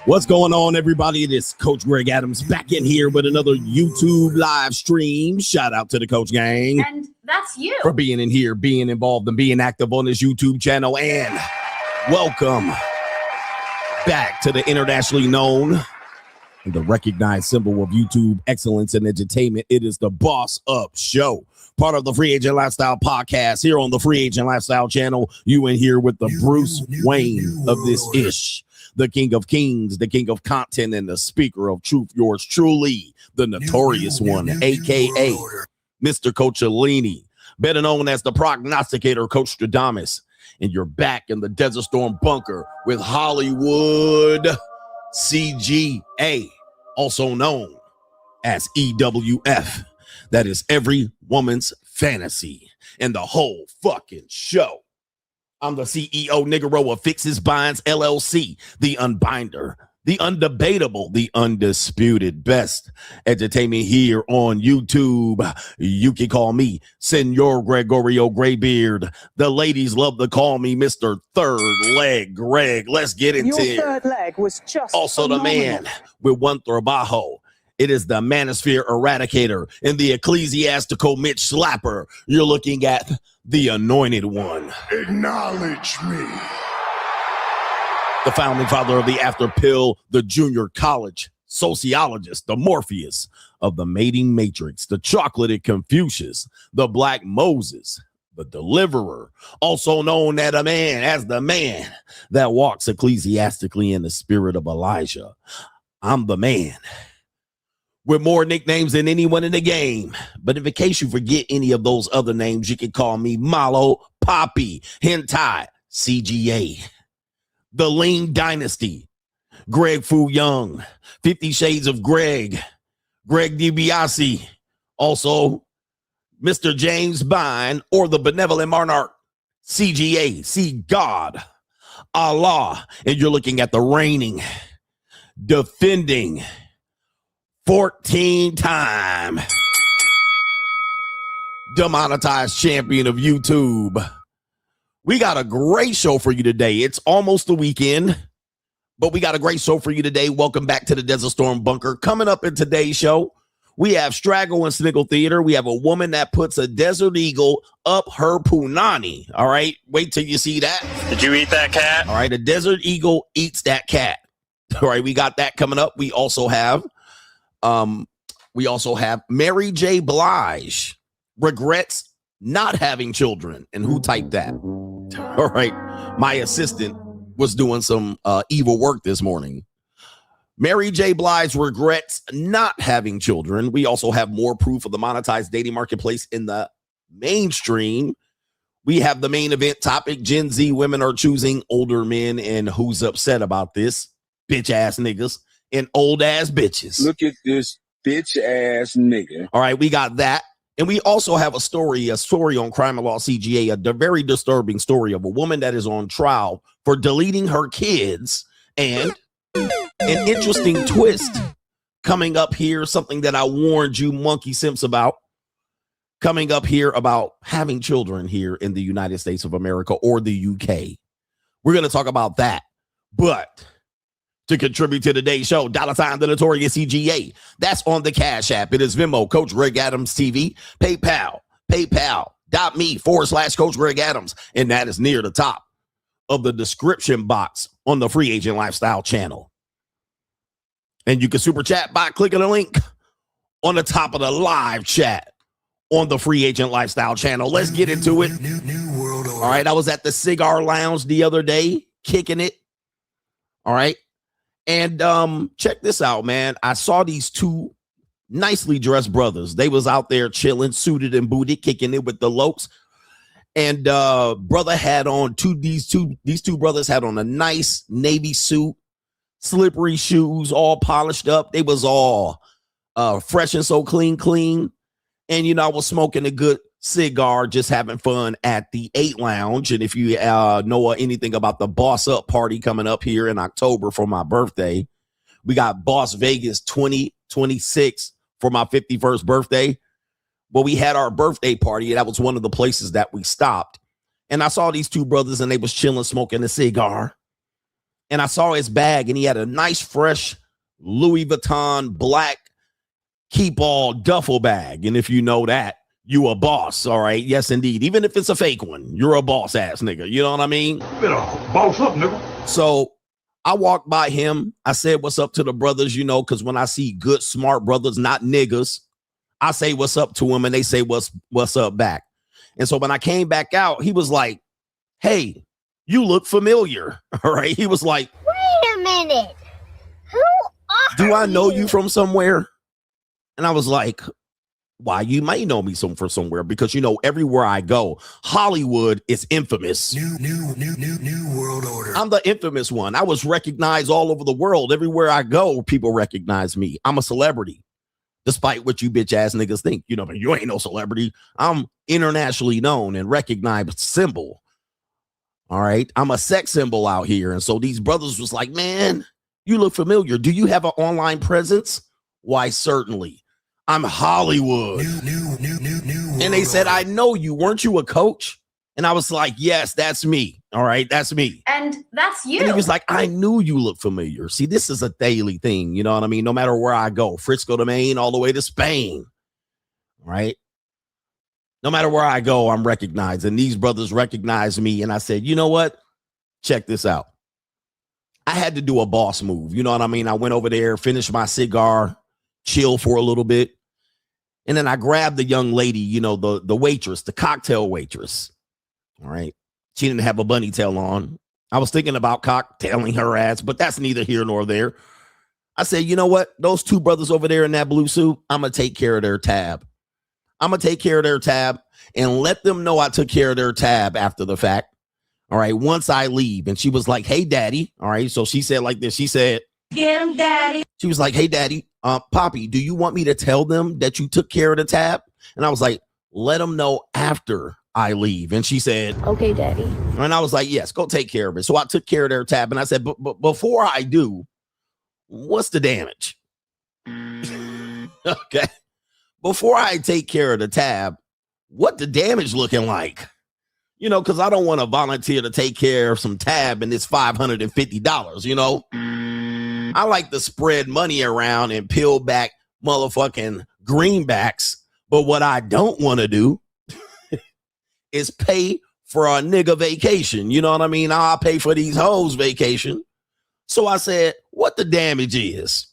What's going on, everybody? It is Coach Greg Adams back in here with another YouTube live stream. Shout out to the Coach Gang. And that's you. For being in here, being involved, and being active on this YouTube channel. And welcome back to the internationally known and the recognized symbol of YouTube excellence and entertainment. It is the Boss Up Show, part of the Free Agent Lifestyle podcast here on the Free Agent Lifestyle channel. You in here with the Bruce Wayne of this ish. The King of Kings, the King of Content, and the Speaker of Truth, yours truly, the Notorious One, a.k.a. Mr. Coachellini, better known as the Prognosticator, Coach Stradamus. And you're back in the Desert Storm bunker with Hollywood CGA, also known as EWF. That is every woman's fantasy and the whole fucking show. I'm the CEO, Nigero of Fixes Binds LLC, the unbinder, the undebatable, the undisputed best entertainment here on YouTube. You can call me Senor Gregorio Graybeard. The ladies love to call me Mr. Third Leg Greg. Let's get into it. Your third leg was just also phenomenal. The man with one trabajo. It is the Manosphere Eradicator and the Ecclesiastical Mitch Slapper. You're looking at the Anointed One. Acknowledge me. The founding father of the After Pill, the junior college sociologist, the Morpheus of the mating matrix, the chocolated Confucius, the Black Moses, the deliverer, also known as the man that walks ecclesiastically in the spirit of Elijah. I'm the man with more nicknames than anyone in the game. But in case you forget any of those other names, you can call me Malo, Poppy, Hentai, CGA, The Lean Dynasty, Greg Fu Young, 50 Shades of Greg, Greg DiBiase, also Mr. James Bine, or the Benevolent Monarch, CGA, see God, Allah, and you're looking at the reigning, defending, 14-time demonetized champion of YouTube. We got a great show for you today. It's almost the weekend, but we got a great show for you today. Welcome back to the Desert Storm bunker. Coming up in today's show, we have Straggle and Sniggle Theater. We have a woman that puts a desert eagle up her punani. All right, wait till you see that. Did you eat that cat? All right, a desert eagle eats that cat. All right, we got that coming up. We also have Mary J. Blige regrets not having children. And who typed that? All right. My assistant was doing some evil work this morning. Mary J. Blige regrets not having children. We also have more proof of the monetized dating marketplace in the mainstream. We have the main event topic. Gen Z women are choosing older men, and who's upset about this? Bitch ass niggas and old ass bitches. Look at this bitch ass nigga. All right, we got that. And we also have a story on Crime and Law CGA, a very disturbing story of a woman that is on trial for deleting her kids, and an interesting twist coming up here, something that I warned you monkey simps about, coming up here about having children here in the United States of America or the UK. We're going to talk about that. But to contribute to today's show, $ the Notorious CGA. That's on the Cash App. It is Venmo, Coach Greg Adams TV, PayPal, paypal.me/Coach Greg Adams. And that is near the top of the description box on the Free Agent Lifestyle channel. And you can super chat by clicking the link on the top of the live chat on the Free Agent Lifestyle channel. Let's get into it. New world order. All right, I was at the Cigar Lounge the other day, kicking it. All right. And check this out, man. I saw these two nicely dressed brothers. They was out there chilling, suited and booted, kicking it with the lokes. And brother had on these two brothers had on a nice navy suit, slippery shoes, all polished up. They was all fresh and so clean. And, you know, I was smoking a good cigar, just having fun at the 8 Lounge. And if you know anything about the Boss Up party coming up here in October for my birthday, we got Boss Vegas 2026 for my 51st birthday. Well, we had our birthday party, and that was one of the places that we stopped. And I saw these two brothers, and they was chilling, smoking a cigar. and I saw his bag, and he had a nice, fresh Louis Vuitton black keep all duffel bag. And if you know that, you a boss, all right? Yes, indeed. Even if it's a fake one, you're a boss ass nigga. You know what I mean? Better boss up, nigga. So I walked by him. I said, what's up to the brothers, you know, because when I see good, smart brothers, not niggas, I say what's up to them, and they say what's up back. And so when I came back out, he was like, hey, you look familiar. All right. He was like, wait a minute. Who are do I know you you from somewhere? And I was like, why? You might know me from somewhere, because, you know, everywhere I go, Hollywood is infamous. New world order. I'm the infamous one. I was recognized all over the world. Everywhere I go, people recognize me. I'm a celebrity, despite what you bitch ass niggas think. You know, but you ain't no celebrity. I'm internationally known and recognized symbol. All right. I'm a sex symbol out here. And so these brothers was like, man, you look familiar. Do you have an online presence? Why, certainly. I'm Hollywood. New And they said, I know you. Weren't you a coach? And I was like, yes, that's me. All right, that's me. And that's you. And he was like, I knew you looked familiar. See, this is a daily thing. You know what I mean? No matter where I go, Frisco to Maine, all the way to Spain. Right? No matter where I go, I'm recognized. And these brothers recognize me. And I said, you know what? Check this out. I had to do a boss move. You know what I mean? I went over there, finished my cigar, chill for a little bit. And then I grabbed the young lady, you know, the waitress, the cocktail waitress. All right. She didn't have a bunny tail on. I was thinking about cocktailing her ass, but that's neither here nor there. I said, you know what? Those two brothers over there in that blue suit, I'm going to take care of their tab. I'm going to take care of their tab and let them know I took care of their tab after the fact. All right. Once I leave. And she was like, hey, daddy. All right. So she said like this. She said, Get him, daddy. she was like, hey, daddy, Poppy, do you want me to tell them that you took care of the tab? And I was like, let them know after I leave. And she said, okay, daddy. and I was like, yes, go take care of it. So I took care of their tab. And I said, but before I do, what's the damage? Okay. Before I take care of the tab, what the damage looking like? You know, because I don't want to volunteer to take care of some tab and it's $550, you know? I like to spread money around and peel back motherfucking greenbacks. But what I don't want to do is pay for a nigga vacation. You know what I mean? I'll pay for these hoes vacation. So I said, what the damage is.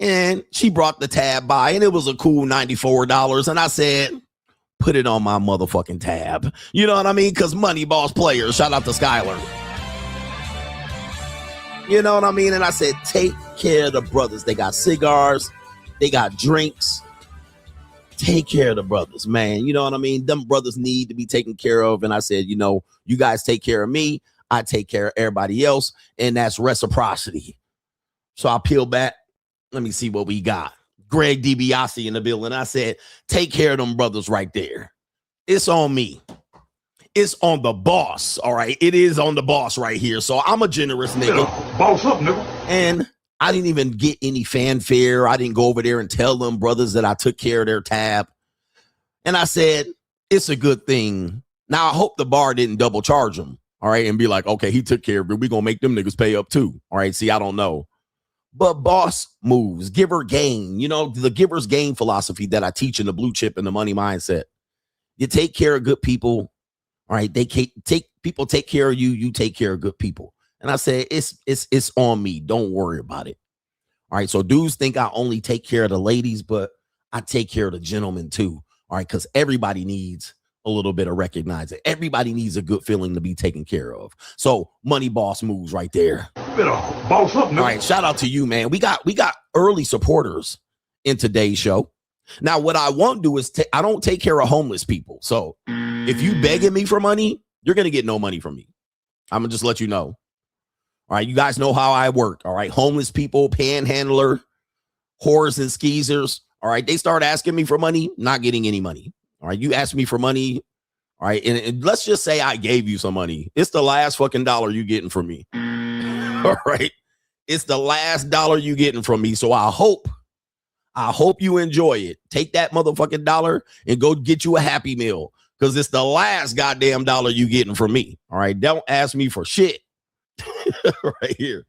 And she brought the tab by and it was a cool $94. And I said, put it on my motherfucking tab. You know what I mean? Because money boss players. Shout out to Skylar. You know what I mean? And I said, take care of the brothers. They got cigars. They got drinks. Take care of the brothers, man. You know what I mean? Them brothers need to be taken care of. And I said, you know, you guys take care of me. I take care of everybody else. And that's reciprocity. So I peel back. Let me see what we got. Greg DiBiase in the building. I said, take care of them brothers right there. It's on me. It's on the boss. All right. It is on the boss right here. So I'm a generous nigga. Boss up, nigga. And I didn't even get any fanfare. I didn't go over there and tell them brothers that I took care of their tab. And I said, it's a good thing. Now, I hope the bar didn't double charge them. All right. And be like, okay, he took care of it. We're going to make them niggas pay up too. All right. See, I don't know. But boss moves, giver gain, you know, the giver's gain philosophy that I teach in the blue chip and the money mindset. You take care of good people. All right. People take care of you. You take care of good people. And I said, it's on me. Don't worry about it. All right. So dudes think I only take care of the ladies, but I take care of the gentlemen too. All right. Because everybody needs a little bit of recognizing. Everybody needs a good feeling to be taken care of. So money boss moves right there. Better boss up, nigga. All right. Shout out to you, man. We got early supporters in today's show. Now, what I won't do is I don't take care of homeless people. So if you begging me for money, you're going to get no money from me. I'm going to just let you know. All right. You guys know how I work. All right. Homeless people, panhandler, whores and skeezers. All right. They start asking me for money, not getting any money. All right. You ask me for money. All right. And let's just say I gave you some money. It's the last fucking dollar you getting from me. All right. It's the last dollar you getting from me. So I hope you enjoy it. Take that motherfucking dollar and go get you a Happy Meal because it's the last goddamn dollar you getting from me. All right. Don't ask me for shit. Right here.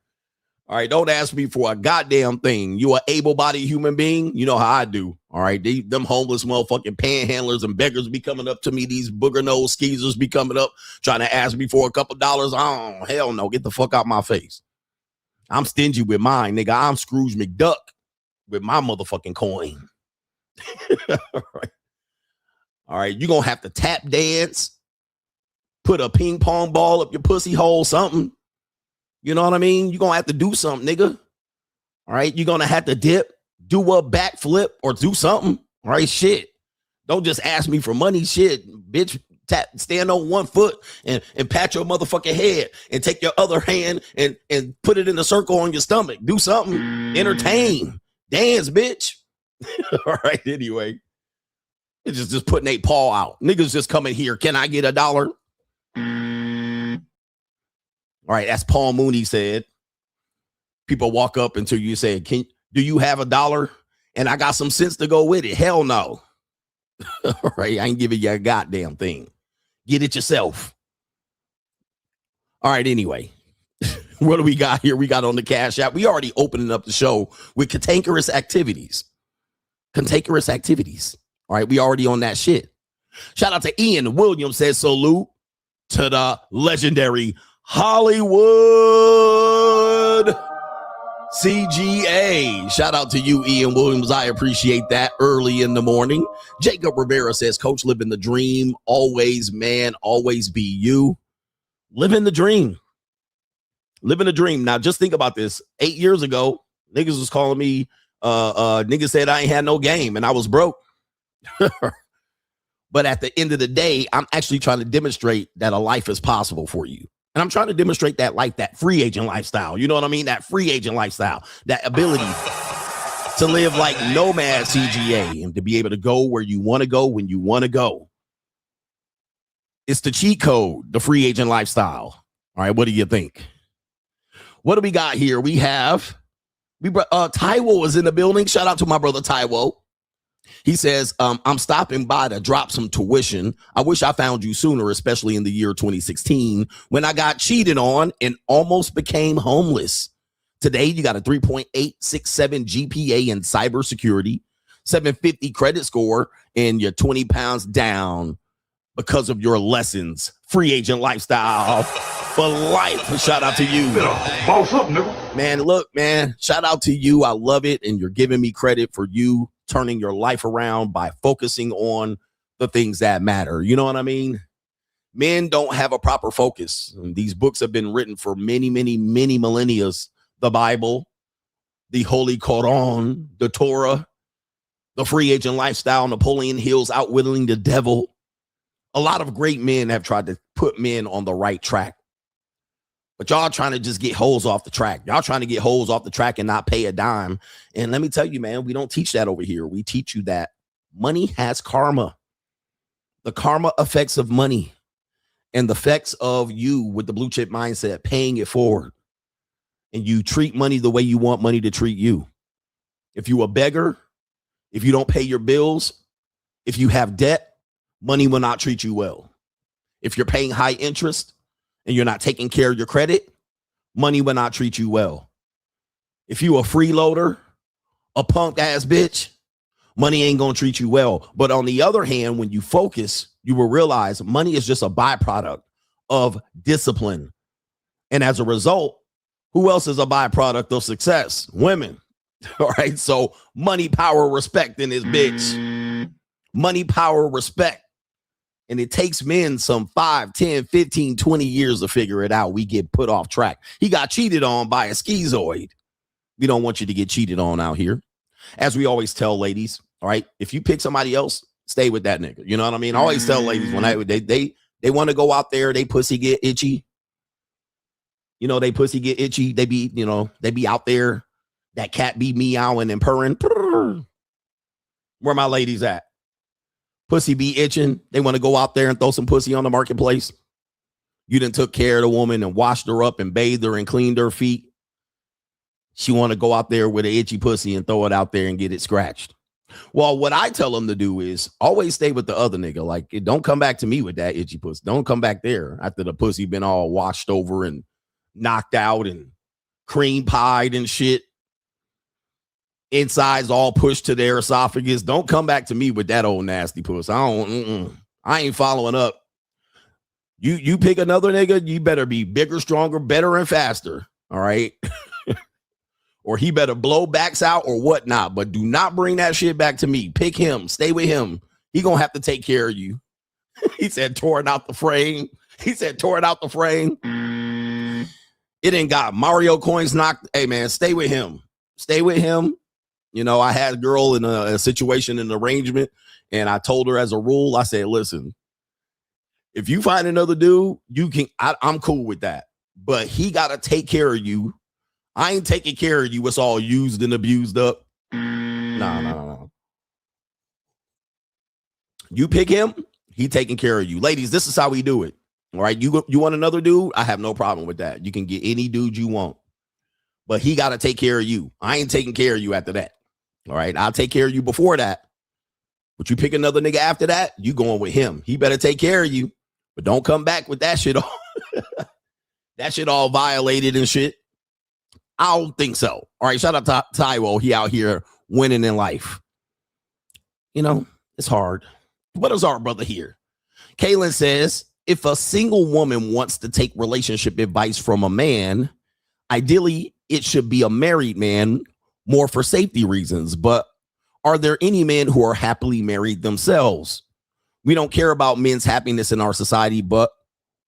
All right, don't ask me for a goddamn thing. You an able-bodied human being? You know how I do. All right, them homeless motherfucking panhandlers and beggars be coming up to me. These booger-nosed skeezers be coming up trying to ask me for a couple dollars. Oh, hell no. Get the fuck out my face. I'm stingy with mine, nigga. I'm Scrooge McDuck with my motherfucking coin. All right. All right, you're going to have to tap dance, put a ping pong ball up your pussy hole, something. You know what I mean? You're going to have to do something, nigga. All right, you're going to have to dip, do a backflip, or do something. All right, shit. Don't just ask me for money, shit. Bitch, stand on one foot and pat your motherfucking head and take your other hand and put it in a circle on your stomach. Do something. Entertain. Dance, bitch. All right, anyway. It's just putting a paw out. Niggas just coming here. Can I get $1? All right, as Paul Mooney said, people walk up until you say, do you have $1? And I got some sense to go with it. Hell no. All right, I ain't giving you a goddamn thing. Get it yourself. All right, anyway. What do we got here? We got on the Cash App. We already opening up the show with cantankerous activities. Cantankerous activities. All right, we already on that shit. Shout out to Ian Williams, says salute to the legendary Hollywood CGA. Shout out to you, Ian Williams. I appreciate that early in the morning. Jacob Rivera says, Coach, living the dream. Always, man, always be you. Living the dream. Living the dream. Now, just think about this. 8 years ago, niggas was calling me, niggas said I ain't had no game and I was broke. But at the end of the day, I'm actually trying to demonstrate that a life is possible for you. And I'm trying to demonstrate that life, that free agent lifestyle. You know what I mean? That free agent lifestyle, that ability to live like nomad CGA and to be able to go where you want to go when you want to go. It's the cheat code, the free agent lifestyle. All right, what do you think? What do we got here? Taiwo is in the building. Shout out to my brother Taiwo. He says, I'm stopping by to drop some tuition. I wish I found you sooner, especially in the year 2016 when I got cheated on and almost became homeless. Today, you got a 3.867 GPA in cybersecurity, 750 credit score, and you're 20 pounds down because of your lessons. Free agent lifestyle for life. Shout out to you. Boss up, nigga. Man, look, man, shout out to you. I love it. And you're giving me credit for you turning your life around by focusing on the things that matter. You know what I mean? Men don't have a proper focus. And these books have been written for many, many, many millennia. The Bible, the Holy Quran, the Torah, the free agent lifestyle, Napoleon Hill's Outwitting the Devil. A lot of great men have tried to put men on the right track. But y'all trying to just get hoes off the track. Y'all trying to get hoes off the track and not pay a dime. And let me tell you, man, we don't teach that over here. We teach you that money has karma. The karma effects of money and the effects of you with the blue chip mindset, paying it forward. And you treat money the way you want money to treat you. If you a beggar, if you don't pay your bills, if you have debt, money will not treat you well. If you're paying high interest, and you're not taking care of your credit, money will not treat you well. If you a freeloader, a punk ass bitch, money ain't gonna treat you well. But on the other hand, when you focus, you will realize money is just a byproduct of discipline. And as a result, who else is a byproduct of success? Women. All right. So money, power, respect in this bitch. Money, power, respect. And it takes men some 5, 10, 15, 20 years to figure it out. We get put off track. He got cheated on by a schizoid. We don't want you to get cheated on out here. As we always tell ladies, all right, if you pick somebody else, stay with that nigga. You know what I mean? I always tell ladies when they want to go out there, they pussy get itchy. You know, they pussy get itchy. They be out there. That cat be meowing and purring. Where my ladies at? Pussy be itching. They want to go out there and throw some pussy on the marketplace. You done took care of the woman and washed her up and bathed her and cleaned her feet. She want to go out there with an itchy pussy and throw it out there and get it scratched. Well, what I tell them to do is always stay with the other nigga. Like, don't come back to me with that itchy pussy. Don't come back there after the pussy been all washed over and knocked out and cream pied and shit. Insides all pushed to their esophagus. Don't come back to me with that old nasty puss. I ain't following up. You pick another nigga, you better be bigger, stronger, better, and faster. All right. Or he better blow backs out or whatnot. But do not bring that shit back to me. Pick him. Stay with him. He gonna have to take care of you. He said, tore it out the frame. It ain't got Mario coins knocked. Hey, man, stay with him. You know, I had a girl in a situation, in an arrangement, and I told her as a rule, I said, listen, if you find another dude, you can, I'm cool with that. But he got to take care of you. I ain't taking care of you. It's all used and abused up. No. You pick him, he taking care of you. Ladies, this is how we do it. All right. You want another dude? I have no problem with that. You can get any dude you want. But he got to take care of you. I ain't taking care of you after that. All right. I'll take care of you before that. But you pick another nigga after that, you going with him. He better take care of you. But don't come back with that shit all that shit all violated and shit. I don't think so. All right. Shout out to Taiwo. He out here winning in life. You know, it's hard. What is our brother here? Kaylin says, if a single woman wants to take relationship advice from a man, ideally it should be a married man, more for safety reasons. But are there any men who are happily married themselves? We don't care about men's happiness in our society, but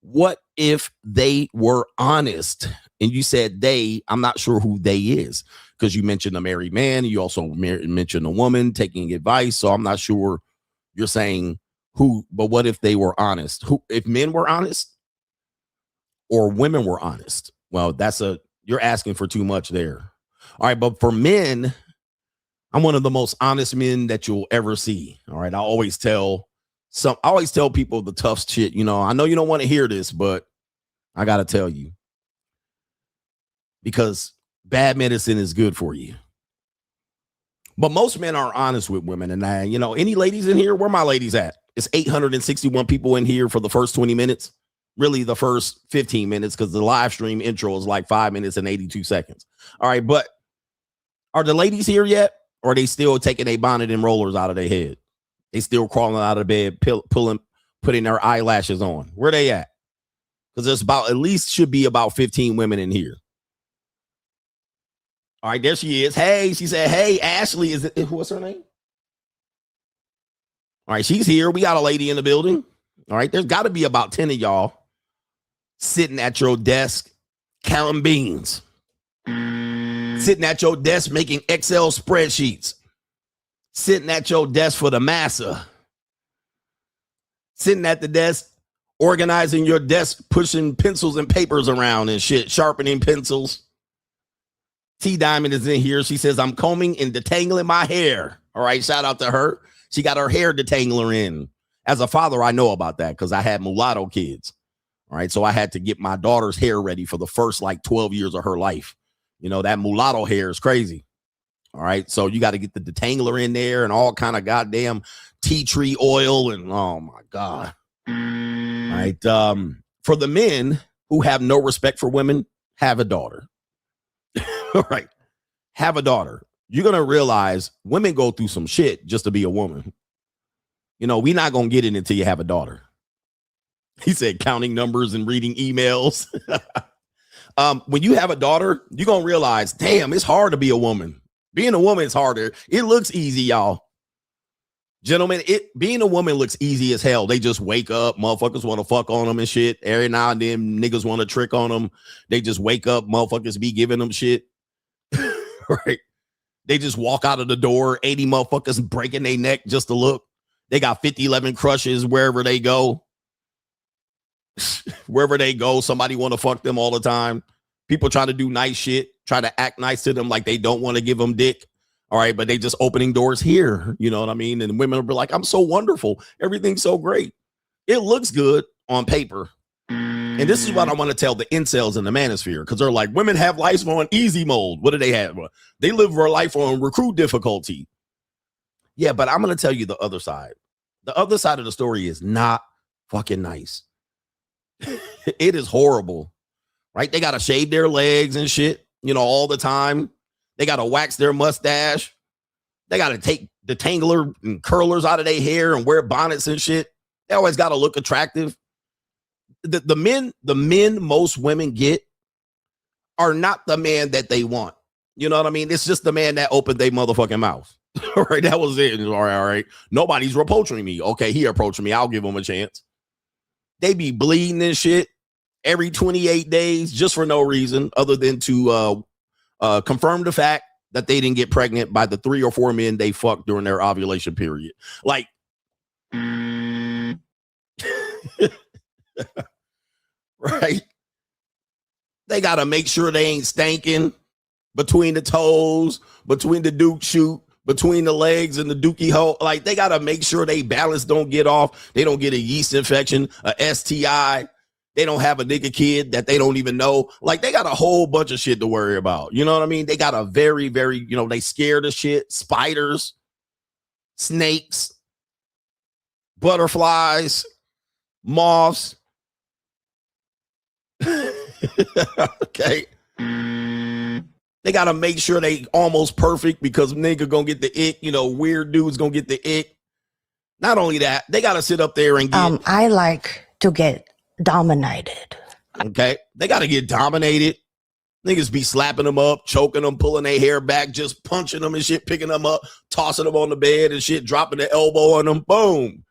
what if they were honest? And you said they, I'm not sure who they is, because you mentioned a married man. You also mentioned a woman taking advice. So I'm not sure you're saying who, but what if they were honest? Who, if men were honest or women were honest? Well, you're asking for too much there. All right. But for men, I'm one of the most honest men that you'll ever see. All right. I always tell people the tough shit. You know, I know you don't want to hear this, but I got to tell you, because bad medicine is good for you. But most men are honest with women. And any ladies in here, where my ladies at? It's 861 people in here for the first 20 minutes. Really the first 15 minutes, because the live stream intro is like 5 minutes and 82 seconds. All right. But are the ladies here yet? Or are they still taking a bonnet and rollers out of their head? They still crawling out of bed, putting their eyelashes on. Where they at? Because there's at least should be about 15 women in here. All right, there she is. Hey, she said, hey, Ashley, what's her name? All right, she's here. We got a lady in the building. All right, there's got to be about 10 of y'all sitting at your desk counting beans. Sitting at your desk making Excel spreadsheets. Sitting at your desk for the massa. Sitting at the desk, organizing your desk, pushing pencils and papers around and shit, sharpening pencils. T Diamond is in here. She says, I'm combing and detangling my hair. All right, shout out to her. She got her hair detangler in. As a father, I know about that because I had mulatto kids. All right, so I had to get my daughter's hair ready for the first 12 years of her life. You know, that mulatto hair is crazy. All right, so you got to get the detangler in there and all kind of goddamn tea tree oil and oh my God. All right, for the men who have no respect for women, have a daughter. All right, have a daughter. You're going to realize women go through some shit just to be a woman. You know, we're not going to get it until you have a daughter. He said counting numbers and reading emails. When you have a daughter, you're going to realize, damn, it's hard to be a woman. Being a woman is harder. It looks easy, y'all. Gentlemen, being a woman looks easy as hell. They just wake up. Motherfuckers want to fuck on them and shit. Every now and then, niggas want to trick on them. They just wake up. Motherfuckers be giving them shit. Right? They just walk out of the door. 80 motherfuckers breaking their neck just to look. They got 50-11 crushes wherever they go. Wherever they go, somebody want to fuck them all the time. People try to do nice shit, try to act nice to them like they don't want to give them dick. All right, but they just opening doors here. You know what I mean? And women will be like, I'm so wonderful. Everything's so great. It looks good on paper. And this is what I want to tell the incels in the manosphere, because they're like, women have life on easy mode. What do they have? They live their life on recruit difficulty. Yeah, but I'm going to tell you the other side. The other side of the story is not fucking nice. It is horrible right? They got to shave their legs and shit, all the time. They got to wax their mustache. They got to take the tangler and curlers out of their hair and wear bonnets and shit. They always got to look attractive. The men most women get are not the man that they want. You know what I mean? It's just the man that opened their motherfucking mouth. All right, that was it. All right. Nobody's approaching me. Okay, he approaching me. I'll give him a chance. They be bleeding and shit every 28 days just for no reason other than to confirm the fact that they didn't get pregnant by the 3 or 4 men they fucked during their ovulation period. Like, right? They got to make sure they ain't stanking between the toes, between the duke shoot, between the legs and the dookie hole. Like, they got to make sure they balance don't get off. They don't get a yeast infection, a STI. They don't have a nigga kid that they don't even know. Like, they got a whole bunch of shit to worry about. You know what I mean? They got a very, very, they scared of shit. Spiders, snakes, butterflies, moths. Okay. They got to make sure they almost perfect because nigga gonna get the ick. Weird dudes gonna get the ick. Not only that, they got to sit up there and get. I like to get dominated. Okay. They got to get dominated. Niggas be slapping them up, choking them, pulling their hair back, just punching them and shit, picking them up, tossing them on the bed and shit, dropping the elbow on them. Boom.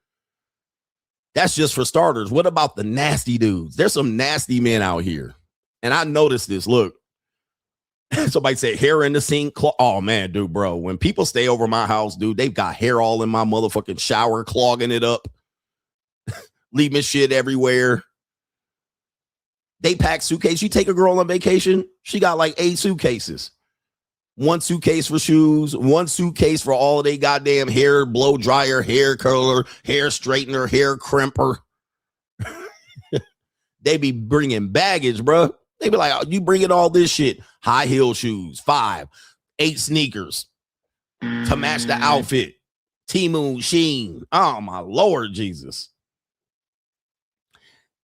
That's just for starters. What about the nasty dudes? There's some nasty men out here. And I noticed this. Look, somebody said hair in the sink. Oh, man, dude, bro. When people stay over my house, dude, they've got hair all in my motherfucking shower, clogging it up, leaving shit everywhere. They pack suitcases. You take a girl on vacation, she got like 8 suitcases. 1 suitcase for shoes, 1 suitcase for all of they goddamn hair blow dryer, hair curler, hair straightener, hair crimper. They be bringing baggage, bro. They be like, oh, you bringing all this shit. High heel shoes, 5, 8 sneakers to match the outfit. Temu Sheen. Oh, my Lord Jesus.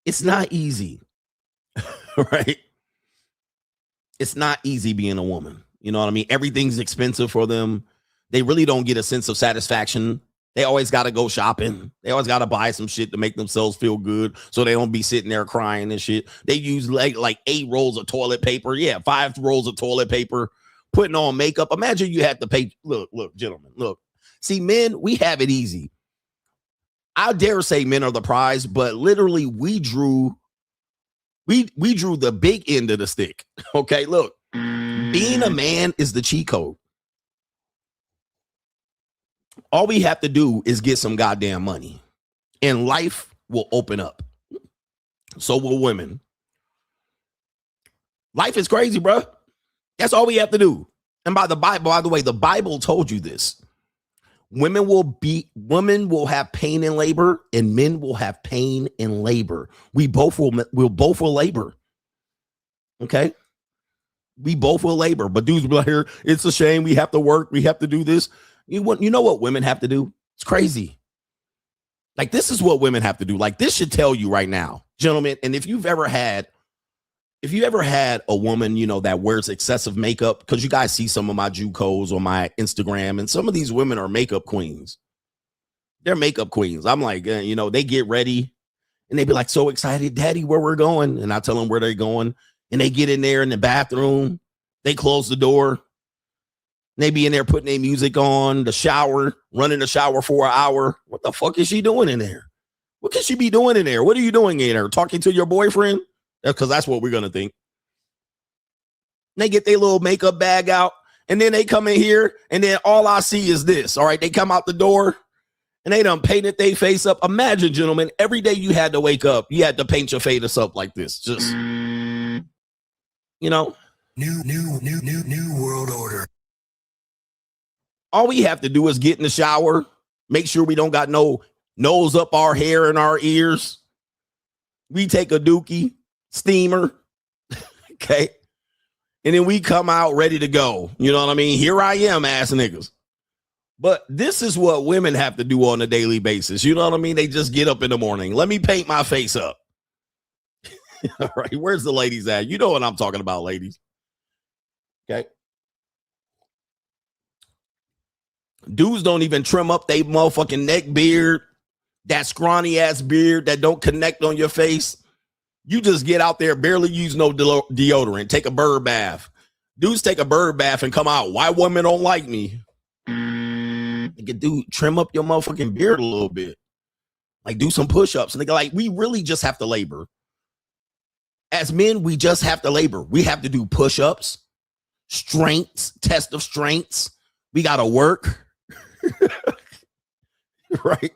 It's not easy, right? It's not easy being a woman. You know what I mean? Everything's expensive for them. They really don't get a sense of satisfaction. They always got to go shopping. They always got to buy some shit to make themselves feel good so they don't be sitting there crying and shit. They use like 8 rolls of toilet paper. Yeah, 5 rolls of toilet paper, putting on makeup. Imagine you had to pay. Look, gentlemen, look. See, men, we have it easy. I dare say men are the prize, but literally we drew the big end of the stick. Okay, look. Being a man is the cheat code. All we have to do is get some goddamn money and life will open up. So will women. Life is crazy, bro. That's all we have to do. And by the way, the Bible told you this. Women will have pain in labor and men will have pain in labor. We both will labor. Okay. We both will labor, but dudes will be here. It's a shame. We have to work. We have to do this. You know what women have to do? It's crazy. Like, this is what women have to do. Like, this should tell you right now, gentlemen. And if you've ever had a woman, that wears excessive makeup, because you guys see some of my JUCOs on my Instagram, and some of these women are makeup queens. They're makeup queens. I'm like, they get ready and they be like, so excited, Daddy, where we're going. And I tell them where they're going. And they get in there in the bathroom. They close the door. They be in there putting their music on, the shower, running the shower for an hour. What the fuck is she doing in there? What can she be doing in there? What are you doing in there? Talking to your boyfriend? Because that's what we're going to think. They get their little makeup bag out, and then they come in here, and then all I see is this. All right, they come out the door, and they done painted their face up. Imagine, gentlemen, every day you had to wake up, you had to paint your face up like this. Just, New world order. All we have to do is get in the shower, make sure we don't got no nose up our hair and our ears. We take a dookie, steamer, okay? And then we come out ready to go. You know what I mean? Here I am, ass niggas. But this is what women have to do on a daily basis. You know what I mean? They just get up in the morning. Let me paint my face up. All right, where's the ladies at? You know what I'm talking about, ladies. Okay. Dudes don't even trim up they motherfucking neck beard, that scrawny ass beard that don't connect on your face. You just get out there, barely use no deodorant, take a bird bath. Dudes take a bird bath and come out, white women don't like me. Dude, trim up your motherfucking beard a little bit. Like, do some push-ups. And they go, like, we really just have to labor. As men, we just have to labor. We have to do push-ups, strengths, test of strengths. We got to work. Right?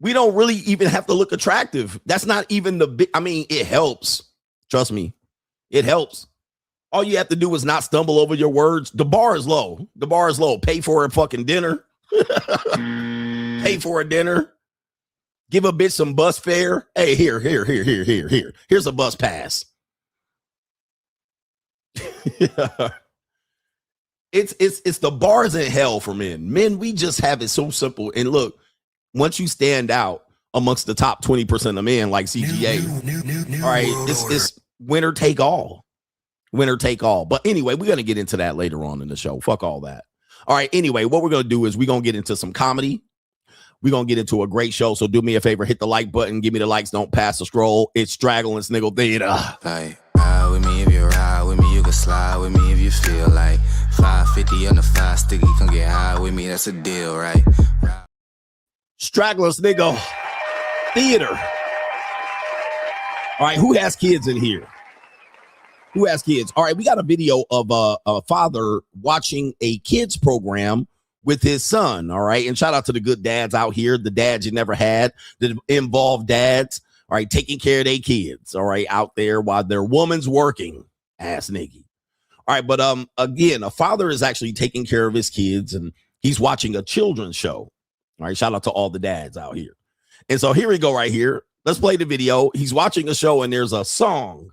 We don't really even have to look attractive. That's not even the big, I mean, it helps. Trust me. It helps. All you have to do is not stumble over your words. The bar is low. The bar is low. Pay for a fucking dinner. Pay for a dinner. Give a bitch some bus fare. Hey, here. Here's a bus pass. It's the bars in hell for men. Men, we just have it so simple. And look, once you stand out amongst the top 20% of men like CGA, all right, it's winner take all. Winner take all. But anyway, we're going to get into that later on in the show. Fuck all that. All right, anyway, what we're going to do is we're going to get into some comedy. We're going to get into a great show. So do me a favor, hit the like button. Give me the likes. Don't pass the scroll. It's Straggle and Sniggle Theater. Like, ride with me if you ride with me. You can slide with me if you feel like 550 on the 5 sticky. Come get high with me. That's a deal, right? Straggle and Sniggle Theater. All right, who has kids in here? Who has kids? All right, we got a video of a father watching a kids program with his son. All right, and shout out to the good dads out here, the dads you never had, the involved dads. All right, taking care of their kids. All right, out there while their woman's working. Ass nigga. All right, but again, a father is actually taking care of his kids, and he's watching a children's show. All right, shout out to all the dads out here. And so here we go right here. Let's play the video. He's watching a show, and there's a song.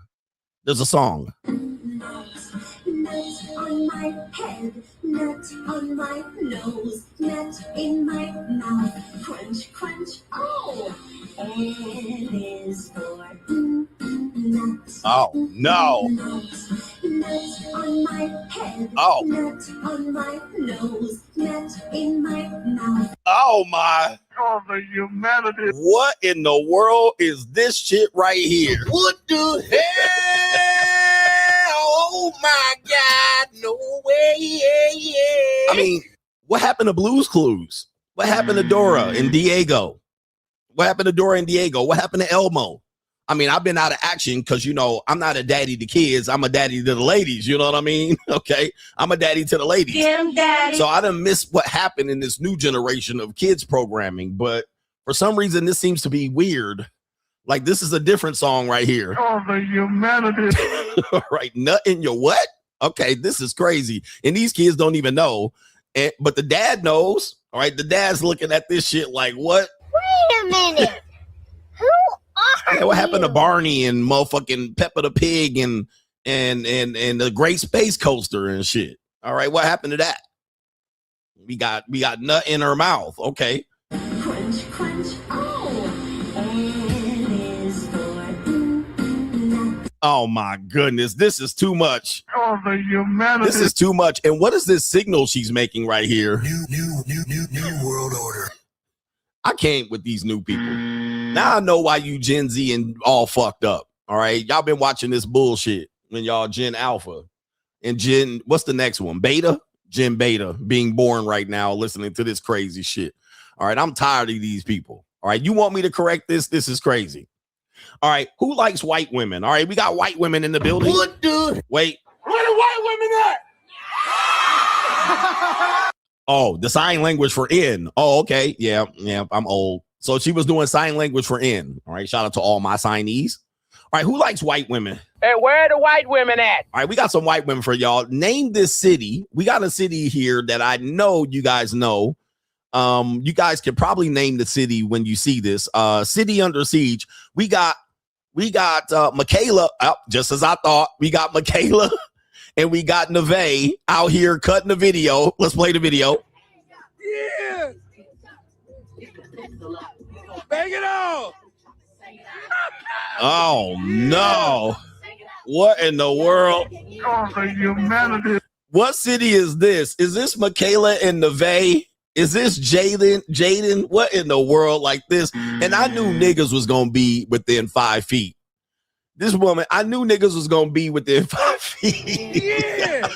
There's a song. Nut on my head, nut on my nose, nut in my mouth, crunch, crunch, oh, N is for nuts. Oh, no. Nut on my head, oh. Nut on my nose, nut in my mouth. Oh, my. Oh, the humanity. What in the world is this shit right here? What the hell? Oh my God, no way. I mean, what happened to Blue's Clues? What happened to Dora and Diego? What happened to Dora and Diego? What happened to Elmo? I mean, I've been out of action because, you know, I'm not a daddy to kids. I'm a daddy to the ladies. You know what I mean? Okay. I'm a daddy to the ladies. Get him, daddy. So I done missed what happened in this new generation of kids programming. But for some reason, this seems to be weird. Like, this is a different song right here. Oh, the humanity. All right. Nut in your what? Okay. This is crazy. And these kids don't even know. But the dad knows. All right. The dad's looking at this shit like, what? Wait a minute. Who are Hey, what happened to you? Barney and motherfucking Peppa the Pig and the Great Space Coaster and shit? All right, what happened to that? We got nut in her mouth. Okay. Crunch, crunch, oh, N is for nuts. Oh my goodness, this is too much. Oh, the humanity. This is too much. And what is this signal she's making right here? New world order. I can't with these new people. Now I know why you Gen Z and all fucked up. All right. Y'all been watching this bullshit when y'all Gen Alpha and Gen, what's the next one? Beta? Gen Beta being born right now, listening to this crazy shit. All right. I'm tired of these people. All right. You want me to correct this? This is crazy. All right. Who likes white women? All right. We got white women in the building. What the? Wait. Where the white women at? Oh, the sign language for N. Oh, okay. Yeah. I'm old. So she was doing sign language for N. All right. Shout out to all my signees. All right. Who likes white women? Hey, where are the white women at? All right. We got some white women for y'all. Name this city. We got a city here that I know you guys know. You guys can probably name the city when you see this. City under siege. We got Michaela. Oh, just as I thought. We got Michaela. And we got Neve out here cutting the video. Let's play the video. Yeah. Bang it on. Oh no. What in the world? Oh, the humanity. What city is this? Is this Michaela and Neve? Is this Jaden? What in the world like this? And I knew niggas was gonna be within 5 feet. This woman, I knew niggas was gonna be within 5 feet. Yeah.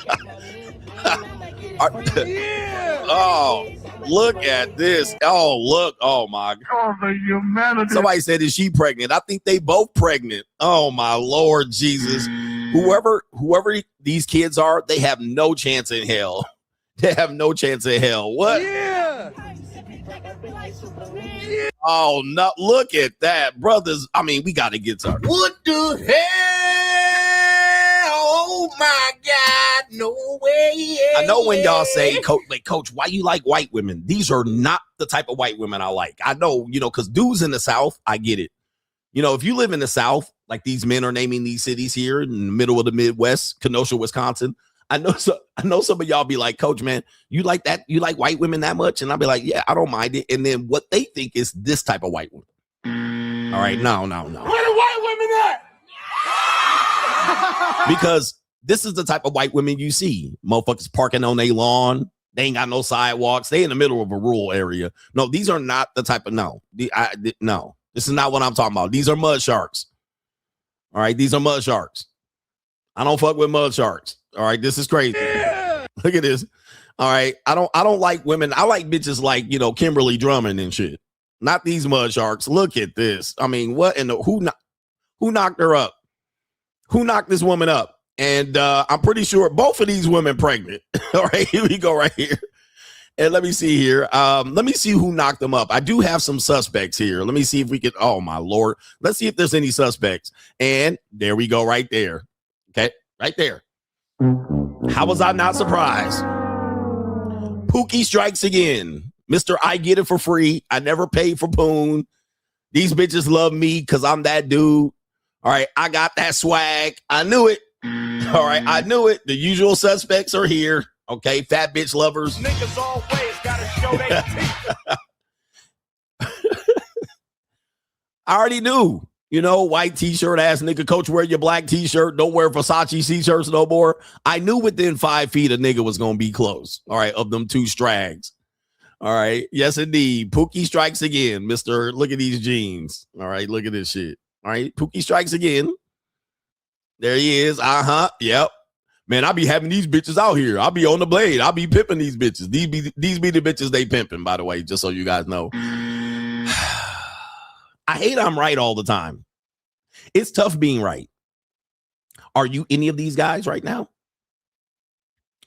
Oh, look at this. Oh, look. Oh my. Oh, the humanity. Somebody said, is she pregnant? I think they both pregnant. Oh my Lord Jesus. Whoever these kids are, they have no chance in hell. They have no chance in hell. What? Yeah. Oh no, look at that. Brothers. I mean, we gotta get started. What the hell? Oh my God, no way. I know when y'all say, Coach, why you like white women? These are not the type of white women I like. I know, because dudes in the South, I get it. If you live in the South, like these men are naming these cities here in the middle of the Midwest, Kenosha, Wisconsin. I know some of y'all be like, Coach, man, you like that? You like white women that much? And I'll be like, yeah, I don't mind it. And then what they think is this type of white woman. All right, no. Where the white women at? Because this is the type of white women you see. Motherfuckers parking on their lawn. They ain't got no sidewalks. They in the middle of a rural area. No, these are not the type of, no. No, this is not what I'm talking about. These are mud sharks. All right, these are mud sharks. I don't fuck with mud sharks. All right, this is crazy. Yeah. Look at this. All right, I don't like women. I like bitches like, Kimberly Drummond and shit. Not these mud sharks. Look at this. I mean, what in the who knocked her up? Who knocked this woman up? And I'm pretty sure both of these women pregnant. All right, here we go right here. And let me see here. Let me see who knocked them up. I do have some suspects here. Let me see if we can. Oh my Lord. Let's see if there's any suspects. And there we go right there. Okay, right there. How was I not surprised? Pookie strikes again. Mr. I get it for free. I never paid for Poon. These bitches love me because I'm that dude. All right, I got that swag. I knew it. All right, I knew it. The usual suspects are here. Okay, fat bitch lovers. Niggas always gotta show their teeth. I already knew. White t-shirt ass nigga. Coach, wear your black t-shirt. Don't wear Versace t-shirts no more. I knew within 5 feet a nigga was going to be close. All right, of them two strags. All right, yes indeed. Pookie strikes again, Mr. Look at these jeans. All right, look at this shit. All right, Pookie strikes again. There he is. Yep. Man, I be having these bitches out here. I'll be on the blade. I'll be pimping these bitches. These be the bitches they pimping, by the way, just so you guys know. I hate I'm right all the time. It's tough being right. Are you any of these guys right now?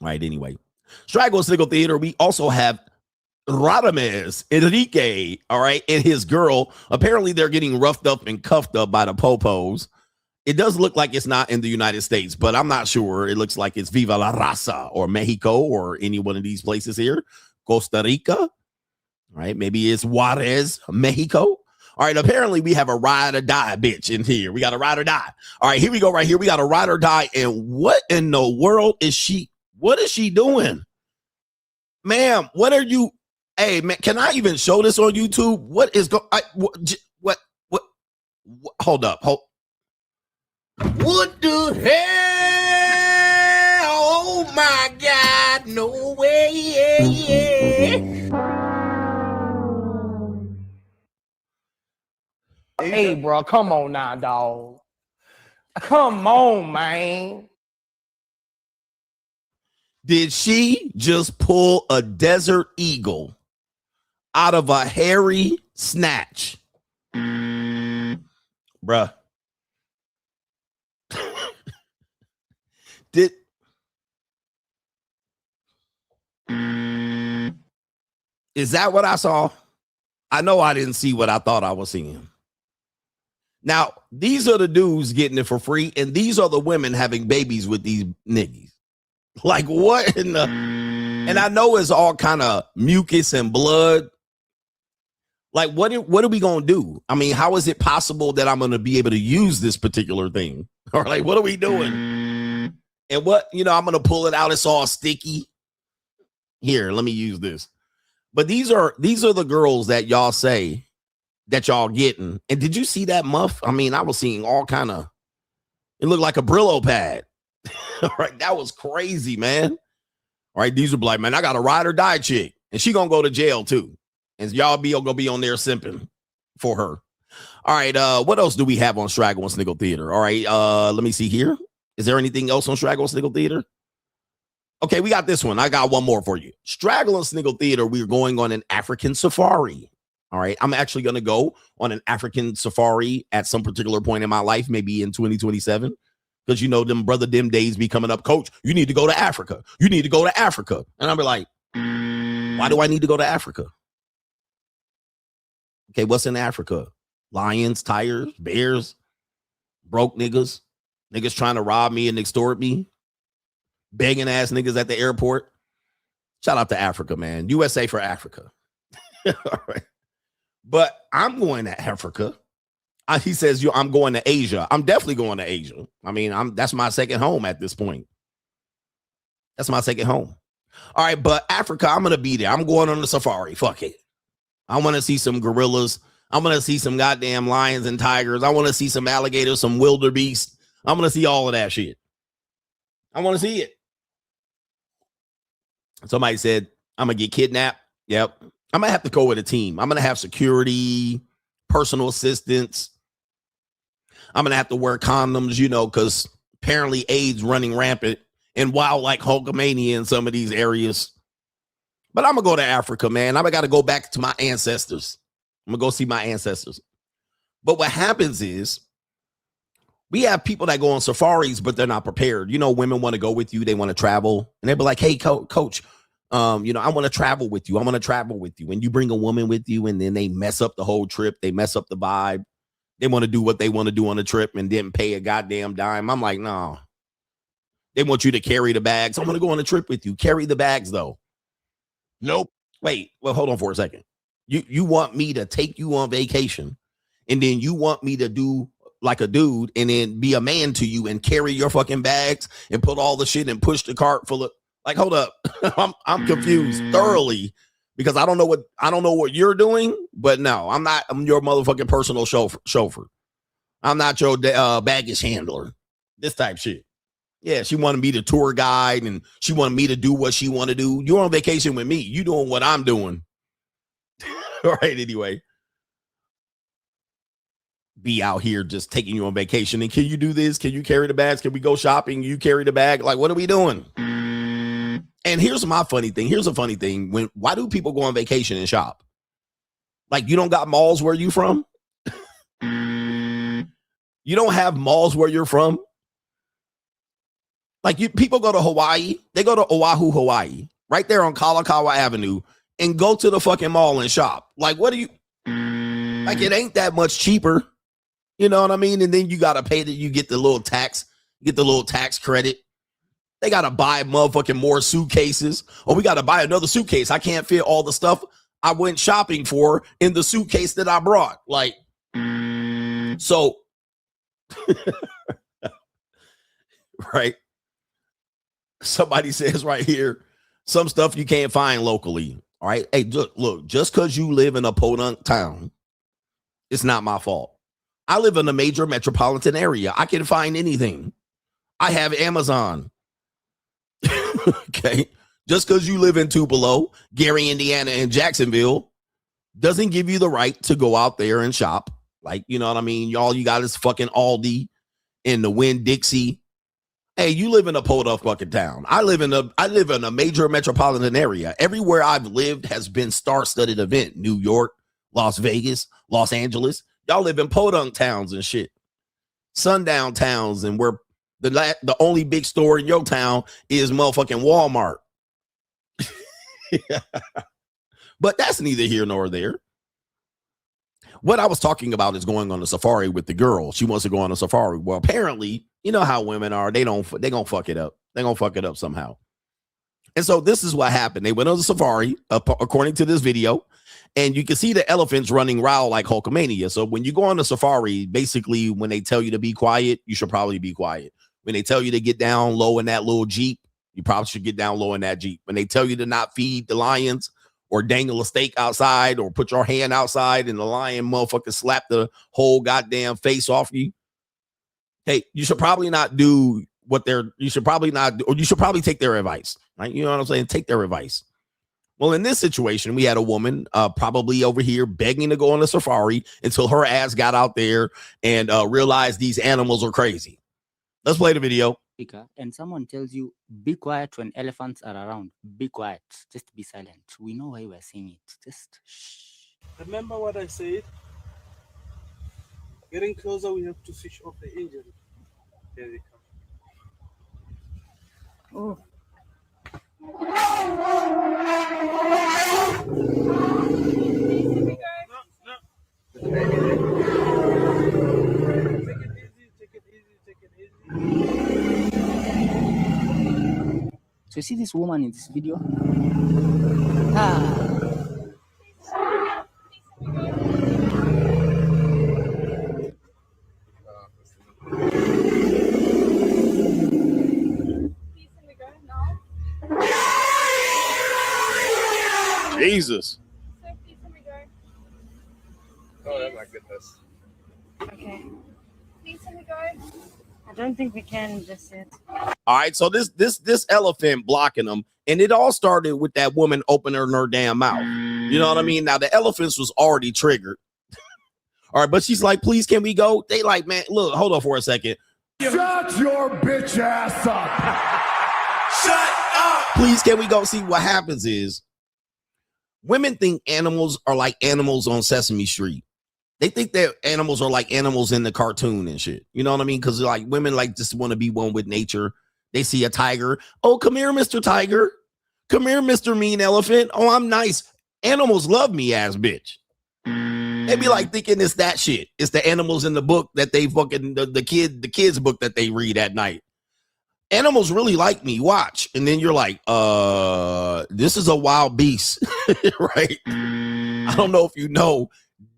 All right, anyway. Straggle and Sniggle Theater, we also have Radames Enrique, all right, and his girl. Apparently, they're getting roughed up and cuffed up by the popos. It does look like it's not in the United States, but I'm not sure. It looks like it's Viva la Raza or Mexico or any one of these places here. Costa Rica, all right, maybe it's Juarez, Mexico. All right, apparently we have a ride or die bitch in here. We got a ride or die. All right, here we go right here. We got a ride or die. And what in the world is she? What is she doing? Ma'am, what are you? Hey, man, can I even show this on YouTube? What is going? What? Hold up. What the hell? Oh my God, no way. Hey, bro, come on now, dog. Come on, man. Did she just pull a desert eagle out of a hairy snatch? Bruh. Is that what I saw? I know I didn't see what I thought I was seeing. Now, these are the dudes getting it for free, and these are the women having babies with these niggas. Like, what in the... And I know it's all kind of mucus and blood. Like, what are we going to do? I mean, how is it possible that I'm going to be able to use this particular thing? Or like, what are we doing? And what, I'm going to pull it out. It's all sticky. Here, let me use this. But these are the girls that y'all say that y'all getting. And did you see that muff? I mean, I was seeing all kind of, it looked like a Brillo pad. All right, that was crazy, man. All right, these are like, man, I got a ride or die chick, and she gonna go to jail too. And y'all gonna be on there simping for her. All right, what else do we have on Straggle and Sniggle Theater? All right, let me see here. Is there anything else on Straggle and Sniggle Theater? Okay, we got this one. I got one more for you. Straggle and Sniggle Theater, we're going on an African safari. All right, I'm actually going to go on an African safari at some particular point in my life, maybe in 2027. Because, you know, them days be coming up. Coach, you need to go to Africa. You need to go to Africa. And I'll be like, why do I need to go to Africa? Okay, what's in Africa? Lions, tigers, bears, broke niggas trying to rob me and extort me, begging ass niggas at the airport. Shout out to Africa, man. USA for Africa. All right. But I'm going to Africa. He says, I'm going to Asia. I'm definitely going to Asia. I mean, that's my second home at this point. That's my second home. All right, but Africa, I'm going to be there. I'm going on the safari. Fuck it. I want to see some gorillas. I want to see some goddamn lions and tigers. I want to see some alligators, some wildebeest. I'm going to see all of that shit. I want to see it. Somebody said, I'm going to get kidnapped. Yep. I'm going to have to go with a team. I'm going to have security, personal assistance. I'm going to have to wear condoms, you know, because apparently AIDS running rampant and wild like Hulkamania in some of these areas. But I'm going to go to Africa, man. I got to go back to my ancestors. I'm going to go see my ancestors. But what happens is we have people that go on safaris, but they're not prepared. You know, women want to go with you. They want to travel. And they'll be like, hey, coach, you know, I want to travel with you. I want to travel with you. And you bring a woman with you, and then they mess up the whole trip. They mess up the vibe. They want to do what they want to do on the trip and didn't pay a goddamn dime. I'm like, no. They want you to carry the bags. I'm going to go on a trip with you. Carry the bags, though. Nope. Wait. Well, hold on for a second. You want me to take you on vacation, and then you want me to do like a dude and then be a man to you and carry your fucking bags and put all the shit and push the cart full of, like, hold up. I'm confused thoroughly because I don't know what you're doing, but no, I'm your motherfucking personal chauffeur. I'm not your baggage handler. This type shit. Yeah, she wanted me to tour guide and she wanted me to do what she want to do. You're on vacation with me. You doing what I'm doing. All right, anyway. Be out here just taking you on vacation. And can you do this? Can you carry the bags? Can we go shopping? You carry the bag? Like, what are we doing? And here's my funny thing. Here's a funny thing. Why do people go on vacation and shop? Like, you don't got malls where you from? You don't have malls where you're from? Like, people go to Hawaii. They go to Oahu, Hawaii, right there on Kalakaua Avenue, and go to the fucking mall and shop. Like, what do you... Like, it ain't that much cheaper. You know what I mean? And then you got to pay that. You get the little tax, credit. They got to buy motherfucking more suitcases. Or we got to buy another suitcase. I can't fit all the stuff I went shopping for in the suitcase that I brought. Like, so, right. Somebody says right here, some stuff you can't find locally. All right. Hey, look, just because you live in a podunk town, it's not my fault. I live in a major metropolitan area. I can find anything. I have Amazon. Okay. Just because you live in Tupelo, Gary, Indiana, and Jacksonville doesn't give you the right to go out there and shop. Like, you know what I mean? All you got is fucking Aldi and the Winn-Dixie. Hey, you live in a podunk fucking town. I live in a major metropolitan area. Everywhere I've lived has been star-studded event. New York, Las Vegas, Los Angeles. Y'all live in podunk towns and shit. Sundown towns, and where the only big store in your town is motherfucking Walmart. But that's neither here nor there. What I was talking about is going on a safari with the girl. She wants to go on a safari. Well, apparently, you know how women are. They gonna fuck it up. They're gonna fuck it up somehow. And so this is what happened. They went on the safari, according to this video, and you can see the elephants running wild like Hulkamania. So when you go on the safari, basically when they tell you to be quiet, you should probably be quiet. When they tell you to get down low in that little Jeep, you probably should get down low in that Jeep. When they tell you to not feed the lions or dangle a steak outside or put your hand outside and the lion motherfucker slap the whole goddamn face off you. Hey, you should probably not do what you should probably take their advice, right? You know what I'm saying? Take their advice. Well, in this situation, we had a woman probably over here begging to go on a safari until her ass got out there and realized these animals are crazy. Let's play the video. And someone tells you, be quiet when elephants are around. Be quiet. Just be silent. We know why we're saying it. Just shh. Remember what I said? Getting closer, we have to switch off the engine. There they come. Oh. So you see this woman in this video? Jesus. Oh my goodness. Okay. Please let me go. I don't think we can just yet. All right, so this elephant blocking them, and it all started with that woman opening her damn mouth. You know what I mean? Now the elephants was already triggered. All right, but she's like, please, can we go? They like, man, look, hold on for a second. Shut your bitch ass up. Shut up. Please, can we go? See, what happens is women think animals are like animals on Sesame Street. They think that animals are like animals in the cartoon and shit. You know what I mean? Because like women like just want to be one with nature. They see a tiger. Oh, come here, Mr. Tiger. Come here, Mr. Mean Elephant. Oh, I'm nice. Animals love me, ass bitch. They be like thinking it's that shit. It's the animals in the book that they fucking the kids book that they read at night. Animals really like me. Watch. And then you're like, this is a wild beast, right? I don't know if you know.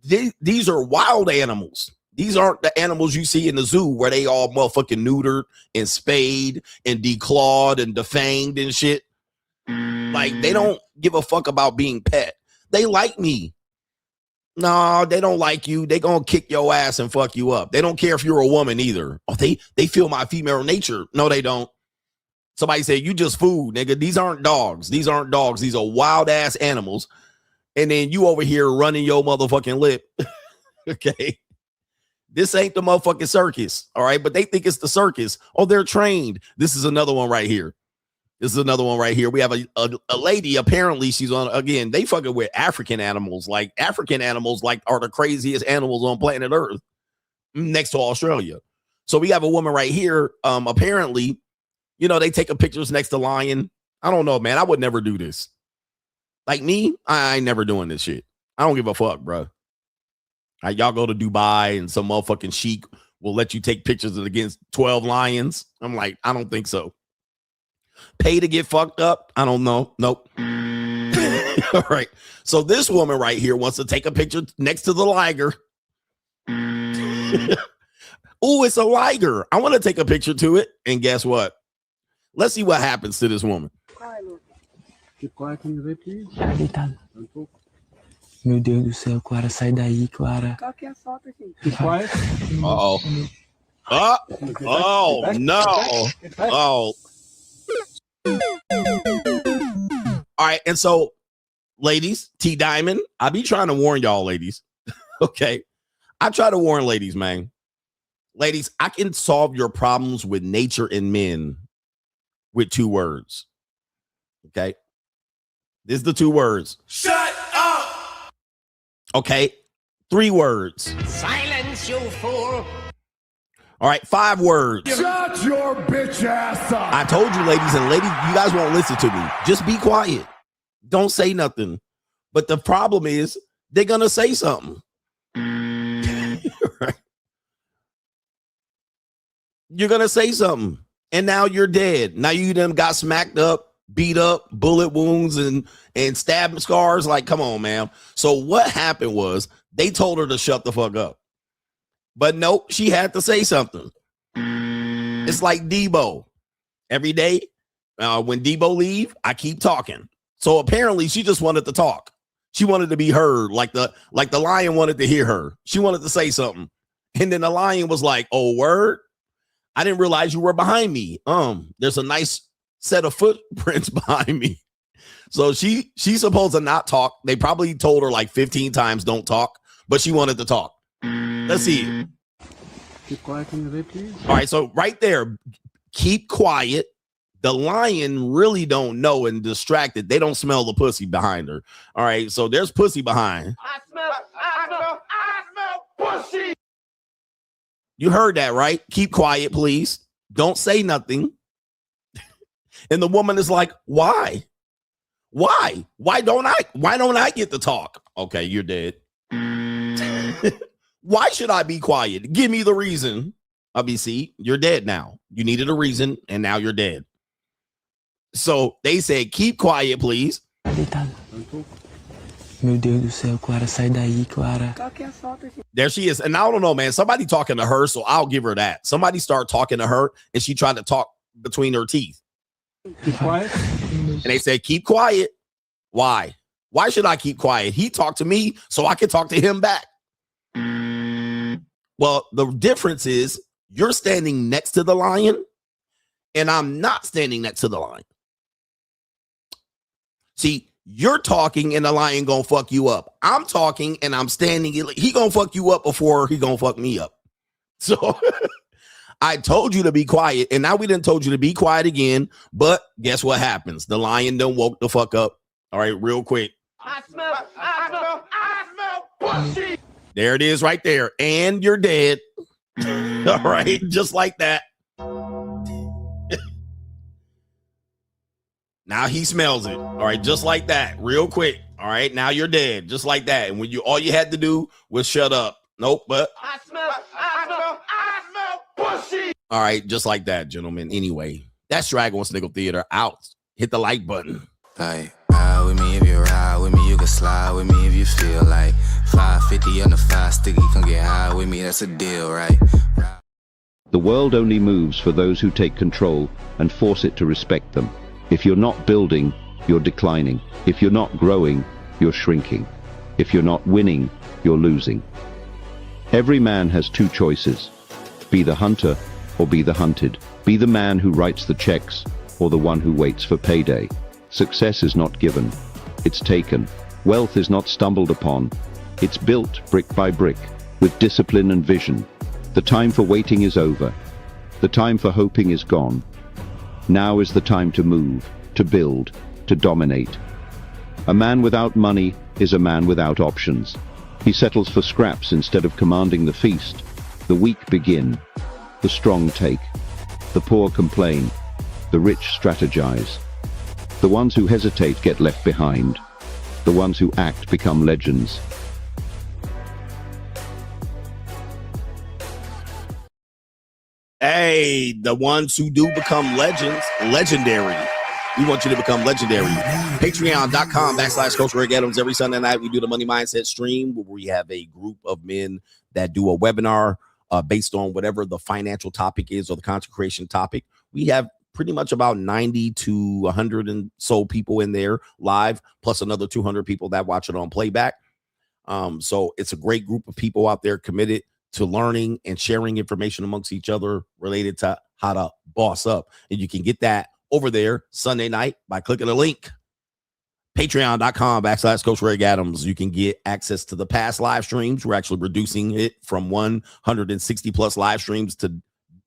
These are wild animals. These aren't the animals you see in the zoo where they all motherfucking neutered and spayed and declawed and defanged and shit. Like, they don't give a fuck about being pet. They like me. No, they don't like you. They gonna kick your ass and fuck you up. They don't care if you're a woman either. Oh, they feel my female nature. No, they don't. Somebody said, you just food, nigga. These aren't dogs. These aren't dogs. These are wild ass animals. And then you over here running your motherfucking lip. Okay. This ain't the motherfucking circus. All right. But they think it's the circus. Oh, they're trained. This is another one right here. This is another one right here. We have a lady. Apparently she's on, again, they fucking with African animals. Like African animals, like are the craziest animals on planet Earth next to Australia. So we have a woman right here. Apparently, you know, they taking pictures next to lion. I don't know, man. I would never do this. Like me, I ain't never doing this shit. I don't give a fuck, bro. Like, y'all go to Dubai and some motherfucking sheik will let you take pictures against 12 lions. I'm like, I don't think so. Pay to get fucked up? I don't know. Nope. All right. So this woman right here wants to take a picture next to the liger. Oh, it's a liger. I want to take a picture to it. And guess what? Let's see what happens to this woman. Keep quiet in the way, please. Meu Deus do céu, Clara, sai daí, Clara. Qual que é a foto aqui? Keep quiet. Uh-oh. Oh, no. Oh. All right. And so, ladies, T Diamond, I be trying to warn y'all, ladies. Okay. I try to warn ladies, man. Ladies, I can solve your problems with nature and men with 2 words. Okay. This is the 2 words. Shut up! Okay. 3 words. Silence, you fool! All right. 5 words. Shut your bitch ass up. I told you, ladies, and ladies, you guys won't listen to me. Just be quiet. Don't say nothing. But the problem is they're going to say something. Right? You're going to say something. And now you're dead. Now you done got smacked up, beat up, bullet wounds and stab scars. Like, come on, man. So what happened was they told her to shut the fuck up. But nope, she had to say something. It's like Debo. Every day when Debo leave, I keep talking. So apparently she just wanted to talk. She wanted to be heard, like the lion wanted to hear her. She wanted to say something. And then the lion was like, oh, word? I didn't realize you were behind me. There's a nice set of footprints behind me. So she's supposed to not talk. They probably told her like 15 times don't talk, but she wanted to talk. Let's see. Keep quiet in your please. All right, so right there, keep quiet. The lion really don't know and distracted. They don't smell the pussy behind her. All right, so there's pussy behind. I smell pussy. You heard that, right? Keep quiet, please. Don't say nothing. And the woman is like, why? Why? Why don't I get to talk? Okay, you're dead. Why should I be quiet? Give me the reason. see, you're dead now. You needed a reason, and now you're dead. So they said, keep quiet, please. There she is. And I don't know, man. Somebody talking to her, so I'll give her that. Somebody started talking to her, and she tried to talk between her teeth. Keep quiet. And they said, keep quiet. Why? Why should I keep quiet? He talked to me, so I can talk to him back. Well, the difference is you're standing next to the lion, and I'm not standing next to the lion. See, you're talking and the lion gonna fuck you up. I'm talking and I'm standing. He gonna fuck you up before he gonna fuck me up. So I told you to be quiet, and now we done told you to be quiet again. But guess what happens? The lion done woke the fuck up. All right, real quick. I smell pussy. There it is right there. And you're dead. All right, just like that. Now he smells it. All right, just like that. Real quick. All right, now you're dead. Just like that. And when all you had to do was shut up. Nope, but I smell pussy. All right, just like that, gentlemen. Anyway, that's Straggle and Sniggle Theater out. Hit the like button. Like, ride with me if you ride with me, you can slide with me if you feel like 550 on the 5 sticky, come get high with me, that's a deal, right? The world only moves for those who take control and force it to respect them. If you're not building, you're declining. If you're not growing, you're shrinking. If you're not winning, you're losing. Every man has two choices. Be the hunter or be the hunted. Be the man who writes the checks or the one who waits for payday. Success is not given, it's taken. Wealth is not stumbled upon, it's built brick by brick, with discipline and vision. The time for waiting is over. The time for hoping is gone. Now is the time to move, to build, to dominate. A man without money is a man without options. He settles for scraps instead of commanding the feast. The weak begin, the strong take. The poor complain, the rich strategize. The ones who hesitate get left behind. The ones who act become legends. Hey, the ones who do become legends, legendary. We want you to become legendary. Patreon.com/Coach Greg Adams. Every Sunday night, we do the Money Mindset stream where we have a group of men that do a webinar based on whatever the financial topic is or the content creation topic. We have pretty much about 90 to 100 and so people in there live, plus another 200 people that watch it on playback. So it's a great group of people out there committed to learning and sharing information amongst each other related to how to boss up. And you can get that over there Sunday night by clicking the link. Patreon.com/Coach Greg Adams. You can get access to the past live streams. We're actually reducing it from 160 plus live streams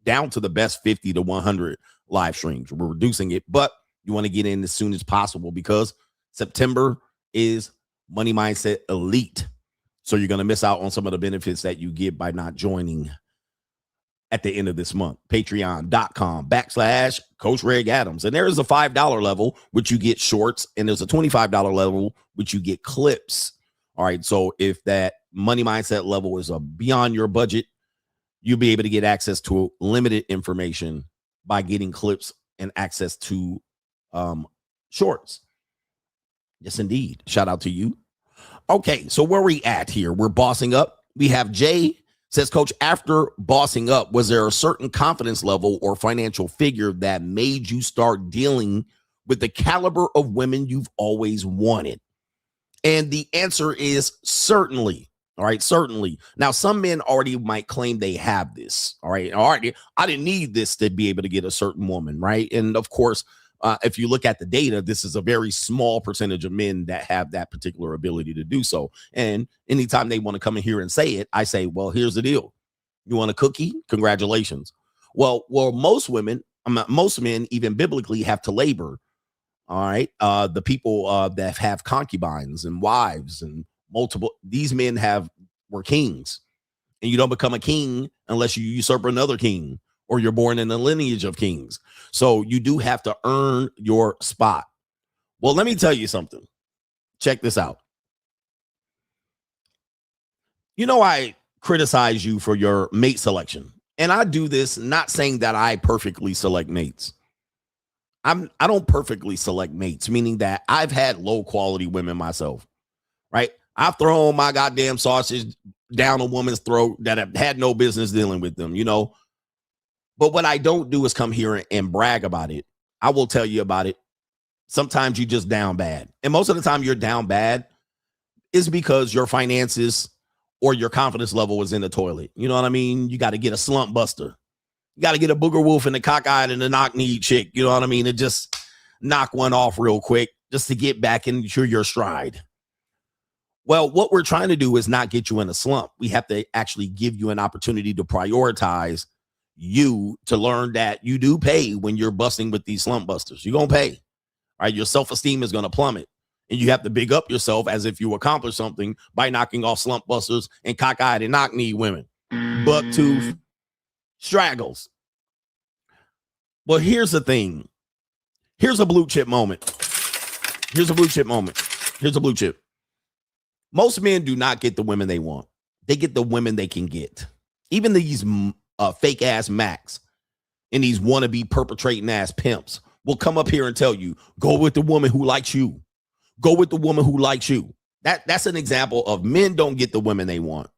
down to the best 50 to 100 live streams. We're reducing it, but you want to get in as soon as possible because September is Money Mindset Elite. So you're going to miss out on some of the benefits that you get by not joining at the end of this month. Patreon.com/Coach Greg Adams. And there is a $5 level, which you get shorts, and there's a $25 level, which you get clips. All right. So if that Money Mindset level is beyond your budget, you'll be able to get access to limited information by getting clips and access to shorts. Yes, indeed. Shout out to you. Okay, so where we at here? We're bossing up. We have Jay says, Coach, after bossing up, was there a certain confidence level or financial figure that made you start dealing with the caliber of women you've always wanted? And the answer is certainly. All right, certainly. Now, some men already might claim they have this. All right, I didn't need this to be able to get a certain woman, right? And of course, if you look at the data, this is a very small percentage of men that have that particular ability to do so. And anytime they want to come in here and say it, I say, well, here's the deal. You want a cookie? Congratulations. Well, most women, most men, even biblically, have to labor. All right, the people that have concubines and wives and multiple, these men were kings, and you don't become a king unless you usurp another king or you're born in the lineage of kings. So you do have to earn your spot. Well, let me tell you something. Check this out. You know, I criticize you for your mate selection, and I do this not saying that I perfectly select mates. I don't perfectly select mates, meaning that I've had low quality women myself, right? I've thrown my goddamn sausage down a woman's throat that have had no business dealing with them, you know. But what I don't do is come here and brag about it. I will tell you about it. Sometimes you just down bad. And most of the time you're down bad is because your finances or your confidence level is in the toilet. You know what I mean? You got to get a slump buster. You got to get a booger wolf and a cockeyed and a knock-kneed chick. You know what I mean? And just knock one off real quick just to get back into your stride. Well, what we're trying to do is not get you in a slump. We have to actually give you an opportunity to prioritize you, to learn that you do pay when you're busting with these slump busters. You're going to pay, right? Your self-esteem is going to plummet, and you have to big up yourself as if you accomplished something by knocking off slump busters and cockeyed and knock-knee women. Bucktooth straggles. Well, here's the thing. Here's a blue chip moment. Here's a blue chip moment. Here's a blue chip. Most men do not get the women they want. They get the women they can get. Even these fake ass Macs and these wannabe perpetrating ass pimps will come up here and tell you, go with the woman who likes you. Go with the woman who likes you. That's an example of men don't get the women they want.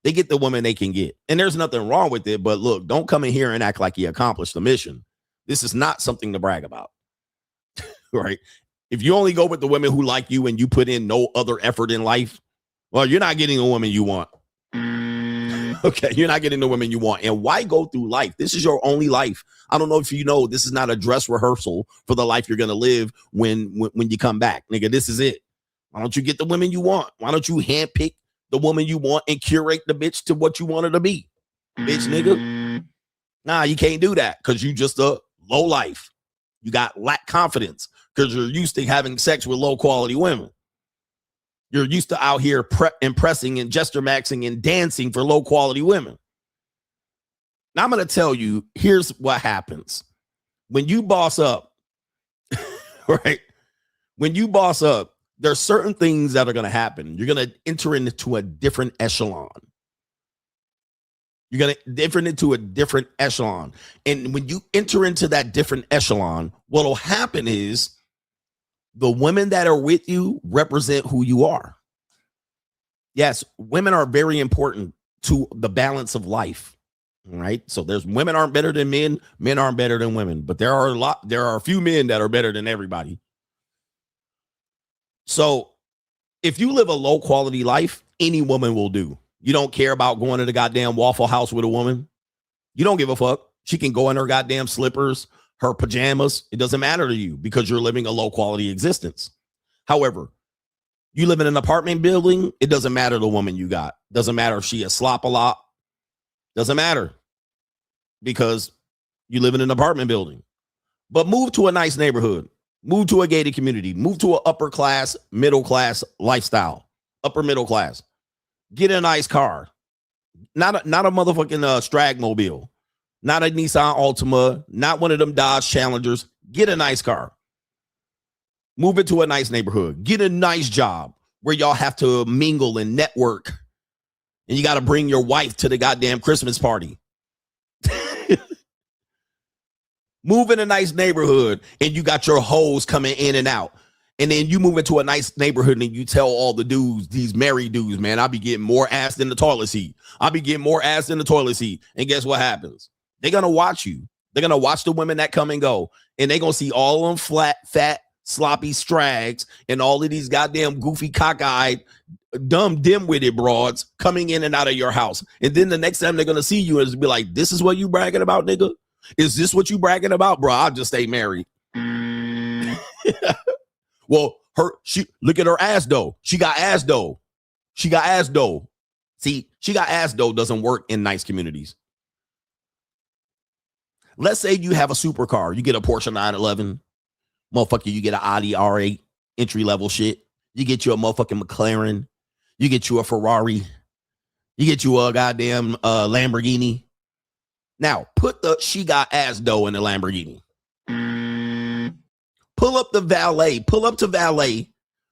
They get the woman they can get. And there's nothing wrong with it. But look, don't come in here and act like you accomplished the mission. This is not something to brag about. Right? If you only go with the women who like you and you put in no other effort in life, well, you're not getting a woman you want. Okay, you're not getting the women you want. And why go through life? This is your only life. I don't know if you know, this is not a dress rehearsal for the life you're going to live when you come back. Nigga, this is it. Why don't you get the women you want? Why don't you handpick the woman you want and curate the bitch to what you want her to be? Bitch, nigga. Nah, you can't do that because you just a low life. You got lack confidence because you're used to having sex with low quality women. You're used to out here impressing and gesture maxing and dancing for low quality women. Now I'm going to tell you, here's what happens. When you boss up, right? When you boss up, there's certain things that are going to happen. You're going to enter into a different echelon. You're going to enter into a different echelon. And when you enter into that different echelon, what will happen is the women that are with you represent who you are. Yes, women are very important to the balance of life, right? So there's women aren't better than men, men aren't better than women, but there are a few men that are better than everybody. So if you live a low quality life, any woman will do. You don't care about going to the goddamn Waffle House with a woman. You don't give a fuck. She can go in her goddamn slippers, her pajamas. It doesn't matter to you because you're living a low quality existence. However, you live in an apartment building, it doesn't matter the woman you got. Doesn't matter if she is slop a lot. Doesn't matter because you live in an apartment building. But move to a nice neighborhood. Move to a gated community. Move to an upper class, middle class lifestyle. Upper middle class. Get a nice car. Not a motherfucking Stragmobile. Not a Nissan Altima. Not one of them Dodge Challengers. Get a nice car. Move it to a nice neighborhood. Get a nice job where y'all have to mingle and network. And you got to bring your wife to the goddamn Christmas party. Move in a nice neighborhood and you got your hoes coming in and out. And then you move into a nice neighborhood and you tell all the dudes, these married dudes, man, I'll be getting more ass than the toilet seat. I'll be getting more ass than the toilet seat. And guess what happens? They're going to watch you. They're going to watch the women that come and go, and they're going to see all of them flat, fat, sloppy strags and all of these goddamn goofy, cockeyed, dumb, dim-witted broads coming in and out of your house. And then the next time they're going to see you is be like, this is what you bragging about, nigga? Is this what you bragging about? Bro, I'll just stay married. Well, look at her ass though. She got ass though. She got ass though. See, she got ass though doesn't work in nice communities. Let's say you have a supercar. You get a Porsche 911. Motherfucker, you get an Audi R8 entry level shit. You get you a motherfucking McLaren. You get you a Ferrari. You get you a goddamn Lamborghini. Now, put the she got ass dough in the Lamborghini. Pull up the valet. Pull up to valet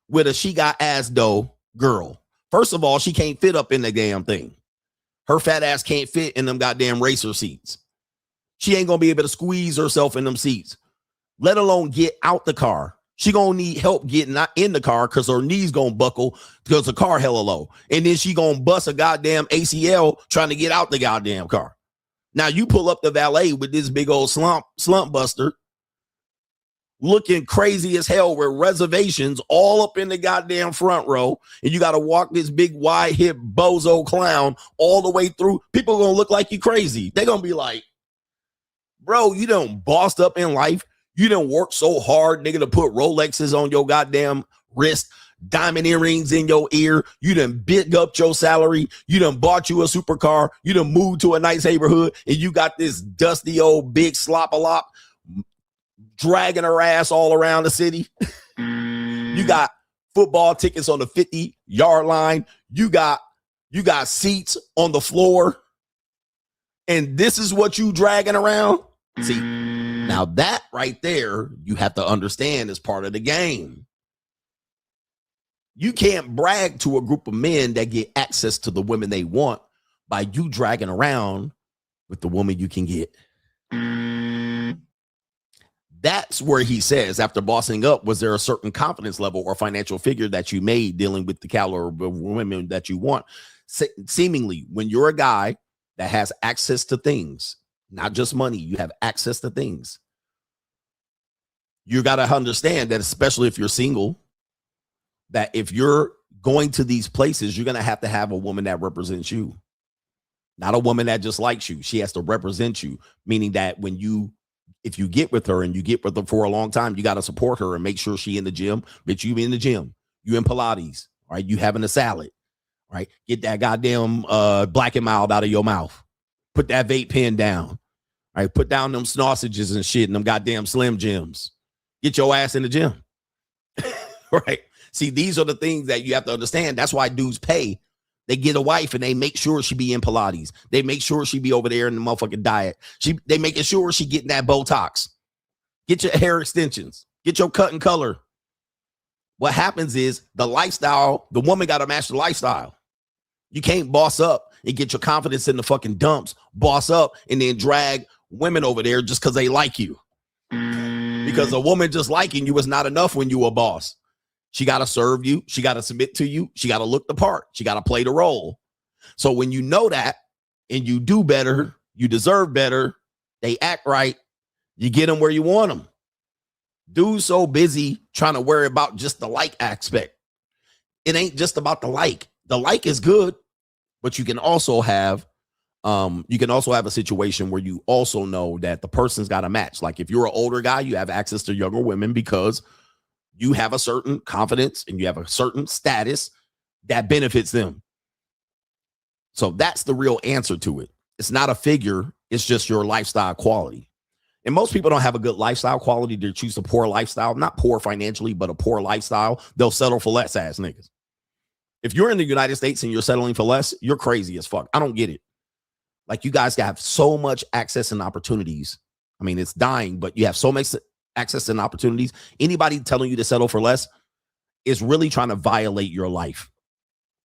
with a she got ass dough girl. First of all, she can't fit up in the damn thing. Her fat ass can't fit in them goddamn racer seats. She ain't going to be able to squeeze herself in them seats, let alone get out the car. She going to need help getting out in the car because her knees going to buckle because the car hella low. And then she going to bust a goddamn ACL trying to get out the goddamn car. Now you pull up the valet with this big old slump buster looking crazy as hell with reservations all up in the goddamn front row. And you got to walk this big wide hip bozo clown all the way through. People are going to look like you crazy. They're going to be like, bro, you done bossed up in life. You done work so hard, nigga, to put Rolexes on your goddamn wrist, diamond earrings in your ear. You done big up your salary. You done bought you a supercar. You done moved to a nice neighborhood, and you got this dusty old big slop-a-lop dragging her ass all around the city. You got football tickets on the 50-yard line. You got seats on the floor. And this is what you dragging around? See, now that right there, you have to understand is part of the game. You can't brag to a group of men that get access to the women they want by you dragging around with the woman you can get. That's where he says, after bossing up, was there a certain confidence level or financial figure that you made dealing with the caliber of women that you want? Seemingly, when you're a guy that has access to things, not just money, you have access to things. You got to understand that, especially if you're single, that if you're going to these places, you're going to have a woman that represents you, not a woman that just likes you. She has to represent you, meaning that if you get with her and you get with her for a long time, you got to support her and make sure she in the gym. Bitch, you in the gym, you in Pilates, right? You having a salad, right? Get that goddamn Black and Mild out of your mouth. Put that vape pen down, right? Put down them sausages and shit and them goddamn Slim Jims. Get your ass in the gym, right? See, these are the things that you have to understand. That's why dudes pay. They get a wife and they make sure she be in Pilates. They make sure she be over there in the motherfucking diet. They making sure she getting that Botox. Get your hair extensions. Get your cut and color. What happens is the lifestyle, the woman got to match the lifestyle. You can't boss up and get your confidence in the fucking dumps, boss up and then drag women over there just because they like you. Because a woman just liking you is not enough when you a boss. She got to serve you. She got to submit to you. She got to look the part. She got to play the role. So when you know that and you do better, you deserve better, they act right, you get them where you want them. Dude's so busy trying to worry about just the like aspect. It ain't just about the like. The like is good, but you can also have a situation where you also know that the person's got a match. Like if you're an older guy, you have access to younger women because you have a certain confidence and you have a certain status that benefits them. So that's the real answer to it. It's not a figure. It's just your lifestyle quality. And most people don't have a good lifestyle quality. They choose a poor lifestyle, not poor financially, but a poor lifestyle. They'll settle for less ass niggas. If you're in the United States and you're settling for less, you're crazy as fuck. I don't get it. Like you guys have so much access and opportunities. I mean, it's dying, but you have so much access and opportunities. Anybody telling you to settle for less is really trying to violate your life.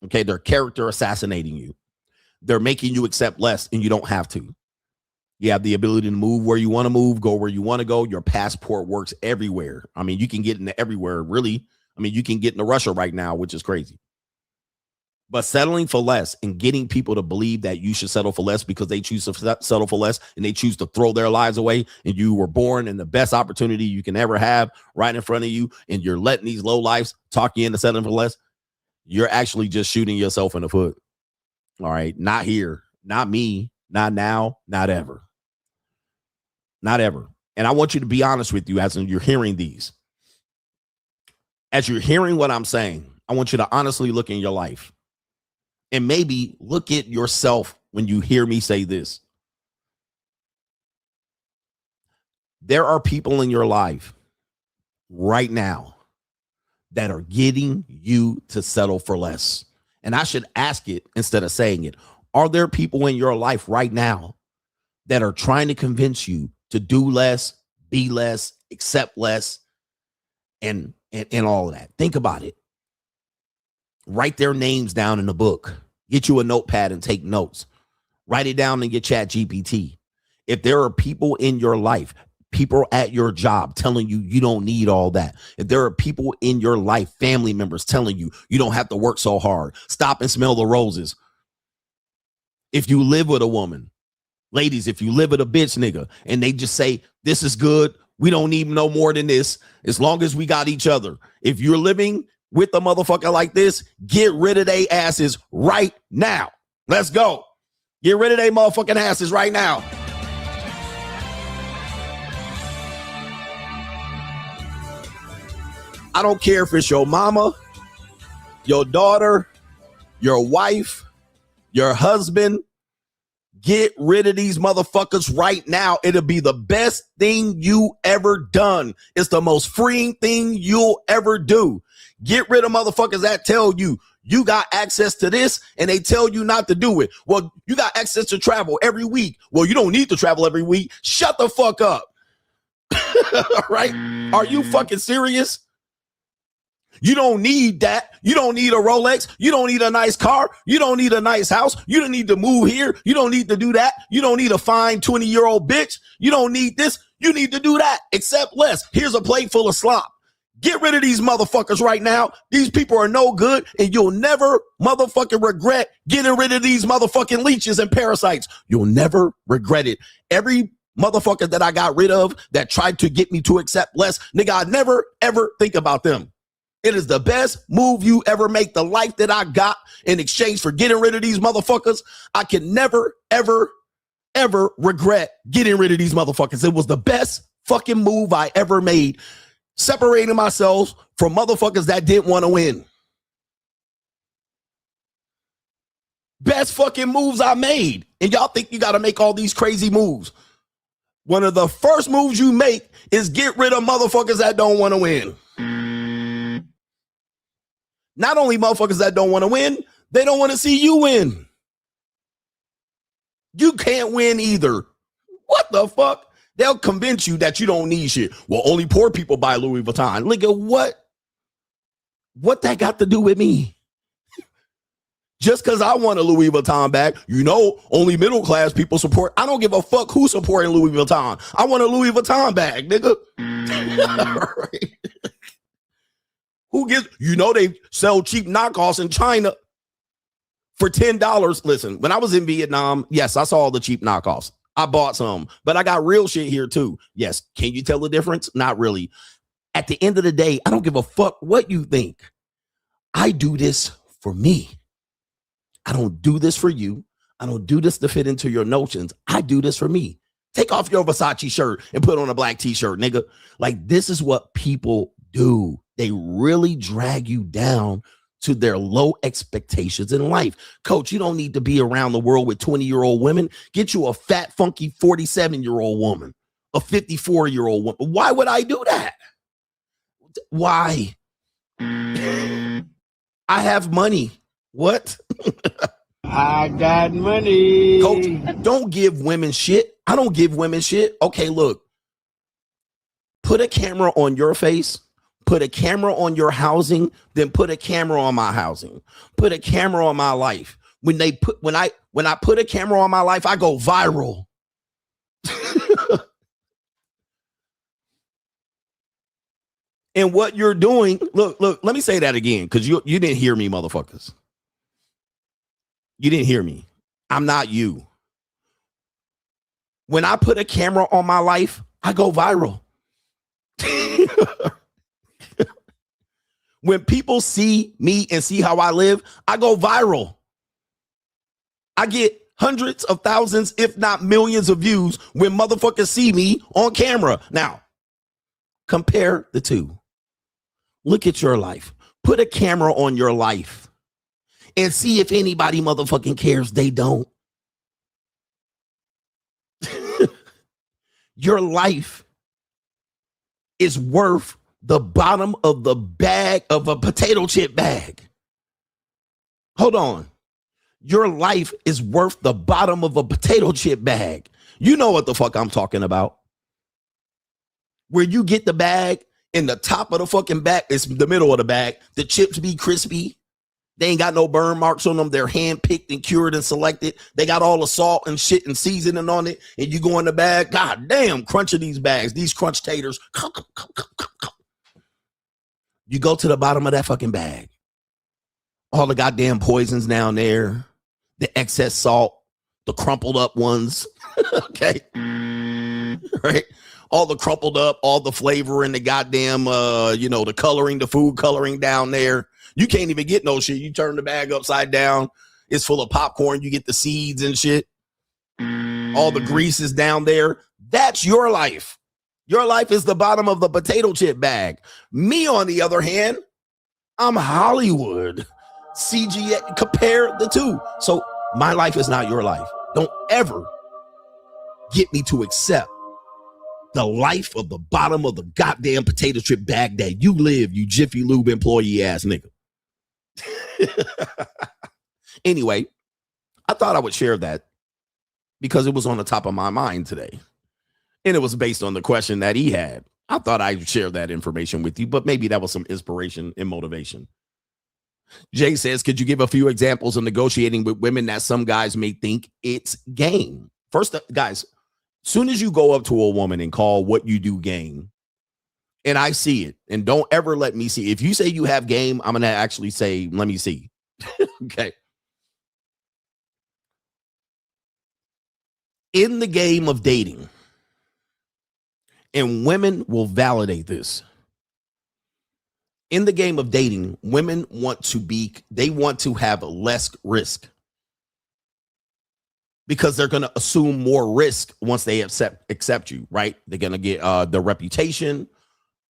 Okay, they're character assassinating you. They're making you accept less and you don't have to. You have the ability to move where you want to move, go where you want to go. Your passport works everywhere. I mean, you can get into everywhere, really. I mean, you can get into Russia right now, which is crazy. But settling for less and getting people to believe that you should settle for less because they choose to settle for less and they choose to throw their lives away, and you were born in the best opportunity you can ever have right in front of you, and you're letting these low lives talk you into settling for less, you're actually just shooting yourself in the foot. All right. Not here. Not me. Not now. Not ever. Not ever. And I want you to be honest with you as you're hearing these. As you're hearing what I'm saying, I want you to honestly look in your life. And maybe look at yourself when you hear me say this. There are people in your life right now that are getting you to settle for less. And I should ask it instead of saying it. Are there people in your life right now that are trying to convince you to do less, be less, accept less, and all of that? Think about it. Write their names down in the book. Get you a notepad and take notes. Write it down in your chat GPT. If there are people in your life, people at your job telling you you don't need all that. If there are people in your life, family members telling you you don't have to work so hard. Stop and smell the roses. If you live with a woman, ladies, if you live with a bitch nigga and they just say, this is good, we don't need no more than this as long as we got each other. If you're living with a motherfucker like this, get rid of they asses right now. Let's go. Get rid of they motherfucking asses right now. I don't care if it's your mama, your daughter, your wife, your husband. Get rid of these motherfuckers right now. It'll be the best thing you ever done. It's the most freeing thing you'll ever do. Get rid of motherfuckers that tell you you got access to this and they tell you not to do it. Well, you got access to travel every week. Well, you don't need to travel every week. Shut the fuck up. Right? Are you fucking serious? You don't need that. You don't need a Rolex. You don't need a nice car. You don't need a nice house. You don't need to move here. You don't need to do that. You don't need a fine 20-year-old bitch. You don't need this. You need to do that. Accept less. Here's a plate full of slop. Get rid of these motherfuckers right now. These people are no good, and you'll never motherfucking regret getting rid of these motherfucking leeches and parasites. You'll never regret it. Every motherfucker that I got rid of that tried to get me to accept less, nigga, I never, ever think about them. It is the best move you ever make. The life that I got in exchange for getting rid of these motherfuckers, I can never, ever, ever regret getting rid of these motherfuckers. It was the best fucking move I ever made. Separating myself from motherfuckers that didn't want to win. Best fucking moves I made. And y'all think you got to make all these crazy moves. One of the first moves you make is get rid of motherfuckers that don't want to win. Not only motherfuckers that don't want to win, they don't want to see you win. You can't win either. What the fuck? They'll convince you that you don't need shit. Well, only poor people buy Louis Vuitton. Look at what? What that got to do with me? Just because I want a Louis Vuitton bag, you know, only middle class people support. I don't give a fuck who's supporting Louis Vuitton. I want a Louis Vuitton bag, nigga. Right. Who gives? You know they sell cheap knockoffs in China for $10. Listen, when I was in Vietnam, yes, I saw all the cheap knockoffs. I bought some, but I got real shit here too. Yes. Can you tell the difference? Not really. At the end of the day, I don't give a fuck what you think. I do this for me. I don't do this for you. I don't do this to fit into your notions. I do this for me. Take off your Versace shirt and put on a black t-shirt, nigga. Like, this is what people do. They really drag you down to their low expectations in life. Coach, you don't need to be around the world with 20-year-old women. Get you a fat, funky 47-year-old woman, a 54-year-old woman. Why would I do that? Why? I have money. What? I got money. Coach, don't give women shit. I don't give women shit. Okay, look. Put a camera on your face. Put a camera on your housing, then put a camera on my housing. Put a camera on my life. When I put a camera on my life, I go viral. And what you're doing, look, let me say that again, because you didn't hear me, motherfuckers. You didn't hear me. I'm not you. When I put a camera on my life, I go viral. When people see me and see how I live, I go viral. I get hundreds of thousands, if not millions of views when motherfuckers see me on camera. Now, compare the two. Look at your life. Put a camera on your life and see if anybody motherfucking cares. They don't. Your life is worth the bottom of the bag of a potato chip bag. Hold on. Your life is worth the bottom of a potato chip bag. You know what the fuck I'm talking about. Where you get the bag and the top of the fucking bag, it's the middle of the bag. The chips be crispy. They ain't got no burn marks on them. They're hand picked and cured and selected. They got all the salt and shit and seasoning on it. And you go in the bag. God damn, crunch of these bags. These crunch taters. You go to the bottom of that fucking bag. All the goddamn poisons down there. The excess salt. The crumpled up ones. Okay. Right. All the crumpled up, all the flavor and the goddamn, the coloring, the food coloring down there. You can't even get no shit. You turn the bag upside down. It's full of popcorn. You get the seeds and shit. All the grease is down there. That's your life. Your life is the bottom of the potato chip bag. Me, on the other hand, I'm Hollywood. CGA, compare the two. So my life is not your life. Don't ever get me to accept the life of the bottom of the goddamn potato chip bag that you live, you Jiffy Lube employee ass nigga. Anyway, I thought I would share that because it was on the top of my mind today. And it was based on the question that he had. I thought I'd share that information with you, but maybe that was some inspiration and motivation. Jay says, could you give a few examples of negotiating with women that some guys may think it's game? First, guys, soon as you go up to a woman and call what you do game, and I see it, and don't ever let me see. If you say you have game, I'm going to actually say, let me see. Okay. In the game of dating, and women will validate this. In the game of dating, women want to have less risk because they're going to assume more risk once they accept you, right? They're going to get the reputation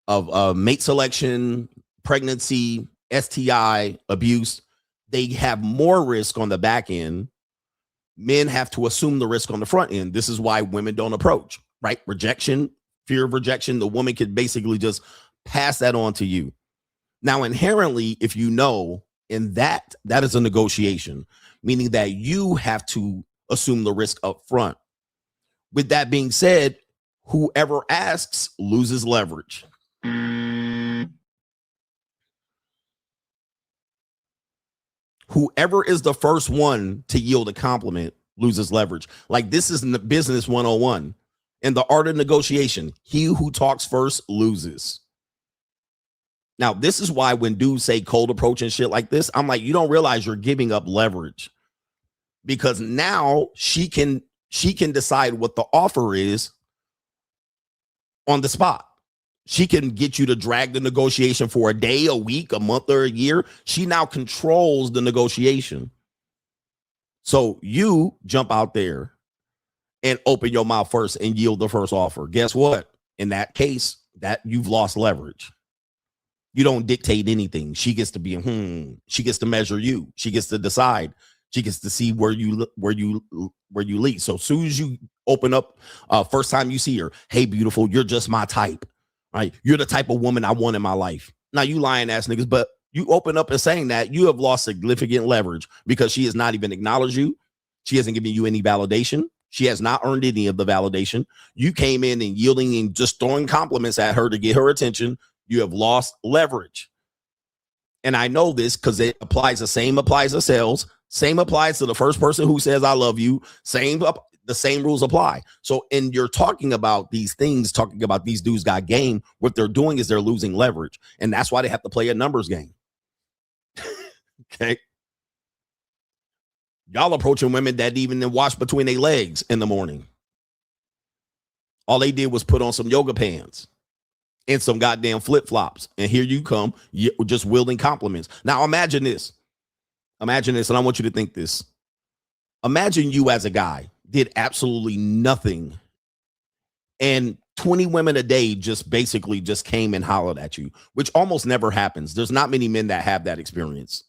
of mate selection, pregnancy, STI, abuse. They have more risk on the back end. Men have to assume the risk on the front end. This is why women don't approach, right? Rejection, fear of rejection. The woman could basically just pass that on to you. Now, inherently, if you know, in that is a negotiation, meaning that you have to assume the risk up front. With that being said, whoever asks loses leverage. Whoever is the first one to yield a compliment loses leverage. Like, this is in the business 101. In the art of negotiation, he who talks first loses. Now, this is why when dudes say cold approach and shit like this, I'm like, you don't realize you're giving up leverage, because now she can decide what the offer is on the spot. She can get you to drag the negotiation for a day, a week, a month, or a year. She now controls the negotiation. So you jump out there and open your mouth first and yield the first offer. Guess what? In that case, that you've lost leverage. You don't dictate anything. She gets to be, she gets to measure you. She gets to decide. She gets to see where you lead. So as soon as you open up, first time you see her, hey, beautiful, you're just my type, right? You're the type of woman I want in my life. Now, you lying ass niggas, but you open up and saying that, you have lost significant leverage because she has not even acknowledged you. She hasn't given you any validation. She has not earned any of the validation. You came in and yielding and just throwing compliments at her to get her attention. You have lost leverage. And I know this because it applies. The same applies to sales. Same applies to the first person who says, I love you. The same rules apply. So, and you're talking about these things, talking about these dudes got game. What they're doing is they're losing leverage. And that's why they have to play a numbers game. Okay. Y'all approaching women that even wash between their legs in the morning. All they did was put on some yoga pants and some goddamn flip-flops. And here you come, you're just wielding compliments. Now imagine this. Imagine this, and I want you to think this. Imagine you as a guy did absolutely nothing, and 20 women a day just basically just came and hollered at you, which almost never happens. There's not many men that have that experience.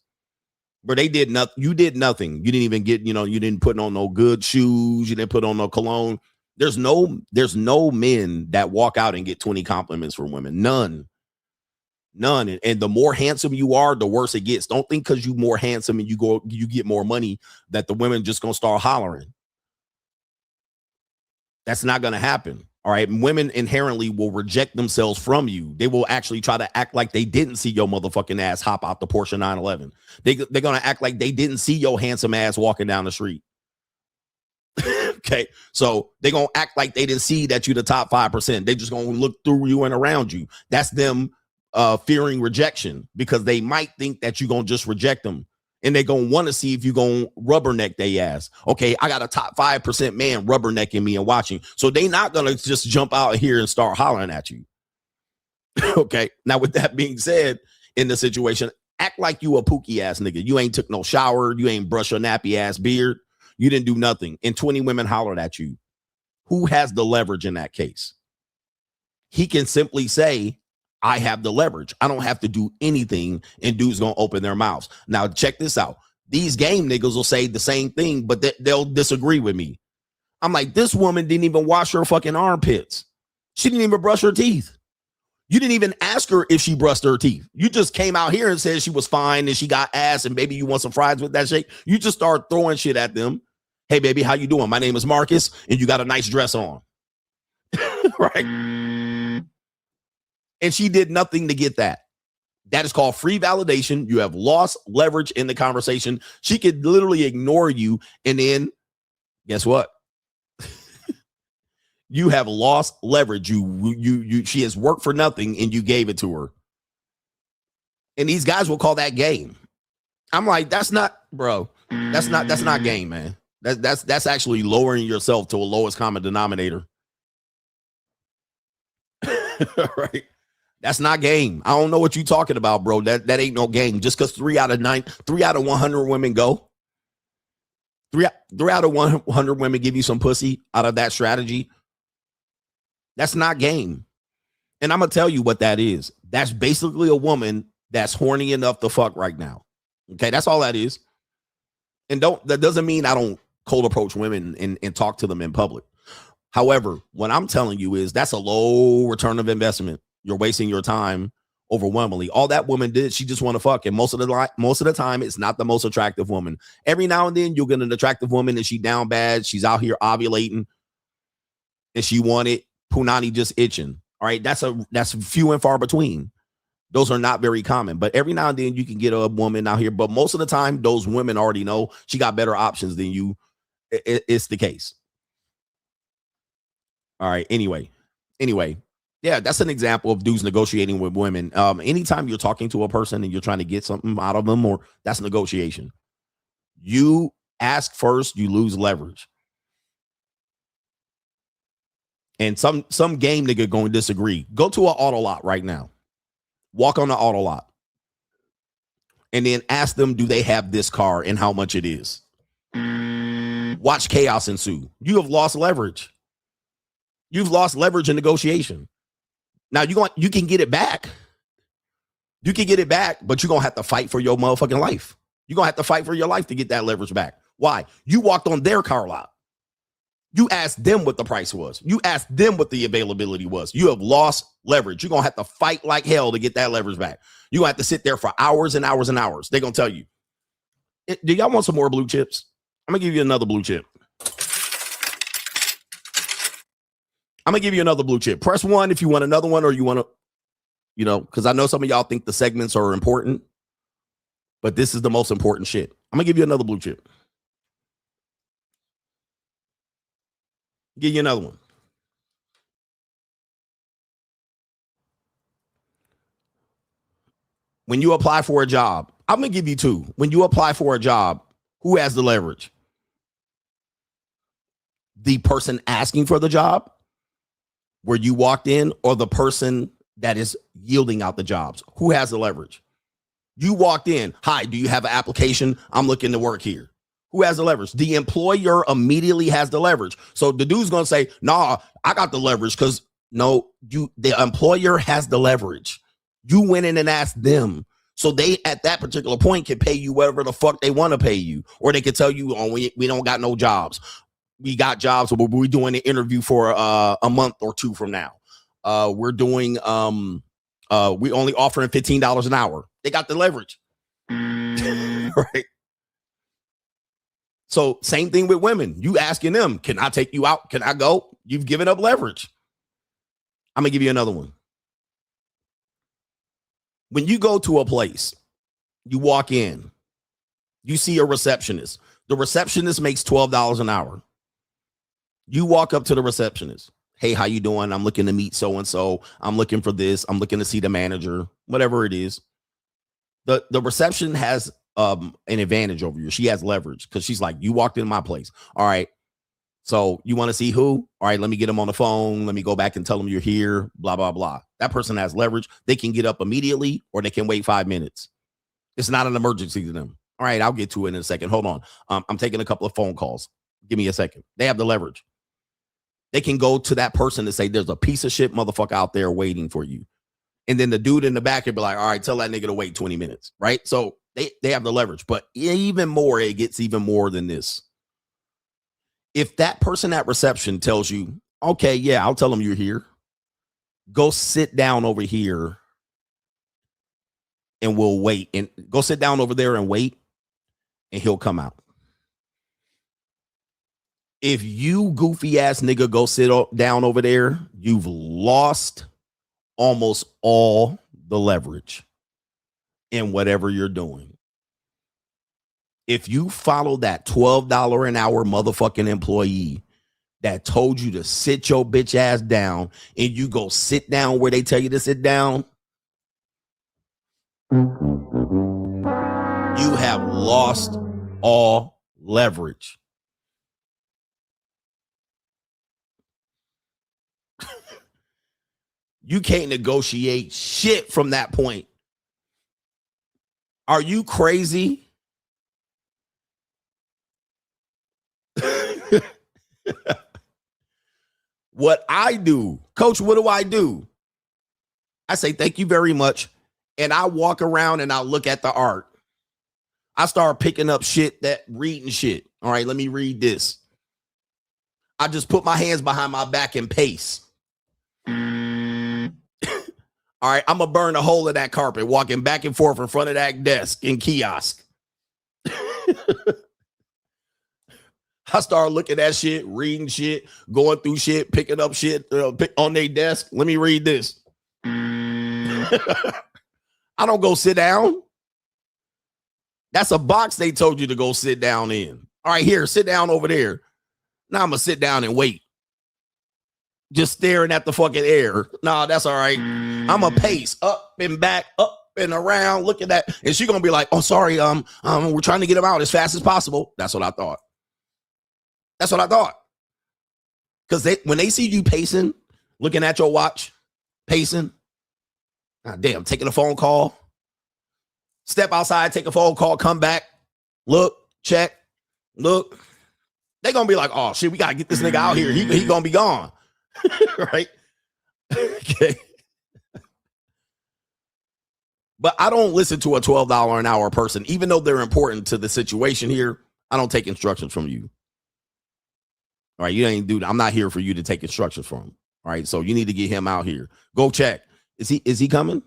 But they did nothing. You did nothing. You didn't even get, you didn't put on no good shoes. You didn't put on no cologne. There's no men that walk out and get 20 compliments from women. None. And the more handsome you are, the worse it gets. Don't think because you're more handsome and you get more money that the women just gonna start hollering. That's not gonna happen. All right. Women inherently will reject themselves from you. They will actually try to act like they didn't see your motherfucking ass hop out the Porsche 911. They're gonna act like they didn't see your handsome ass walking down the street. Okay, so they're gonna act like they didn't see that you the top 5%. They just gonna look through you and around you. That's them fearing rejection, because they might think that you're gonna just reject them, and they're gonna want to see if you're gonna rubberneck their ass. Okay, I got a top 5% man rubbernecking me and watching, so they not gonna just jump out here and start hollering at you. Okay, now with that being said, in the situation, act like you a pookie ass nigga. You ain't took no shower, you ain't brush your nappy ass beard. You didn't do nothing, and 20 women hollered at you. Who has the leverage in that case? He can simply say, I have the leverage. I don't have to do anything, and dudes gonna open their mouths. Now, check this out. These game niggas will say the same thing, but they'll disagree with me. I'm like, this woman didn't even wash her fucking armpits. She didn't even brush her teeth. You didn't even ask her if she brushed her teeth. You just came out here and said she was fine and she got ass and baby, you want some fries with that shit? You just start throwing shit at them. Hey, baby, how you doing? My name is Marcus, and you got a nice dress on. Right? And she did nothing to get that. That is called free validation. You have lost leverage in the conversation. She could literally ignore you, and then guess what? You have lost leverage. She has worked for nothing, and you gave it to her. And these guys will call that game. I'm like, that's not, bro. That's not game, man. That's actually lowering yourself to a lowest common denominator. Right? That's not game. I don't know what you're talking about, bro. That ain't no game. Just because 3 out of 100 women go. 3 out of 100 women give you some pussy out of that strategy. That's not game. And I'm going to tell you what that is. That's basically a woman that's horny enough to fuck right now. Okay, that's all that is. And that doesn't mean I don't cold approach women and talk to them in public. However, what I'm telling you is that's a low return of investment. You're wasting your time overwhelmingly. All that woman did, she just want to fuck. And most of the time, it's not the most attractive woman. Every now and then, you'll get an attractive woman and she down bad. She's out here ovulating, and she wanted punani just itching. All right, that's few and far between. Those are not very common. But every now and then, you can get a woman out here. But most of the time, those women already know she got better options than you. It's the case. All right. Anyway. Yeah, that's an example of dudes negotiating with women. Anytime you're talking to a person and you're trying to get something out of them, or that's negotiation. You ask first, you lose leverage. And some game nigga going to disagree. Go to an auto lot right now. Walk on the auto lot. And then ask them, do they have this car and how much it is? Watch chaos ensue. You have lost leverage. You've lost leverage in negotiation. Now you can get it back. You can get it back, but you're going to have to fight for your motherfucking life. You're going to have to fight for your life to get that leverage back. Why? You walked on their car lot. You asked them what the price was. You asked them what the availability was. You have lost leverage. You're going to have to fight like hell to get that leverage back. You're going to have to sit there for hours and hours and hours. They're going to tell you, do y'all want some more blue chips? I'm going to give you another blue chip. I'm going to give you another blue chip. Press 1 if you want another one, or you want to, because I know some of y'all think the segments are important, but this is the most important shit. I'm going to give you another blue chip. Give you another one. When you apply for a job, I'm going to give you 2. When you apply for a job, who has the leverage? The person asking for the job where you walked in, or the person that is yielding out the jobs? Who has the leverage? You walked in. Hi, do you have an application? I'm looking to work here. Who has the leverage? The employer immediately has the leverage. So the dude's going to say, nah, I got the leverage, because no, the employer has the leverage. You went in and asked them. So they, at that particular point, can pay you whatever the fuck they want to pay you. Or they could tell you, oh, we don't got no jobs. We got jobs, but we're doing an interview for a month or two from now. We're doing, we only offering $15 an hour. They got the leverage. Right? So same thing with women. You asking them, can I take you out? Can I go? You've given up leverage. I'm going to give you another one. When you go to a place, you walk in, you see a receptionist. The receptionist makes $12 an hour. You walk up to the receptionist. Hey, how you doing? I'm looking to meet so-and-so. I'm looking for this. I'm looking to see the manager, whatever it is. The reception has an advantage over you. She has leverage because she's like, you walked in my place. All right. So you want to see who? All right, let me get them on the phone. Let me go back and tell them you're here, blah, blah, blah. That person has leverage. They can get up immediately or they can wait 5 minutes. It's not an emergency to them. All right, I'll get to it in a second. Hold on. I'm taking a couple of phone calls. Give me a second. They have the leverage. They can go to that person and say, there's a piece of shit motherfucker out there waiting for you. And then the dude in the back would be like, all right, tell that nigga to wait 20 minutes, right? So they have the leverage. But even more, it gets even more than this. If that person at reception tells you, okay, yeah, I'll tell them you're here. Go sit down over here and we'll wait. And go sit down over there and wait, and he'll come out. If you goofy ass nigga go sit down over there, you've lost almost all the leverage in whatever you're doing. If you follow that $12 an hour motherfucking employee that told you to sit your bitch ass down and you go sit down where they tell you to sit down, you have lost all leverage. You can't negotiate shit from that point. Are you crazy? What I do, coach, what do? I say, thank you very much. And I walk around and I look at the art. I start picking up shit, reading shit. All right, let me read this. I just put my hands behind my back and pace. All right, I'm going to burn a hole in that carpet, walking back and forth in front of that desk and kiosk. I start looking at shit, reading shit, going through shit, picking up shit on their desk. Let me read this. I don't go sit down. That's a box they told you to go sit down in. All right, here, sit down over there. Now I'm going to sit down and wait. Just staring at the fucking air. Nah, that's all right. I'm a pace up and back, up and around. Look at that. And she's going to be like, oh, sorry. We're trying to get him out as fast as possible. That's what I thought. Because when they see you pacing, looking at your watch, pacing, damn, taking a phone call, step outside, take a phone call, come back, look, check, look. They're going to be like, oh, shit, we got to get this nigga out here. He going to be gone. Right? Okay. But I don't listen to a $12 an hour person, even though they're important to the situation here. I don't take instructions from you. All right, you ain't do that. I'm not here for you to take instructions from him. All right, so you need to get him out here. Go check. Is he coming?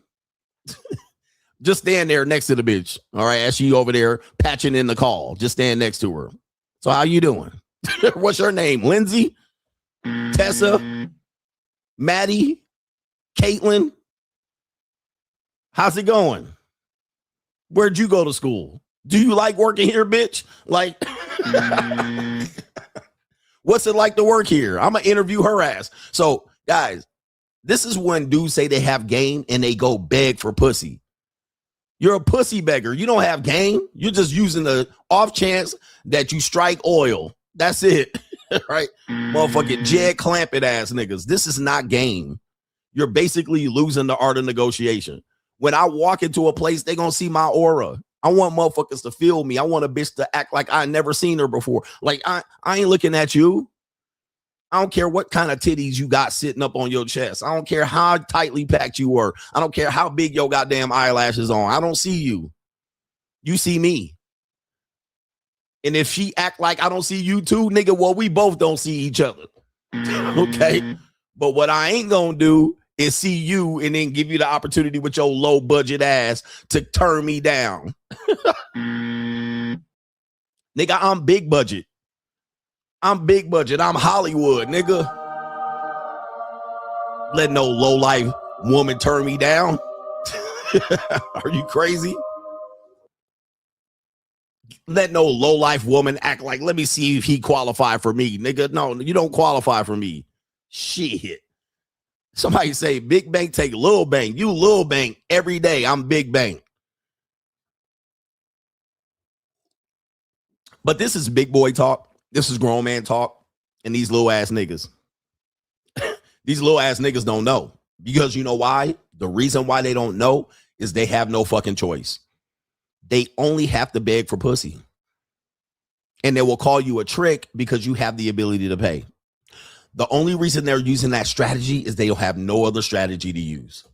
Just stand there next to the bitch. All right, as she over there patching in the call. Just stand next to her. So how you doing? What's your name? Lindsay? Tessa? Maddie? Caitlin? How's it going? Where'd you go to school? Do you like working here, bitch? Like, what's it like to work here? I'm going to interview her ass. So, guys, this is when dudes say they have game and they go beg for pussy. You're a pussy beggar. You don't have game. You're just using the off chance that you strike oil. That's it. Right? Motherfucking Jed Clampett ass niggas. This is not game. You're basically losing the art of negotiation. When I walk into a place, they gonna see my aura. I want motherfuckers to feel me. I want a bitch to act like I never seen her before. Like I ain't looking at you. I don't care what kind of titties you got sitting up on your chest. I don't care how tightly packed you were. I don't care how big your goddamn eyelashes on. I don't see you. You see me. And if she act like I don't see you too, nigga, well, we both don't see each other. Okay? But what I ain't gonna do is see you and then give you the opportunity with your low budget ass to turn me down. Nigga, I'm big budget. I'm big budget. I'm Hollywood, nigga. Let no low life woman turn me down. Are you crazy? Let no low life woman act like, let me see if he qualify for me, nigga. No, you don't qualify for me. Shit. Somebody say big bank take little bank. You little bank every day. I'm big bank. But this is big boy talk. This is grown man talk. And these little ass niggas. These little ass niggas don't know. Because you know why? The reason why they don't know is they have no fucking choice. They only have to beg for pussy. And they will call you a trick because you have the ability to pay. The only reason they're using that strategy is they'll have no other strategy to use.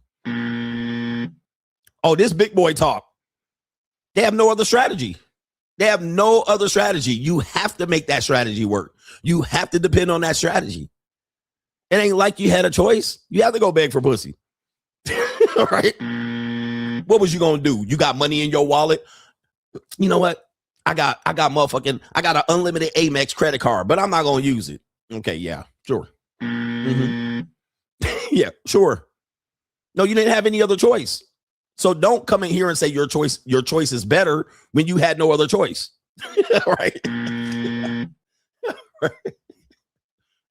Oh, this big boy talk. They have no other strategy. They have no other strategy. You have to make that strategy work. You have to depend on that strategy. It ain't like you had a choice. You have to go beg for pussy. All right. What was you gonna do? You got money in your wallet? You know what? I got an unlimited Amex credit card, but I'm not gonna use it. Okay, yeah, sure. Yeah, sure. No, you didn't have any other choice. So don't come in here and say your choice is better when you had no other choice. Right?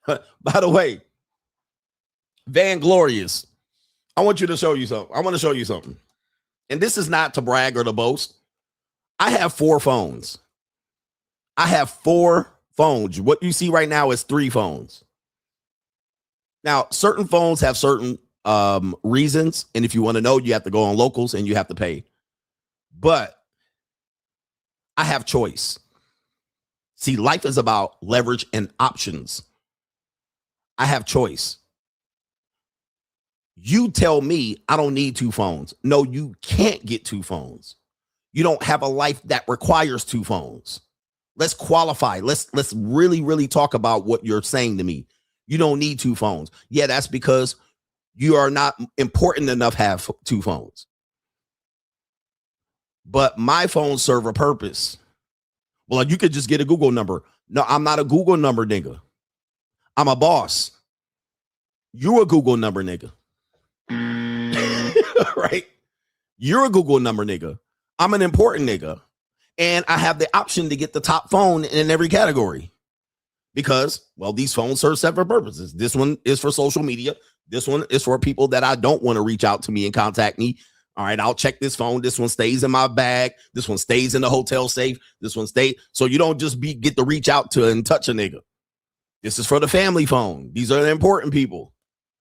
By the way, Van Glorious, I want to show you something. And this is not to brag or to boast. I have 4 phones. What you see right now is 3 phones. Now, certain phones have certain reasons. And if you want to know, you have to go on locals and you have to pay. But I have choice. See, life is about leverage and options. I have choice. You tell me I don't need 2 phones. No, you can't get 2 phones. You don't have a life that requires 2 phones. Let's qualify. Let's really, really talk about what you're saying to me. You don't need 2 phones. Yeah, that's because you are not important enough to have 2 phones. But my phones serve a purpose. Well, you could just get a Google number. No, I'm not a Google number nigga. I'm a boss. You're a Google number nigga. Right? You're a Google number nigga. I'm an important nigga. And I have the option to get the top phone in every category. Because, well, these phones serve separate purposes. This one is for social media. This one is for people that I don't want to reach out to me and contact me. All right, I'll check this phone. This one stays in my bag. This one stays in the hotel safe. This one stays. So you don't just get to reach out to and touch a nigga. This is for the family phone. These are the important people.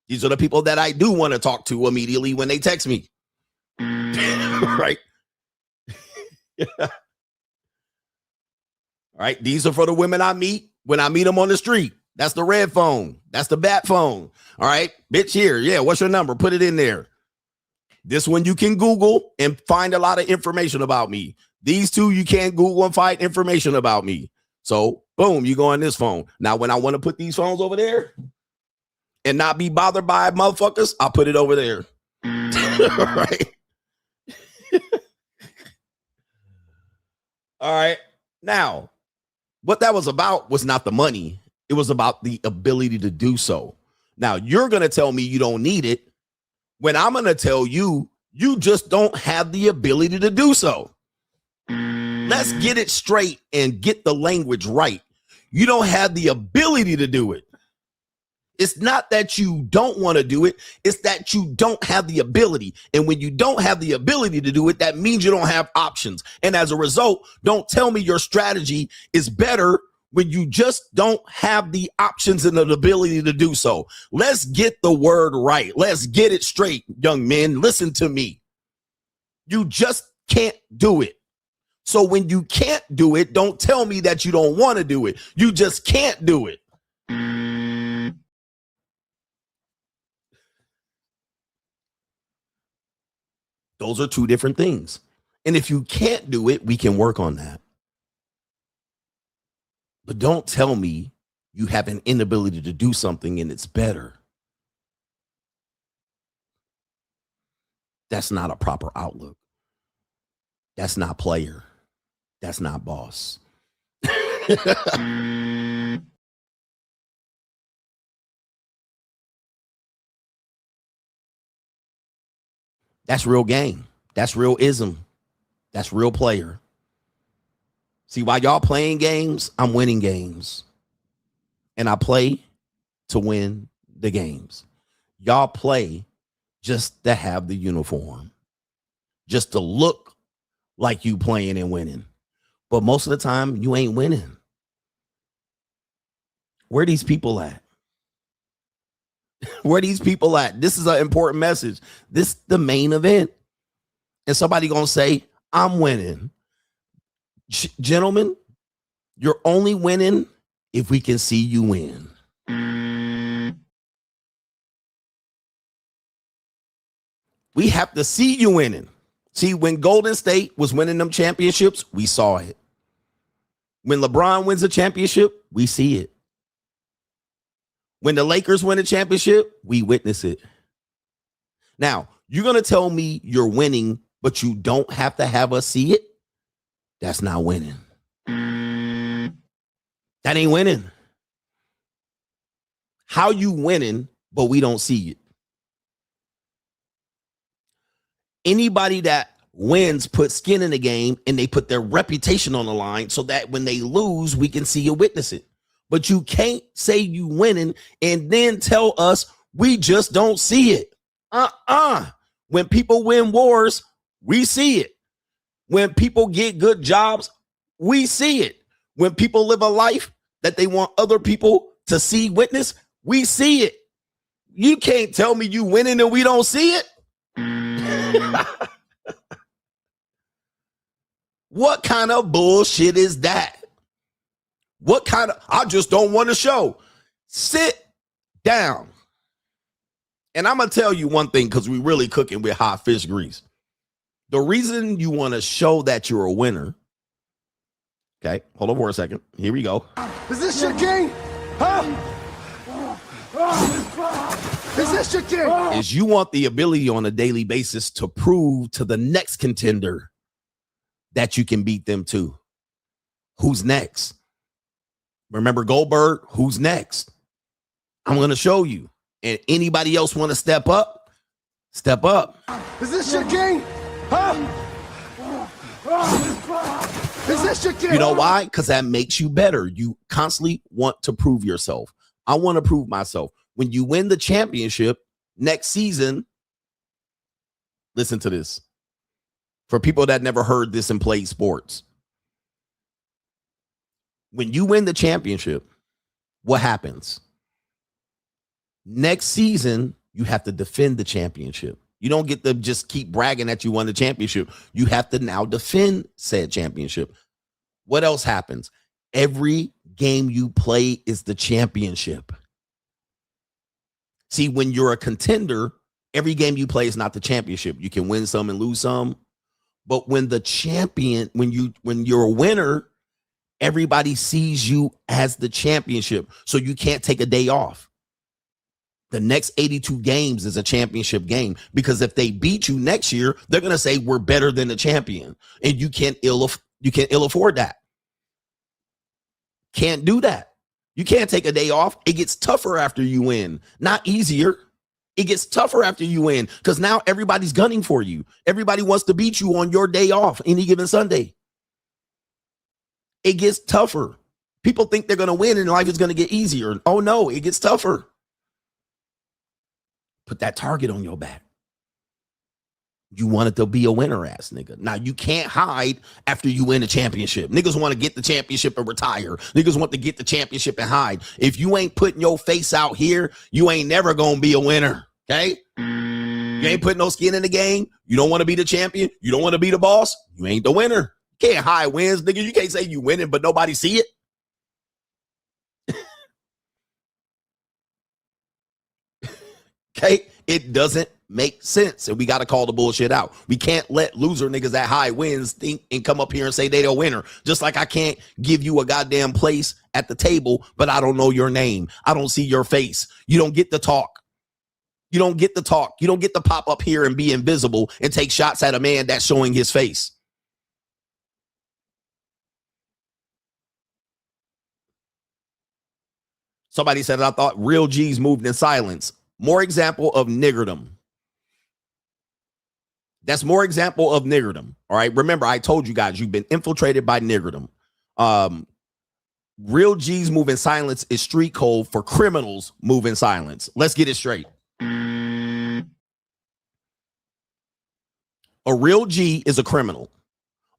These are the people that I do want to talk to immediately when they text me. Right? All right. These are for the women I meet when I meet them on the street. That's the red phone. That's the bat phone. All right. Bitch, here. Yeah. What's your number? Put it in there. This one you can Google and find a lot of information about me. These 2 you can't Google and find information about me. So boom, you go on this phone. Now, when I want to put these phones over there and not be bothered by motherfuckers, I'll put it over there. All right. All right. Now, what that was about was not the money. It was about the ability to do so. Now, you're going to tell me you don't need it when I'm going to tell you, you just don't have the ability to do so. Let's get it straight and get the language right. You don't have the ability to do it. It's not that you don't want to do it. It's that you don't have the ability. And when you don't have the ability to do it, that means you don't have options. And as a result, don't tell me your strategy is better when you just don't have the options and the ability to do so. Let's get the word right. Let's get it straight, young men. Listen to me. You just can't do it. So when you can't do it, don't tell me that you don't want to do it. You just can't do it. Those are two different things. And if you can't do it, we can work on that. But don't tell me you have an inability to do something and it's better. That's not a proper outlook. That's not player. That's not boss. That's real game. That's real ism. That's real player. See, while y'all playing games, I'm winning games. And I play to win the games. Y'all play just to have the uniform. Just to look like you playing and winning. But most of the time, you ain't winning. Where are these people at? Where are these people at? This is an important message. This is the main event. And somebody going to say, I'm winning. Gentlemen, you're only winning if we can see you win. We have to see you winning. See, when Golden State was winning them championships, we saw it. When LeBron wins a championship, we see it. When the Lakers win a championship, we witness it. Now, you're going to tell me you're winning, but you don't have to have us see it? That's not winning. That ain't winning. How you winning, but we don't see it? Anybody that wins put skin in the game and they put their reputation on the line so that when they lose, we can see and witness it. But you can't say you winning and then tell us we just don't see it. When people win wars, we see it. When people get good jobs, we see it. When people live a life that they want other people to see, witness, we see it. You can't tell me you winning and we don't see it. What kind of bullshit is that? What kind of, I just don't want to show. Sit down. And I'm going to tell you one thing, because we really cooking with hot fish grease. The reason you want to show that you're a winner. Okay, hold on for a second. Here we go. Is this your king? Huh? Is this your king? Is you want the ability on a daily basis to prove to the next contender that you can beat them too. Who's next? Remember Goldberg? Who's next? I'm going to show you. And anybody else want to step up? Step up. Is this your king? Huh? Is this your king? You know why? Because that makes you better. You constantly want to prove yourself. I want to prove myself. When you win the championship next season, listen to this. For people that never heard this and played sports. When you win the championship, what happens? Next season, you have to defend the championship. You don't get to just keep bragging that you won the championship. You have to now defend said championship. What else happens? Every game you play is the championship. See, when you're a contender, every game you play is not the championship. You can win some and lose some. But when the champion, when you're a winner, everybody sees you as the championship. So you can't take a day off. The next 82 games is a championship game, because if they beat you next year, they're going to say we're better than the champion, and you can't ill afford that. Can't do that. You can't take a day off. It gets tougher after you win, not easier. It gets tougher after you win, because now everybody's gunning for you. Everybody wants to beat you on your day off any given Sunday. It gets tougher. People think they're going to win and life is going to get easier. Oh no, it gets tougher. Put that target on your back. You wanted to be a winner ass nigga. Now you can't hide after you win a championship. Niggas want to get the championship and retire. Niggas want to get the championship and hide. If you ain't putting your face out here, you ain't never gonna be a winner. Okay? You ain't putting no skin in the game. You don't want to be the champion. You don't want to be the boss. You ain't the winner. You can't hide wins, nigga. You can't say you winning, but nobody see it. Okay? It doesn't make sense, and we got to call the bullshit out. We can't let loser niggas that high wins think and come up here and say they the winner. Just like I can't give you a goddamn place at the table, but I don't know your name. I don't see your face. You don't get to talk. You don't get to talk. You don't get to pop up here and be invisible and take shots at a man that's showing his face. Somebody said, I thought real G's moved in silence. More example of niggerdom. That's more example of niggerdom. All right. Remember, I told you guys, you've been infiltrated by niggerdom. Real G's move in silence is street code for criminals move in silence. Let's get it straight. A real G is a criminal.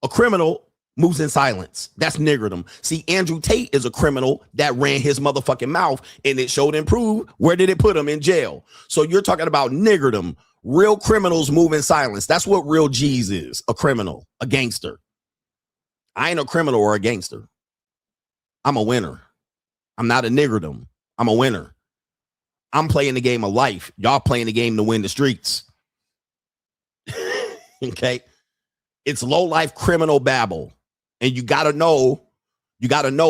A criminal moves in silence. That's niggerdom. See, Andrew Tate is a criminal that ran his motherfucking mouth, and it showed and proved. Where did it put him? In jail. So you're talking about niggerdom. Real criminals move in silence. That's what real G's is. A criminal, a gangster. I ain't a criminal or a gangster. I'm a winner. I'm not a niggerdom. I'm a winner. I'm playing the game of life. Y'all playing the game to win the streets. Okay. It's low life criminal babble. And you got to know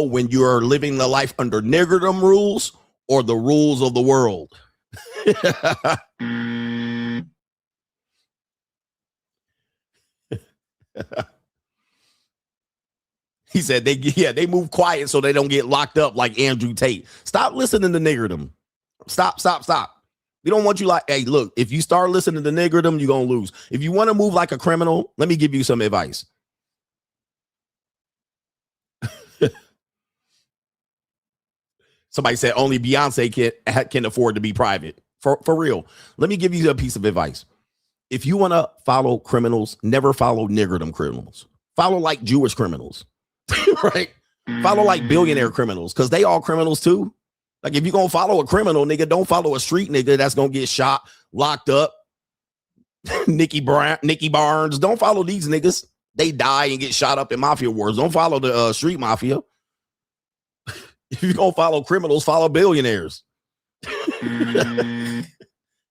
when you're living the life under niggerdom rules or the rules of the world. He said they move quiet so they don't get locked up like Andrew Tate. Stop listening to niggerdom. Stop. We don't want you like, hey, look, if you start listening to niggerdom, you're going to lose. If you want to move like a criminal, let me give you some advice. Somebody said only Beyonce can afford to be private. For real. Let me give you a piece of advice. If you want to follow criminals, never follow niggerdom criminals. Follow like Jewish criminals, right? Follow like billionaire criminals, because they all criminals too. Like if you're going to follow a criminal, nigga, don't follow a street nigga that's going to get shot, locked up. Nicky Barnes. Don't follow these niggas. They die and get shot up in mafia wars. Don't follow the street mafia. If you're going to follow criminals, follow billionaires.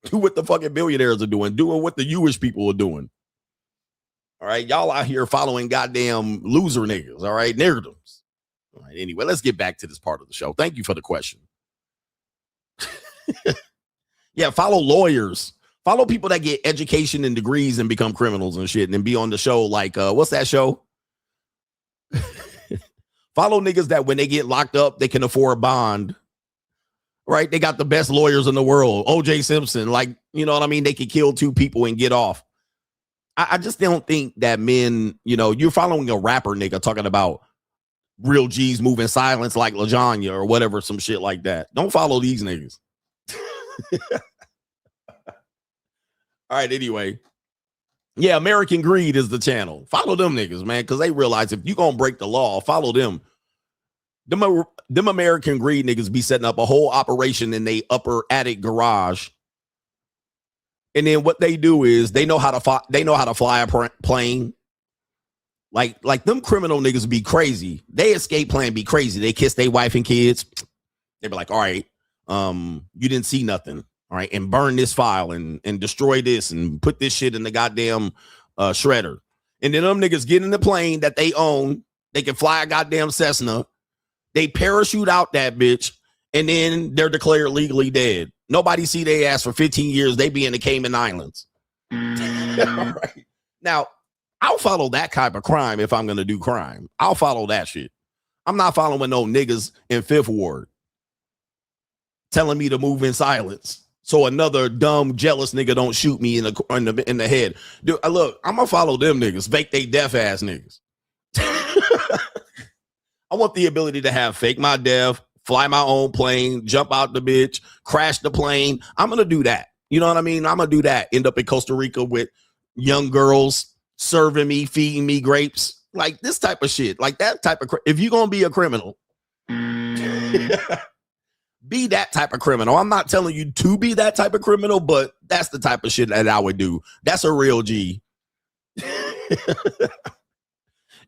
Do what the fucking billionaires are doing. Doing what the Jewish people are doing. All right. Y'all out here following goddamn loser niggas. All right. Niggerdoms. All right. Anyway, let's get back to this part of the show. Thank you for the question. Yeah. Follow lawyers. Follow people that get education and degrees and become criminals and shit and then be on the show like, what's that show? Follow niggas that when they get locked up, they can afford a bond. Right? They got the best lawyers in the world. O.J. Simpson, like, you know what I mean? They could kill two people and get off. I just don't think that men, you know, you're following a rapper nigga talking about real G's moving silence like lasagna or whatever, some shit like that. Don't follow these niggas. All right, anyway. Yeah, American Greed is the channel. Follow them niggas, man, because they realize if you're going to break the law, follow them. Them American Greed niggas be setting up a whole operation in their upper attic garage. And then what they do is they know how to fly a plane. Like them criminal niggas be crazy. They escape plan be crazy. They kiss their wife and kids. They be like, all right, you didn't see nothing. All right, and burn this file and destroy this and put this shit in the goddamn shredder. And then them niggas get in the plane that they own. They can fly a goddamn Cessna. They parachute out that bitch, and then they're declared legally dead. Nobody see their ass for 15 years. They be in the Cayman Islands. All right. Now, I'll follow that type of crime if I'm going to do crime. I'll follow that shit. I'm not following no niggas in Fifth Ward telling me to move in silence so another dumb, jealous nigga don't shoot me in the head. Dude, look, I'm going to follow them niggas, fake they deaf ass niggas. I want the ability to have fake my death, fly my own plane, jump out the bitch, crash the plane. I'm going to do that. You know what I mean? I'm going to do that. End up in Costa Rica with, young girls serving me, feeding me grapes, like this type of shit, like that type of. If you're gonna be a criminal, be that type of criminal. I'm not telling you to be that type of criminal, but that's the type of shit that I would do. That's a real G.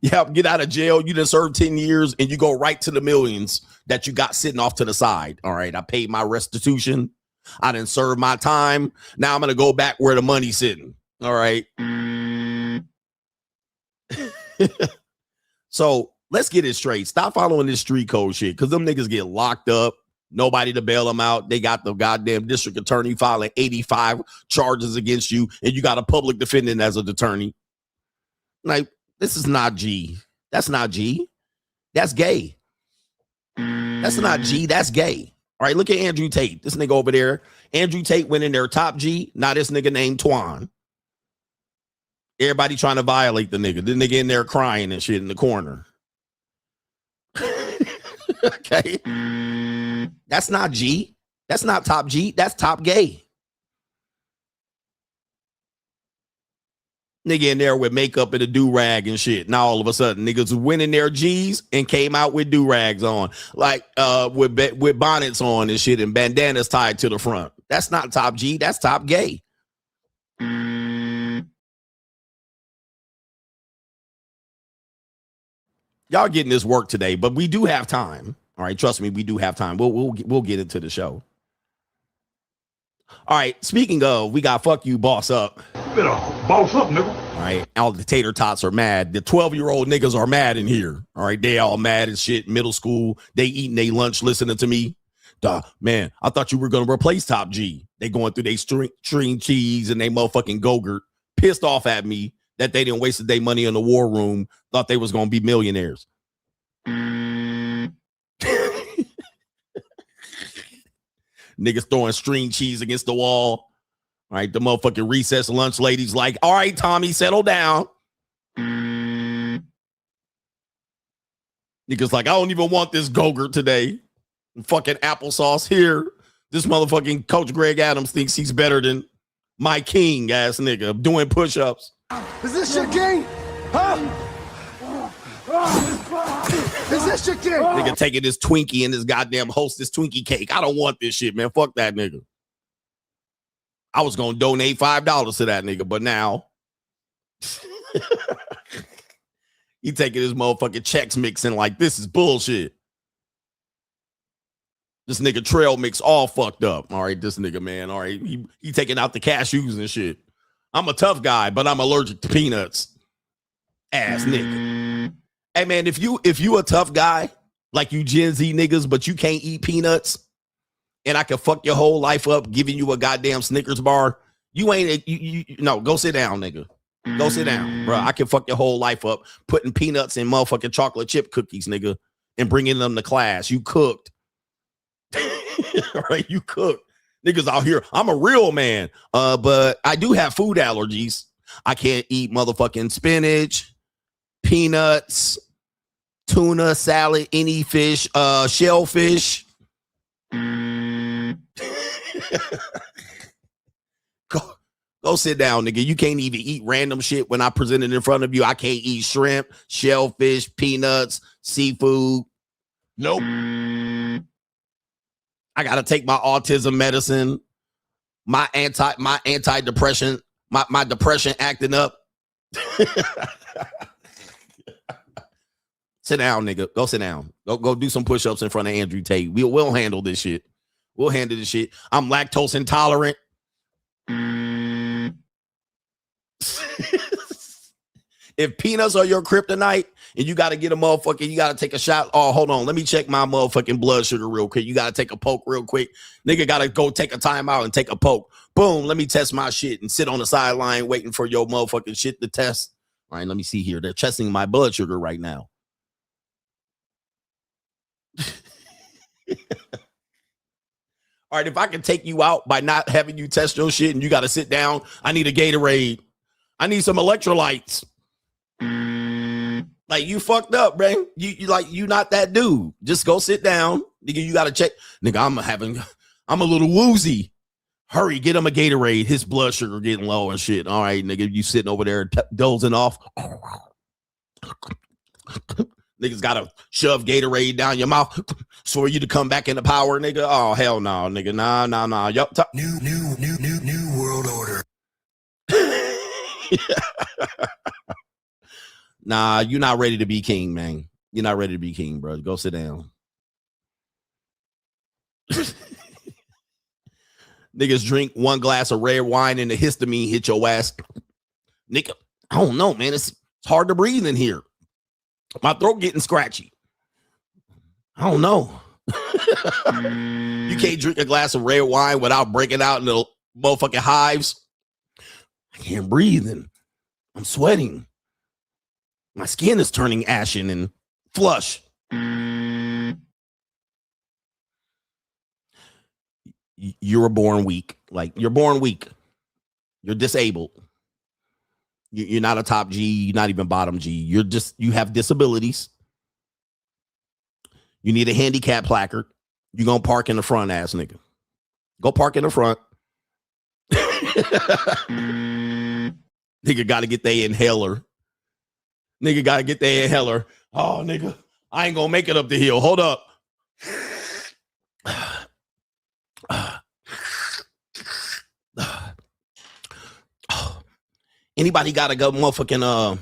Yeah, get out of jail. You done served 10 years and you go right to the millions that you got sitting off to the side. All right, I paid my restitution. I didn't serve my time. Now I'm going to go back where the money's sitting. All right. So let's get it straight. Stop following this street code shit because them niggas get locked up. Nobody to bail them out. They got the goddamn district attorney filing 85 charges against you, and you got a public defendant as an attorney. Like, this is not G. That's not G. That's gay. That's not G. That's gay. All right, look at Andrew Tate. This nigga over there. Andrew Tate went in there top G. Now this nigga named Twan. Everybody trying to violate the nigga. The nigga in there crying and shit in the corner. Okay. That's not G. That's not top G. That's top gay. Nigga in there with makeup and a do-rag and shit. Now all of a sudden niggas winning their G's and came out with do-rags on. Like with bonnets on and shit and bandanas tied to the front. That's not top G. That's top gay. Y'all getting this work today, but we do have time. All right, trust me, we do have time. We'll get into the show. All right, speaking of, we got fuck you, boss up. You better boss up, nigga. All right, all the tater tots are mad. The 12-year-old niggas are mad in here. All right, they all mad as shit. Middle school, they eating their lunch listening to me. Duh, man, I thought you were going to replace Top G. They going through their string cheese and they motherfucking Go-Gurt. Pissed off at me that they didn't waste their money in the war room. Thought they was going to be millionaires. Niggas throwing string cheese against the wall. All right, the motherfucking recess lunch ladies like, all right, Tommy, settle down. Niggas like, I don't even want this Go-Gurt today. Fucking applesauce here. This motherfucking Coach Greg Adams thinks he's better than my king ass nigga doing push-ups. Is this your game? Huh? Is this your game? Nigga taking this Twinkie and this goddamn Hostess Twinkie cake. I don't want this shit, man. Fuck that nigga. I was going to donate $5 to that nigga, but now he taking his motherfucking checks mixing like this is bullshit. This nigga trail mix all fucked up. All right, this nigga, man. All right, he taking out the cashews and shit. I'm a tough guy, but I'm allergic to peanuts. Ass nigga. Hey, man, if you a tough guy, like you Gen Z niggas, but you can't eat peanuts, and I can fuck your whole life up giving you a goddamn Snickers bar, you ain't, no, go sit down, nigga. Go sit down, bro. I can fuck your whole life up putting peanuts in motherfucking chocolate chip cookies, nigga, and bringing them to class. You cooked. All right, you cooked. Niggas out here, I'm a real man, but I do have food allergies. I can't eat motherfucking spinach, peanuts, tuna, salad, any fish, shellfish. Go sit down, nigga. You can't even eat random shit when I present it in front of you. I can't eat shrimp, shellfish, peanuts, seafood. Nope. I gotta take my autism medicine, my anti-depression, my depression acting up. Sit down, nigga. Go sit down. Go do some push-ups in front of Andrew Tate. We'll handle this shit. We'll handle this shit. I'm lactose intolerant. If peanuts are your kryptonite and you got to get a motherfucker, you got to take a shot. Oh, hold on. Let me check my motherfucking blood sugar real quick. You got to take a poke real quick. Nigga got to go take a time out and take a poke. Boom. Let me test my shit and sit on the sideline waiting for your motherfucking shit to test. All right, let me see here. They're testing my blood sugar right now. All right, if I can take you out by not having you test your shit and you got to sit down, I need a Gatorade. I need some electrolytes. Like, you fucked up, man. You not that dude. Just go sit down. Nigga, you got to check. Nigga, I'm a little woozy. Hurry, get him a Gatorade. His blood sugar getting low and shit. All right, nigga, you sitting over there dozing off. Niggas gotta shove Gatorade down your mouth for you to come back into power, nigga. Oh, hell no, nigga. Nah. Yup. New world order. Nah, you're not ready to be king, man. You're not ready to be king, bro. Go sit down. Niggas drink one glass of red wine and the histamine hit your ass. Nigga, I don't know, man. It's hard to breathe in here. My throat getting scratchy. I don't know. You can't drink a glass of red wine without breaking out into motherfucking hives. I can't breathe and I'm sweating. My skin is turning ashen and flush. You're born weak. Like, you're born weak. You're disabled. You're not a top G. You're not even bottom G. You have disabilities. You need a handicap placard. You're going to park in the front, ass nigga. Go park in the front. Nigga got to get their inhaler. Nigga got to get their inhaler. Oh, nigga, I ain't going to make it up the hill. Hold up. Anybody got a good motherfucking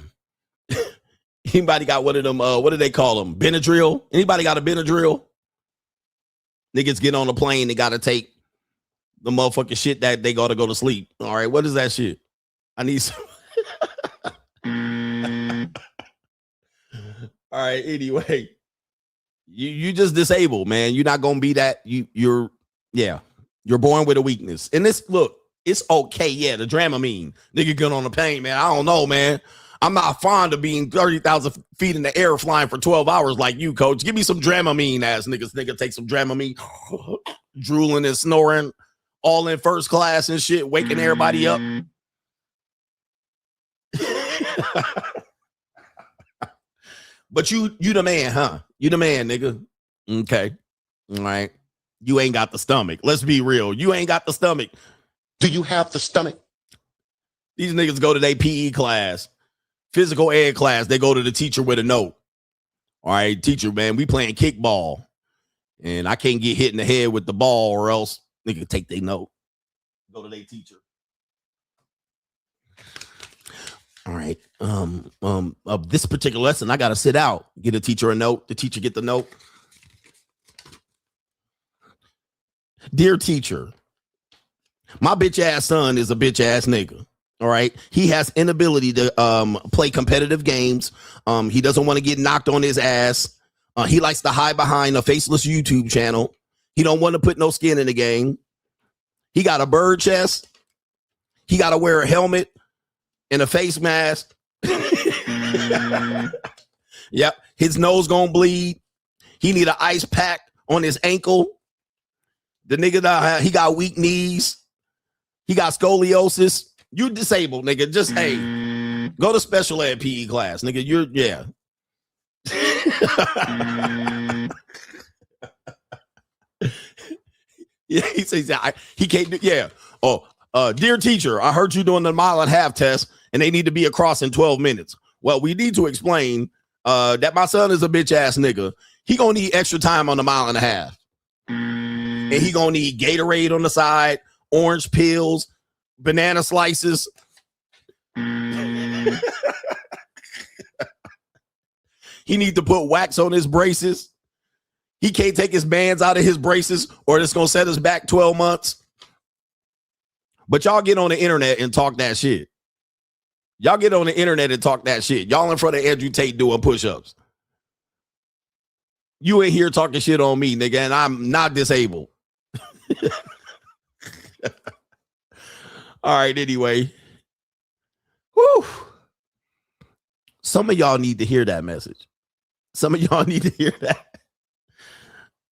anybody got one of them what do they call them? Benadryl? Anybody got a Benadryl? Niggas get on the plane, they gotta take the motherfucking shit that they gotta go to sleep. All right, what is that shit? I need some. All right, anyway. You just disabled, man. You're not gonna be that. You're born with a weakness. And this, look, it's okay. Yeah, the Dramamine. Nigga get on the pain, man. I don't know, man. I'm not fond of being 30,000 feet in the air flying for 12 hours like you, coach. Give me some Dramamine, ass niggas. Nigga, take some Dramamine. Drooling and snoring. All in first class and shit. Waking everybody up. But you the man, huh? You the man, nigga. Okay. All right. You ain't got the stomach. Let's be real. You ain't got the stomach. Do you have the stomach? These niggas go to their PE class, physical ed class. They go to the teacher with a note. All right, teacher, man, we playing kickball. And I can't get hit in the head with the ball or else nigga take their note. Go to their teacher. All right. Of this particular lesson, I gotta sit out. Get a teacher a note. The teacher get the note. Dear teacher, my bitch ass son is a bitch ass nigga. All right. He has inability to play competitive games. He doesn't want to get knocked on his ass. He likes to hide behind a faceless YouTube channel. He don't want to put no skin in the game. He got a bird chest. He got to wear a helmet and a face mask. Yep. His nose gonna bleed. He need an ice pack on his ankle. The nigga, he got weak knees. He got scoliosis. You disabled, nigga. Just, hey, go to special ed PE class, nigga. Yeah. Yeah, he says he can't do, yeah. Oh, dear teacher, I heard you doing the 1.5 mile test and they need to be across in 12 minutes. Well, we need to explain that my son is a bitch ass nigga. He gonna need extra time on the 1.5 miles. And he gonna need Gatorade on the side, orange pills, banana slices. He need to put wax on his braces. He can't take his bands out of his braces or it's gonna set us back 12 months. But y'all get on the internet and talk that shit. Y'all get on the internet and talk that shit. Y'all in front of Andrew Tate doing push-ups. You ain't here talking shit on me, nigga, and I'm not disabled. All right, anyway. Whew. Some of y'all need to hear that message. Some of y'all need to hear that.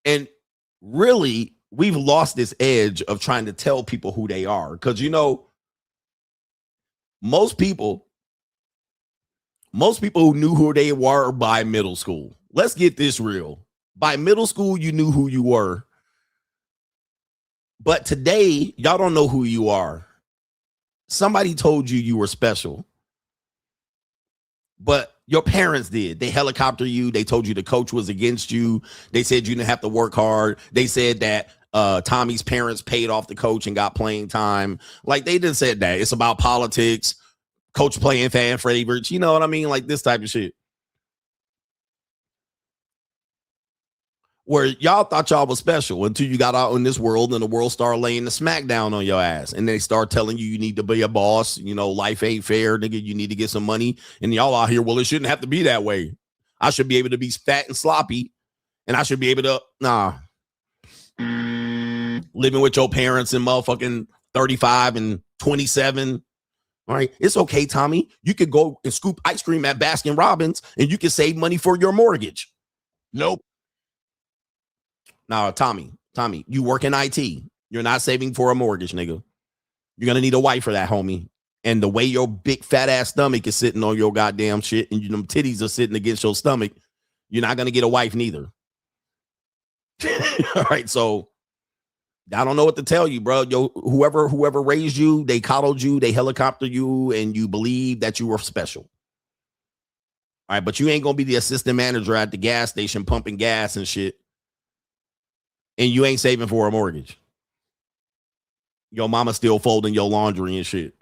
And really, we've lost this edge of trying to tell people who they are. Because, you know, most people who knew who they were by middle school. Let's get this real. By middle school, you knew who you were. But today, y'all don't know who you are. Somebody told you were special. But your parents did. They helicopter you. They told you the coach was against you. They said you didn't have to work hard. They said that Tommy's parents paid off the coach and got playing time. Like, they just said that. It's about politics, coach playing fan favorites. You know what I mean? Like, this type of shit. Where y'all thought y'all was special until you got out in this world and the world started laying the smack down on your ass. And they start telling you need to be a boss. You know, life ain't fair, nigga. You need to get some money. And y'all out here, well, it shouldn't have to be that way. I should be able to be fat and sloppy. And I should be able to, living with your parents and motherfucking 35 and 27. All right. It's okay, Tommy. You could go and scoop ice cream at Baskin Robbins and you can save money for your mortgage. Nope. Now, Tommy, you work in IT. You're not saving for a mortgage, nigga. You're going to need a wife for that, homie. And the way your big fat ass stomach is sitting on your goddamn shit and them titties are sitting against your stomach, you're not going to get a wife neither. All right. So I don't know what to tell you, bro. Whoever raised you, they coddled you, they helicoptered you, and you believe that you were special. All right. But you ain't going to be the assistant manager at the gas station pumping gas and shit. And you ain't saving for a mortgage. Your mama still folding your laundry and shit.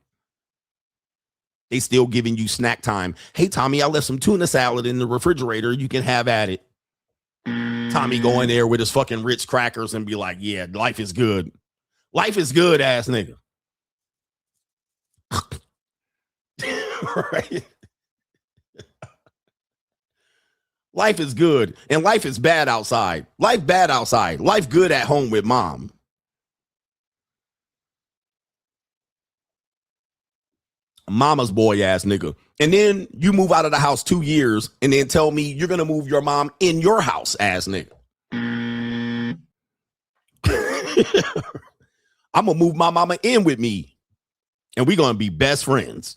They still giving you snack time. Hey, Tommy, I left some tuna salad in the refrigerator. You can have at it. Tommy go in there with his fucking Ritz crackers and be like, yeah, life is good. Life is good, ass nigga. Right? Life is good and life is bad outside. Life bad outside. Life good at home with mom. Mama's boy ass nigga. And then you move out of the house 2 years and then tell me you're going to move your mom in your house ass nigga. I'm going to move my mama in with me and we're going to be best friends.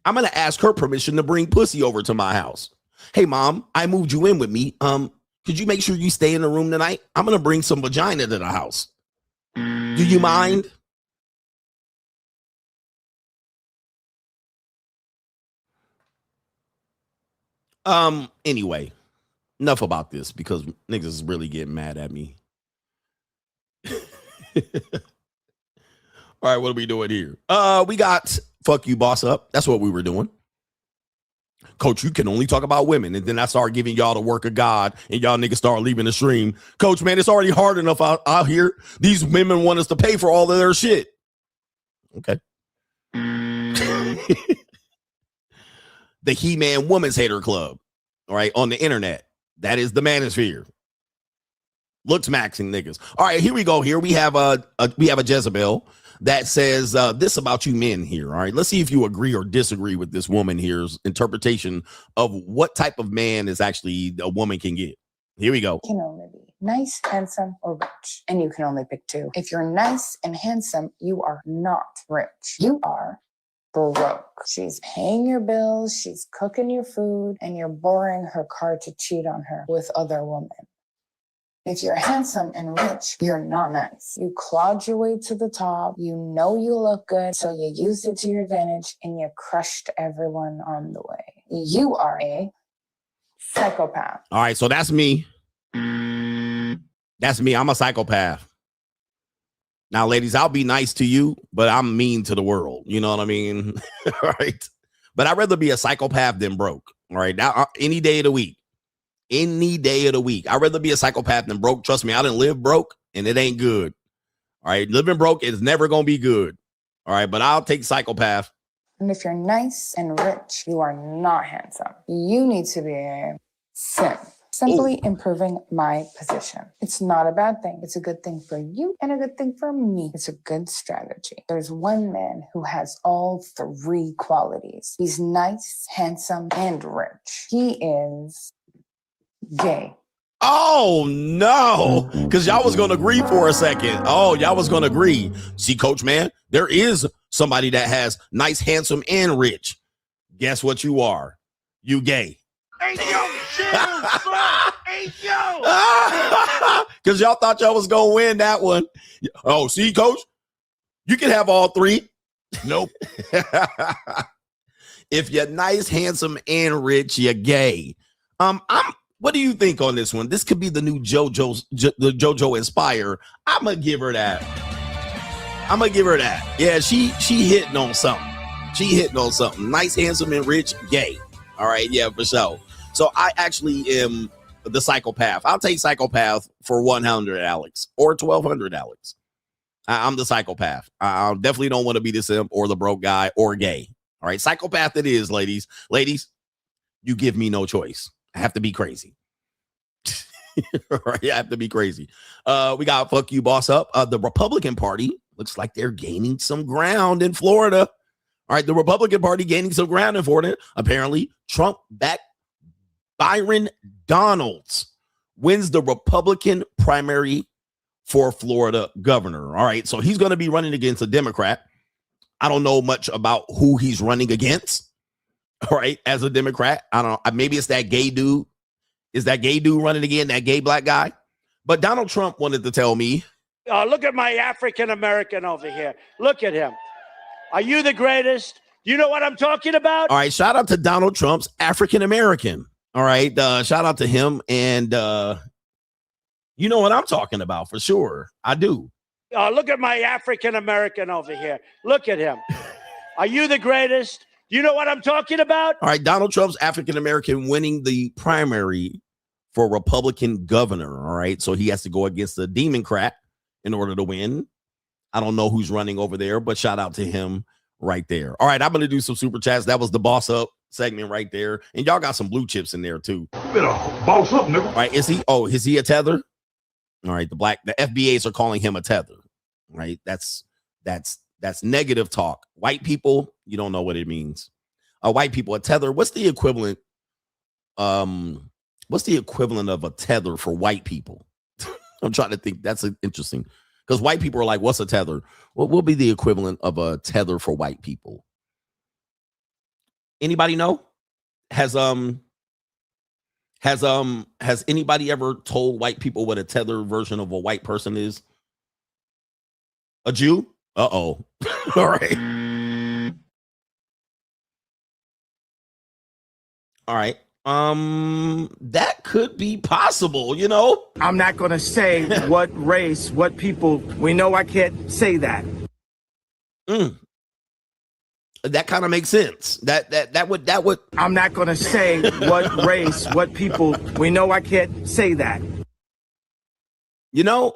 I'm going to ask her permission to bring pussy over to my house. Hey, mom, I moved you in with me. Could you make sure you stay in the room tonight? I'm going to bring some vagina to the house. Do you mind? Anyway, enough about this because niggas is really getting mad at me. All right, what are we doing here? We got fuck you, boss up. That's what we were doing. Coach, you can only talk about women. And then I started giving y'all the work of God and y'all niggas start leaving the stream. Coach, man, it's already hard enough out here. These women want us to pay for all of their shit. Okay. The He-Man Woman's Hater Club. All right, on the internet. That is the manosphere. Looks maxing niggas. All right, here we go. Here we have a Jezebel that says this about you men here. All right, let's see if you agree or disagree with this woman here's interpretation of what type of man is actually a woman can get. Here we go. You can only be nice, handsome, or rich, and you can only pick two. If you're nice and handsome, you are not rich. You are broke. She's paying your bills, she's cooking your food, and you're borrowing her car to cheat on her with other women. If you're handsome and rich, you're not nice. You clawed your way to the top. You know you look good, so you used it to your advantage and you crushed everyone on the way. You are a psychopath. All right, so that's me. That's me. I'm a psychopath. Now, ladies, I'll be nice to you, but I'm mean to the world. You know what I mean? All right. But I'd rather be a psychopath than broke. All right. Now, any day of the week. Any day of the week. I'd rather be a psychopath than broke. Trust me, I didn't live broke and it ain't good. All right. Living broke is never going to be good. All right. But I'll take psychopath. And if you're nice and rich, you are not handsome. You need to be a simp. Simply improving my position. It's not a bad thing. It's a good thing for you and a good thing for me. It's a good strategy. There's one man who has all three qualities. He's nice, handsome, and rich. He is gay. Oh, no. Because y'all was going to agree for a second. Oh, y'all was going to agree. See, Coach, man, there is somebody that has nice, handsome, and rich. Guess what you are? You gay. Hey, yo, chill. Hey, yo! Because y'all thought y'all was going to win that one. Oh, see, coach? You can have all three. Nope. If you're nice, handsome, and rich, you're gay. What do you think on this one? This could be the new the JoJo Inspire. I'm gonna give her that. Yeah, she hitting on something. Nice, handsome, and rich, gay. All right, yeah, for sure. So I actually am the psychopath. I'll take psychopath for 100, Alex, or 1,200, Alex. I'm the psychopath. I definitely don't want to be the simp or the broke guy or gay. All right, psychopath it is, ladies. Ladies, you give me no choice. I have to be crazy. Right, I have to be crazy. We got fuck you, boss up. The Republican Party looks like they're gaining some ground in Florida. All right, the Republican Party gaining some ground in Florida. Apparently, Trump-backed Byron Donalds wins the Republican primary for Florida governor. All right, so he's going to be running against a Democrat. I don't know much about who he's running against. All right, as a Democrat, I don't know. Maybe it's that gay dude. Is that gay dude running again? That gay black guy? But Donald Trump wanted to tell me. Look at my African American over here. Look at him. Are you the greatest? You know what I'm talking about? All right, shout out to Donald Trump's African American. All right, shout out to him. And you know what I'm talking about for sure. I do. Look at my African American over here. Look at him. Are you the greatest? You know what I'm talking about? All right, Donald Trump's African American winning the primary for Republican governor. All right, so he has to go against the Democrat in order to win. I don't know who's running over there, but shout out to him right there. All right, I'm going to do some super chats. That was the boss up segment right there. And y'all got some blue chips in there too. You better boss up, nigga. All right, is he a tether? All right, the FBAs are calling him a tether. Right? That's negative talk. White people, you don't know what it means. White people, a tether. What's the equivalent? What's the equivalent of a tether for white people? I'm trying to think. That's interesting because white people are like, "What's a tether?" What will be the equivalent of a tether for white people? Anybody know? Has anybody ever told white people what a tether version of a white person is? A Jew? Uh-oh. All right. All right. That could be possible, you know? I'm not going to say what race, what people. We know I can't say that. That kind of makes sense. That would. I'm not going to say what race, what people. We know I can't say that. You know,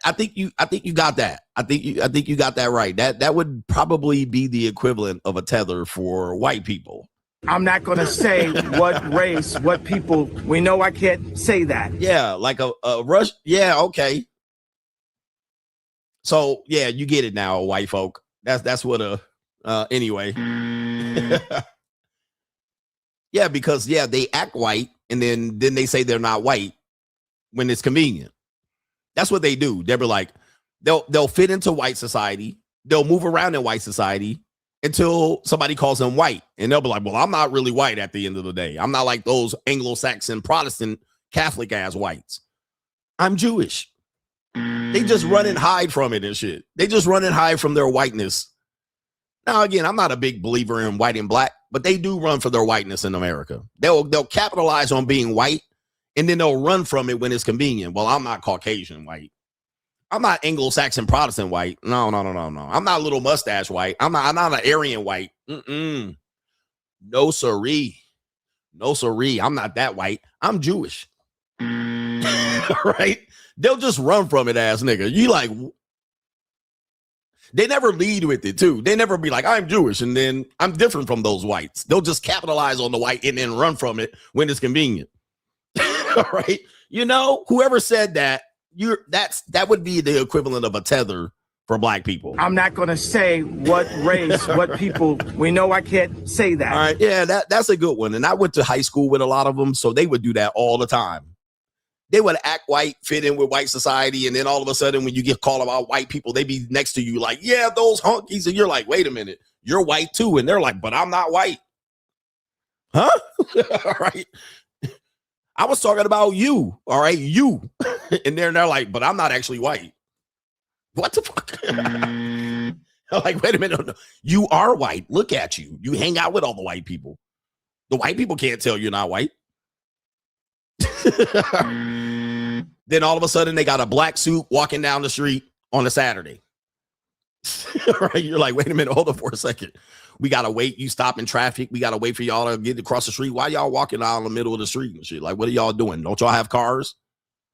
I think you got that. I think you got that right. That would probably be the equivalent of a tether for white people. I'm not going to say what race, what people. We know I can't say that. Yeah, like a rush. Yeah, okay. So yeah, you get it now, white folk. That's what anyway. Yeah, because they act white and then they say they're not white when it's convenient. That's what they do. They'll be like, they'll fit into white society. They'll move around in white society until somebody calls them white. And they'll be like, well, I'm not really white at the end of the day. I'm not like those Anglo-Saxon Protestant Catholic ass whites. I'm Jewish. They just run and hide from it and shit. They just run and hide from their whiteness. Now, again, I'm not a big believer in white and black, but they do run for their whiteness in America. They'll capitalize on being white. And then they'll run from it when it's convenient. Well, I'm not Caucasian white. I'm not Anglo-Saxon Protestant white. No. I'm not little mustache white. I'm not an Aryan white. No siree. I'm not that white. I'm Jewish. Right? They'll just run from it, ass nigga. You like, they never lead with it too. They never be like, I'm Jewish and then I'm different from those whites. They'll just capitalize on the white and then run from it when it's convenient. All right. You know, whoever said that, that would be the equivalent of a tether for black people. I'm not going to say what race, what people. We know I can't say that. All right. Yeah, that's a good one. And I went to high school with a lot of them, so they would do that all the time. They would act white, fit in with white society, and then all of a sudden when you get called about white people, they be next to you like, yeah, those honkies. And you're like, wait a minute, you're white too. And they're like, but I'm not white. Huh? All right. I was talking about you. All right, you. And they're like, but I'm not actually white. What the fuck? I'm like, wait a minute. No. You are white. Look at you. You hang out with all the white people. The white people can't tell you're not white. Then all of a sudden they got a black suit walking down the street on a Saturday. Right? You're like, wait a minute, hold on for a second. We gotta wait. You stop in traffic. We gotta wait for y'all to get across the street. Why y'all walking out in the middle of the street and shit? Like, what are y'all doing? Don't y'all have cars?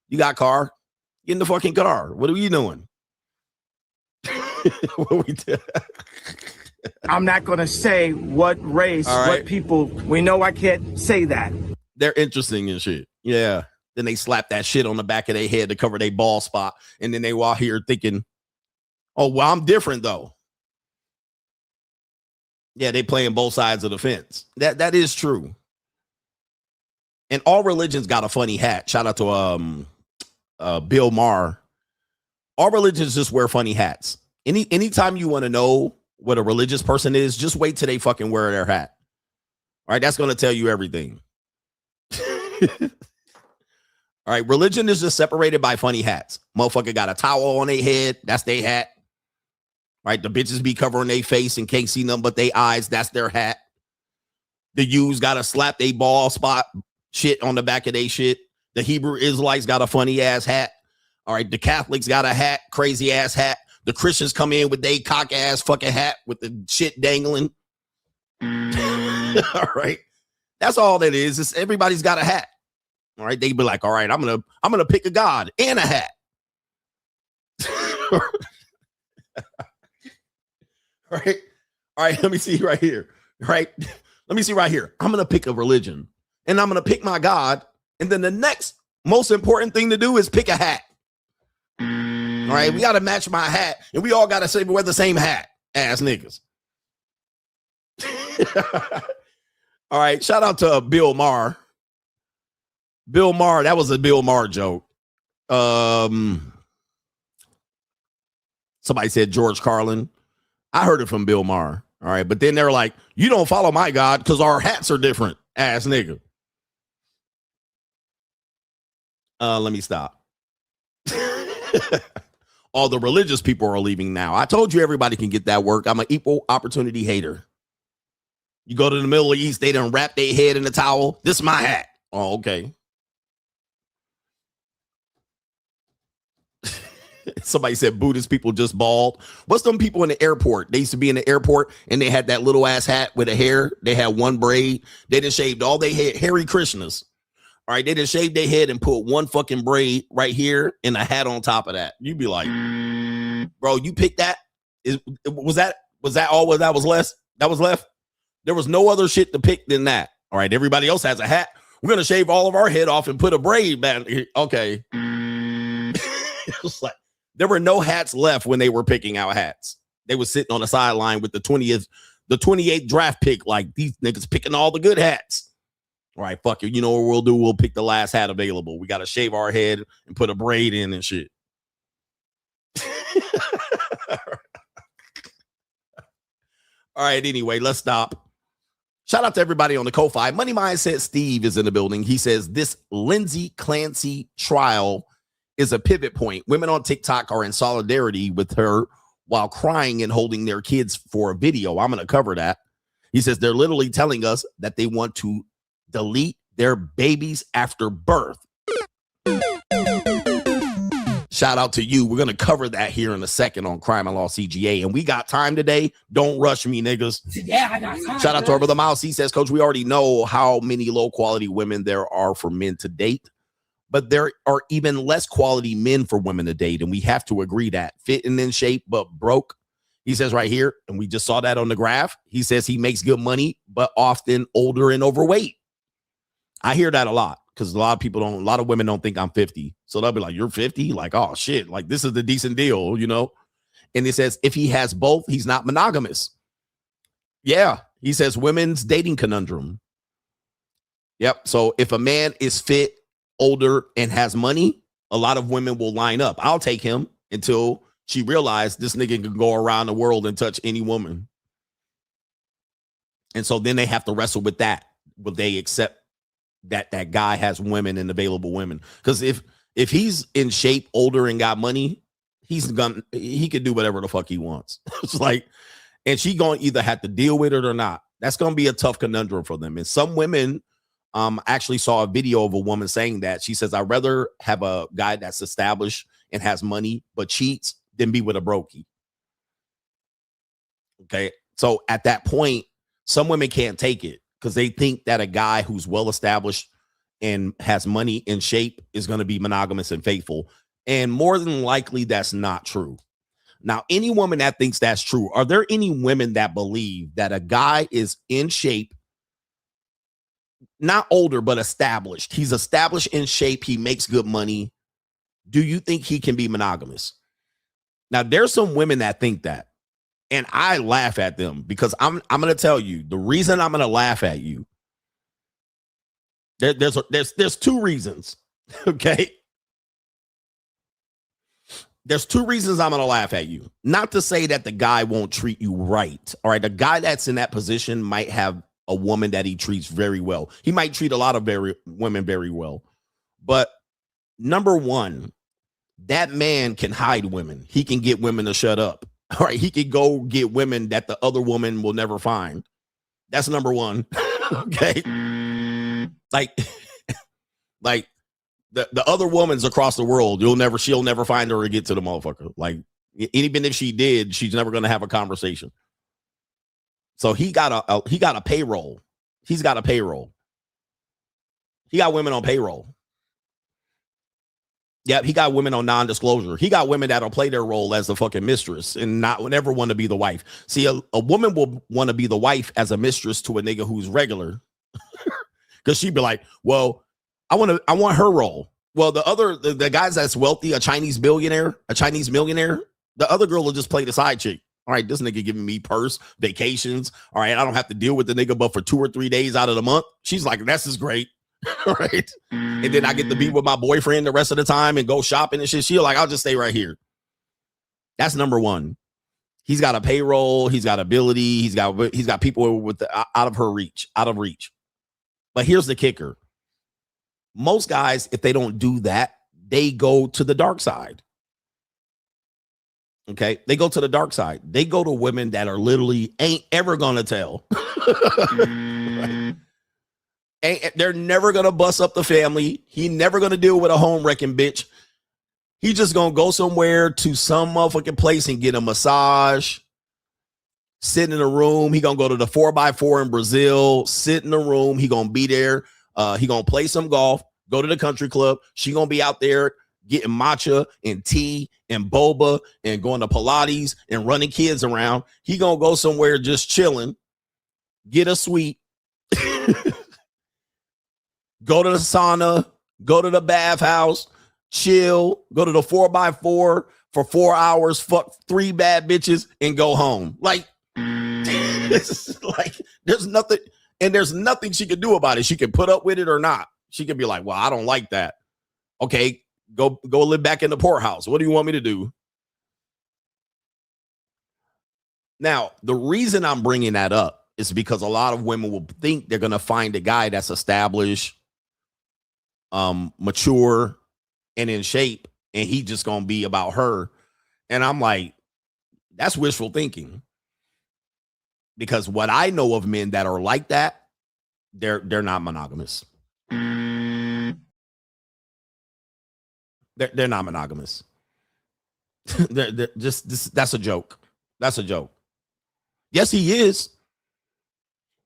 You got a car? Get in the fucking car. What are we doing? What we do? I'm not gonna say what race, what people. We know I can't say that. They're interesting and shit. Yeah. Then they slap that shit on the back of their head to cover their bald spot. And then they walk here thinking, oh, well, I'm different though. Yeah, they playing both sides of the fence. That is true. And all religions got a funny hat. Shout out to Bill Maher. All religions just wear funny hats. Anytime you want to know what a religious person is, just wait till they fucking wear their hat. All right, that's going to tell you everything. All right, religion is just separated by funny hats. Motherfucker got a towel on their head. That's their hat. Right, the bitches be covering their face and can't see nothing but their eyes. That's their hat. The Jews got to slap their ball spot shit on the back of their shit. The Hebrew Israelites got a funny ass hat. All right, the Catholics got a hat, crazy ass hat. The Christians come in with their cock ass fucking hat with the shit dangling. All right, that's all that is. It's everybody's got a hat. All right, they be like, all right, I'm gonna pick a god and a hat. Right. All right. Let me see right here. Right. Let me see right here. I'm going to pick a religion and I'm going to pick my God. And then the next most important thing to do is pick a hat. All right. We got to match my hat and we all got to say we wear the same hat, ass niggas. All right. Shout out to Bill Maher. Bill Maher. That was a Bill Maher joke. Somebody said George Carlin. I heard it from Bill Maher. All right. But then they're like, you don't follow my God because our hats are different, ass nigga. Let me stop. All the religious people are leaving now. I told you everybody can get that work. I'm an equal opportunity hater. You go to the Middle East, they done wrap their head in a towel. This is my hat. Oh, okay. Somebody said Buddhist people just bald. What's them people in the airport? They used to be in the airport and they had that little ass hat with a hair. They had one braid. They done shaved all their hair. Hare Krishnas. All right. They done shaved their head and put one fucking braid right here and a hat on top of that. You'd be like, bro, you picked that? Was that all that was left? That was left? There was no other shit to pick than that. All right. Everybody else has a hat. We're going to shave all of our head off and put a braid back here. Okay. It was like, there were no hats left when they were picking out hats. They were sitting on the sideline with the 28th draft pick. Like, these niggas picking all the good hats. All right, fuck it. You know what we'll do? We'll pick the last hat available. We got to shave our head and put a braid in and shit. All right, anyway, let's stop. Shout out to everybody on the Ko-Fi. Money Mindset Steve is in the building. He says this Lindsay Clancy trial is a pivot point. Women on TikTok are in solidarity with her while crying and holding their kids for a video. I'm going to cover that. He says they're literally telling us that they want to delete their babies after birth. Shout out to you. We're going to cover that here in a second on Crime and Law CGA. And we got time today. Don't rush me, niggas. Yeah, I got time. Shout out to our brother Mouse. He says, Coach, we already know how many low quality women there are for men to date. But there are even less quality men for women to date. And we have to agree that fit and in shape, but broke. He says right here, and we just saw that on the graph. He says he makes good money, but often older and overweight. I hear that a lot because a lot of women don't think I'm 50. So they'll be like, you're 50? Like, oh shit. Like, this is the decent deal, you know? And he says, if he has both, he's not monogamous. Yeah. He says women's dating conundrum. Yep. So if a man is fit, older, and has money, a lot of women will line up. I'll take him until she realized this nigga can go around the world and touch any woman. And so then they have to wrestle with that. Will they accept that guy has women and available women. Because if he's in shape, older, and got money, he could do whatever the fuck he wants. It's like, and she gonna either have to deal with it or not. That's gonna be a tough conundrum for them. And some women actually saw a video of a woman saying that. She says, I'd rather have a guy that's established and has money but cheats than be with a brokey. Okay. So at that point, some women can't take it because they think that a guy who's well established and has money in shape is going to be monogamous and faithful. And more than likely, that's not true. Now, any woman that thinks that's true, are there any women that believe that a guy is in shape, not older, but established? He's established in shape. He makes good money. Do you think he can be monogamous? Now, there's some women that think that. And I laugh at them because I'm going to tell you the reason I'm going to laugh at you. There's two reasons. Okay. There's two reasons I'm going to laugh at you. Not to say that the guy won't treat you right. All right. The guy that's in that position might have a woman that he treats very well. He might treat a lot of women very well. But number one, that man can hide women. He can get women to shut up. All right, he could go get women that the other woman will never find. That's number one. Okay. Like the other woman's across the world. She'll never find her or get to the motherfucker. Like, even if she did, she's never gonna have a conversation. So he got a payroll. He's got a payroll. He got women on payroll. Yep, he got women on non-disclosure. He got women that'll play their role as the fucking mistress and not never want to be the wife. See, a woman will want to be the wife as a mistress to a nigga who's regular. Because she'd be like, well, I want her role. Well, the guys that's wealthy, a Chinese millionaire, the other girl will just play the side chick. All right, this nigga giving me purse, vacations. All right, I don't have to deal with the nigga but for 2 or 3 days out of the month. She's like, this is great. Right. And then I get to be with my boyfriend the rest of the time and go shopping and shit. She'll like, I'll just stay right here. That's number one. He's got a payroll. He's got ability. He's got people with out of reach. But here's the kicker. Most guys, if they don't do that, they go to the dark side. Okay. They go to the dark side. They go to women that are literally ain't ever going to tell. Right? They're never going to bust up the family. He never going to deal with a home wrecking bitch. He just going to go somewhere to some motherfucking place and get a massage, sit in a room. He going to go to the 4x4 in Brazil, sit in the room. He going to be there. He going to play some golf, go to the country club. She going to be out there getting matcha and tea and boba and going to Pilates and running kids around. He going to go somewhere just chilling, get a suite. Go to the sauna, go to the bathhouse, chill, go to the 4x4 for 4 hours, fuck 3 bad bitches, and go home. Like, like there's nothing she can do about it. She can put up with it or not. She can be like, well, I don't like that. Okay, go live back in the poorhouse. What do you want me to do? Now, the reason I'm bringing that up is because a lot of women will think they're going to find a guy that's established, mature, and in shape, and he just gonna be about her. And I'm like, that's wishful thinking. Because what I know of men that are like that, they're not monogamous. They're not monogamous. they're just that's a joke. That's a joke. Yes, he is.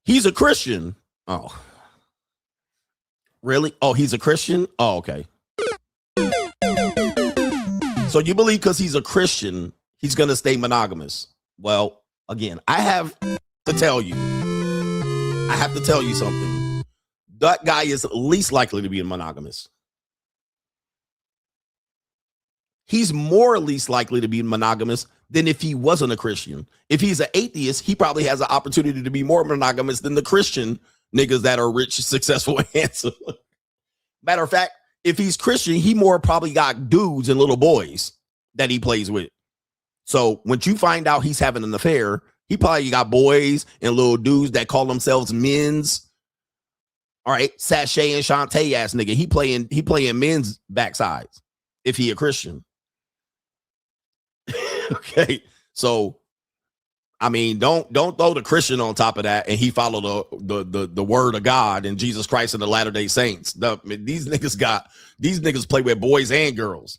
He's a Christian. Oh. Really? Oh, he's a Christian? Oh, okay. So you believe because he's a Christian, he's going to stay monogamous? Well, again, I have to tell you something. That guy is least likely to be monogamous. He's more least likely to be monogamous than if he wasn't a Christian. If he's an atheist, he probably has an opportunity to be more monogamous than the Christian niggas that are rich, successful, and handsome. Matter of fact, if he's Christian, he more probably got dudes and little boys that he plays with. So when you find out he's having an affair, he probably got boys and little dudes that call themselves men's. All right, Sashay and Shantae ass nigga. He playing men's backsides if he a Christian. Okay, so I mean, don't throw the Christian on top of that, and he follow the word of God and Jesus Christ and the Latter-day Saints. These niggas play with boys and girls.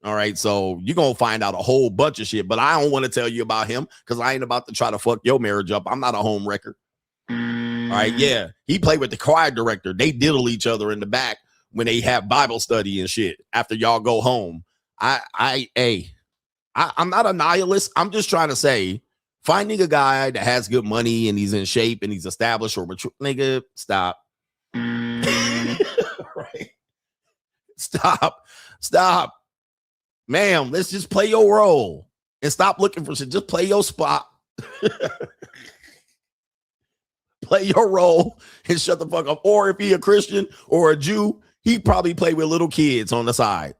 All right, so you're gonna find out a whole bunch of shit, but I don't want to tell you about him because I ain't about to try to fuck your marriage up. I'm not a home wrecker. All right, yeah, he played with the choir director. They diddle each other in the back when they have Bible study and shit after y'all go home. I'm not a nihilist. I'm just trying to say, finding a guy that has good money and he's in shape and he's established or mature, nigga, stop. Right? Stop. Ma'am, let's just play your role and stop looking for shit. Just play your spot. Play your role and shut the fuck up. Or if he a Christian or a Jew, he probably play with little kids on the side.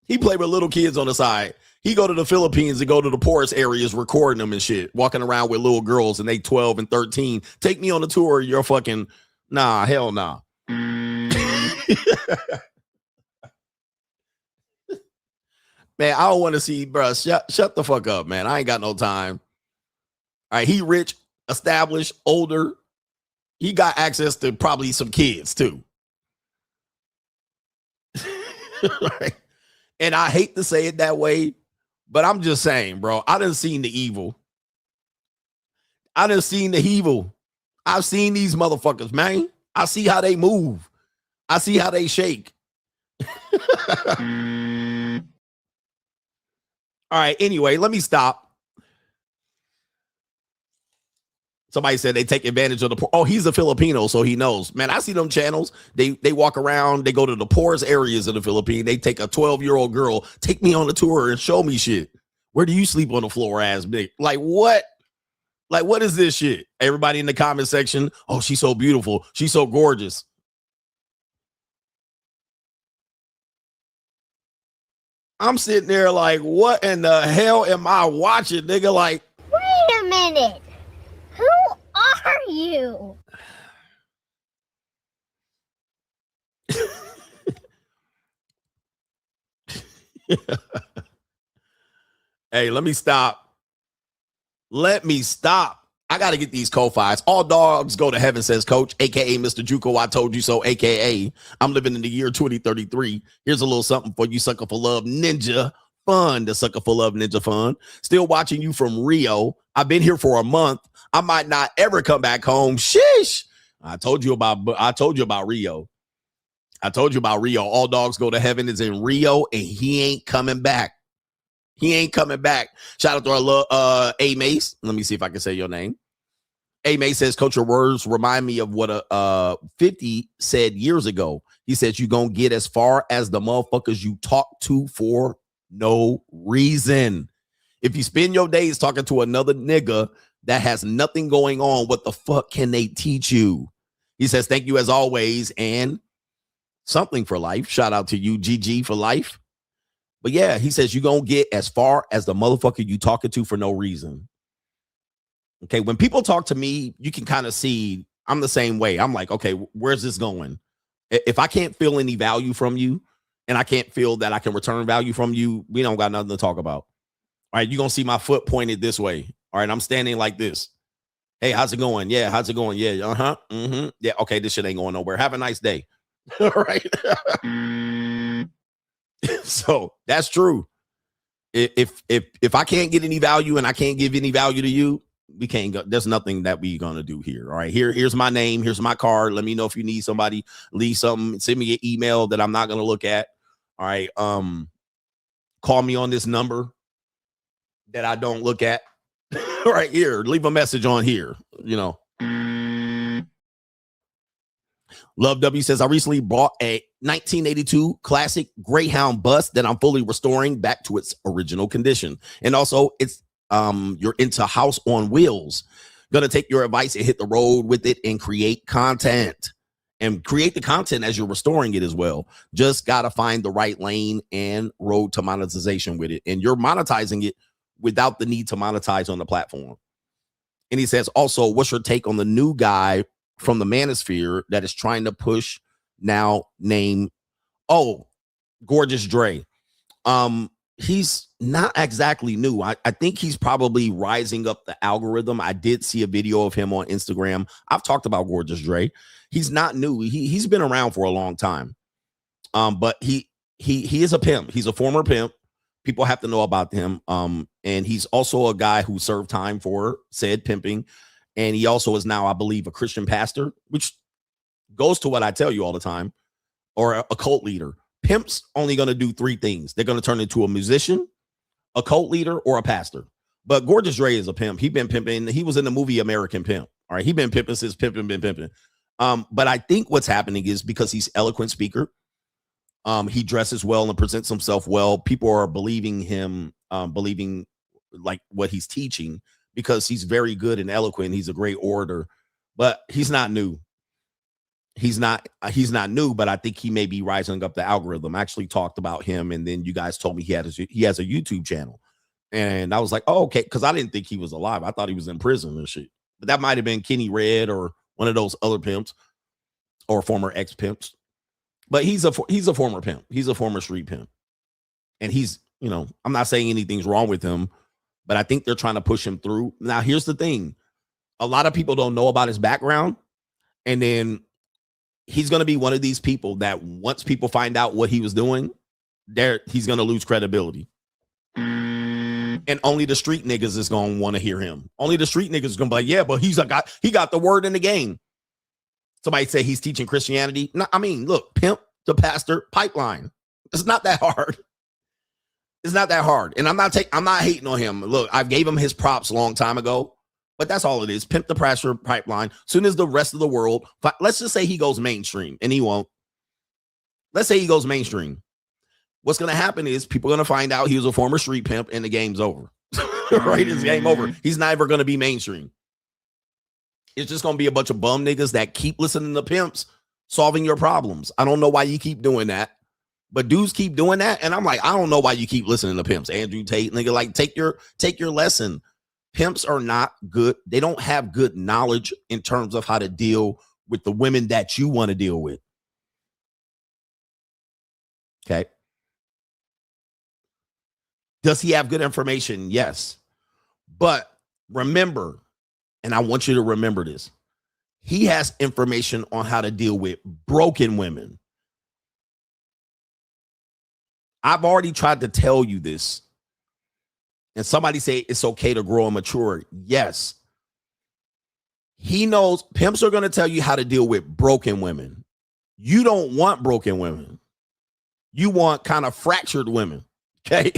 He go to the Philippines and go to the poorest areas recording them and shit, walking around with little girls and they 12 and 13. Take me on a tour. You're fucking nah, hell nah. Man, I don't want to see, bro. Shut the fuck up, man. I ain't got no time. All right, he rich, established, older. He got access to probably some kids too. Right? And I hate to say it that way, but I'm just saying, bro, I done seen the evil. I've seen these motherfuckers, man. I see how they move. I see how they shake. All right, anyway, let me stop. Somebody said they take advantage of the poor. Oh, he's a Filipino, so he knows. Man, I see them channels. They walk around. They go to the poorest areas of the Philippines. They take a 12-year-old girl, take me on the tour and show me shit. Where do you sleep on the floor, ass big? Like, what? Like, what is this shit? Everybody in the comment section, oh, she's so beautiful. She's so gorgeous. I'm sitting there like, what in the hell am I watching, nigga? Like, wait a minute. Who are you? Hey, let me stop. I got to get these co-files. All dogs go to heaven, says Coach, a.k.a. Mr. Juco. I told you so, a.k.a. I'm living in the year 2033. Here's a little something for you, sucker for love ninja fun. The sucker for love ninja fun. Still watching you from Rio. I've been here for a month. I might not ever come back home. Sheesh. I told you about Rio. I told you about Rio. All dogs go to heaven is in Rio, and he ain't coming back. Shout out to our love, A Mace. Let me see if I can say your name. A Mace says, Coach, your words remind me of what 50 said years ago. He says, you gonna get as far as the motherfuckers you talk to for no reason. If you spend your days talking to another nigga that has nothing going on, what the fuck can they teach you? He says, thank you as always, and something for life. Shout out to you, GG for life. But yeah, he says you're going to get as far as the motherfucker you talking to for no reason. Okay, when people talk to me, you can kind of see I'm the same way. I'm like, okay, where's this going? If I can't feel any value from you and I can't feel that I can return value from you, we don't got nothing to talk about. All right, you're going to see my foot pointed this way. All right, I'm standing like this. Hey, how's it going? Yeah, how's it going? Yeah, uh-huh, mm-hmm. Yeah, okay, this shit ain't going nowhere. Have a nice day. All right. So that's true. If I can't get any value and I can't give any value to you, we can't go. There's nothing that we gonna do here. All right. Here's my name. Here's my card. Let me know if you need somebody. Leave something. Send me an email that I'm not gonna look at. All right. Call me on this number that I don't look at. Right here. Leave a message on here. You know. Love W says, I recently bought a 1982 classic Greyhound bus that I'm fully restoring back to its original condition. And also, it's you're into house on wheels. Gonna take your advice and hit the road with it and create content. And create the content as you're restoring it as well. Just gotta find the right lane and road to monetization with it. And you're monetizing it without the need to monetize on the platform. And he says, also, what's your take on the new guy from the manosphere that is trying to push now name, Gorgeous Dre. He's not exactly new. I think he's probably rising up the algorithm. I did see a video of him on Instagram. I've talked about Gorgeous Dre. He's not new. He's been around for a long time. But he is a pimp. He's a former pimp. People have to know about him. And he's also a guy who served time for said pimping. And he also is now, I believe, a Christian pastor, which goes to what I tell you all the time, or a cult leader. Pimps only going to do three things. They're going to turn into a musician, a cult leader, or a pastor. But Gorgeous Dre is a pimp. He's been pimping. He was in the movie American Pimp. All right. He's been pimping since pimping been pimping. But I think what's happening is because he's eloquent speaker. He dresses well and presents himself well. People are believing him, believing like what he's teaching because he's very good and eloquent. He's a great orator, but he's not new. He's not new, but I think he may be rising up the algorithm. I actually talked about him, and then you guys told me he has a YouTube channel, and I was like, oh, okay, because I didn't think he was alive. I thought he was in prison and shit. But that might have been Kenny Red or one of those other pimps or former ex pimps. But he's a former pimp. He's a former street pimp, and he's, I'm not saying anything's wrong with him, but I think they're trying to push him through. Now, here's the thing: a lot of people don't know about his background, and then he's going to be one of these people that once people find out what he was doing, he's going to lose credibility. And only the street niggas is going to want to hear him. Only the street niggas is going to be like, yeah, but he got the word in the game. Somebody say he's teaching Christianity. No, I mean, look, pimp to pastor pipeline. It's not that hard. It's not that hard. And I'm not hating on him. Look, I gave him his props a long time ago. But that's all it is. Pimp the pastor pipeline. Soon as the rest of the world, let's just say he goes mainstream, and he won't. Let's say he goes mainstream. What's going to happen is people are going to find out he was a former street pimp, and the game's over. Right? It's game over. He's never going to be mainstream. It's just going to be a bunch of bum niggas that keep listening to pimps solving your problems. I don't know why you keep doing that, but dudes keep doing that, and I'm like, I don't know why you keep listening to pimps. Andrew Tate, nigga, like take your lesson. Pimps are not good. They don't have good knowledge in terms of how to deal with the women that you want to deal with. Okay. Does he have good information? Yes. But remember, and I want you to remember this, he has information on how to deal with broken women. I've already tried to tell you this. And somebody say it's okay to grow and mature. Yes. He knows pimps are going to tell you how to deal with broken women. You don't want broken women. You want kind of fractured women. Okay.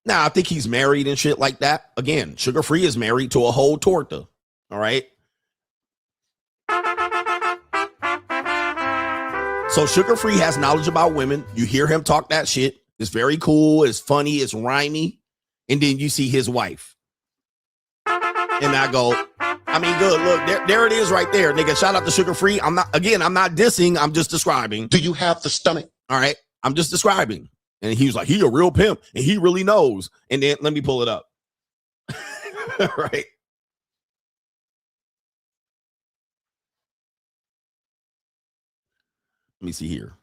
Now, I think he's married and shit like that. Again, Sugar Free is married to a whole torta. All right. So Sugar Free has knowledge about women. You hear him talk that shit. It's very cool. It's funny. It's rhymey. And then you see his wife. And I go, I mean, good. Look, there it is right there. Nigga, shout out to Sugar Free. I'm not dissing. I'm just describing. Do you have the stomach? All right. I'm just describing. And he was like, he a real pimp. And he really knows. And then let me pull it up. Right. Let me see here.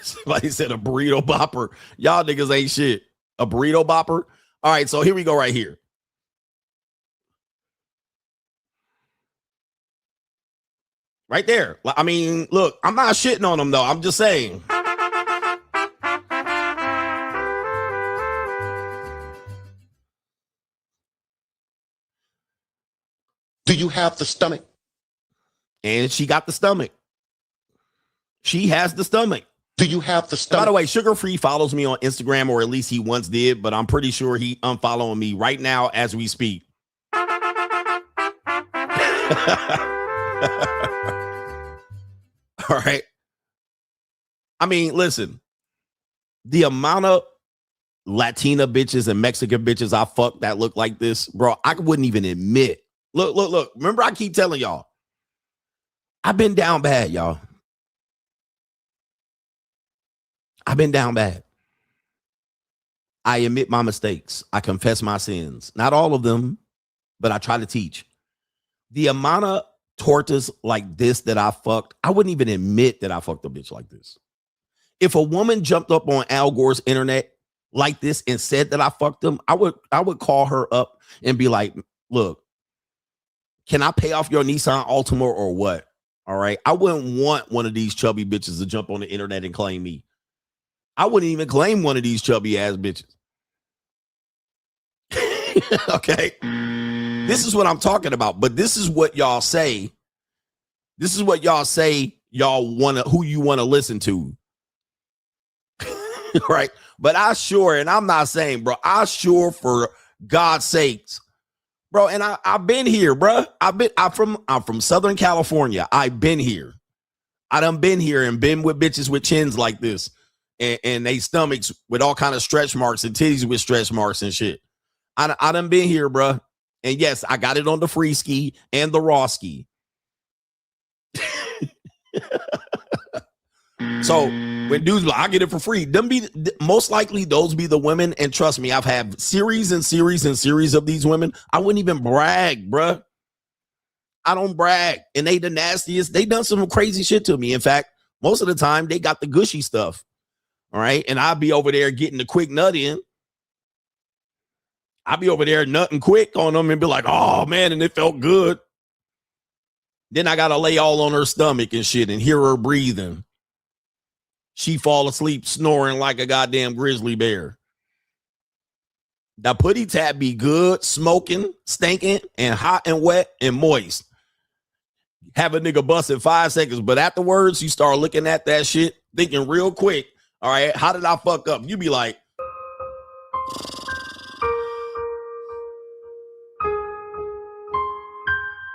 Somebody said a burrito bopper. Y'all niggas ain't shit. A burrito bopper. All right, so here we go right here. Right there. I mean, look, I'm not shitting on him though. I'm just saying. Do you have the stomach? And she got the stomach. She has the stomach. Do you have the stomach? By the way, Sugar Free follows me on Instagram, or at least he once did, but I'm pretty sure he unfollowing me right now as we speak. All right. I mean, listen, the amount of Latina bitches and Mexican bitches I fuck that look like this, bro, I wouldn't even admit. Look. Remember, I keep telling y'all, I've been down bad, y'all. I've been down bad. I admit my mistakes. I confess my sins. Not all of them, but I try to teach. The amount of tortas like this that I fucked, I wouldn't even admit that I fucked a bitch like this. If a woman jumped up on Al Gore's internet like this and said that I fucked him, I would call her up and be like, look, can I pay off your Nissan Altima or what? All right. I wouldn't want one of these chubby bitches to jump on the internet and claim me. I wouldn't even claim one of these chubby ass bitches. Okay. This is what I'm talking about. But this is what y'all say. This is what y'all say y'all want to, who you want to listen to. Right. But I sure, and I'm not saying, bro, I sure for God's sakes, bro. And I've been here, bro. I'm from Southern California. I've been here. I done been here and been with bitches with chins like this and they stomachs with all kind of stretch marks and titties with stretch marks and shit. I done been here, bro. And yes, I got it on the free ski and the raw ski. So when dudes like, I get it for free, them be most likely those be the women. And trust me, I've had series and series and series of these women. I wouldn't even brag, bruh. I don't brag. And they the nastiest. They done some crazy shit to me. In fact, most of the time they got the gushy stuff. All right. And I'll be over there getting the quick nut in. I'll be over there nutting quick on them and be like, oh man, and it felt good. Then I gotta lay all on her stomach and shit and hear her breathing. She fall asleep snoring like a goddamn grizzly bear. The putty tap be good, smoking, stinking, and hot and wet and moist. Have a nigga bust in 5 seconds, but afterwards you start looking at that shit, thinking real quick, all right, how did I fuck up? You be like,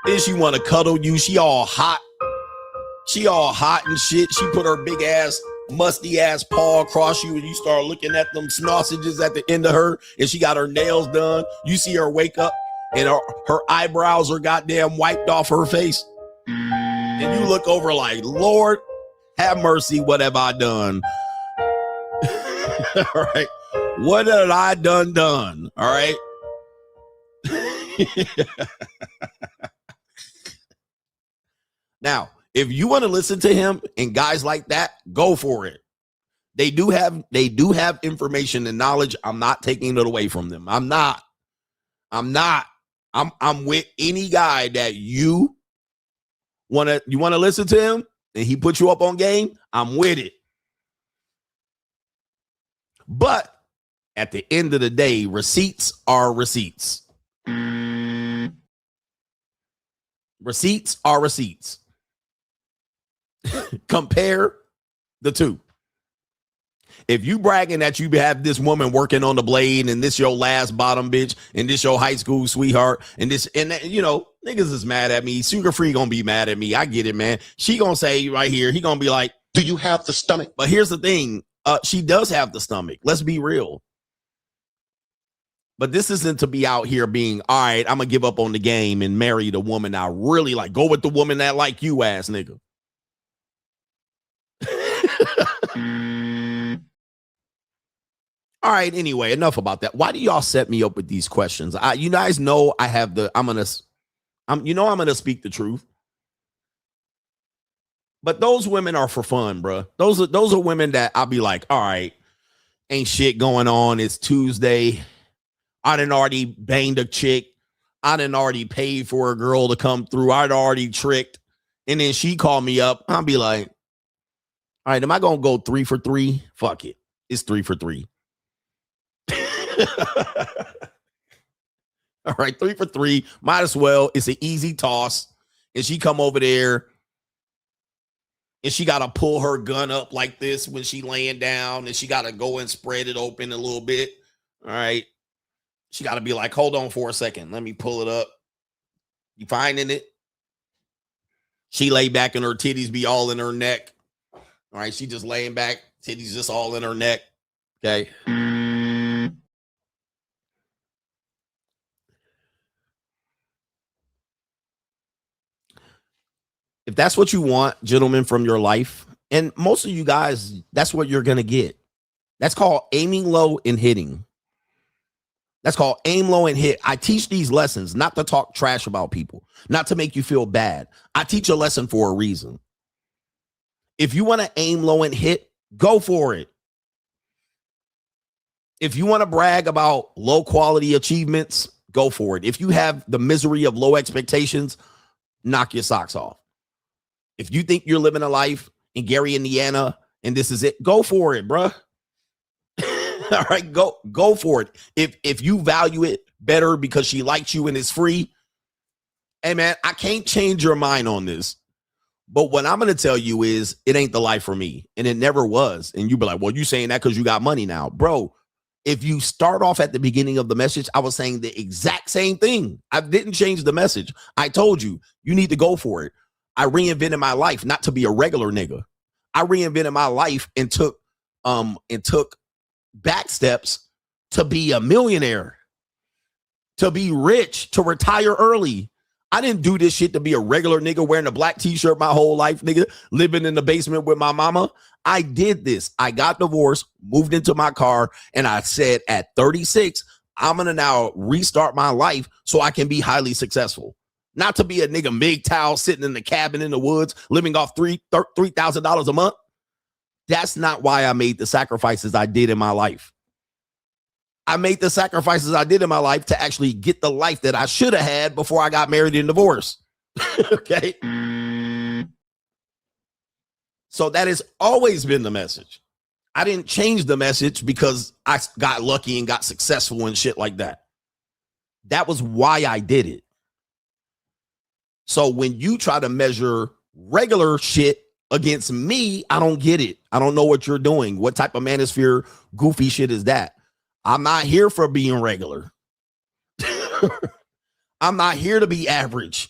then she want to cuddle you. She all hot. She all hot and shit. She put her big ass, musty ass paw across you and you start looking at them sausages at the end of her and she got her nails done. You see her wake up and her eyebrows are goddamn wiped off her face. And you look over like, Lord, have mercy. What have I done? All right. What have I done? All right. Now, if you want to listen to him and guys like that, go for it. They do have information and knowledge. I'm not taking it away from them. I'm with any guy that you want to listen to him and he put you up on game. I'm with it. But at the end of the day, receipts are receipts. Receipts are receipts. Compare the two. If you bragging that you have this woman working on the blade and this your last bottom bitch and this your high school sweetheart and this and that, you know, niggas is mad at me. Sugar Free gonna be mad at me. I get it, man. She gonna say right here, he gonna be like, do you have the stomach? But here's the thing. She does have the stomach. Let's be real. But this isn't to be out here being, all right, I'm gonna give up on the game and marry the woman I really like. Go with the woman that like you, ass nigga. All right, anyway, enough about that. Why do y'all set me up with these questions? You guys know I have I'm gonna speak the truth. But those women are for fun, bro. Those are women that I'll be like, all right, ain't shit going on. It's Tuesday. I done already banged a chick. I done already paid for a girl to come through. I'd already tricked. And then she called me up. I'll be like, all right, am I going to go 3 for 3? Fuck it. It's 3 for 3. All right, 3 for 3. Might as well. It's an easy toss. And she come over there. And she got to pull her gun up like this when she laying down. And she got to go and spread it open a little bit. All right. She got to be like, hold on for a second. Let me pull it up. You finding it? She lay back and her titties be all in her neck. All right. She just laying back. Titties just all in her neck. Okay. If that's what you want, gentlemen, from your life, and most of you guys, that's what you're going to get. That's called aiming low and hitting. That's called aim low and hit. I teach these lessons not to talk trash about people, not to make you feel bad. I teach a lesson for a reason. If you want to aim low and hit, go for it. If you want to brag about low quality achievements, go for it. If you have the misery of low expectations, knock your socks off. If you think you're living a life in Gary, Indiana, and this is it, go for it, bruh. All right, go for it. If you value it better because she likes you and it's free, hey man, I can't change your mind on this. But what I'm going to tell you is it ain't the life for me, and it never was. And you be like, well, you saying that because you got money now, bro. If you start off at the beginning of the message, I was saying the exact same thing. I didn't change the message. I told you, you need to go for it. I reinvented my life not to be a regular nigga. I reinvented my life and took back steps to be a millionaire, to be rich, to retire early. I didn't do this shit to be a regular nigga wearing a black t-shirt my whole life, nigga, living in the basement with my mama. I did this. I got divorced, moved into my car, and I said at 36, I'm going to now restart my life so I can be highly successful. Not to be a nigga MGTOW sitting in the cabin in the woods, living off $3,000 a month. That's not why I made the sacrifices I did in my life. I made the sacrifices I did in my life to actually get the life that I should have had before I got married and divorced. Okay. So that has always been the message. I didn't change the message because I got lucky and got successful and shit like that. That was why I did it. So when you try to measure regular shit against me, I don't get it. I don't know what you're doing. What type of manosphere goofy shit is that? I'm not here for being regular. I'm not here to be average.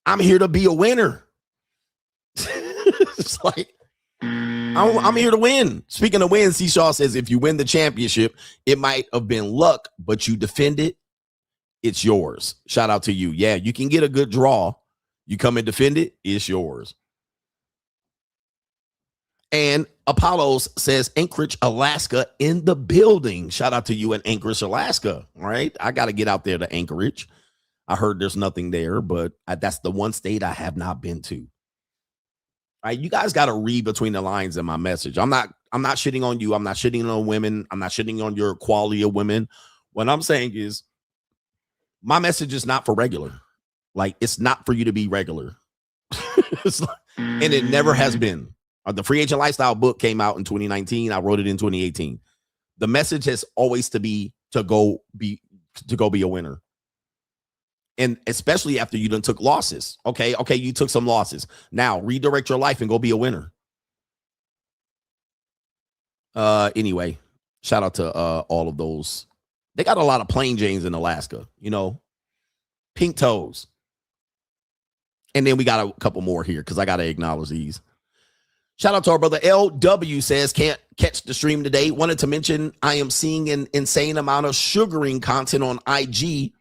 I'm here to be a winner. It's like, I'm here to win. Speaking of wins, Seashaw says, if you win the championship, it might have been luck, but you defend it, it's yours. Shout out to you. Yeah, you can get a good draw. You come and defend it, it's yours. And Apollos says, Anchorage, Alaska in the building. Shout out to you in Anchorage, Alaska. All right. I got to get out there to Anchorage. I heard there's nothing there, but that's the one state I have not been to. All right. You guys got to read between the lines in my message. I'm not shitting on you. I'm not shitting on women. I'm not shitting on your quality of women. What I'm saying is my message is not for regular. Like, it's not for you to be regular. And it never has been. The Free Agent Lifestyle book came out in 2019. I wrote it in 2018. The message has always to go be a winner. And especially after you done took losses. Okay, you took some losses. Now redirect your life and go be a winner. Anyway, shout out to all of those. They got a lot of plain Janes in Alaska, pink toes. And then we got a couple more here because I got to acknowledge these. Shout out to our brother LW says, can't catch the stream today. Wanted to mention I am seeing an insane amount of sugaring content on IG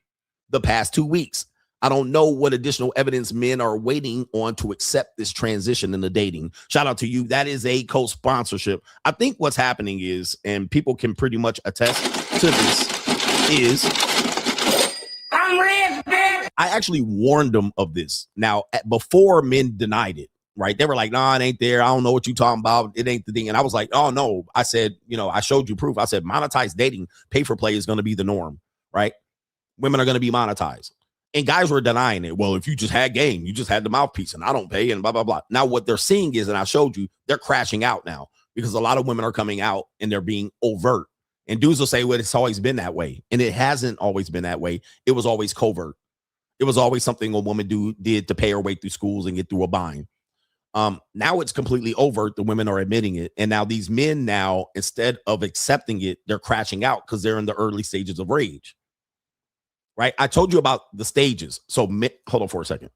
the past 2 weeks. I don't know what additional evidence men are waiting on to accept this transition in the dating. Shout out to you. That is a co-sponsorship. I think what's happening is, and people can pretty much attest to this, is I'm rich, bitch. I actually warned them of this. Now, before men denied it. Right. They were like, nah, it ain't there. I don't know what you talking about. It ain't the thing. And I was like, oh, no. I said, I showed you proof. I said, monetized dating, pay for play is going to be the norm. Right. Women are going to be monetized. And guys were denying it. Well, if you just had game, you just had the mouthpiece and I don't pay and blah, blah, blah. Now what they're seeing is, and I showed you, they're crashing out now because a lot of women are coming out and they're being overt. And dudes will say, well, it's always been that way. And it hasn't always been that way. It was always covert. It was always something a woman did to pay her way through schools and get through a bind. Now it's completely overt. The women are admitting it. And now these men now, instead of accepting it, they're crashing out because they're in the early stages of rage. Right. I told you about the stages. So hold on for a second.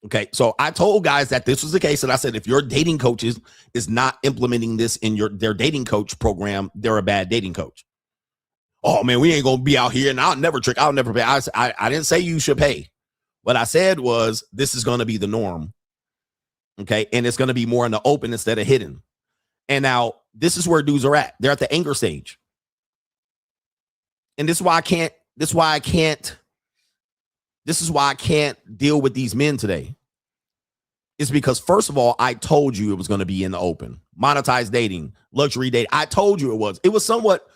Okay. So I told guys that this was the case. And I said, if your dating coach is not implementing this in their dating coach program, they're a bad dating coach. Oh man, we ain't going to be out here and I'll never trick. I'll never pay. I didn't say you should pay. What I said was this is going to be the norm. Okay. And it's going to be more in the open instead of hidden. And now this is where dudes are at. They're at the anger stage. And this is why I can't deal with these men today. It's because, first of all, I told you it was going to be in the open. Monetized dating, luxury dating. I told you it was. It was somewhat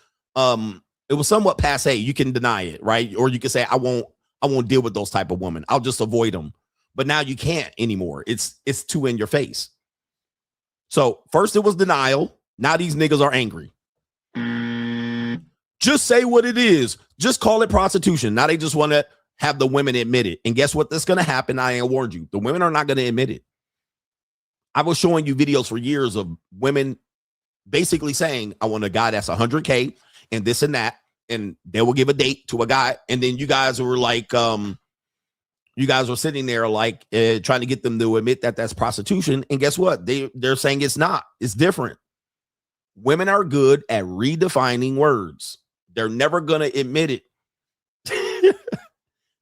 passe. You can deny it, right? Or you can say, I won't deal with those type of women. I'll just avoid them. But now you can't anymore. It's too in your face. So first it was denial. Now these niggas are angry. Just say what it is. Just call it prostitution. Now they just want to have the women admit it. And guess what? That's going to happen. I warned you. The women are not going to admit it. I was showing you videos for years of women basically saying, I want a guy that's 100K and this and that. And they will give a date to a guy. And then you guys were like, you guys were sitting there like trying to get them to admit that that's prostitution. And guess what? They're saying it's not. It's different. Women are good at redefining words. They're never going to admit it.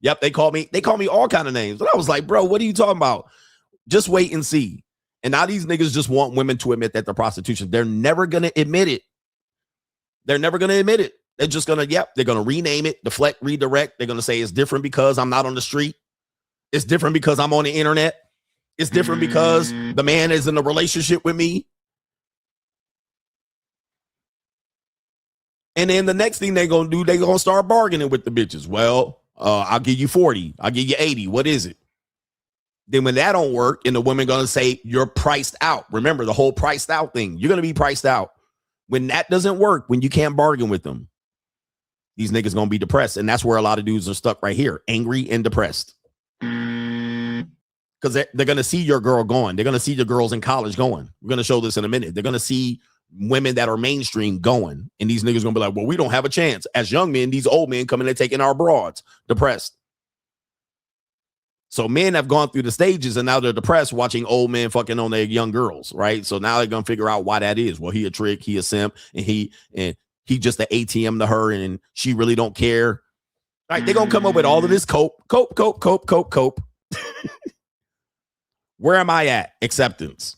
Yep, they call me all kind of names. And I was like, bro, what are you talking about? Just wait and see. And now these niggas just want women to admit that they're prostitution. They're never going to admit it. They're never going to admit it. They're just going to, they're going to rename it, deflect, redirect. They're going to say it's different because I'm not on the street. It's different because I'm on the internet. It's different because the man is in a relationship with me. And then the next thing they're going to do, they're going to start bargaining with the bitches. Well, I'll give you 40. I'll give you 80. What is it? Then when that don't work and the women going to say you're priced out. Remember the whole priced out thing. You're going to be priced out. When that doesn't work, when you can't bargain with them, these niggas going to be depressed. And that's where a lot of dudes are stuck right here. Angry and depressed. Because they're going to see your girl going. They're going to see the girls in college going. We're going to show this in a minute. They're going to see women that are mainstream going. And these niggas going to be like, well, we don't have a chance. As young men, these old men coming and taking our broads. Depressed. So men have gone through the stages and now they're depressed watching old men fucking on their young girls, right? So now they're going to figure out why that is. Well, he a trick, he a simp, and he just an ATM to her and she really don't care. All right, they're going to come up with all of this cope. Where am I at? Acceptance.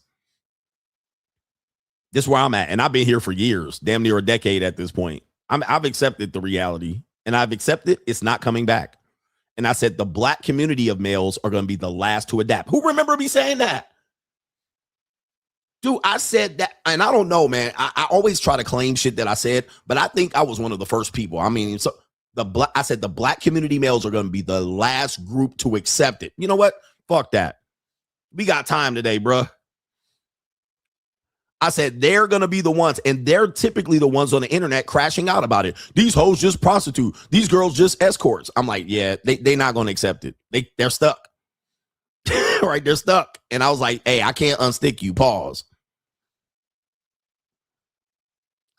This is where I'm at. And I've been here for years, damn near a decade at this point. I've accepted the reality and I've accepted it's not coming back. And I said the black community of males are going to be the last to adapt. Who remember me saying that? Dude, I said that, and I don't know, man. I always try to claim shit that I said, but I think I was one of the first people. I mean, so I said the black community males are going to be the last group to accept it. You know what? Fuck that. We got time today, bruh. I said they're going to be the ones, and they're typically the ones on the internet crashing out about it. These hoes just prostitute. These girls just escorts. I'm like, yeah, they're not going to accept it. They're stuck. Right? They're stuck. And I was like, hey, I can't unstick you. Pause.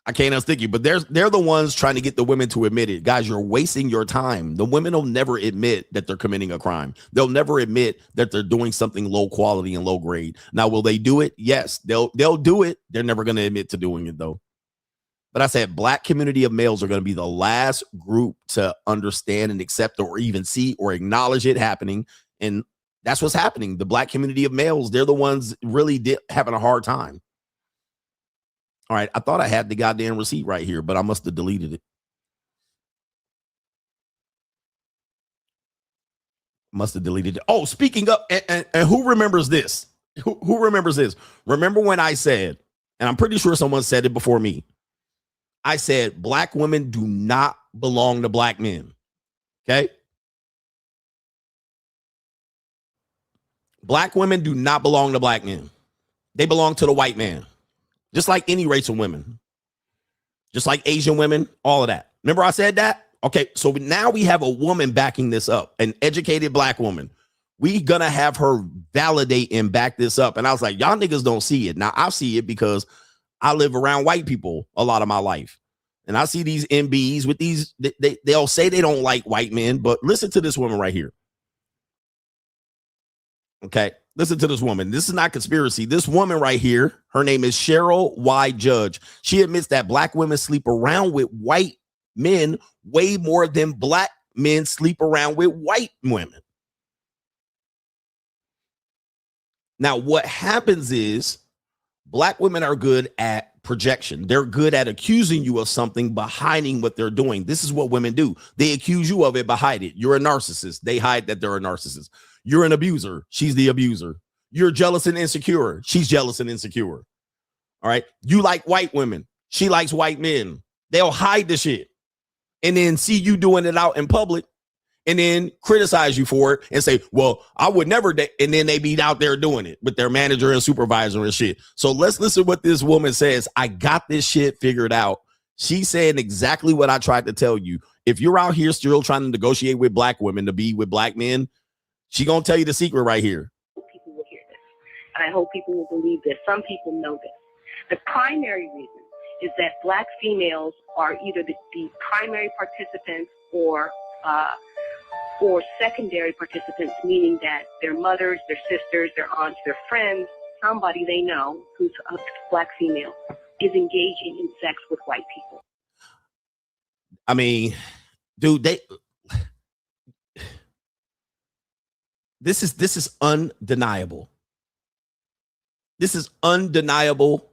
I can't unstick you, but they're the ones trying to get the women to admit it. Guys, you're wasting your time. The women will never admit that they're committing a crime. They'll never admit that they're doing something low quality and low grade. Now, will they do it? Yes, they'll do it. They're never going to admit to doing it, though. But I said black community of males are going to be the last group to understand and accept or even see or acknowledge it happening. And that's what's happening. The black community of males, they're the ones really having a hard time. All right, I thought I had the goddamn receipt right here, but I must have deleted it. Must have deleted it. Oh, speaking of, and who remembers this? Who remembers this? Remember when I said, and I'm pretty sure someone said it before me, I said black women do not belong to black men. Okay? Black women do not belong to black men. They belong to the white man. Just like any race of women, just like Asian women, all of that. Remember I said that? Okay, so now we have a woman backing this up, an educated black woman. We gonna have her validate and back this up. And I was like, y'all niggas don't see it. Now I see it because I live around white people a lot of my life. And I see these MBs with these, they'll say they don't like white men, but listen to this woman right here. Okay. Listen to this woman. This is not conspiracy. This woman right here, her name is Cheryl Y. Judge. She admits that black women sleep around with white men way more than black men sleep around with white women. Now, what happens is black women are good at projection. They're good at accusing you of something but hiding what they're doing. This is what women do. They accuse you of it but hide it. You're a narcissist. They hide that they're a narcissist. You're an abuser. She's the abuser. You're jealous and insecure. She's jealous and insecure. All right. You like white women. She likes white men. They'll hide the shit and then see you doing it out in public and then criticize you for it and say, well, I would never. And then they be out there doing it with their manager and supervisor and shit. So let's listen to what this woman says. I got this shit figured out. She's saying exactly what I tried to tell you. If you're out here still trying to negotiate with black women to be with black men, she gonna tell you the secret right here. People will hear this, and I hope people will believe this. Some people know this. The primary reason is that black females are either the primary participants or secondary participants, meaning that their mothers, their sisters, their aunts, their friends, somebody they know who's a black female is engaging in sex with white people. I mean, dude, this is undeniable. This is undeniable.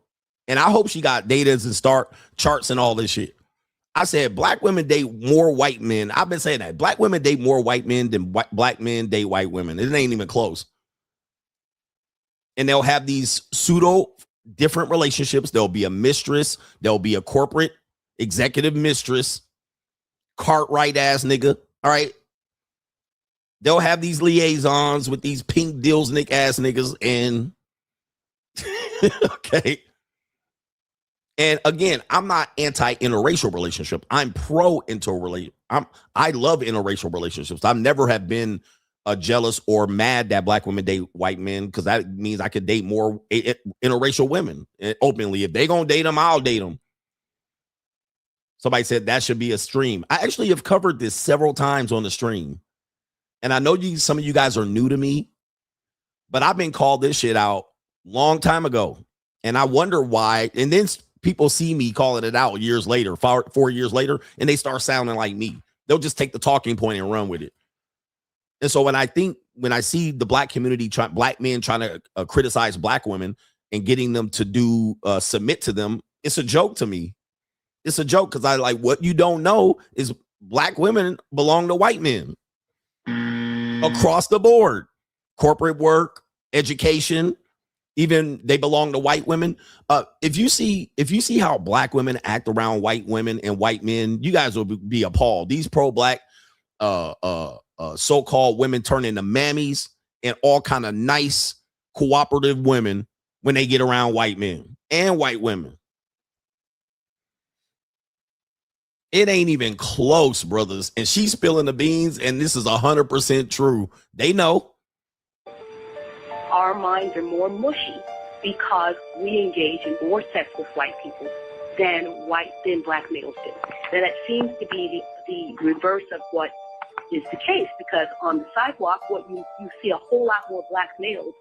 And I hope she got data and start charts and all this shit. I said black women date more white men. I've been saying that. Black women date more white men than black men date white women. It ain't even close. And they'll have these pseudo different relationships. There'll be a mistress. There'll be a corporate executive mistress. Cartwright ass nigga. All right. They'll have these liaisons with these pink deals Nick ass niggas. And okay. And again, I'm not anti-interracial relationship. I'm pro interrelationship. I love interracial relationships. I've never have been jealous or mad that black women date white men, because that means I could date more interracial women openly. If they gonna date them, I'll date them. Somebody said that should be a stream. I actually have covered this several times on the stream, and I know some of you guys are new to me, but I've been called this shit out long time ago, and I wonder why. And then people see me calling it out years later, 4 years later, and they start sounding like me. They'll just take the talking point and run with it. And so when I see the black community, black men trying to criticize black women and getting them to submit to them, it's a joke to me. It's a joke, because I like, what you don't know is black women belong to white men across the board. Corporate work, education, even they belong to white women. If you see how black women act around white women and white men, you guys will be appalled. These pro-black so-called women turn into mammies and all kind of nice, cooperative women when they get around white men and white women. It ain't even close, brothers. And she's spilling the beans, and this is 100% true. They know. Our minds are more mushy because we engage in more sex with white people than black males do. Now that seems to be the reverse of what is the case, because on the sidewalk, you see a whole lot more black males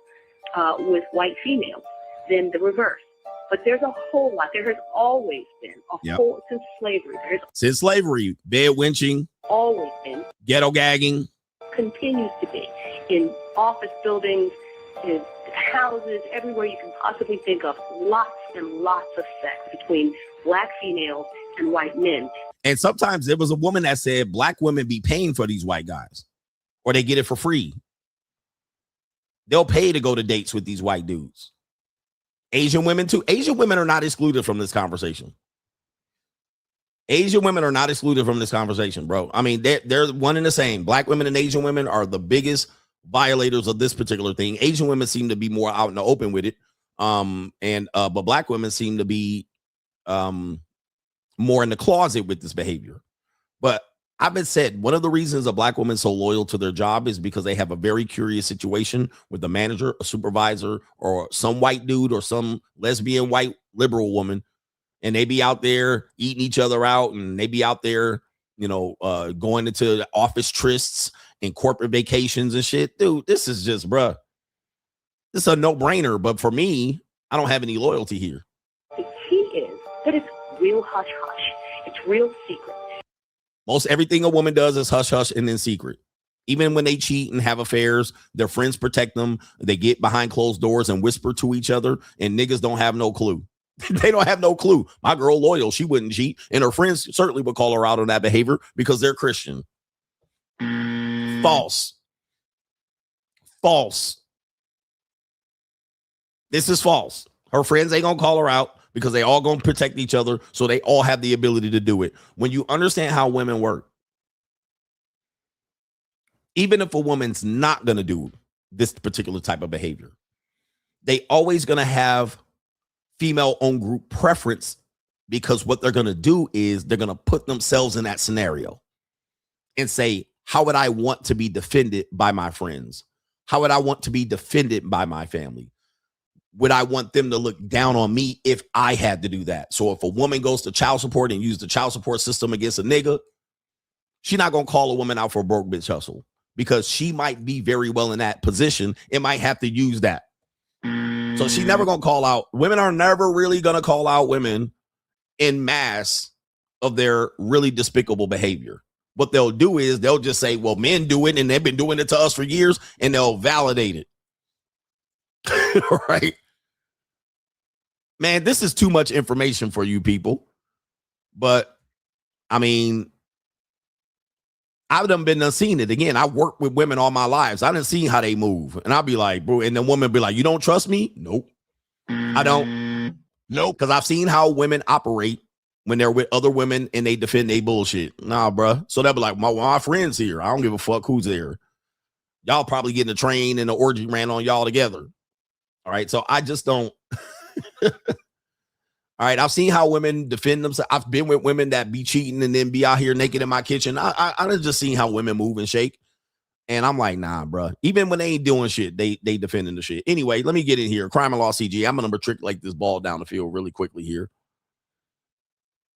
with white females than the reverse. But there's a whole lot. There has always been whole since slavery. Bed winching. Always been. Ghetto gagging. Continues to be in office buildings, in houses, everywhere you can possibly think of. Lots and lots of sex between black females and white men. And sometimes there was a woman that said black women be paying for these white guys, or they get it for free. They'll pay to go to dates with these white dudes. Asian women too. Asian women are not excluded from this conversation. Asian women are not excluded from this conversation, bro. I mean, they're one and the same. Black women and Asian women are the biggest violators of this particular thing. Asian women seem to be more out in the open with it. But black women seem to be more in the closet with this behavior. But I've been said one of the reasons a black woman is so loyal to their job is because they have a very curious situation with a manager, a supervisor, or some white dude or some lesbian white liberal woman. And they be out there eating each other out, and they be out there, going into office trysts and corporate vacations and shit. Dude, this is just, bruh, this is a no-brainer. But for me, I don't have any loyalty here. The key is that it's real hush-hush. It's real secret. Most everything a woman does is hush-hush and in secret. Even when they cheat and have affairs, their friends protect them. They get behind closed doors and whisper to each other, and niggas don't have no clue. They don't have no clue. My girl loyal, she wouldn't cheat, and her friends certainly would call her out on that behavior because they're Christian. False. This is false. Her friends ain't gonna call her out because they all gonna protect each other, so they all have the ability to do it. When you understand how women work, even if a woman's not gonna do this particular type of behavior, they always gonna have female own group preference, because what they're gonna do is they're gonna put themselves in that scenario and say, how would I want to be defended by my friends? How would I want to be defended by my family? Would I want them to look down on me if I had to do that? So if a woman goes to child support and use the child support system against a nigga, she's not going to call a woman out for a broke bitch hustle, because she might be very well in that position. It might have to use that. So she's never going to call out. Women are never really going to call out women in mass of their really despicable behavior. What they'll do is they'll just say, well, men do it and they've been doing it to us for years, and they'll validate it. Right? Man, this is too much information for you people. But I mean, I've done seen it. Again, I worked with women all my lives. I didn't see how they move. And I'll be like, bro, and the woman be like, you don't trust me? Nope. I don't. Nope. Because I've seen how women operate when they're with other women and they defend their bullshit. Nah, bro. So they'll be like, my friend's here. I don't give a fuck who's there. Y'all probably getting a train and the orgy ran on y'all together. All right. So I just don't. All right. I've seen how women defend themselves. I've been with women that be cheating and then be out here naked in my kitchen. I've just seen how women move and shake. And I'm like, nah, bro. Even when they ain't doing shit, they defending the shit. Anyway, let me get in here. Crime and Law CGA. I'm going to matriculate this ball down the field really quickly here.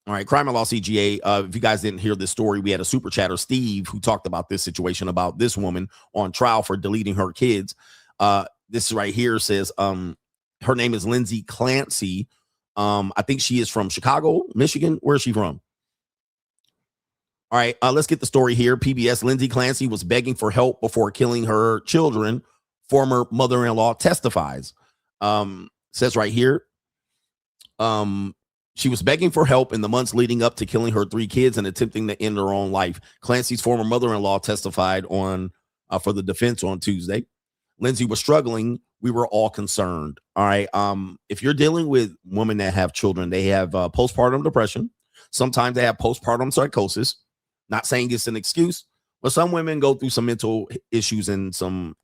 All right, Crime and Law CGA. If you guys didn't hear this story, we had a super chatter, Steve, who talked about this situation about this woman on trial for deleting her kids. This right here says her name is Lindsay Clancy. I think she is from Chicago, Michigan. Where is she from? All right, let's get the story here. PBS, Lindsay Clancy was begging for help before killing her children. Former mother-in-law testifies. Says right here. She was begging for help in the months leading up to killing her 3 kids and attempting to end her own life. Clancy's former mother-in-law testified on for the defense on Tuesday. Lindsay was struggling. We were all concerned. All right. If you're dealing with women that have children, they have postpartum depression. Sometimes they have postpartum psychosis. Not saying it's an excuse, but some women go through some mental issues and some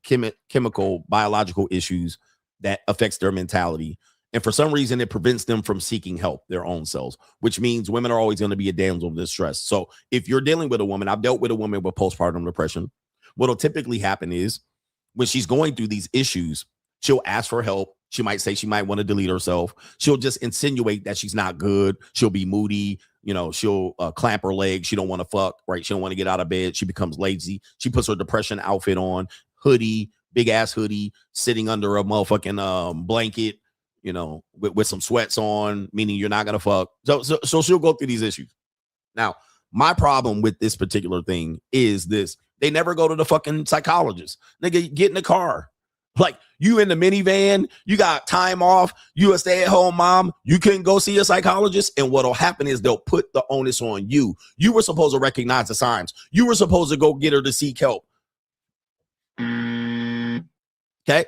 chemical, biological issues that affects their mentality. And for some reason, it prevents them from seeking help, their own selves, which means women are always going to be a damsel in distress. So if you're dealing with a woman, I've dealt with a woman with postpartum depression. What'll typically happen is when she's going through these issues, she'll ask for help. She might say she might want to delete herself. She'll just insinuate that she's not good. She'll be moody. You know, she'll clamp her legs. She don't want to fuck, right? She don't want to get out of bed. She becomes lazy. She puts her depression outfit on, hoodie, big ass hoodie, sitting under a motherfucking blanket, you know, with some sweats on, meaning you're not going to fuck. So she'll go through these issues. Now, my problem with this particular thing is this. They never go to the fucking psychologist. Nigga, get in the car. Like, you in the minivan, you got time off, you a stay-at-home mom, you couldn't go see a psychologist, and what'll happen is they'll put the onus on you. You were supposed to recognize the signs. You were supposed to go get her to seek help. Okay?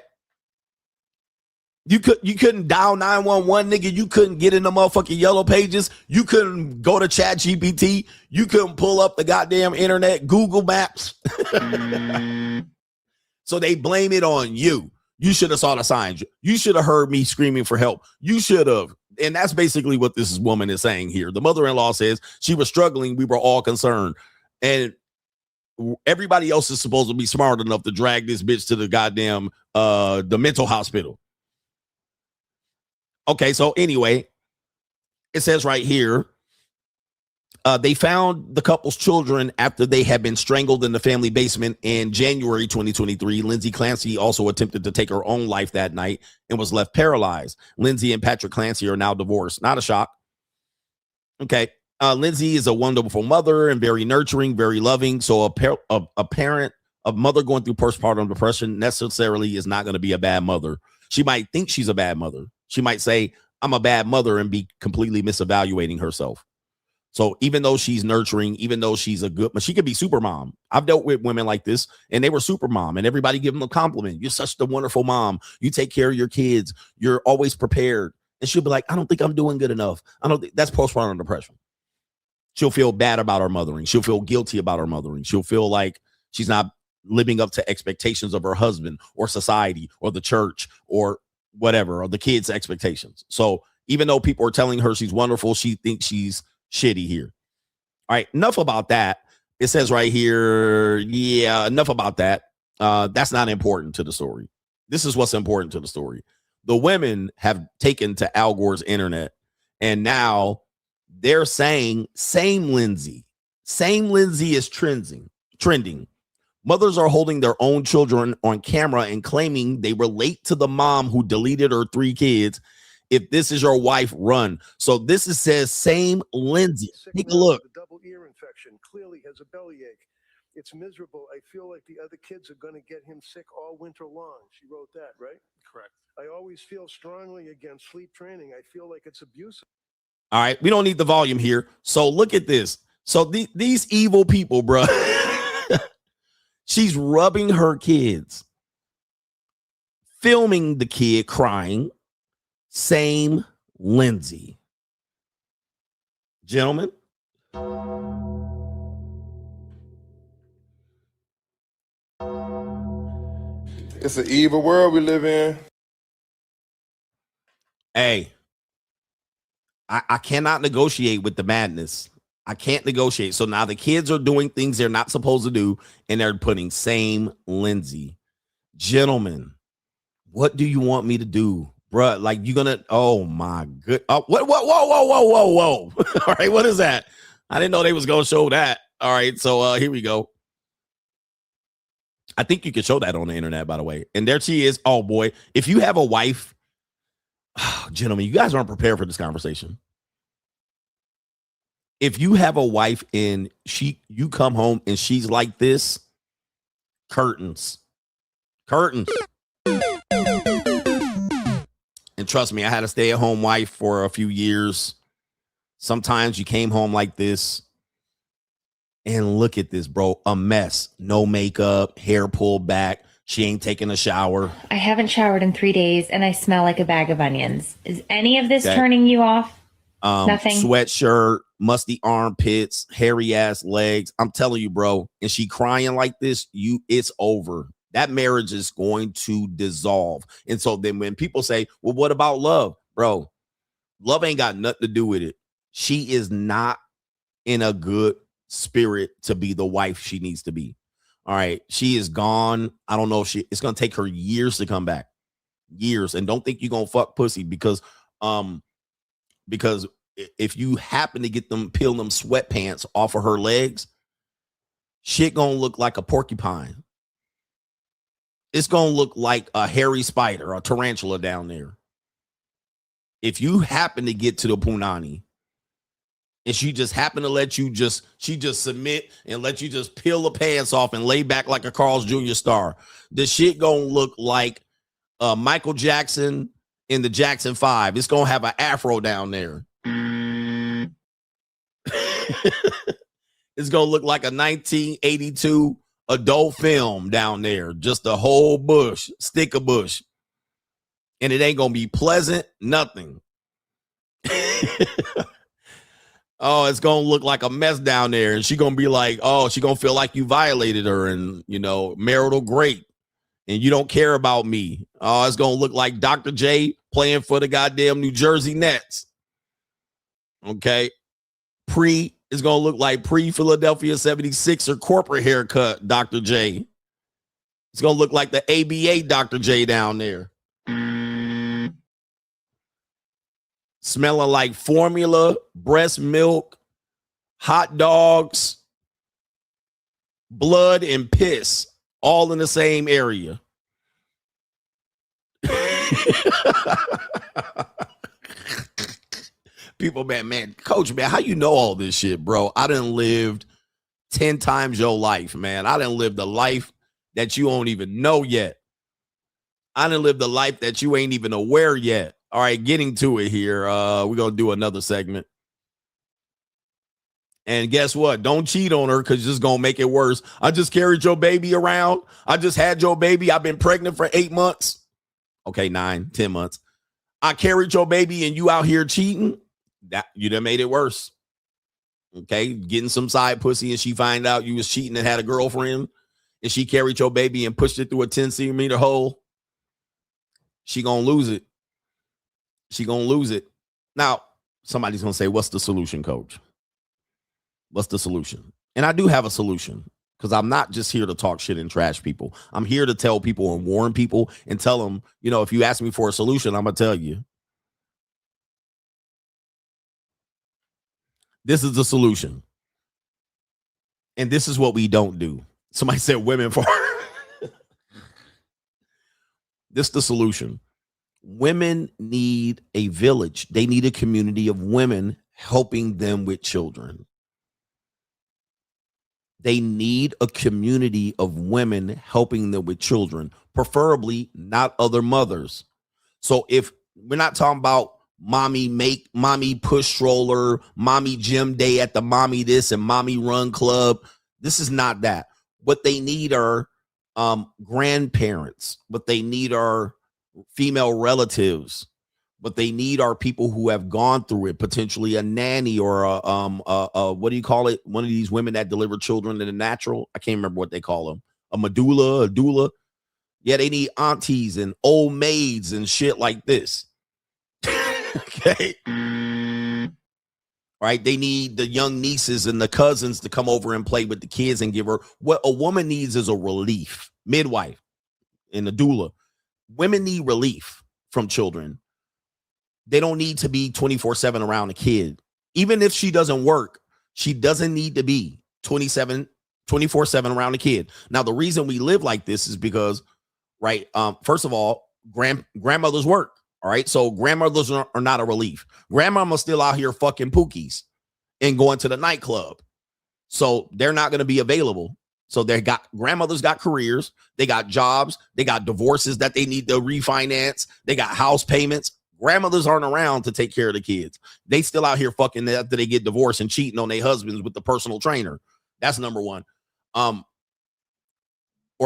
You couldn't dial 911, nigga. You couldn't get in the motherfucking yellow pages. You couldn't go to Chat GPT. You couldn't pull up the goddamn internet, Google Maps. So they blame it on you. You should have saw the signs. You should have heard me screaming for help. You should have. And that's basically what this woman is saying here. The mother-in-law says she was struggling. We were all concerned. And everybody else is supposed to be smart enough to drag this bitch to the goddamn the mental hospital. Okay, so anyway, it says right here, they found the couple's children after they had been strangled in the family basement in January 2023. Lindsay Clancy also attempted to take her own life that night and was left paralyzed. Lindsay and Patrick Clancy are now divorced. Not a shock. Okay. Lindsay is a wonderful mother and very nurturing, very loving. So a mother going through postpartum depression necessarily is not going to be a bad mother. She might think she's a bad mother. She might say, I'm a bad mother and be completely misevaluating herself. So even though she's nurturing, even though she's a good, she could be super mom. I've dealt with women like this and they were super mom and everybody give them a compliment. You're such a wonderful mom. You take care of your kids. You're always prepared. And she'll be like, I don't think I'm doing good enough. I don't think that's postpartum depression. She'll feel bad about her mothering. She'll feel guilty about her mothering. She'll feel like she's not living up to expectations of her husband or society or the church or whatever, or the kids' expectations. So even though people are telling her she's wonderful, she thinks she's shitty here. All right, enough about that. It says right here, yeah, enough about that. That's not important to the story. This is what's important to the story. The women have taken to Al Gore's internet, and now they're saying same Lindsay is trending. Mothers are holding their own children on camera and claiming they relate to the mom who deleted her 3 kids. If this is your wife, run. So this says same Lindsay. Take a look. The double ear infection clearly has a bellyache. It's miserable. I feel like the other kids are going to get him sick all winter long. She wrote that, right? Correct. I always feel strongly against sleep training. I feel like it's abusive. All right, we don't need the volume here. So look at this. So these evil people, bro. She's rubbing her kids, filming the kid crying. Same Lindsay. Gentlemen. It's an evil world we live in. Hey, I cannot negotiate with the madness. I can't negotiate. So now the kids are doing things they're not supposed to do, and they're putting same Lindsay. Gentlemen, what do you want me to do? Bruh, like you're gonna, oh my good. Oh, whoa. All right, what is that? I didn't know they was gonna show that. All right, so here we go. I think you can show that on the internet, by the way. And there she is. Oh boy, if you have a wife, gentlemen, you guys aren't prepared for this conversation. If you have a wife and you come home and she's like this, curtains. And trust me, I had a stay-at-home wife for a few years. Sometimes you came home like this. And look at this, bro. A mess. No makeup, hair pulled back. She ain't taking a shower. I haven't showered in 3 days and I smell like a bag of onions. Is any of this turning you off? Nothing. Sweatshirt, musty armpits, hairy ass legs. I'm telling you, bro. And she crying like this, it's over. That marriage is going to dissolve. And so then when people say, well, what about love? Bro, love ain't got nothing to do with it. She is not in a good spirit to be the wife she needs to be. All right. She is gone. I don't know if it's going to take her years to come back. Years. And don't think you're going to fuck pussy because if you happen to get them, peel them sweatpants off of her legs, shit going to look like a porcupine. It's going to look like a hairy spider, a tarantula down there. If you happen to get to the punani and she just happen to let you she just submit and let you just peel the pants off and lay back like a Carl's Jr. star, the shit going to look like Michael Jackson in the Jackson 5. It's going to have an afro down there. It's going to look like a 1982 adult film down there, just a whole bush, stick of bush. And it ain't gonna be pleasant, nothing. Oh, it's gonna look like a mess down there. And she gonna be like, oh, she gonna feel like you violated her and, marital great. And you don't care about me. Oh, it's gonna look like Dr. J playing for the goddamn New Jersey Nets. Okay. It's going to look like pre-Philadelphia 76er corporate haircut, Dr. J. It's going to look like the ABA Dr. J down there. Smelling like formula, breast milk, hot dogs, blood, and piss, all in the same area. People, man, coach, man, how you know all this shit, bro? I done lived 10 times your life, man. I done lived a life that you don't even know yet. I done lived a life that you ain't even aware yet. All right, getting to it here. We're going to do another segment. And guess what? Don't cheat on her because it's just going to make it worse. I just carried your baby around. I just had your baby. I've been pregnant for 8 months. Okay, 9, 10 months. I carried your baby and you out here cheating. That you done made it worse. Okay, getting some side pussy and she find out you was cheating and had a girlfriend and she carried your baby and pushed it through a 10-centimeter hole. She going to lose it. She going to lose it. Now, somebody's going to say, what's the solution, coach? What's the solution? And I do have a solution because I'm not just here to talk shit and trash people. I'm here to tell people and warn people and tell them, you know, if you ask me for a solution, I'm going to tell you. This is the solution. And this is what we don't do. Somebody said women for. This is the solution. Women need a village. They need a community of women helping them with children. They need a community of women helping them with children, preferably not other mothers. So if we're not talking about mommy push stroller, mommy gym day at the mommy this and mommy run club, this is not that. What they need are grandparents. What they need are female relatives. What they need are people who have gone through it, potentially a nanny or a what do you call it? One of these women that deliver children in the natural. I can't remember what they call them. A doula. Yeah, they need aunties and old maids and shit like this. Okay. Right? They need the young nieces and the cousins to come over and play with the kids and give her what a woman needs is a relief. Midwife and a doula. Women need relief from children. They don't need to be 24/7 around a kid. Even if she doesn't work, she doesn't need to be 24/7 around a kid. Now, the reason we live like this is because, right, first of all, grandmothers work. All right, so grandmothers are not a relief. Grandmama's still out here fucking pookies and going to the nightclub. So they're not going to be available. So grandmothers got careers. They got jobs. They got divorces that they need to refinance. They got house payments. Grandmothers aren't around to take care of the kids. They still out here fucking after they get divorced and cheating on their husbands with the personal trainer. That's number one. Or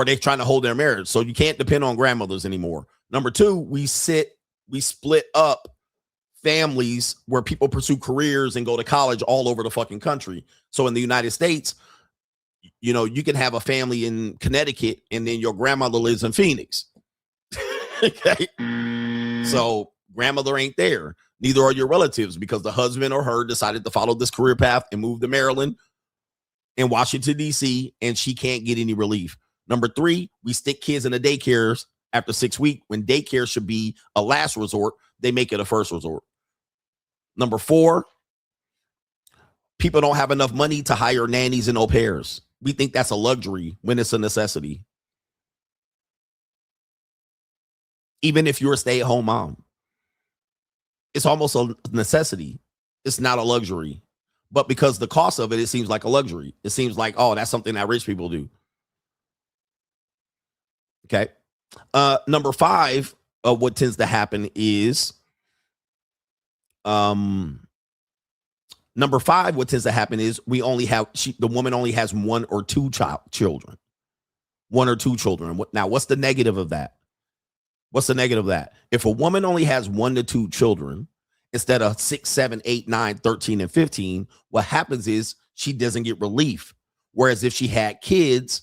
they're trying to hold their marriage. So you can't depend on grandmothers anymore. Number two, we split up families where people pursue careers and go to college all over the fucking country. So in the United States, you know, you can have a family in Connecticut and then your grandmother lives in Phoenix. Okay. So grandmother ain't there. Neither are your relatives because the husband or her decided to follow this career path and move to Maryland and Washington, D.C., and she can't get any relief. Number three, we stick kids in the daycares after 6 weeks when daycare should be a last resort. They make it a first resort. Number four, people don't have enough money to hire nannies and au pairs. We think that's a luxury when it's a necessity. Even if you're a stay-at-home mom, it's almost a necessity. It's not a luxury. But because the cost of it, it seems like a luxury. It seems like, oh, that's something that rich people do. Okay. Number five, what tends to happen is, the woman only has one or two children. One or two children. Now, what's the negative of that? What's the negative of that? If a woman only has 1 to 2 children instead of 6, 7, 8, 9, 13, and 15, what happens is she doesn't get relief. Whereas if she had kids,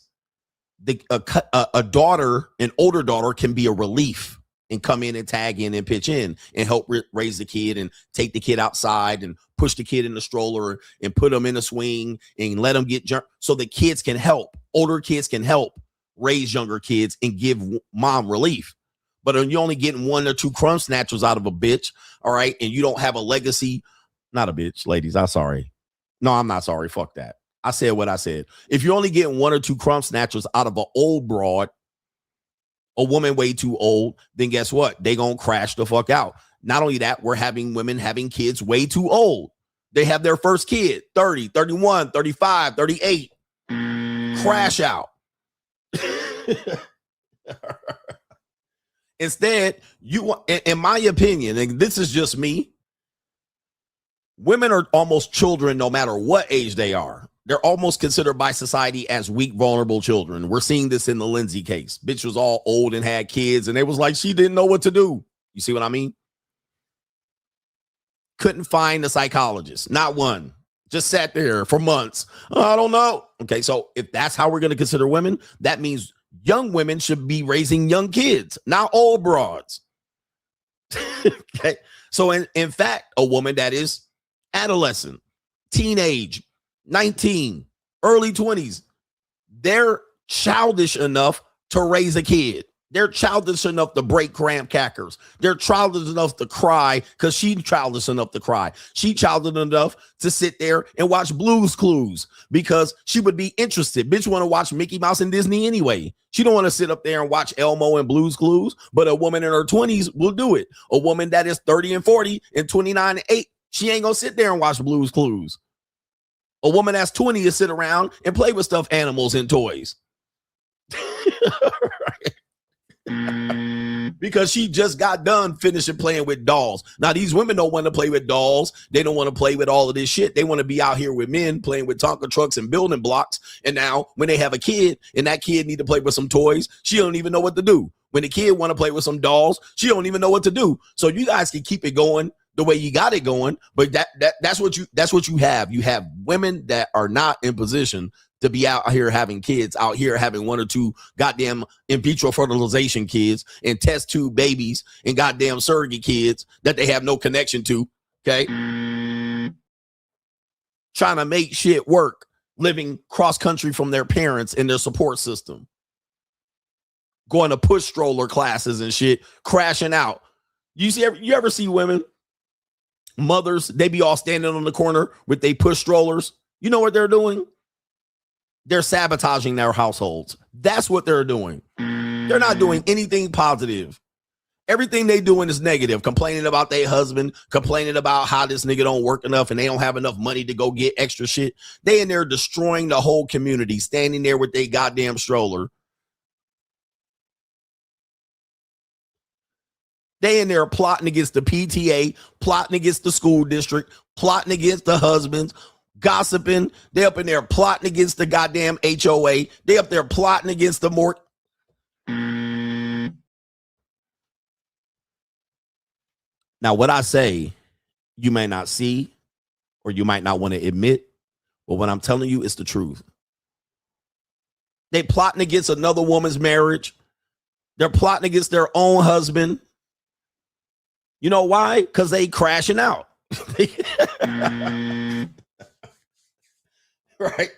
a daughter, an older daughter, can be a relief and come in and tag in and pitch in and help raise the kid and take the kid outside and push the kid in the stroller and put them in a swing and let them get so the kids can help. Older kids can help raise younger kids and give mom relief. But when you're only getting 1 or 2 crumb snatchers out of a bitch, all right, and you don't have a legacy, not a bitch, ladies, I'm sorry. No, I'm not sorry. Fuck that. I said what I said. If you're only getting 1 or 2 crumb snatchers out of an old broad, a woman way too old, then guess what? They gonna crash the fuck out. Not only that, we're having women having kids way too old. They have their first kid, 30, 31, 35, 38. Crash out. Instead, you want, in my opinion, and this is just me, women are almost children no matter what age they are. They're almost considered by society as weak, vulnerable children. We're seeing this in the Lindsay case. Bitch was all old and had kids, and it was like she didn't know what to do. You see what I mean? Couldn't find a psychologist. Not one. Just sat there for months. I don't know. Okay, so if that's how we're going to consider women, that means young women should be raising young kids, not old broads. Okay, so in fact, a woman that is adolescent, teenage, 19, early 20s, they're childish enough to raise a kid. They're childish enough to break graham crackers. They're childish enough to cry because she's childish enough to cry. She childish enough to sit there and watch Blue's Clues because she would be interested. Bitch want to watch Mickey Mouse and Disney anyway. She don't want to sit up there and watch Elmo and Blue's Clues, but a woman in her 20s will do it. A woman that is 30 and 40 and 29 and 8, she ain't going to sit there and watch Blue's Clues. A woman that's 20 is sit around and play with stuffed animals and toys. Because she just got done finishing playing with dolls. Now, these women don't want to play with dolls. They don't want to play with all of this shit. They want to be out here with men playing with Tonka trucks and building blocks. And now when they have a kid and that kid need to play with some toys, she don't even know what to do. When the kid want to play with some dolls, she don't even know what to do. So you guys can keep it going the way you got it going, but that's what you have. You have women that are not in position to be out here having kids, out here having one or two goddamn in vitro fertilization kids and test tube babies and goddamn surrogate kids that they have no connection to. Okay. Trying to make shit work, living cross country from their parents and their support system. Going to push stroller classes and shit, crashing out. You ever see women, mothers, they be all standing on the corner with they push strollers. You know what they're doing? They're sabotaging their households. That's what they're doing. They're not doing anything positive. Everything they doing is negative. Complaining about their husband, complaining about how this nigga don't work enough and they don't have enough money to go get extra shit. They in there destroying the whole community, standing there with their goddamn stroller. They in there plotting against the PTA, plotting against the school district, plotting against the husbands, gossiping. They up in there plotting against the goddamn HOA. They up there plotting against the mort. Now, what I say, you may not see or you might not want to admit, but what I'm telling you is the truth. They plotting against another woman's marriage. They're plotting against their own husband. You know why? Because they crashing out. Right?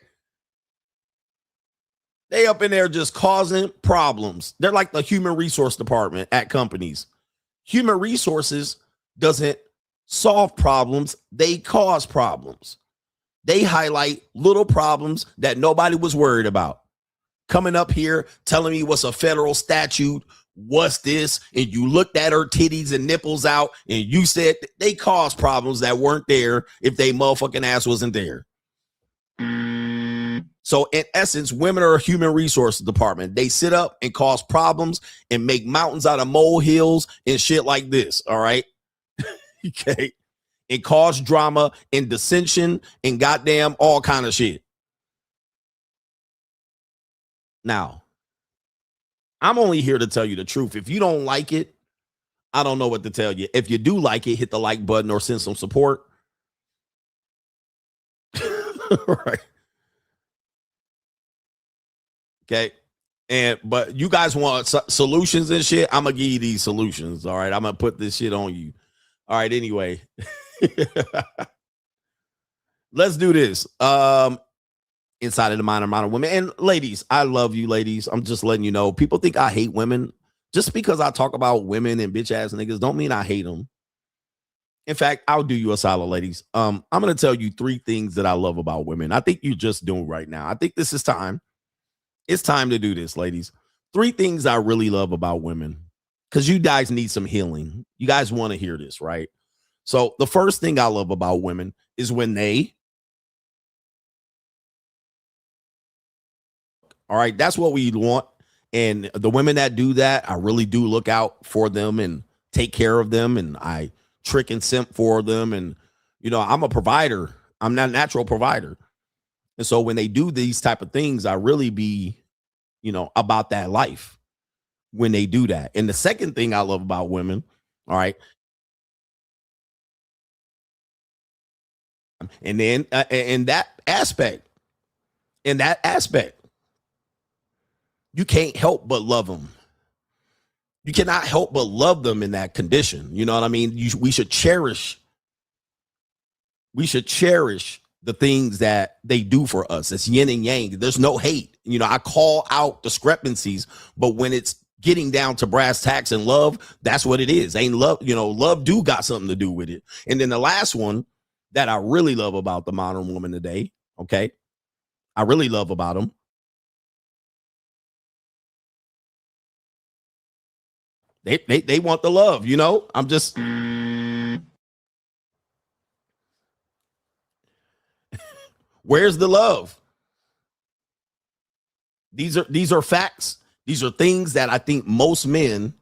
They up in there just causing problems. They're like the human resource department at companies. Human resources doesn't solve problems. They cause problems. They highlight little problems that nobody was worried about. Coming up here, telling me what's a federal statute, what's this, and you looked at her titties and nipples out, and you said they caused problems that weren't there if they motherfucking ass wasn't there. So in essence, women are a human resource department. They sit up and cause problems and make mountains out of molehills and shit like this. All right. Okay. And cause drama and dissension and goddamn all kind of shit. Now, I'm only here to tell you the truth. If you don't like it, I don't know what to tell you. If you do like it, hit the like button or send some support. Right. Okay. But you guys want solutions and shit. I'm gonna give you these solutions. All right. I'm gonna put this shit on you. All right. Anyway, let's do this. Inside of the Minor Amount of Women. And ladies, I love you, ladies. I'm just letting you know. People think I hate women. Just because I talk about women and bitch ass niggas don't mean I hate them. In fact, I'll do you a solid, ladies. I'm gonna tell you 3 things that I love about women. I think you're just doing right now. I think this is time. It's time to do this, ladies. 3 things I really love about women, because you guys need some healing. You guys want to hear this, right? So the first thing I love about women is when they, all right, that's what we want. And the women that do that, I really do look out for them and take care of them. And I trick and simp for them. And, I'm a provider. I'm not a natural provider. And so when they do these type of things, I really be, about that life when they do that. And the second thing I love about women, all right. And then in that aspect, you can't help but love them. You cannot help but love them in that condition. You know what I mean? We should cherish the things that they do for us. It's yin and yang. There's no hate. I call out discrepancies, but when it's getting down to brass tacks and love, that's what it is. Ain't love, love do got something to do with it. And then the last one that I really love about the modern woman today, okay? I really love about them. They want the love, I'm just where's the love? These are facts. These are things that I think most men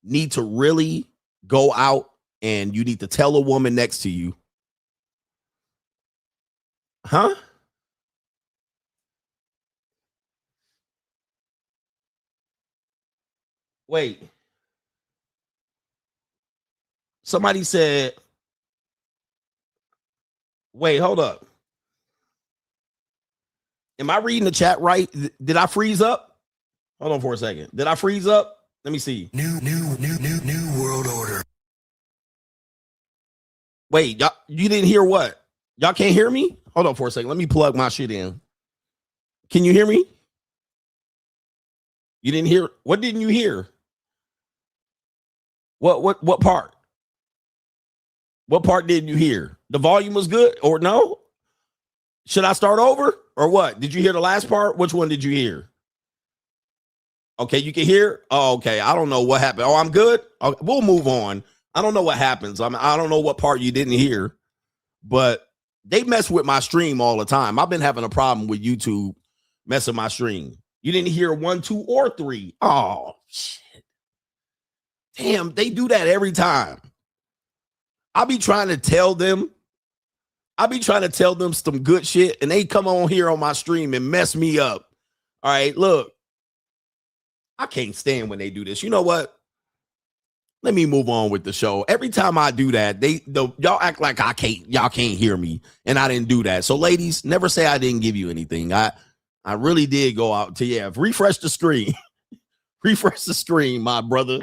need to really go out and you need to tell a woman next to you. Huh? Wait. Somebody said, wait, hold up. Am I reading the chat right? Did I freeze up? Hold on for a second. Did I freeze up? Let me see. New world order. Wait, y'all, you didn't hear what? Y'all can't hear me? Hold on for a second. Let me plug my shit in. Can you hear me? You didn't hear? What didn't you hear? What part? What part didn't you hear? The volume was good or no? Should I start over or what? Did you hear the last part? Which one did you hear? Okay, you can hear? Oh, okay. I don't know what happened. Oh, I'm good. Okay, we'll move on. I don't know what happens. I don't know what part you didn't hear, but they mess with my stream all the time. I've been having a problem with YouTube messing my stream. You didn't hear 1, 2, or 3. Oh, shit. Damn, they do that every time. I'll be trying to tell them some good shit, and they come on here on my stream and mess me up. All right, look. I can't stand when they do this. You know what? Let me move on with the show. Every time I do that, y'all act like y'all can't hear me, and I didn't do that. So, ladies, never say I didn't give you anything. I really did go out to refresh the screen. Refresh the screen, my brother.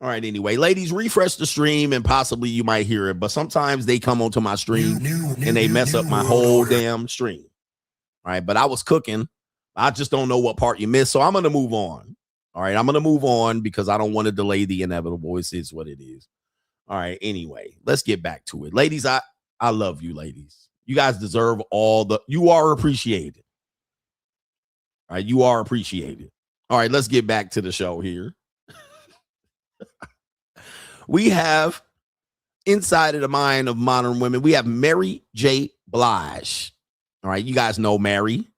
All right, anyway, ladies, refresh the stream and possibly you might hear it, but sometimes they come onto my stream and they mess up my whole damn stream. All right, but I was cooking. I just don't know what part you missed, so I'm going to move on. All right, I'm going to move on because I don't want to delay the inevitable. It is what it is. All right, anyway, let's get back to it. Ladies, I love you, ladies. You guys deserve you are appreciated. All right, you are appreciated. All right, let's get back to the show here. We have inside of the mind of modern women, we have Mary J. Blige. All right, you guys know Mary.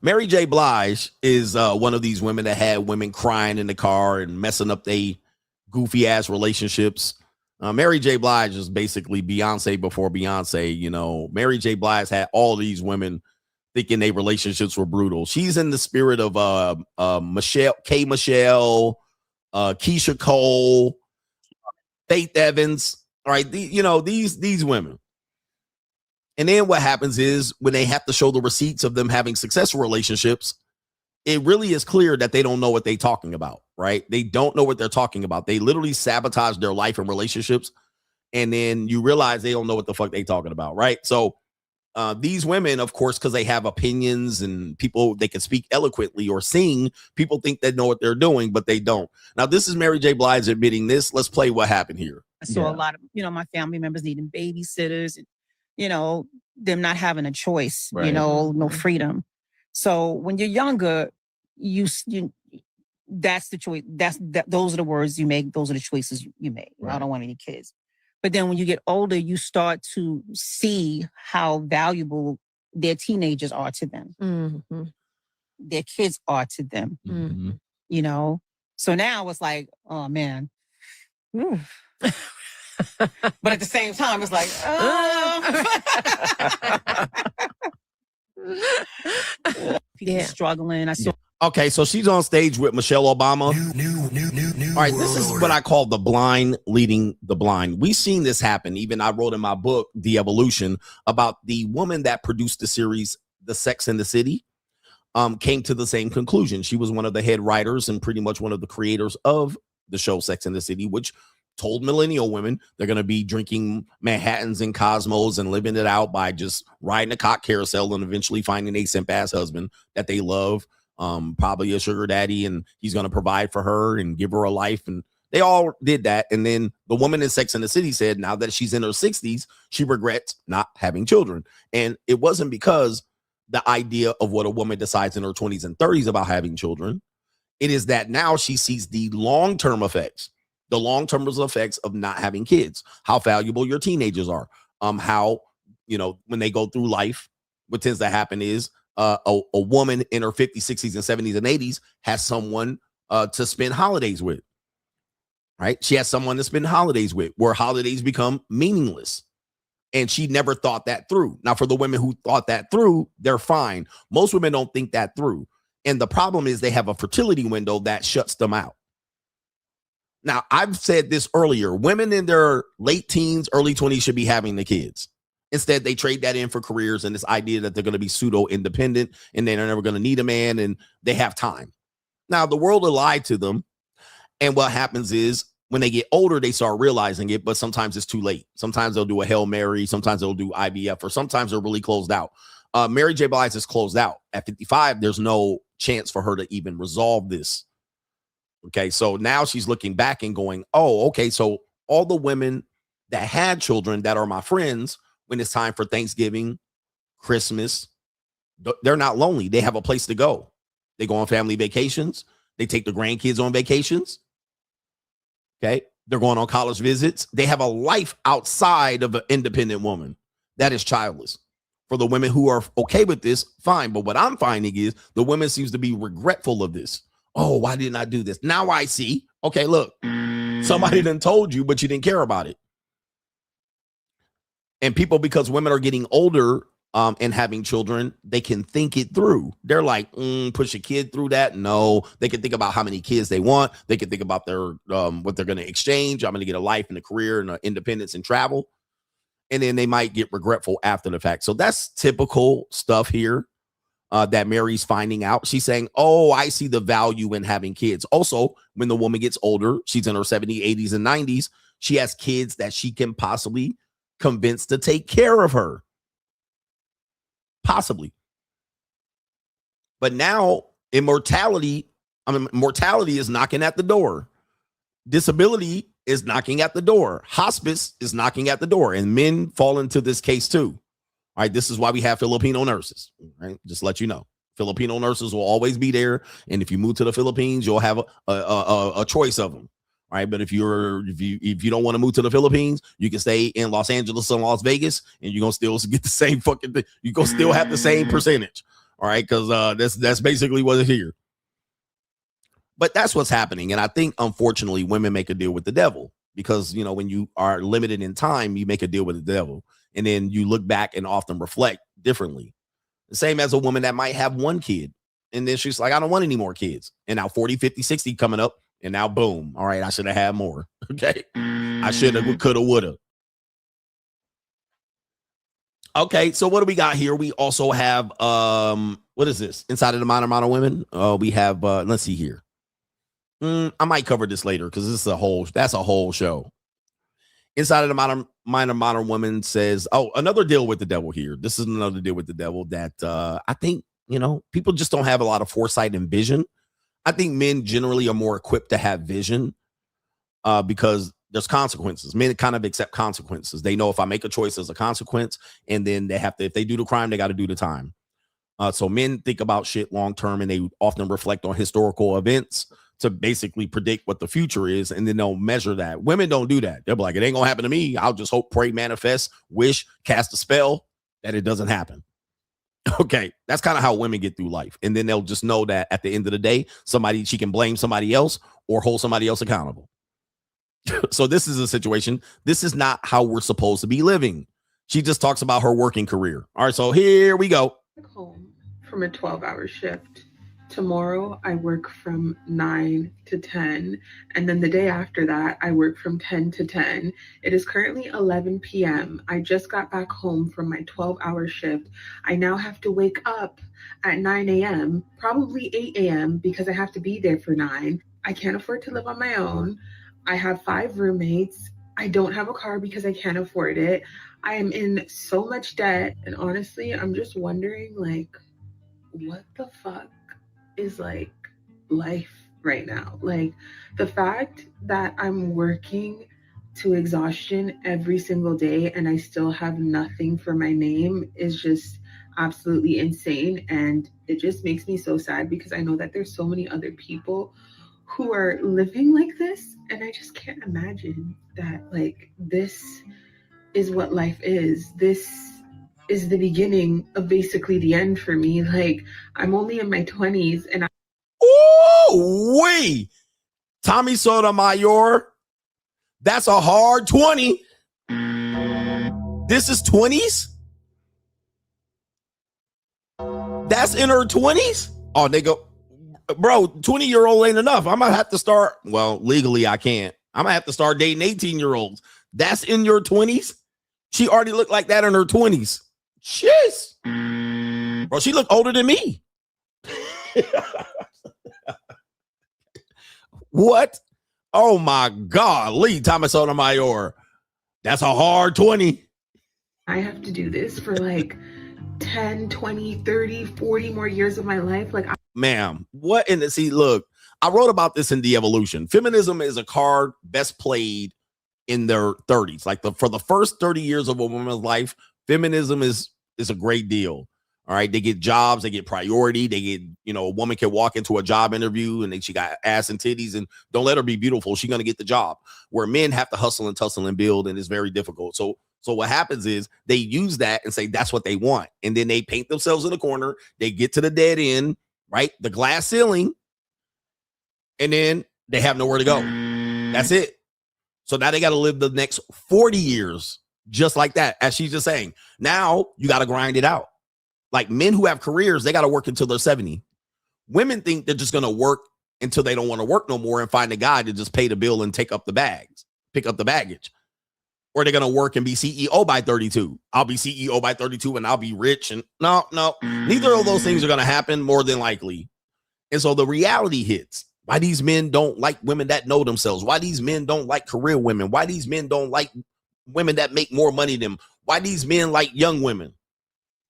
Mary J. Blige is one of these women that had women crying in the car and messing up their goofy ass relationships. Mary J. Blige is basically Beyonce before Beyonce. Mary J. Blige had all these women thinking their relationships were brutal. She's in the spirit of Michelle, Keisha Cole, Faith Evans. All right, these women. And then what happens is when they have to show the receipts of them having successful relationships, it really is clear that they don't know what they're talking about, right? They don't know what they're talking about. They literally sabotage their life and relationships. And then you realize they don't know what the fuck they talking about, right? So these women, of course, because they have opinions and they can speak eloquently or sing, people think they know what they're doing, but they don't. Now, this is Mary J. Blige admitting this. Let's play what happened here. I saw a lot of, my family members needing babysitters and, them not having a choice, right. No freedom. So when you're younger, that's the choice. Those are the words you make. Those are the choices you make. Right. I don't want any kids. But then when you get older, you start to see how valuable their teenagers are to them. Mm-hmm. their kids are to them. Mm-hmm. You know, so now it's like, oh man. But at the same time, it's like, people struggling. I saw. Okay, so she's on stage with Michelle Obama. All right, this is what I call the blind leading the blind. We've seen this happen. Even I wrote in my book, The Evolution, about the woman that produced the series, The Sex and the City, came to the same conclusion. She was one of the head writers and pretty much one of the creators of the show Sex and the City, which told millennial women they're going to be drinking Manhattans and Cosmos and living it out by just riding a cock carousel and eventually finding a simp-ass husband that they love, probably a sugar daddy, and he's going to provide for her and give her a life. And they all did that. And then the woman in Sex and the City said now that she's in her 60s, she regrets not having children. And it wasn't because the idea of what a woman decides in her 20s and 30s about having children. It is that now she sees the long-term effects. The long-term effects of not having kids, how valuable your teenagers are, how, you know, when they go through life, what tends to happen is a woman in her 50s, 60s, and 70s and 80s has someone to spend holidays with, right? She has someone to spend holidays with where holidays become meaningless. And she never thought that through. Now, for the women who thought that through, they're fine. Most women don't think that through. And the problem is they have a fertility window that shuts them out. Now, I've said this earlier. Women in their late teens, early 20s should be having the kids. Instead, they trade that in for careers and this idea that they're going to be pseudo-independent and they're never going to need a man and they have time. Now, the world will lie to them. And what happens is when they get older, they start realizing it, but sometimes it's too late. Sometimes they'll do a Hail Mary. Sometimes they'll do IVF, or sometimes they're really closed out. Mary J. Blige is closed out. At 55, there's no chance for her to even resolve this. Okay, so now she's looking back and going, oh, okay, so all the women that had children that are my friends, when it's time for Thanksgiving, Christmas, they're not lonely. They have a place to go. They go on family vacations. They take the grandkids on vacations. Okay, they're going on college visits. They have a life outside of an independent woman. That is childless. For the women who are okay with this, fine. But what I'm finding is the women seems to be regretful of this. Oh, why didn't I do this? Now I see. Okay, look, somebody done told you, but you didn't care about it. And people, because women are getting older and having children, they can think it through. They're like, push a kid through that. No, they can think about how many kids they want. They can think about their what they're going to exchange. I'm going to get a life and a career and independence and travel. And then they might get regretful after the fact. So that's typical stuff here. That Mary's finding out. She's saying, oh, I see the value in having kids. Also, when the woman gets older, she's in her 70s, 80s, and 90s, she has kids that she can possibly convince to take care of her. Possibly. But now, mortality is knocking at the door. Disability is knocking at the door. Hospice is knocking at the door. And men fall into this case too. All right, this is why we have Filipino nurses, right? Just let you know. Filipino nurses will always be there. And if you move to the Philippines, you'll have a choice of them. All right, but if you don't want to move to the Philippines, you can stay in Los Angeles and Las Vegas, and you're gonna still get the same fucking thing. You're gonna still have the same percentage. All right, because that's basically what it's here. But that's what's happening. And I think, unfortunately, women make a deal with the devil because, you know, when you are limited in time, you make a deal with the devil. And then you look back and often reflect differently. The same as a woman that might have one kid. And then she's like, I don't want any more kids. And now 40, 50, 60 coming up. And now, boom. All right, I should have had more. Okay. I should have, could have, would have. Okay, so what do we got here? We also have, what is this? Inside of the Minor Modern Women. We have, let's see here. I might cover this later because that's a whole show. Inside of the Minor Modern Woman says, oh, another deal with the devil here. This is another deal with the devil that I think, you know, people just don't have a lot of foresight and vision. I think men generally are more equipped to have vision because there's consequences. Men kind of accept consequences. They know if I make a choice, there's a consequence. And then they have to, if they do the crime, they got to do the time. So men think about shit long term, and they often reflect on historical events to basically predict what the future is, and then they'll measure that. Women don't do that. They're like, it ain't gonna happen to me. I'll just hope, pray, manifest, wish, cast a spell that it doesn't happen. Okay, that's kind of how women get through life. And then they'll just know that at the end of the day, she can blame somebody else or hold somebody else accountable. So this is a situation. This is not how we're supposed to be living. She just talks about her working career. All right, so here we go. Home from a 12-hour shift. Tomorrow I work from 9 to 10, and then the day after that I work from 10 to 10. It is currently 11 p.m. I just got back home from my 12-hour shift. I now have to wake up at 9 a.m., probably 8 a.m. because I have to be there for 9. I can't afford to live on my own. I have 5 roommates. I don't have a car because I can't afford it. I am in so much debt, and honestly, I'm just wondering, like, what the fuck is like life right now? Like, the fact that I'm working to exhaustion every single day and I still have nothing for my name is just absolutely insane. And it just makes me so sad because I know that there's so many other people who are living like this, and I just can't imagine that, like, this is what life is. This is the beginning of basically the end for me. Like, I'm only in my 20s and wait, Tommy Sotomayor, that's a hard 20. This is 20s? That's in her 20s? Oh, they go, bro, 20-year-old ain't enough. I'm gonna have to start, well, legally I can't. I'm gonna have to start dating 18-year-olds. That's in your 20s? She already looked like that in her 20s. Jeez. Bro, she looked older than me. What? Oh my God, Lee Thomas Sotomayor. That's a hard 20. I have to do this for like 10, 20, 30, 40 more years of my life. Like, ma'am, what in the see? Look, I wrote about this in De-Evolution. Feminism is a card best played in their 30s. Like for the first 30 years of a woman's life, feminism is a great deal. All right. They get jobs, they get priority, they get, a woman can walk into a job interview and then she got ass and titties, and don't let her be beautiful. She's going to get the job. Where men have to hustle and tussle and build, and it's very difficult. So what happens is they use that and say that's what they want. And then they paint themselves in a corner. They get to the dead end, right? The glass ceiling. And then they have nowhere to go. That's it. So now they got to live the next 40 years just like that, as she's just saying. Now you got to grind it out. Like men who have careers, they got to work until they're 70. Women think they're just going to work until they don't want to work no more and find a guy to just pay the bill and pick up the baggage. Or they're going to work and be CEO by 32. I'll be CEO by 32 and I'll be rich. And no, neither of those things are going to happen more than likely. And so the reality hits. Why these men don't like women that know themselves. Why these men don't like career women. Why these men don't like women that make more money than them. Why these men like young women.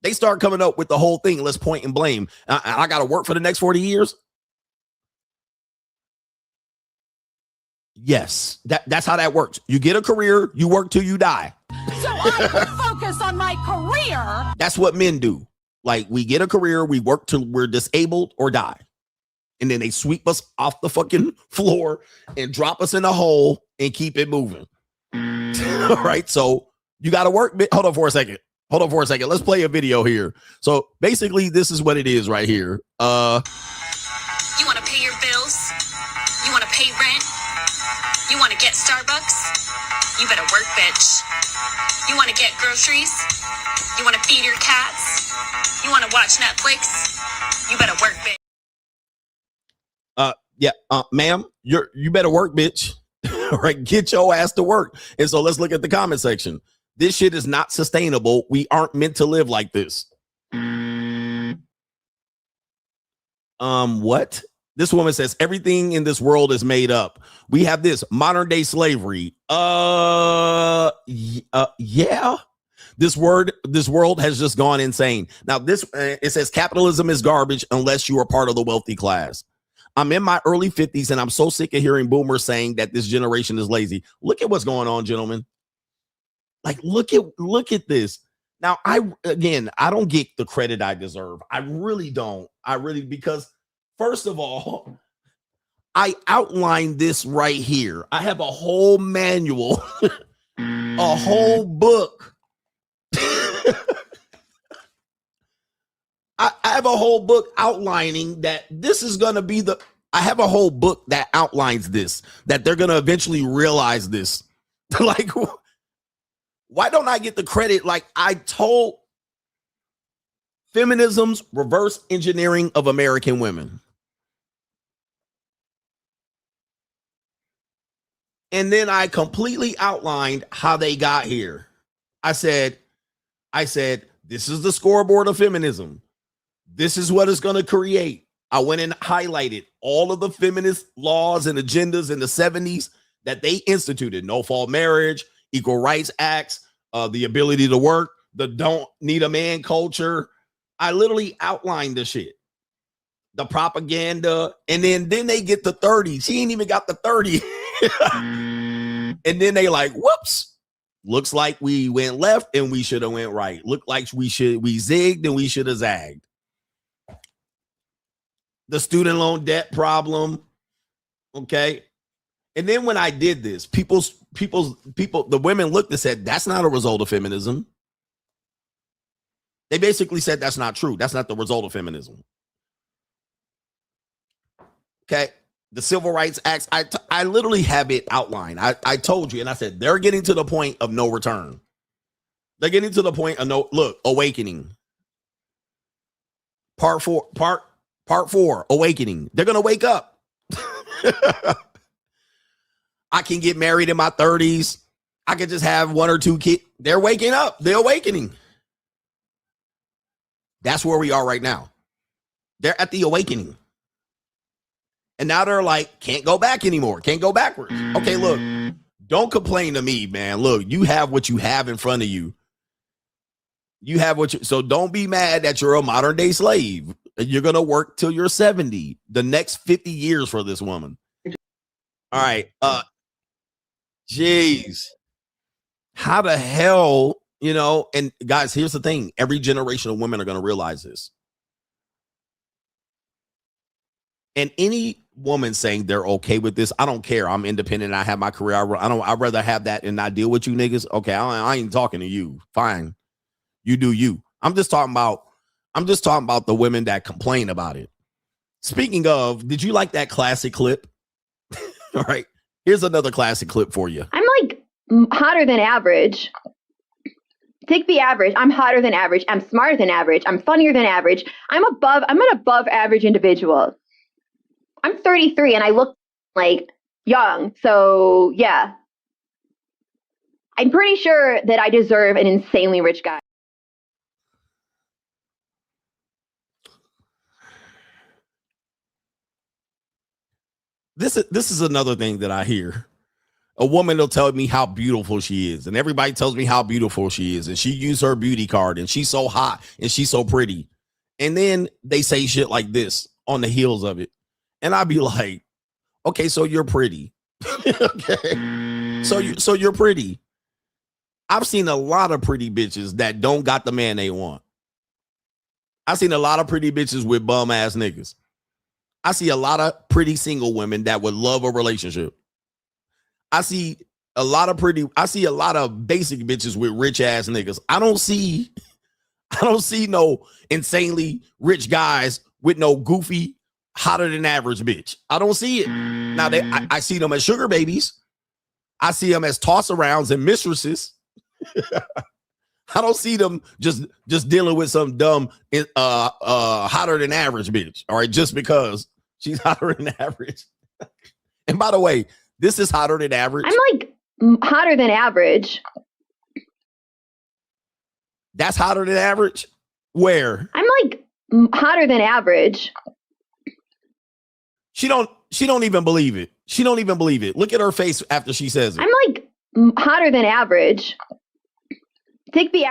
They start coming up with the whole thing. Let's point and blame. I got to work for the next 40 years. Yes, that's how that works. You get a career, you work till you die. So I can focus on my career. That's what men do. Like, we get a career, we work till we're disabled or die. And then they sweep us off the fucking floor and drop us in a hole and keep it moving. All right, so you got to work. Hold on for a second. Let's play a video here. So basically, this is what it is right here. You want to pay your bills? You want to pay rent? You want to get Starbucks? You better work, bitch. You want to get groceries? You want to feed your cats? You want to watch Netflix? You better work, bitch. Ma'am, you better work, bitch. All right, get your ass to work. And so let's look at the comment section. This shit is not sustainable. We aren't meant to live like this. What? This woman says everything in this world is made up. We have this modern day slavery. Yeah. This world has just gone insane. Now it says capitalism is garbage unless you are part of the wealthy class. I'm in my early 50s and I'm so sick of hearing boomers saying that this generation is lazy. Look at what's going on, gentlemen. Like, look at this. Now, I don't get the credit I deserve. I really don't. Because first of all, I outlined this right here. I have a whole manual, a whole book I have a whole book outlining that this is going to be I have a whole book that outlines this, that they're going to eventually realize this. Like, why don't I get the credit? Like I told, feminism's reverse engineering of American women. And then I completely outlined how they got here. I said, this is the scoreboard of feminism. This is what it's going to create. I went and highlighted all of the feminist laws and agendas in the 70s that they instituted. No-fault marriage, equal rights acts, the ability to work, the don't need a man culture. I literally outlined the shit. The propaganda. And then they get the 30s. He ain't even got the 30. And then they like, whoops. Looks like we went left and we should have went right. Looked like we zigged and we should have zagged. The student loan debt problem. Okay. And then when I did this, the women looked and said, that's not a result of feminism. They basically said that's not true. That's not the result of feminism. Okay. The Civil Rights Acts, I literally have it outlined. I told you, and I said, they're getting to the point of no return. They're getting to the point of awakening. Part four, awakening. They're going to wake up. I can get married in my 30s. I could just have one or two kids. They're waking up. They're awakening. That's where we are right now. They're at the awakening. And now they're like, can't go back anymore. Can't go backwards. Okay, look, don't complain to me, man. Look, you have what you have in front of you. So don't be mad that you're a modern day slave. You're going to work till you're 70, the next 50 years for this woman. All right. Jeez. How the hell, and guys, here's the thing. Every generation of women are going to realize this. And any woman saying they're okay with this, I don't care. I'm independent. I have my career. I'd rather have that and not deal with you niggas. Okay, I ain't talking to you. Fine, you do you. I'm just talking about the women that complain about it. Speaking of, did you like that classic clip? All right, here's another classic clip for you. I'm like hotter than average. Take the average. I'm hotter than average. I'm smarter than average. I'm funnier than average. I'm an above average individual. I'm 33 and I look like young. So yeah, I'm pretty sure that I deserve an insanely rich guy. This is another thing that I hear. A woman will tell me how beautiful she is, and everybody tells me how beautiful she is, and she used her beauty card, and she's so hot, and she's so pretty. And then they say shit like this on the heels of it. And I'd be like, okay, so you're pretty. Okay. So you're pretty. I've seen a lot of pretty bitches that don't got the man they want. I've seen a lot of pretty bitches with bum ass niggas. I see a lot of pretty single women that would love a relationship. I see a lot of basic bitches with rich ass niggas. I don't see no insanely rich guys with no goofy, hotter than average bitch. I don't see it. Now I see them as sugar babies. I see them as toss arounds and mistresses. I don't see them just dealing with some dumb hotter than average bitch. All right, just because she's hotter than average. And by the way, this is hotter than average. I'm like hotter than average. That's hotter than average? Where? I'm like hotter than average. She don't even believe it. She don't even believe it. Look at her face after she says it. I'm like hotter than average. Take the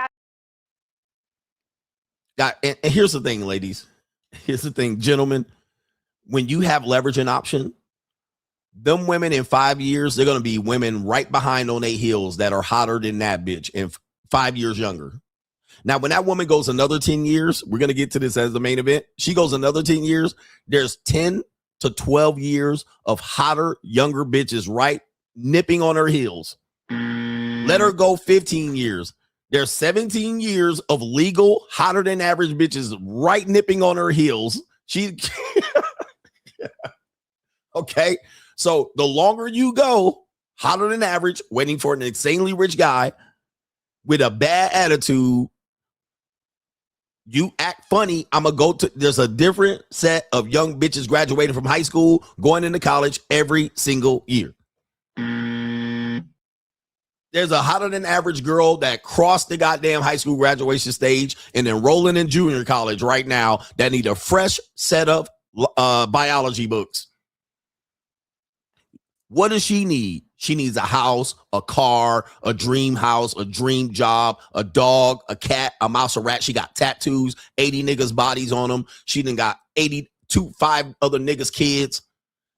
and here's the thing, ladies. Here's the thing, gentlemen. When you have leverage and option, them women in 5 years, they're going to be women right behind on their heels that are hotter than that bitch and 5 years younger. Now, when that woman goes another 10 years, we're going to get to this as the main event. She goes another 10 years. There's 10 to 12 years of hotter, younger bitches right nipping on her heels. Let her go 15 years. There's 17 years of legal, hotter than average bitches right nipping on her heels. She, okay. So the longer you go, hotter than average, waiting for an insanely rich guy with a bad attitude, you act funny. I'm going to go to, there's a different set of young bitches graduating from high school, going into college every single year. There's a hotter than average girl that crossed the goddamn high school graduation stage and enrolling in junior college right now that need a fresh set of biology books. What does she need? She needs a house, a car, a dream house, a dream job, a dog, a cat, a mouse, a rat. She got tattoos, 80 niggas' bodies on them. She done got 5 other niggas' kids.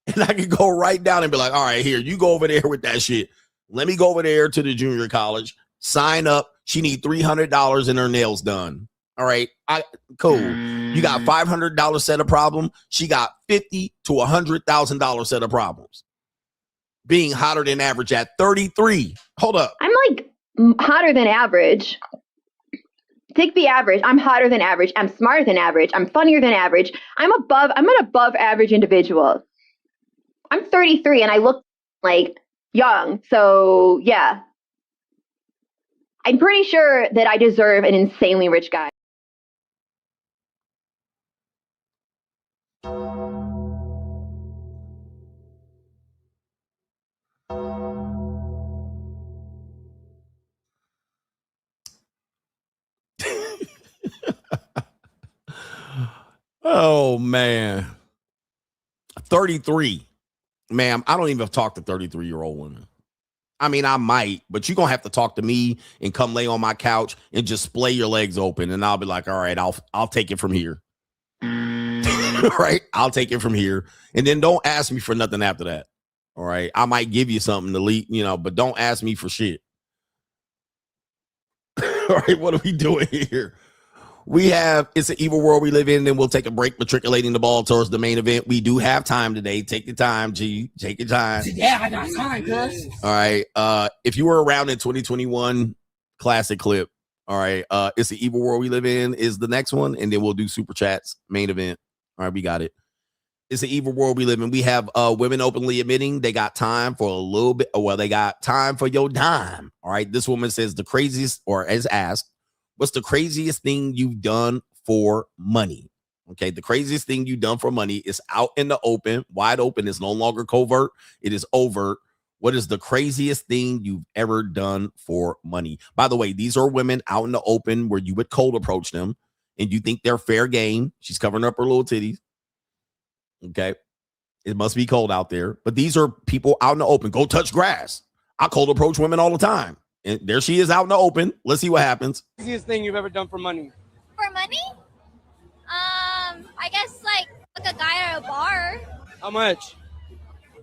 And I can go right down and be like, all right, here, you go over there with that shit. Let me go over there to the junior college, sign up. She need $300 and her nails done. All right, cool. You got $500 set of problem. She got $50,000 to $100,000 set of problems. Being hotter than average at 33. Hold up. I'm like hotter than average. Take the average. I'm hotter than average. I'm smarter than average. I'm funnier than average. I'm an above average individual. I'm 33 and I look like young. So yeah. I'm pretty sure that I deserve an insanely rich guy. Oh, man. 33. Ma'am, I don't even talk to 33-year-old women. I mean, I might, but you're going to have to talk to me and come lay on my couch and just splay your legs open. And I'll be like, all right, I'll take it from here. Right? I'll take it from here. And then don't ask me for nothing after that. All right? I might give you something to leave, but don't ask me for shit. All right, what are we doing here? We have It's an Evil World We Live In, and we'll take a break matriculating the ball towards the main event. We do have time today. Take your time, G. Take your time. Yeah, I got time, cuz. All right. If you were around in 2021 classic clip, all right. It's the Evil World We Live In is the next one, and then we'll do super chats, main event. All right, we got it. It's the Evil World We Live In. We have women openly admitting they got time for a little bit. Well, they got time for your dime. All right. This woman says the craziest, or as asked, what's the craziest thing you've done for money? Okay, the craziest thing you've done for money is out in the open, wide open. It's no longer covert. It is overt. What is the craziest thing you've ever done for money? By the way, these are women out in the open where you would cold approach them and you think they're fair game. She's covering up her little titties. Okay, it must be cold out there. But these are people out in the open. Go touch grass. I cold approach women all the time. And there she is out in the open. Let's see what happens. Easiest thing you've ever done for money? For money? I guess like a guy at a bar. How much?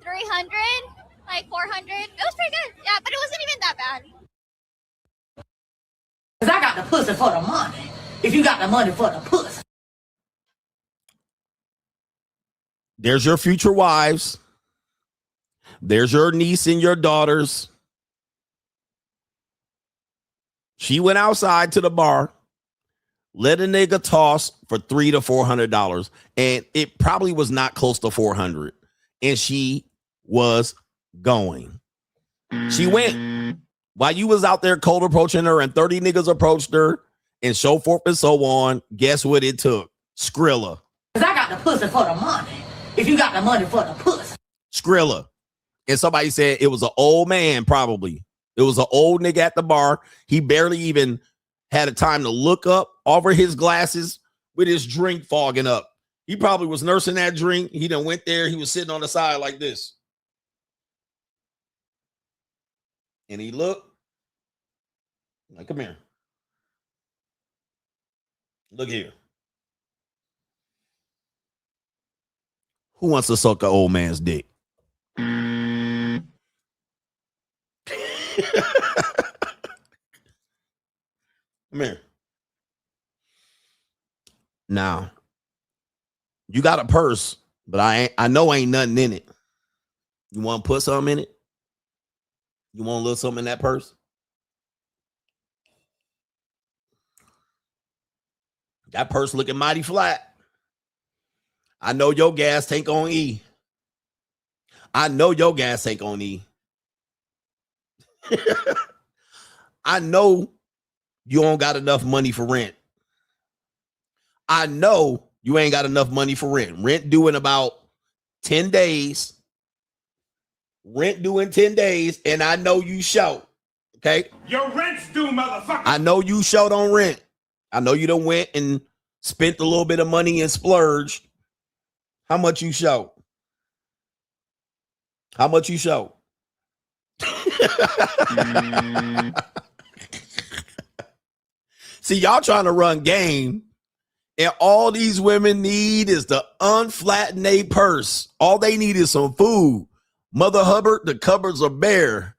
300, like 400. It was pretty good. Yeah, but it wasn't even that bad. Cause I got the pussy for the money. If you got the money for the pussy. There's your future wives. There's your niece and your daughters. She went outside to the bar, let a nigga toss for $300 to $400, and it probably was not close to 400. And she was going. She went while you was out there cold approaching her, and 30 niggas approached her, and so forth and so on. Guess what it took? Skrilla. Cause I got the pussy for the money. If you got the money for the pussy. Skrilla. And somebody said it was an old man, probably. It was an old nigga at the bar. He barely even had a time to look up over his glasses with his drink fogging up. He probably was nursing that drink. He done went there. He was sitting on the side like this. And he looked. Like, come here. Look here. Who wants to suck an old man's dick? Come here. Now, you got a purse, but I know ain't nothing in it. You want to put something in it? You want a little something in that purse? That purse looking mighty flat. I know your gas tank on E. I know your gas tank on E. I know you don't got enough money for rent. I know you ain't got enough money for rent. Rent due in about 10 days. Rent due in 10 days, and I know you short. Okay? Your rent's due, motherfucker. I know you short on rent. I know you done went and spent a little bit of money and splurged. How much you short? How much you short? See, y'all trying to run game, and all these women need is to unflatten their purse. All they need is some food. Mother Hubbard, the cupboards are bare.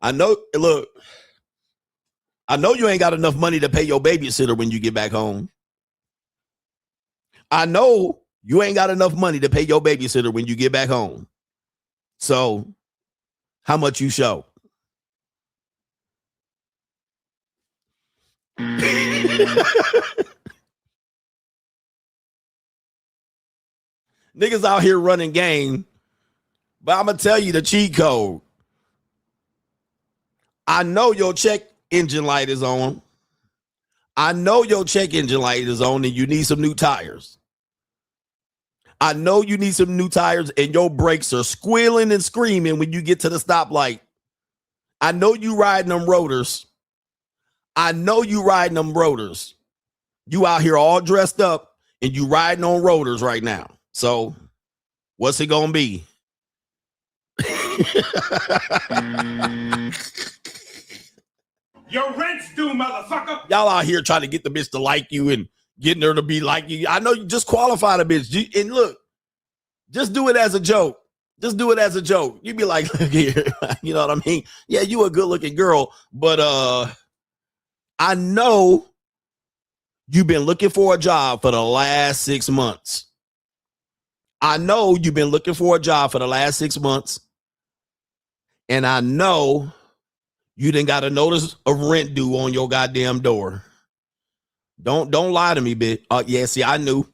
I know, look, I know you ain't got enough money to pay your babysitter when you get back home. I know you ain't got enough money to pay your babysitter when you get back home. So, how much you show? Niggas out here running game, but I'm gonna tell you the cheat code. I know your check engine light is on. I know your check engine light is on and you need some new tires. I know you need some new tires and your brakes are squealing and screaming when you get to the stoplight. I know you riding them rotors. I know you riding them rotors. You out here all dressed up and you riding on rotors right now. So what's it gonna be? Your rent's due, motherfucker. Y'all out here trying to get the bitch to like you and getting her to be like you. I know you just qualified a bitch. And look, just do it as a joke. Just do it as a joke. You be like, look here, you know what I mean? Yeah, you a good looking girl, but I know you've been looking for a job for the last 6 months. I know you've been looking for a job for the last 6 months. And I know you done got a notice of rent due on your goddamn door. Don't lie to me, bitch. Yeah, see, I knew.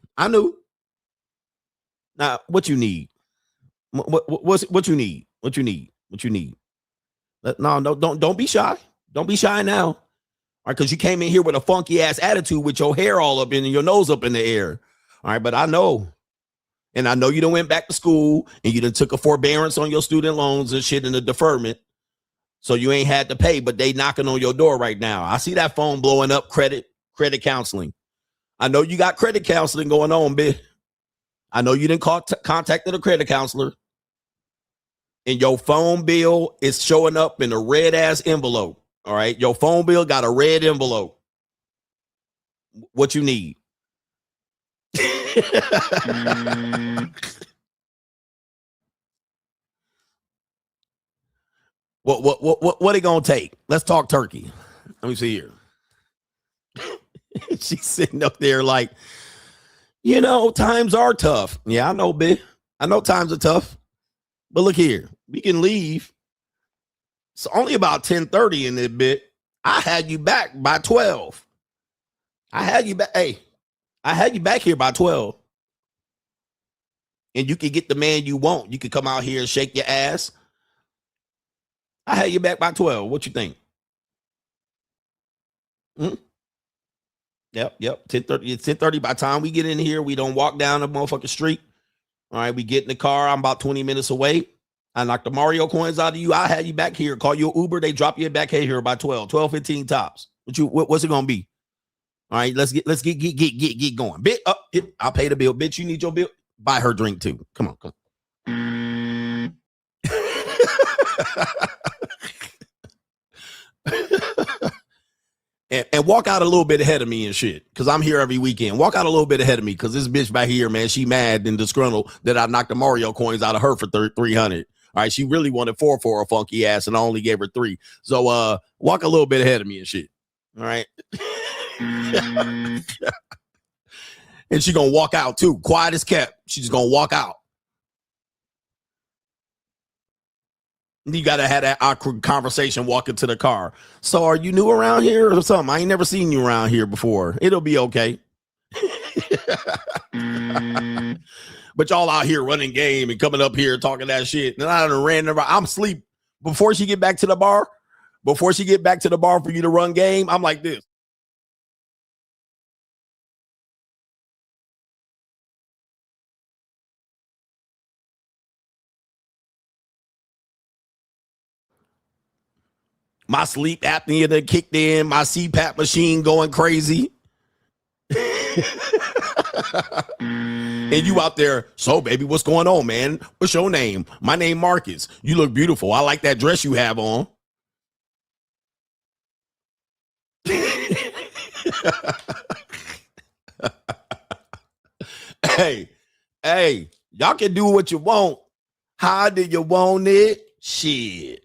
Now, what you need? What you need? What you need? What you need? No, don't be shy. Don't be shy now. All right, because you came in here with a funky ass attitude with your hair all up in and your nose up in the air. All right, but I know. And I know you done went back to school and you done took a forbearance on your student loans and shit in a deferment. So you ain't had to pay, but they knocking on your door right now. I see that phone blowing up, credit counseling. I know you got credit counseling going on, bitch. I know you didn't contacted a credit counselor. And your phone bill is showing up in a red ass envelope. All right. Your phone bill got a red envelope. What you need? What it gonna take? Let's talk turkey. Let me see here. She's sitting up there like, you know, times are tough. Yeah, I know, bitch. I know times are tough. But look here, we can leave. It's only about 10:30 in this bit. I had you back by 12. I had you back. Hey, I had you back here by 12. And you can get the man you want. You can come out here and shake your ass. I had you back by 12. What you think? Yep. 10:30. It's 10:30. By the time we get in here, we don't walk down the motherfucking street. All right, we get in the car. I'm about 20 minutes away. I knocked the Mario coins out of you. I had you back here. Call you Uber. They drop you back here by 12:15 tops. What's it gonna be? All right, let's get going. Bitch, I'll pay the bill. Bitch, you need your bill. Buy her drink too. Come on. And walk out a little bit ahead of me and shit, because I'm here every weekend. Walk out a little bit ahead of me, because this bitch back here, man, she mad and disgruntled that I knocked the Mario coins out of her for 300. All right, she really wanted 4 for her funky ass, and I only gave her 3. So walk a little bit ahead of me and shit. All right. And she gonna walk out too, quiet as kept. She's gonna walk out. You gotta have that awkward conversation walking to the car. So are you new around here or something? I ain't never seen you around here before. It'll be okay. But y'all out here running game and coming up here talking that shit. And I done ran around. I'm asleep before she get back to the bar. Before she get back to the bar for you to run game, I'm like this. My sleep apnea that kicked in, my CPAP machine going crazy. And you out there, so baby, what's going on, man? What's your name? My name Marcus. You look beautiful. I like that dress you have on. Hey, y'all can do what you want. How do you want it? Shit.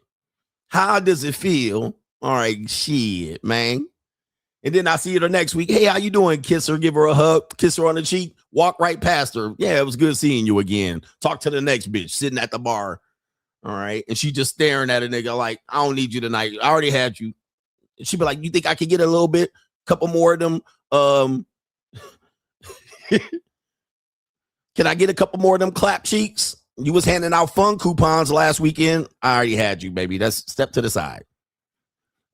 How does it feel? All right, shit, man. And then I see her the next week. Hey, how you doing? Kiss her, give her a hug, kiss her on the cheek, walk right past her. Yeah, it was good seeing you again. Talk to the next bitch sitting at the bar. All right. And she just staring at a nigga like, I don't need you tonight. I already had you. And she be like, you think I could get a little bit, couple more of them? Can I get a couple more of them clap cheeks? You was handing out fun coupons last weekend. I already had you, baby. That's step to the side.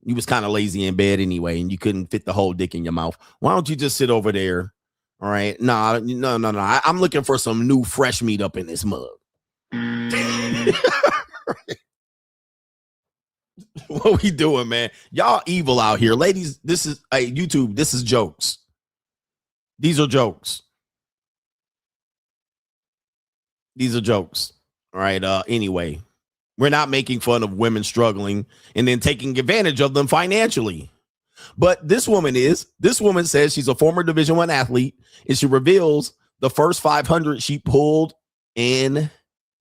You was kind of lazy in bed anyway, and you couldn't fit the whole dick in your mouth. Why don't you just sit over there? All right. No. I'm looking for some new fresh meat up in this mug. What we doing, man? Y'all evil out here. Ladies, this is YouTube. This is jokes. These are jokes. These are jokes. All right. Anyway, we're not making fun of women struggling and then taking advantage of them financially. But this woman is. This woman says she's a former Division I athlete, and she reveals the first 500 she pulled in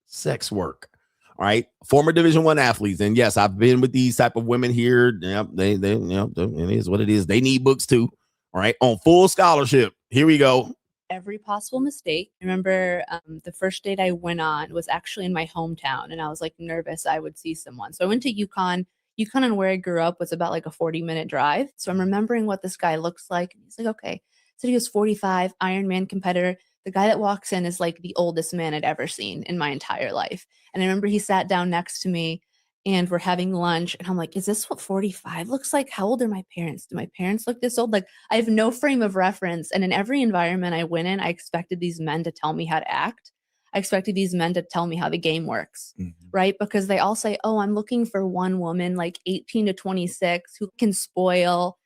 sex work. All right, former Division I athletes, and yes, I've been with these type of women here. Yeah, they it is what it is. They need books too. All right, on full scholarship. Here we go. Every possible mistake. I remember the first date I went on was actually in my hometown, and I was like nervous I would see someone. So I went to Yukon. Yukon and where I grew up was about like a 40-minute drive. So I'm remembering what this guy looks like. And he's like, okay. So he was 45, Ironman competitor. The guy that walks in is like the oldest man I'd ever seen in my entire life. And I remember he sat down next to me and we're having lunch. And I'm like, is this what 45 looks like? How old are my parents? Do my parents look this old? Like, I have no frame of reference. And in every environment I went in, I expected these men to tell me how to act. I expected these men to tell me how the game works, right? Because they all say, oh, I'm looking for one woman like 18 to 26 who can spoil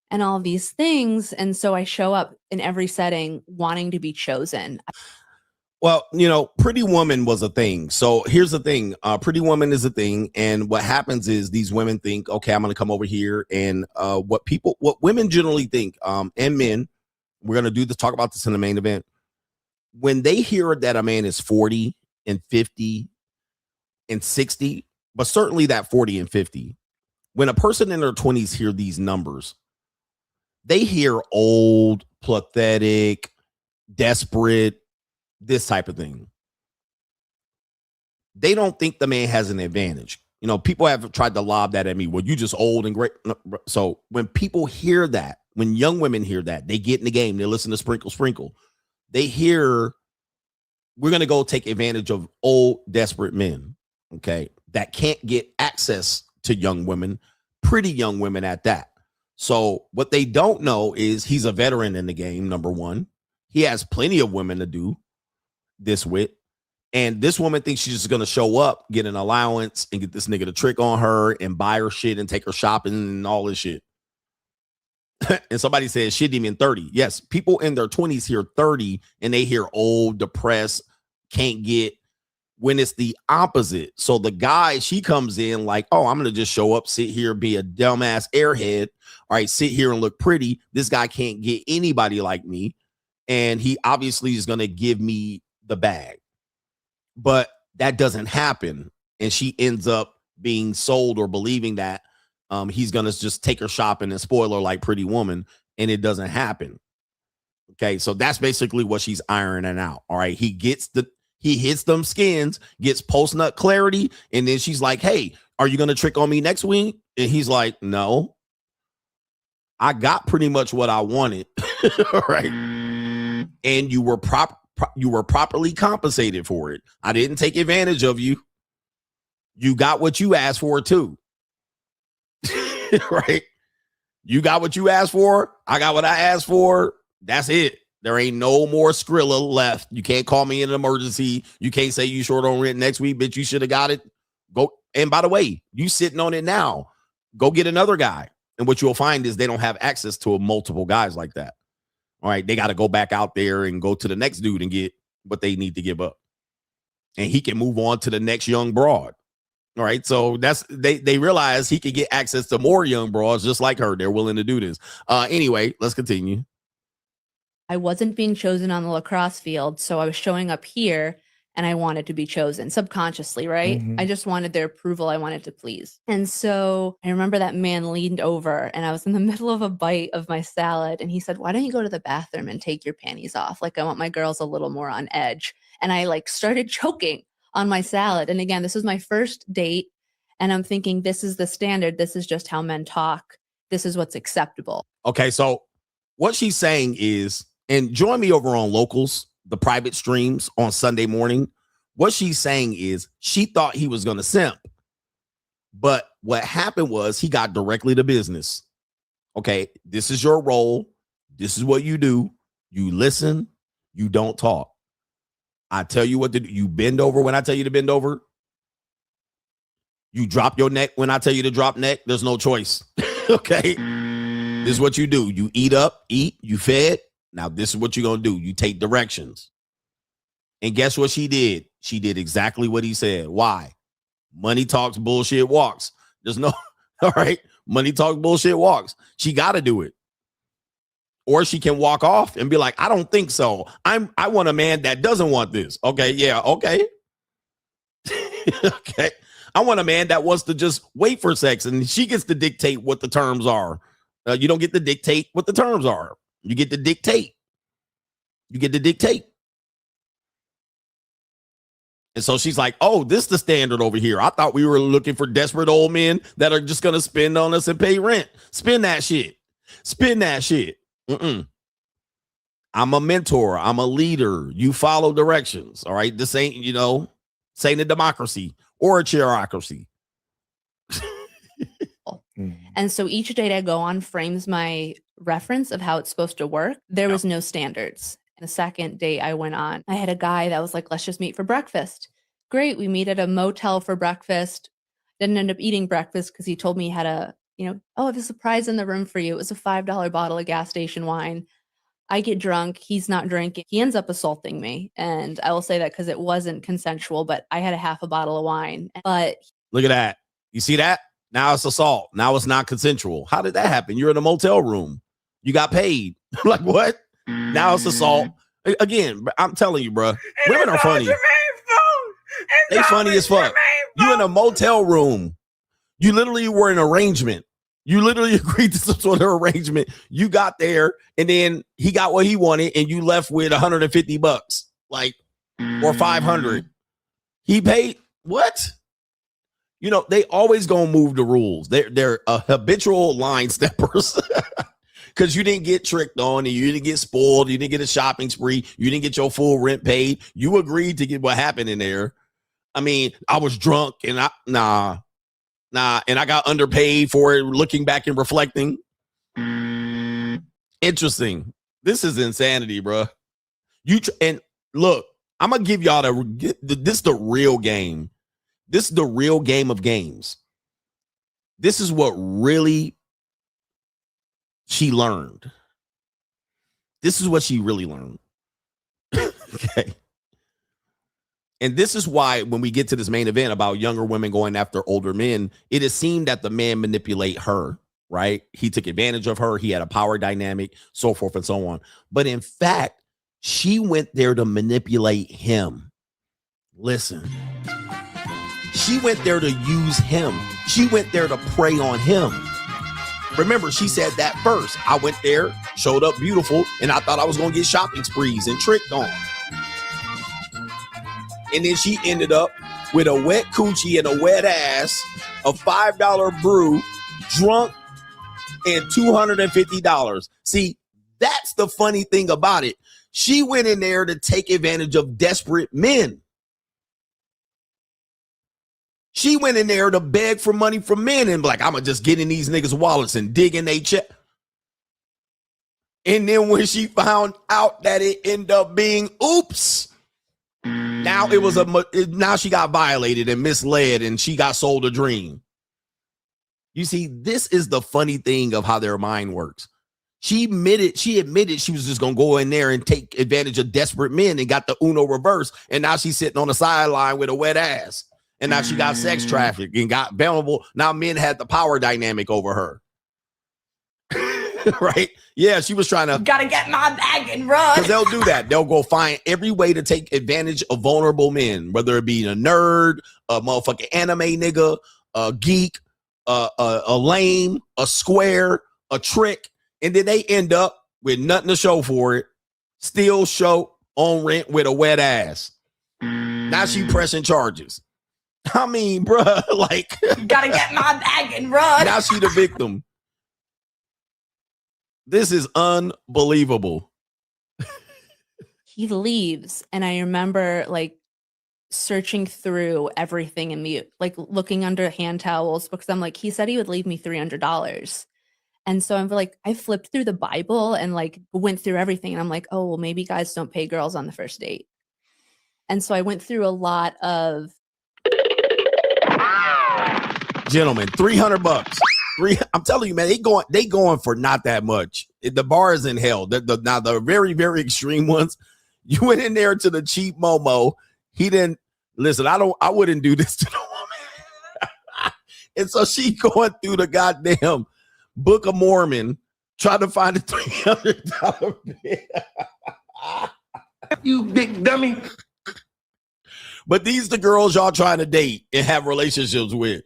and all these things. And so I show up in every setting wanting to be chosen. Well, you know, Pretty Woman was a thing. So here's the thing. Pretty Woman is a thing. And what happens is these women think, okay, I'm going to come over here. And what women generally think, and men, we're going to talk about this in the main event. When they hear that a man is 40 and 50 and 60, but certainly that 40 and 50, when a person in their 20s hear these numbers, they hear old, pathetic, desperate, this type of thing. They don't think the man has an advantage. You know, people have tried to lob that at me. Well, you just old and great. So when people hear that, when young women hear that, they get in the game. They listen to Sprinkle Sprinkle. They hear, we're going to go take advantage of old, desperate men, okay, that can't get access to young women, pretty young women at that. So what they don't know is he's a veteran in the game, number one. He has plenty of women to do this with. And this woman thinks she's just going to show up, get an allowance, and get this nigga to trick on her and buy her shit and take her shopping and all this shit. And somebody says shit even 30. Yes, people in their 20s hear 30 and they hear old, depressed, can't get, when it's the opposite. So the guy, she comes in like, oh, I'm going to just show up, sit here, be a dumbass airhead. All right, sit here and look pretty. This guy can't get anybody like me. And he obviously is going to give me the bag. But that doesn't happen. And she ends up being sold or believing that he's going to just take her shopping and spoil her like Pretty Woman. And it doesn't happen. Okay, so that's basically what she's ironing out. All right, he hits them skins, gets post-nut clarity, and then she's like, hey, are you going to trick on me next week? And he's like, no. I got pretty much what I wanted. All right. and you were properly compensated for it. I didn't take advantage of you. You got what you asked for too. Right? You got what you asked for. I got what I asked for. That's it. There ain't no more Skrilla left. You can't call me in an emergency. You can't say you short on rent next week, bitch. You should have got it. Go. And by the way, you sitting on it now. Go get another guy. And what you'll find is they don't have access to multiple guys like that. All right. They got to go back out there and go to the next dude and get what they need to give up. And he can move on to the next young broad. All right. So they realize he could get access to more young broads just like her. They're willing to do this. Anyway, let's continue. I wasn't being chosen on the lacrosse field, so I was showing up here and I wanted to be chosen subconsciously, right? Mhm. I just wanted their approval. I wanted to please. And so I remember that man leaned over and I was in the middle of a bite of my salad and he said, "Why don't you go to the bathroom and take your panties off? Like, I want my girls a little more on edge." And I like started choking on my salad. And again, this was my first date and I'm thinking, this is the standard. This is just how men talk. This is what's acceptable. Okay. So what she's saying is, and join me over on Locals, the private streams on Sunday morning. What she's saying is she thought he was going to simp. But what happened was he got directly to business. Okay, this is your role. This is what you do. You listen. You don't talk. I tell you what to do. You bend over when I tell you to bend over. You drop your neck when I tell you to drop neck. There's no choice. Okay, this is what you do. You eat up, eat, you fed. Now, this is what you're going to do. You take directions. And guess what she did? She did exactly what he said. Why? Money talks, bullshit walks. There's no, all right? Money talks, bullshit walks. She got to do it. Or she can walk off and be like, I don't think so. I want a man that doesn't want this. Okay, yeah, okay. Okay. I want a man that wants to just wait for sex and she gets to dictate what the terms are. You don't get to dictate what the terms are. You get to dictate. You get to dictate. And so she's like, oh, this is the standard over here. I thought we were looking for desperate old men that are just going to spend on us and pay rent. Spend that shit. Spend that shit. I'm a mentor. I'm a leader. You follow directions. All right. This ain't, this ain't a democracy or a chairocracy. And so each date I go on frames my reference of how it's supposed to work. There was no standards. The second date I went on, I had a guy that was like, let's just meet for breakfast. Great. We meet at a motel for breakfast. Didn't end up eating breakfast because he told me he had I have a surprise in the room for you. It was a $5 bottle of gas station wine. I get drunk. He's not drinking. He ends up assaulting me. And I will say that because it wasn't consensual, but I had a half a bottle of wine. But look at that. You see that? Now it's assault. Now it's not consensual. How did that happen? You're in a motel room. You got paid. Like what? Now it's assault. Again, I'm telling you, bro. Women are funny. They funny as fuck. You in a motel room. You literally were in an arrangement. You literally agreed to some sort of arrangement. You got there and then he got what he wanted and you left with $150, like, or 500. He paid what? They always gonna move the rules. They're habitual line steppers because you didn't get tricked on and you didn't get spoiled. You didn't get a shopping spree. You didn't get your full rent paid. You agreed to get what happened in there. I mean, I was drunk and and I got underpaid for it. Looking back and reflecting. Interesting. This is insanity, bro. And look, I'm gonna give y'all this is the real game. This is the real game of games. This is what really she learned. This is what she really learned. Okay. And this is why when we get to this main event about younger women going after older men, it is seen that the man manipulate her, right? He took advantage of her. He had a power dynamic, so forth and so on. But in fact, she went there to manipulate him. Listen. She went there to use him. She went there to prey on him. Remember, she said that first. I went there, showed up beautiful, and I thought I was going to get shopping sprees and tricked on. And then she ended up with a wet coochie and a wet ass, a $5 brew, drunk, and $250. See, that's the funny thing about it. She went in there to take advantage of desperate men. She went in there to beg for money from men and be like, I'm going to just get in these niggas' wallets and dig in their check. And then when she found out that it ended up being oops, now now she got violated and misled and she got sold a dream. You see, this is the funny thing of how their mind works. She admitted she was just going to go in there and take advantage of desperate men and got the Uno reverse. And now she's sitting on the sideline with a wet ass. And now she got sex trafficked and got vulnerable. Now men had the power dynamic over her. Right? Yeah, she was trying to. Gotta get my bag and run. Because they'll do that. They'll go find every way to take advantage of vulnerable men, whether it be a nerd, a motherfucking anime nigga, a geek, a lame, a square, a trick. And then they end up with nothing to show for it. Still show on rent with a wet ass. Now she pressing charges. I mean, bruh, like. Gotta get my bag and run. Now she the victim. This is unbelievable. He leaves, and I remember like searching through everything in the like looking under hand towels because I'm like, he said he would leave me $300. And so I'm like, I flipped through the Bible and like went through everything. And I'm like, oh, well, maybe guys don't pay girls on the first date. And so I went through a lot of. Gentlemen, $300. I'm telling you, man, they going for not that much. The bar is in hell. Now the very, very extreme ones, you went in there to the cheap Momo. He didn't listen. I wouldn't do this to the woman. And so she going through the goddamn Book of Mormon, trying to find a $300 bill. You big dummy. But these the girls y'all trying to date and have relationships with.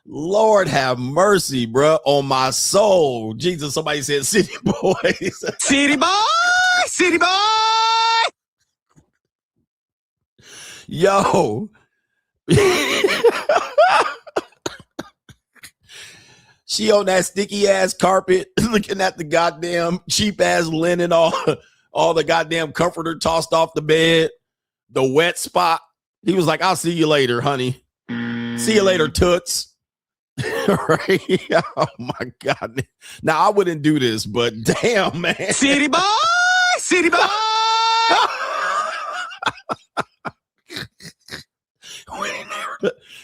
Lord have mercy, bro, on my soul. Jesus, somebody said city boys. City boy, city boy. Yo. She on that sticky ass carpet looking at the goddamn cheap ass linen, all the goddamn comforter tossed off the bed, the wet spot. He was like, I'll see you later, honey. See you later, toots. Right? Oh my God. Now I wouldn't do this, but damn, man. City boy, city boy.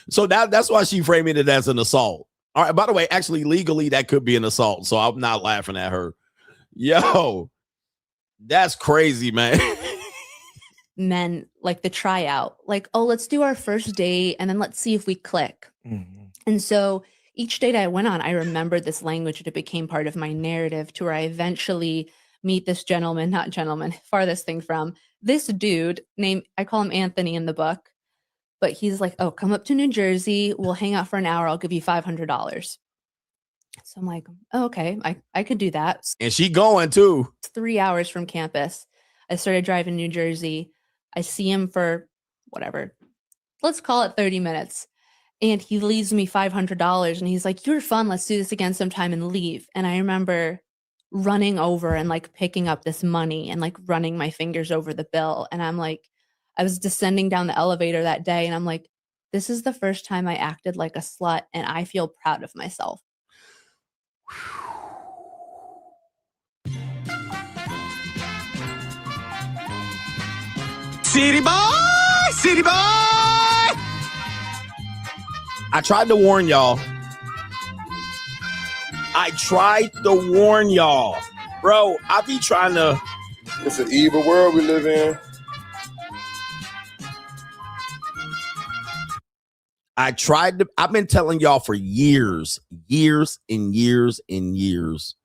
So that's why she framing it as an assault. All right. By the way, actually, legally, that could be an assault. So I'm not laughing at her. Yo, that's crazy, man. Men like the tryout, like, oh, let's do our first date and then let's see if we click. Mm-hmm. And so each date I went on, I remembered this language and it became part of my narrative to where I eventually meet this farthest thing from this dude named, I call him Anthony in the book, but he's like, oh, come up to New Jersey. We'll hang out for an hour. I'll give you $500. So I'm like, oh, okay, I could do that. And she going too. It's 3 hours from campus. I started driving New Jersey. I see him for whatever, let's call it 30 minutes. And he leaves me $500 and he's like, you're fun. Let's do this again sometime and leave. And I remember running over and like picking up this money and like running my fingers over the bill. And I'm like, I was descending down the elevator that day and I'm like, this is the first time I acted like a slut and I feel proud of myself. City boy, city boy. I tried to warn y'all. Bro, I be trying to. It's an evil world we live in. I've been telling y'all for years and years and years.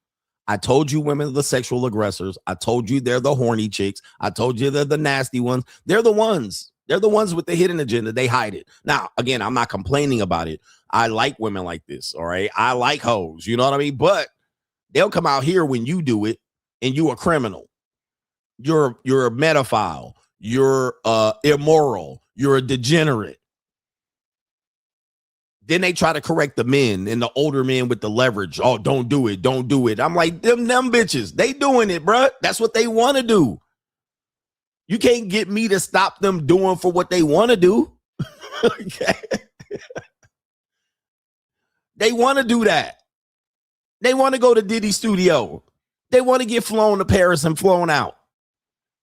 I told you women are the sexual aggressors. I told you they're the horny chicks. I told you they're the nasty ones. They're the ones. They're the ones with the hidden agenda. They hide it. Now, again, I'm not complaining about it. I like women like this, all right? I like hoes, you know what I mean? But they'll come out here when you do it and you a criminal. You're a pedophile. You're immoral. You're a degenerate. Then they try to correct the men and the older men with the leverage. Oh, don't do it. Don't do it. I'm like, them bitches, they doing it, bruh. That's what they want to do. You can't get me to stop them doing for what they want to do. Okay. They want to do that. They want to go to Diddy studio. They want to get flown to Paris and flown out.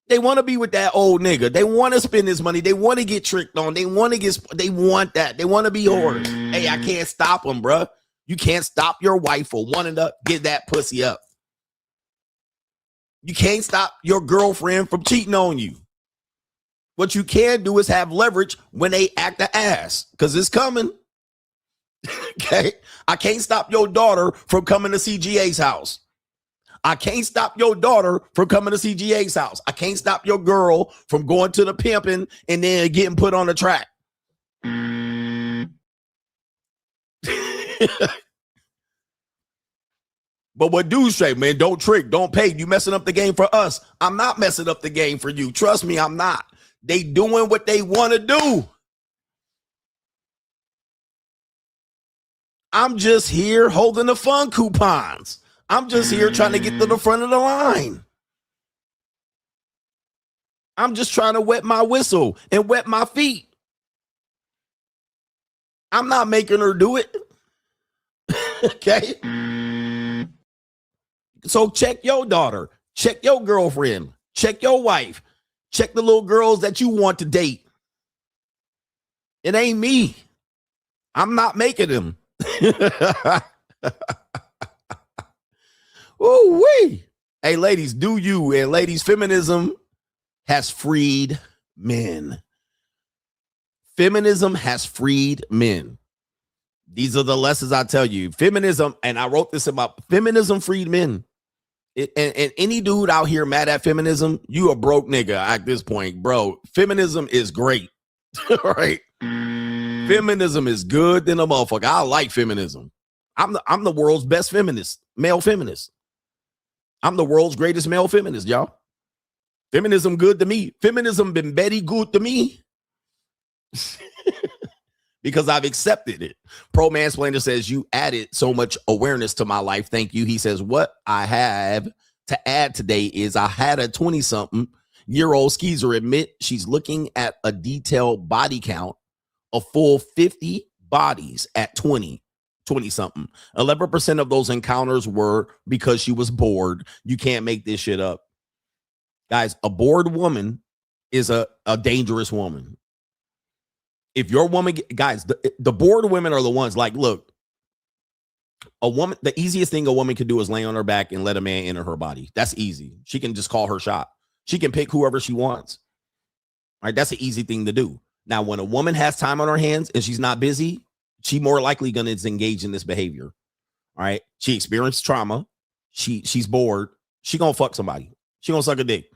They want to be with that old nigga. They want to spend this money. They want to get tricked on. They want that. They want to be whores. Hey, I can't stop them, bruh. You can't stop your wife for wanting to get that pussy up. You can't stop your girlfriend from cheating on you. What you can do is have leverage when they act the ass, because it's coming. Okay? I can't stop your daughter from coming to CGA's house. I can't stop your daughter from coming to CGA's house. I can't stop your girl from going to the pimping and then getting put on the track. But what dudes say, man, don't trick, don't pay. You messing up the game for us. I'm not messing up the game for you. Trust me, I'm not. They doing what they want to do. I'm just here holding the fun coupons. I'm just here trying to get to the front of the line. I'm just trying to wet my whistle and wet my feet. I'm not making her do it. Okay? So check your daughter, check your girlfriend, check your wife, check the little girls that you want to date. It ain't me. I'm not making them. Ooh-wee. Hey, ladies, do you. And ladies, feminism has freed men. Feminism has freed men. These are the lessons I tell you. Feminism, and I wrote this about feminism freed men. And any dude out here mad at feminism, you a broke nigga at this point, bro. Feminism is great. All right. Feminism is good than a motherfucker. I like feminism. I'm the world's best feminist, male feminist. I'm the world's greatest male feminist, y'all. Feminism good to me. Feminism been very good to me. Because I've accepted it. Pro Mansplainer says, you added so much awareness to my life. Thank you. He says, what I have to add today is I had a 20-something-year-old skeezer admit she's looking at a detailed body count, a full 50 bodies at 20-something. 11% of those encounters were because she was bored. You can't make this shit up. Guys, a bored woman is a dangerous woman. If your woman, guys, the bored women are the ones like, look, a woman, the easiest thing a woman can do is lay on her back and let a man enter her body. That's easy. She can just call her shot. She can pick whoever she wants. All right. That's an easy thing to do. Now, when a woman has time on her hands and she's not busy, she more likely going to engage in this behavior. All right. She experienced trauma. She's bored. She going to fuck somebody. She going to suck a dick.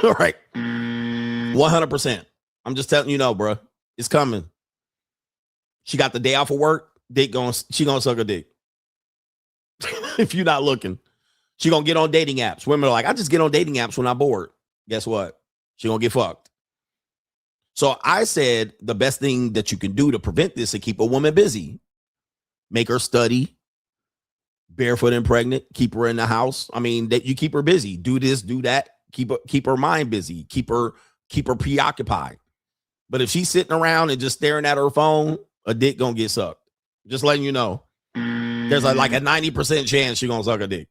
All right. 100%. I'm just telling you, no, bro. It's coming. She got the day off of work. She gonna suck a dick. If you're not looking, she gonna get on dating apps. Women are like, I just get on dating apps when I'm bored. Guess what? She gonna get fucked. So I said the best thing that you can do to prevent this is keep a woman busy. Make her study. Barefoot and pregnant. Keep her in the house. I mean, that you keep her busy. Do this, do that. Keep her mind busy. Keep her preoccupied. But if she's sitting around and just staring at her phone, a dick gonna get sucked. Just letting you know. There's like a 90% chance she gonna suck a dick.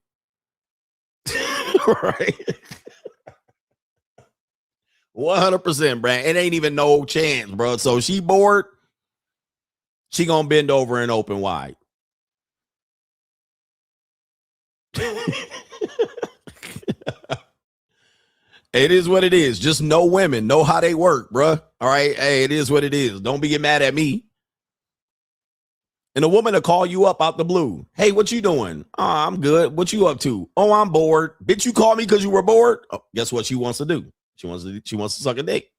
Right? 100%, bro. It ain't even no chance, bro. So she bored, she gonna bend over and open wide. It is what it is. Just know women. Know how they work, bruh. All right? Hey, it is what it is. Don't be getting mad at me. And a woman will call you up out the blue. Hey, what you doing? Oh, I'm good. What you up to? Oh, I'm bored. Bitch, you called me because you were bored? Oh, guess what she wants to do? She wants to suck a dick.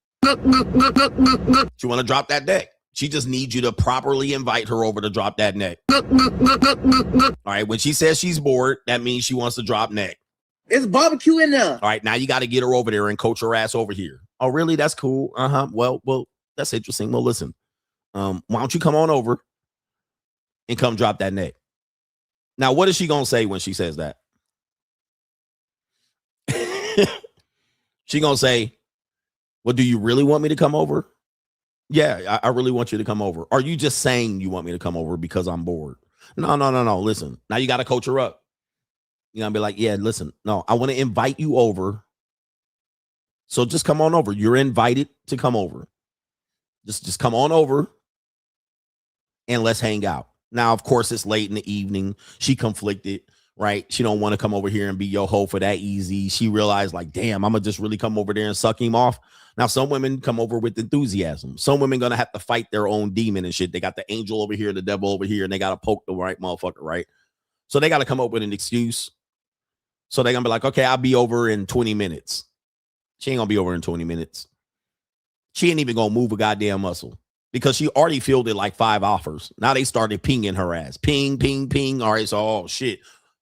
She want to drop that neck. She just needs you to properly invite her over to drop that neck. All right? When she says she's bored, that means she wants to drop neck. It's barbecue in there. All right, now you got to get her over there and coach her ass over here. Oh, really? That's cool. Uh-huh. Well, that's interesting. Well, listen. Why don't you come on over and come drop that neck? Now, what is she going to say when she says that? She gonna say, well, do you really want me to come over? Yeah, I really want you to come over. Are you just saying you want me to come over because I'm bored? No. Listen, now you got to coach her up. You gotta be like, yeah, listen, no, I want to invite you over. So just come on over. You're invited to come over. Just come on over and let's hang out. Now, of course, it's late in the evening. She conflicted, right? She don't want to come over here and be your hoe for that easy. She realized, like, damn, I'm going to just really come over there and suck him off. Now, some women come over with enthusiasm. Some women going to have to fight their own demon and shit. They got the angel over here, the devil over here, and they got to poke the right motherfucker, right? So they got to come up with an excuse. So they're going to be like, okay, I'll be over in 20 minutes. She ain't going to be over in 20 minutes. She ain't even going to move a goddamn muscle because she already fielded like 5 offers. Now they started pinging her ass. Ping, ping, ping. All right, so, oh, shit.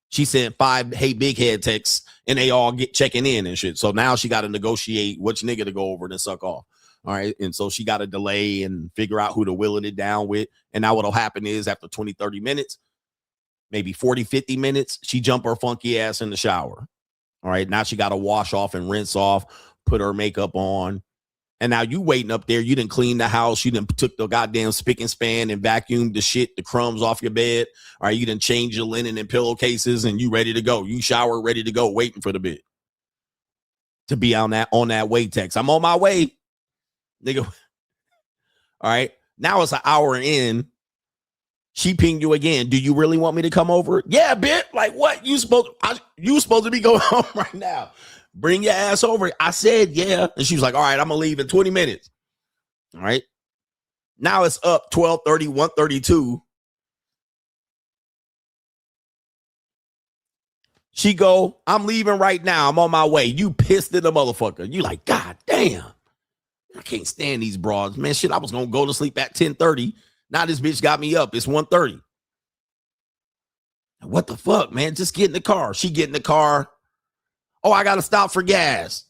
She sent 5 hey big head texts and they all get checking in and shit. So now she got to negotiate which nigga to go over and suck off. All right. And so she got to delay and figure out who to willing it down with. And now what'll happen is after 20, 30 minutes, maybe 40, 50 minutes, she jump her funky ass in the shower. All right. Now she got to wash off and rinse off, put her makeup on. And now you waiting up there. You didn't clean the house. You didn't took the goddamn spick and span and vacuumed the shit, the crumbs off your bed. All right, you didn't change your linen and pillowcases and you ready to go. You shower, ready to go, waiting for the bit to be on that way text. I'm on my way, nigga. All right, now it's an hour in. She pinged you again. Do you really want me to come over? Yeah, bitch. Like what? You supposed to be going home right now. Bring your ass over. I said, yeah. And she was like, all right, I'm going to leave in 20 minutes. All right. Now it's up 12:30, 1:32. She go, I'm leaving right now. I'm on my way. You pissed at the motherfucker. You like, God damn. I can't stand these broads. Man, shit, I was going to go to sleep at 10:30. Now this bitch got me up. It's 1:30. What the fuck, man? Just get in the car. She get in the car. Oh, I got to stop for gas.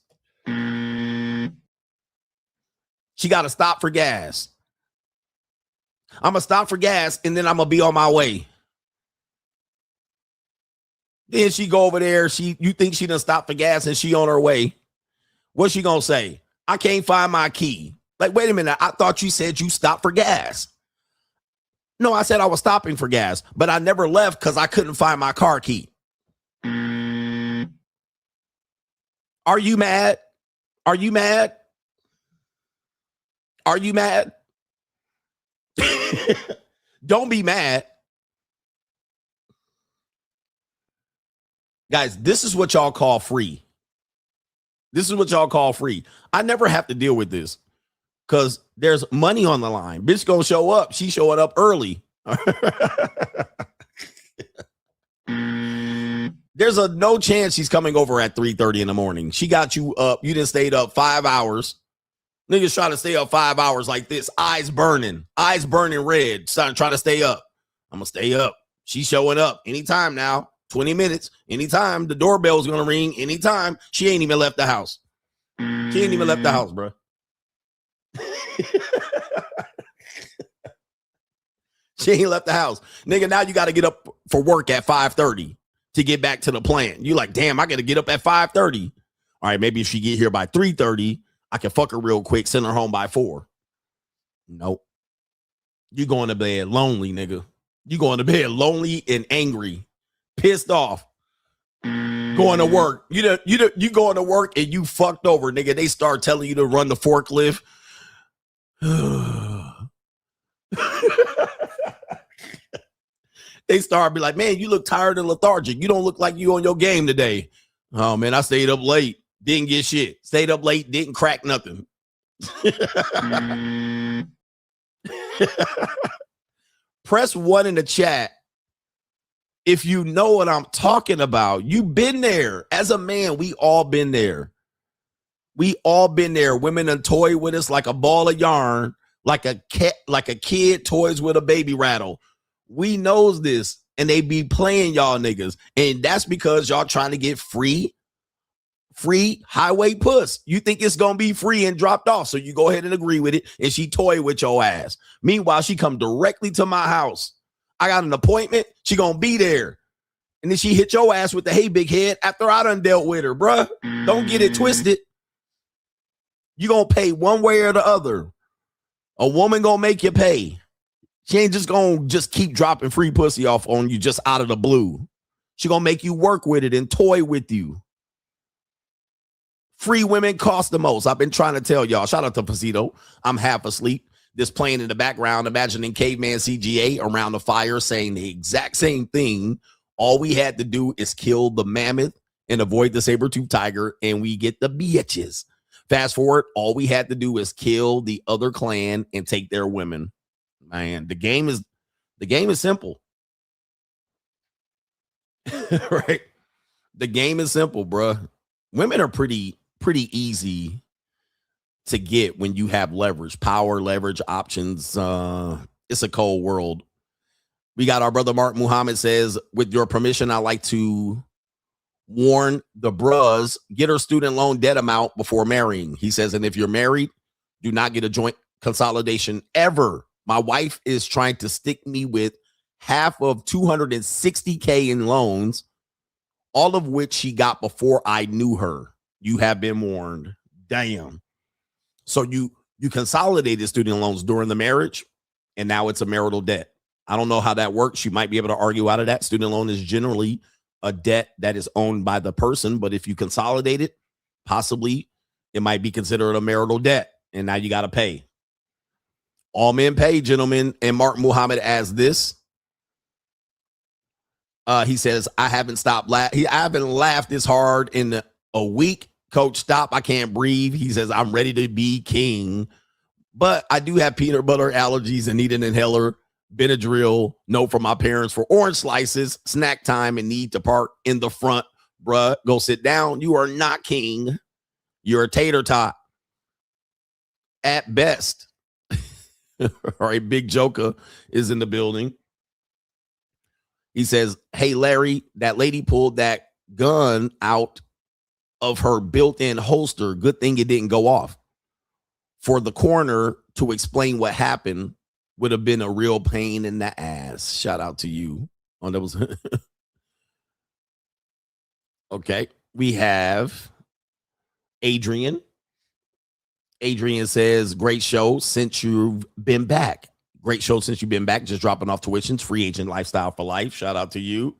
She got to stop for gas. I'm going to stop for gas, and then I'm going to be on my way. Then she go over there. You think she done stop for gas, and she on her way. What's she going to say? I can't find my key. Like, wait a minute. I thought you said you stopped for gas. No, I said I was stopping for gas, but I never left because I couldn't find my car key. Are you mad? Are you mad? Are you mad? Don't be mad. Guys, this is what y'all call free. This is what y'all call free. I never have to deal with this because there's money on the line. Bitch gonna show up. She showing up early. There's a no chance she's coming over at 3:30 in the morning. She got you up. You done stayed up 5 hours. Niggas trying to stay up 5 hours like this. Eyes burning red. Trying to stay up. I'm going to stay up. She's showing up anytime now. 20 minutes. Anytime. The doorbell's going to ring. Anytime. She ain't even left the house. She ain't even left the house, bro. She ain't left the house. Nigga, now you got to get up for work at 5:30. To get back to the plan. You like, damn, I got to get up at 5:30. All right, maybe if she get here by 3:30, I can fuck her real quick, send her home by 4. Nope. You going to bed lonely, nigga. You going to bed lonely and angry, pissed off, going to work. You going to work and you fucked over, nigga. They start telling you to run the forklift. They start be like, man, you look tired and lethargic. You don't look like you on your game today. Oh, man, I stayed up late. Didn't get shit. Stayed up late. Didn't crack nothing. Press 1 in the chat if you know what I'm talking about. You've been there. As a man, we all been there. We all been there. Women done toy with us like a ball of yarn, like a kid toys with a baby rattle. We knows this, and they be playing y'all niggas. And that's because y'all trying to get free highway puss. You think it's going to be free and dropped off. So you go ahead and agree with it. And she toy with your ass. Meanwhile, she come directly to my house. I got an appointment. She going to be there. And then she hit your ass with the hey big head after I done dealt with her, bruh. Don't get it twisted. You gonna pay one way or the other. A woman gonna make you pay. She ain't just gonna just keep dropping free pussy off on you just out of the blue. She gonna make you work with it and toy with you. Free women cost the most. I've been trying to tell y'all. Shout out to Pasito. I'm half asleep. This playing in the background, imagining caveman CGA around the fire saying the exact same thing. All we had to do is kill the mammoth and avoid the saber-tooth tiger, and we get the bitches. Fast forward, all we had to do is kill the other clan and take their women. Man, the game is simple. Right? The game is simple, bruh. Women are pretty easy to get when you have leverage, power, leverage, options. It's a cold world. We got our brother Mark Muhammad says, with your permission, I'd like to warn the bros, get her student loan debt amount before marrying. He says, and if you're married, do not get a joint consolidation ever. My wife is trying to stick me with half of $260K in loans, all of which she got before I knew her. You have been warned. Damn. So you consolidated student loans during the marriage, and now it's a marital debt. I don't know how that works. You might be able to argue out of that. Student loan is generally a debt that is owned by the person, but if you consolidate it, possibly it might be considered a marital debt, and now you got to pay. All men pay, gentlemen. And Mark Muhammad as this. He says, I haven't laughed this hard in a week. Coach, stop. I can't breathe. He says, I'm ready to be king, but I do have peanut butter allergies and need an inhaler. Benadryl, note from my parents for orange slices, snack time, and need to park in the front. Bruh, go sit down. You are not king. You're a tater tot at best. All right, Big Joker is in the building. He says, hey, Larry, that lady pulled that gun out of her built-in holster. Good thing it didn't go off. For the coroner to explain what happened would have been a real pain in the ass. Shout out to you. Oh, that was okay. We have Adrian. Adrian says, great show since you've been back. Great show since you've been back. Just dropping off tuitions. Free agent lifestyle for life. Shout out to you.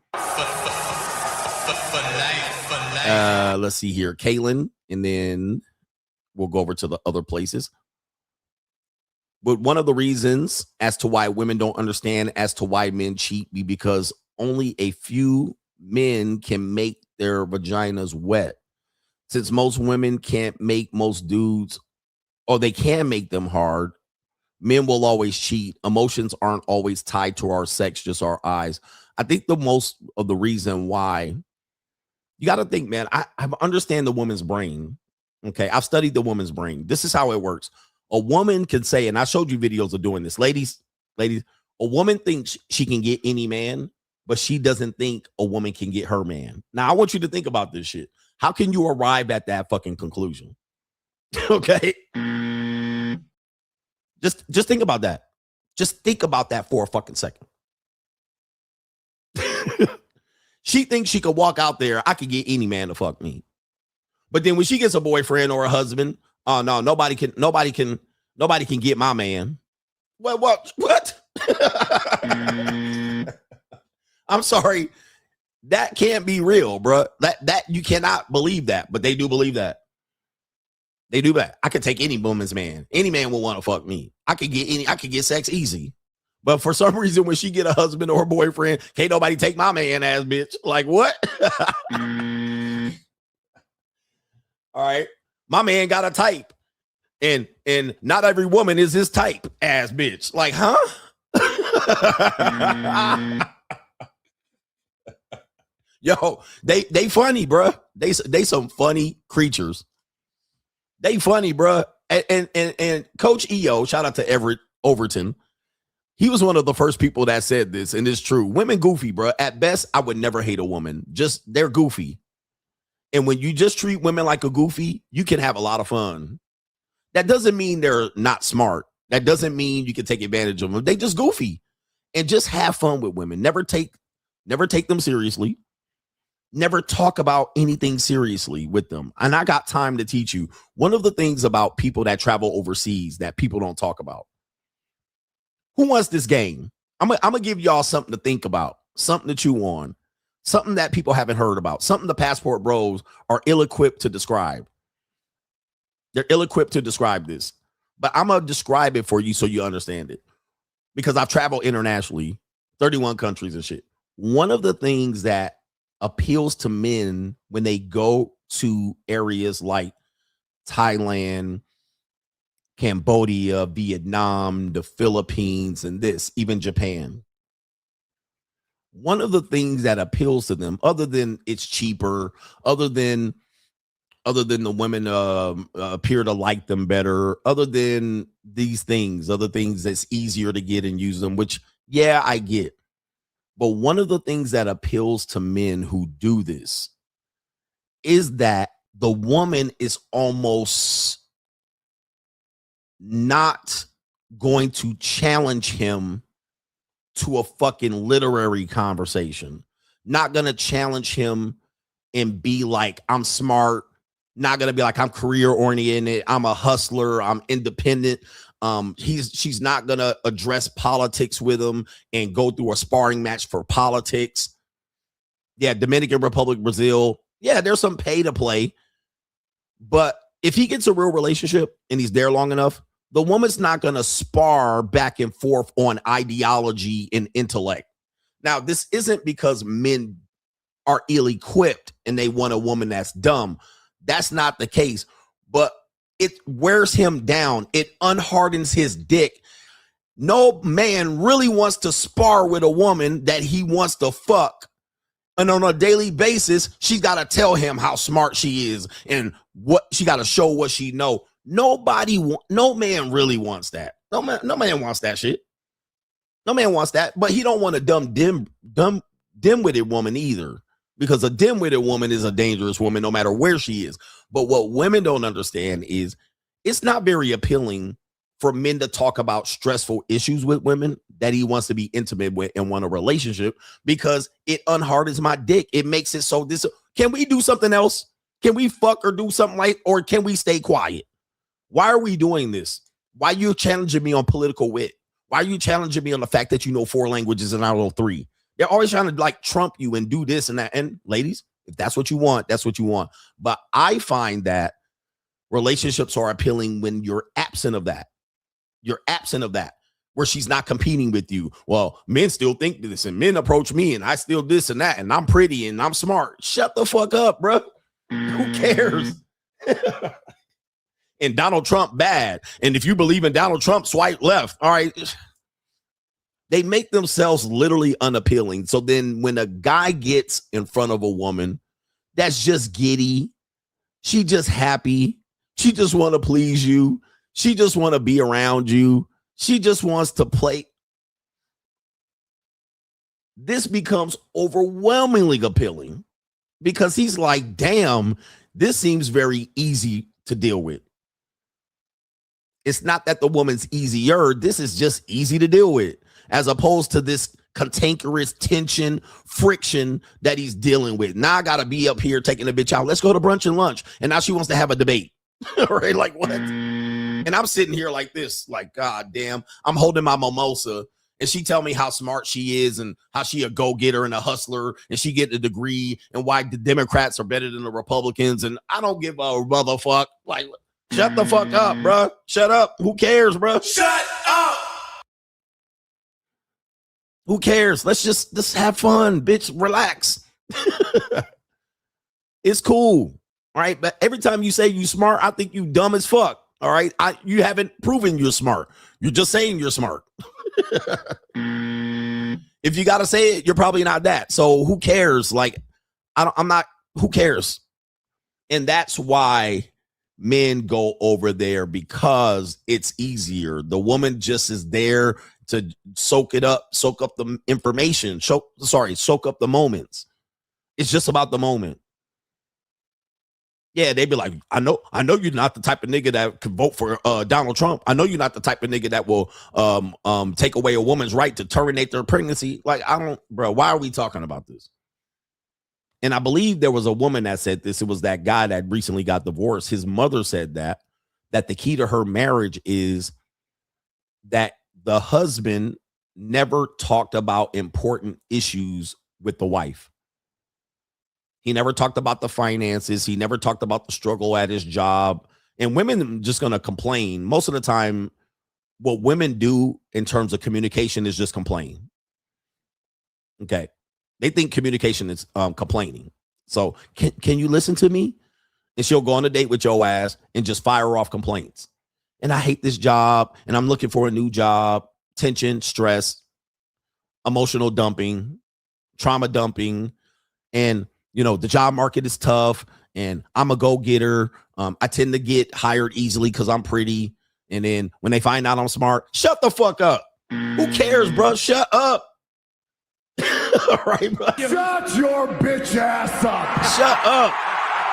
Let's see here. Kaylin, and then we'll go over to the other places. But one of the reasons as to why women don't understand as to why men cheat be because only a few men can make their vaginas wet. Since most women can't make most dudes, or they can make them hard, men will always cheat. Emotions aren't always tied to our sex, just our eyes. I think the most of the reason why, you got to think, man, I understand the woman's brain. Okay, I've studied the woman's brain. This is how it works. A woman can say, and I showed you videos of doing this. Ladies, a woman thinks she can get any man, but she doesn't think a woman can get her man. Now, I want you to think about this shit. How can you arrive at that fucking conclusion? Okay. Just think about that. Just think about that for a fucking second. She thinks she could walk out there. I could get any man to fuck me. But then when she gets a boyfriend or a husband, oh no, nobody can get my man. What? I'm sorry. That can't be real, bro. That you cannot believe that, but they do believe that. They do that. I could take any woman's man. Any man will want to fuck me. I could get sex easy. But for some reason, when she get a husband or a boyfriend, can't nobody take my man ass bitch. Like what? All right. My man got a type. And not every woman is his type ass bitch. Like, huh? Yo, they funny, bro. They some funny creatures. They funny, bro. And Coach EO, shout out to Everett Overton. He was one of the first people that said this, and it's true. Women goofy, bro. At best, I would never hate a woman. Just they're goofy. And when you just treat women like a goofy, you can have a lot of fun. That doesn't mean they're not smart. That doesn't mean you can take advantage of them. They just goofy. And just have fun with women. Never take them seriously. never talk about anything seriously with them. And I got time to teach you. One of the things about people that travel overseas that people don't talk about. Who wants this game? I'm gonna give y'all something to think about, something to chew on, something that people haven't heard about, something the passport bros are ill-equipped to describe. They're ill-equipped to describe this, but I'm gonna describe it for you so you understand it, because I've traveled internationally, 31 countries and shit. One of the things that appeals to men when they go to areas like Thailand, Cambodia, Vietnam, the Philippines, and even Japan. One of the things that appeals to them, other than it's cheaper, other than the women appear to like them better, other than these things, other things that's easier to get and use them, which, yeah, I get. But one of the things that appeals to men who do this is that the woman is almost not going to challenge him to a fucking literary conversation, not going to challenge him and be like, I'm smart, not going to be like, I'm career oriented, I'm a hustler, I'm independent. She's not going to address politics with him and go through a sparring match for politics. Yeah, Dominican Republic, Brazil. Yeah, there's some pay to play. But if he gets a real relationship and he's there long enough, the woman's not going to spar back and forth on ideology and intellect. Now, this isn't because men are ill-equipped and they want a woman that's dumb. That's not the case. But it wears him down. It unhardens his dick. No man really wants to spar with a woman that he wants to fuck. And on a daily basis, she's got to tell him how smart she is and what she got to show what she know. No man really wants that. No man wants that shit. No man wants that, but he don't want a dumb dim-witted woman either, because a dim-witted woman is a dangerous woman no matter where she is. But what women don't understand is it's not very appealing for men to talk about stressful issues with women that he wants to be intimate with and want a relationship, because it unhardens my dick. It makes it so this. Can we do something else? Can we fuck or do something like, or can we stay quiet? Why are we doing this? Why are you challenging me on political wit? Why are you challenging me on the fact that you know 4 languages and I know 3? They're always trying to like trump you and do this and that. And ladies, if that's what you want, that's what you want. But I find that relationships are appealing when you're absent of that. You're absent of that, where she's not competing with you. Well, men still think this and men approach me and I still this and that and I'm pretty and I'm smart. Shut the fuck up, bro. Who cares? And Donald Trump bad. And if you believe in Donald Trump, swipe left. All right. They make themselves literally unappealing. So then when a guy gets in front of a woman that's just giddy, she just happy, she just want to please you, she just want to be around you, she just wants to play, this becomes overwhelmingly appealing, because he's like, damn, this seems very easy to deal with. It's not that the woman's easier. This is just easy to deal with, as opposed to this cantankerous tension, friction that he's dealing with. Now I got to be up here taking a bitch out. Let's go to brunch and lunch. And now she wants to have a debate. Right? Like what? And I'm sitting here like this, like, God damn, I'm holding my mimosa. And she tell me how smart she is and how she a go-getter and a hustler and she get a degree and why the Democrats are better than the Republicans. And I don't give a motherfuck. Like, shut the fuck up, bro. Shut up. Who cares, bro? Shut up. Who cares? Let's just have fun, bitch. Relax. It's cool. All right. But every time you say you smart, I think you dumb as fuck. All right. You haven't proven you're smart. You're just saying you're smart. If you got to say it, you're probably not that. So who cares? Like, who cares? And that's why men go over there, because it's easier. The woman just is there to soak up the information, soak up the moments. It's just about the moment. Yeah, they'd be like, I know you're not the type of nigga that could vote for Donald Trump. I know you're not the type of nigga that will take away a woman's right to terminate their pregnancy. Like, bro, why are we talking about this? And I believe there was a woman that said this. It was that guy that recently got divorced. His mother said that the key to her marriage is that the husband never talked about important issues with the wife. He never talked about the finances. He never talked about the struggle at his job. And women are just going to complain. Most of the time, what women do in terms of communication is just complain. Okay. They think communication is complaining. So can you listen to me? And she'll go on a date with your ass and just fire off complaints. And I hate this job. And I'm looking for a new job. Tension, stress, emotional dumping, trauma dumping. And, you know, the job market is tough. And I'm a go-getter. I tend to get hired easily because I'm pretty. And then when they find out I'm smart, shut the fuck up. Who cares, bro? Shut up. All right, bro. Shut your bitch ass up. Shut up.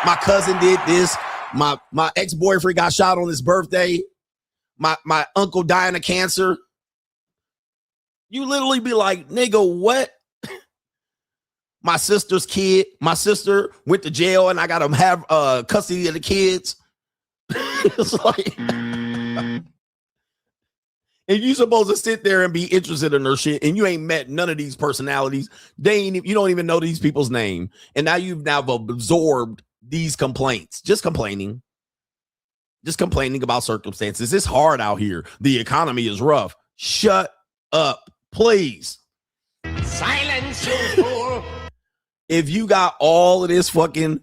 My cousin did this. My ex-boyfriend got shot on his birthday. My uncle dying of cancer. You literally be like, nigga, what? My sister's kid. My sister went to jail and I got to have custody of the kids. It's like... And you supposed to sit there and be interested in their shit, and you ain't met none of these personalities. You don't even know these people's name. And now you've now absorbed these complaints. Just complaining about circumstances. It's hard out here. The economy is rough. Shut up, please. Silence, you fool. If you got all of this fucking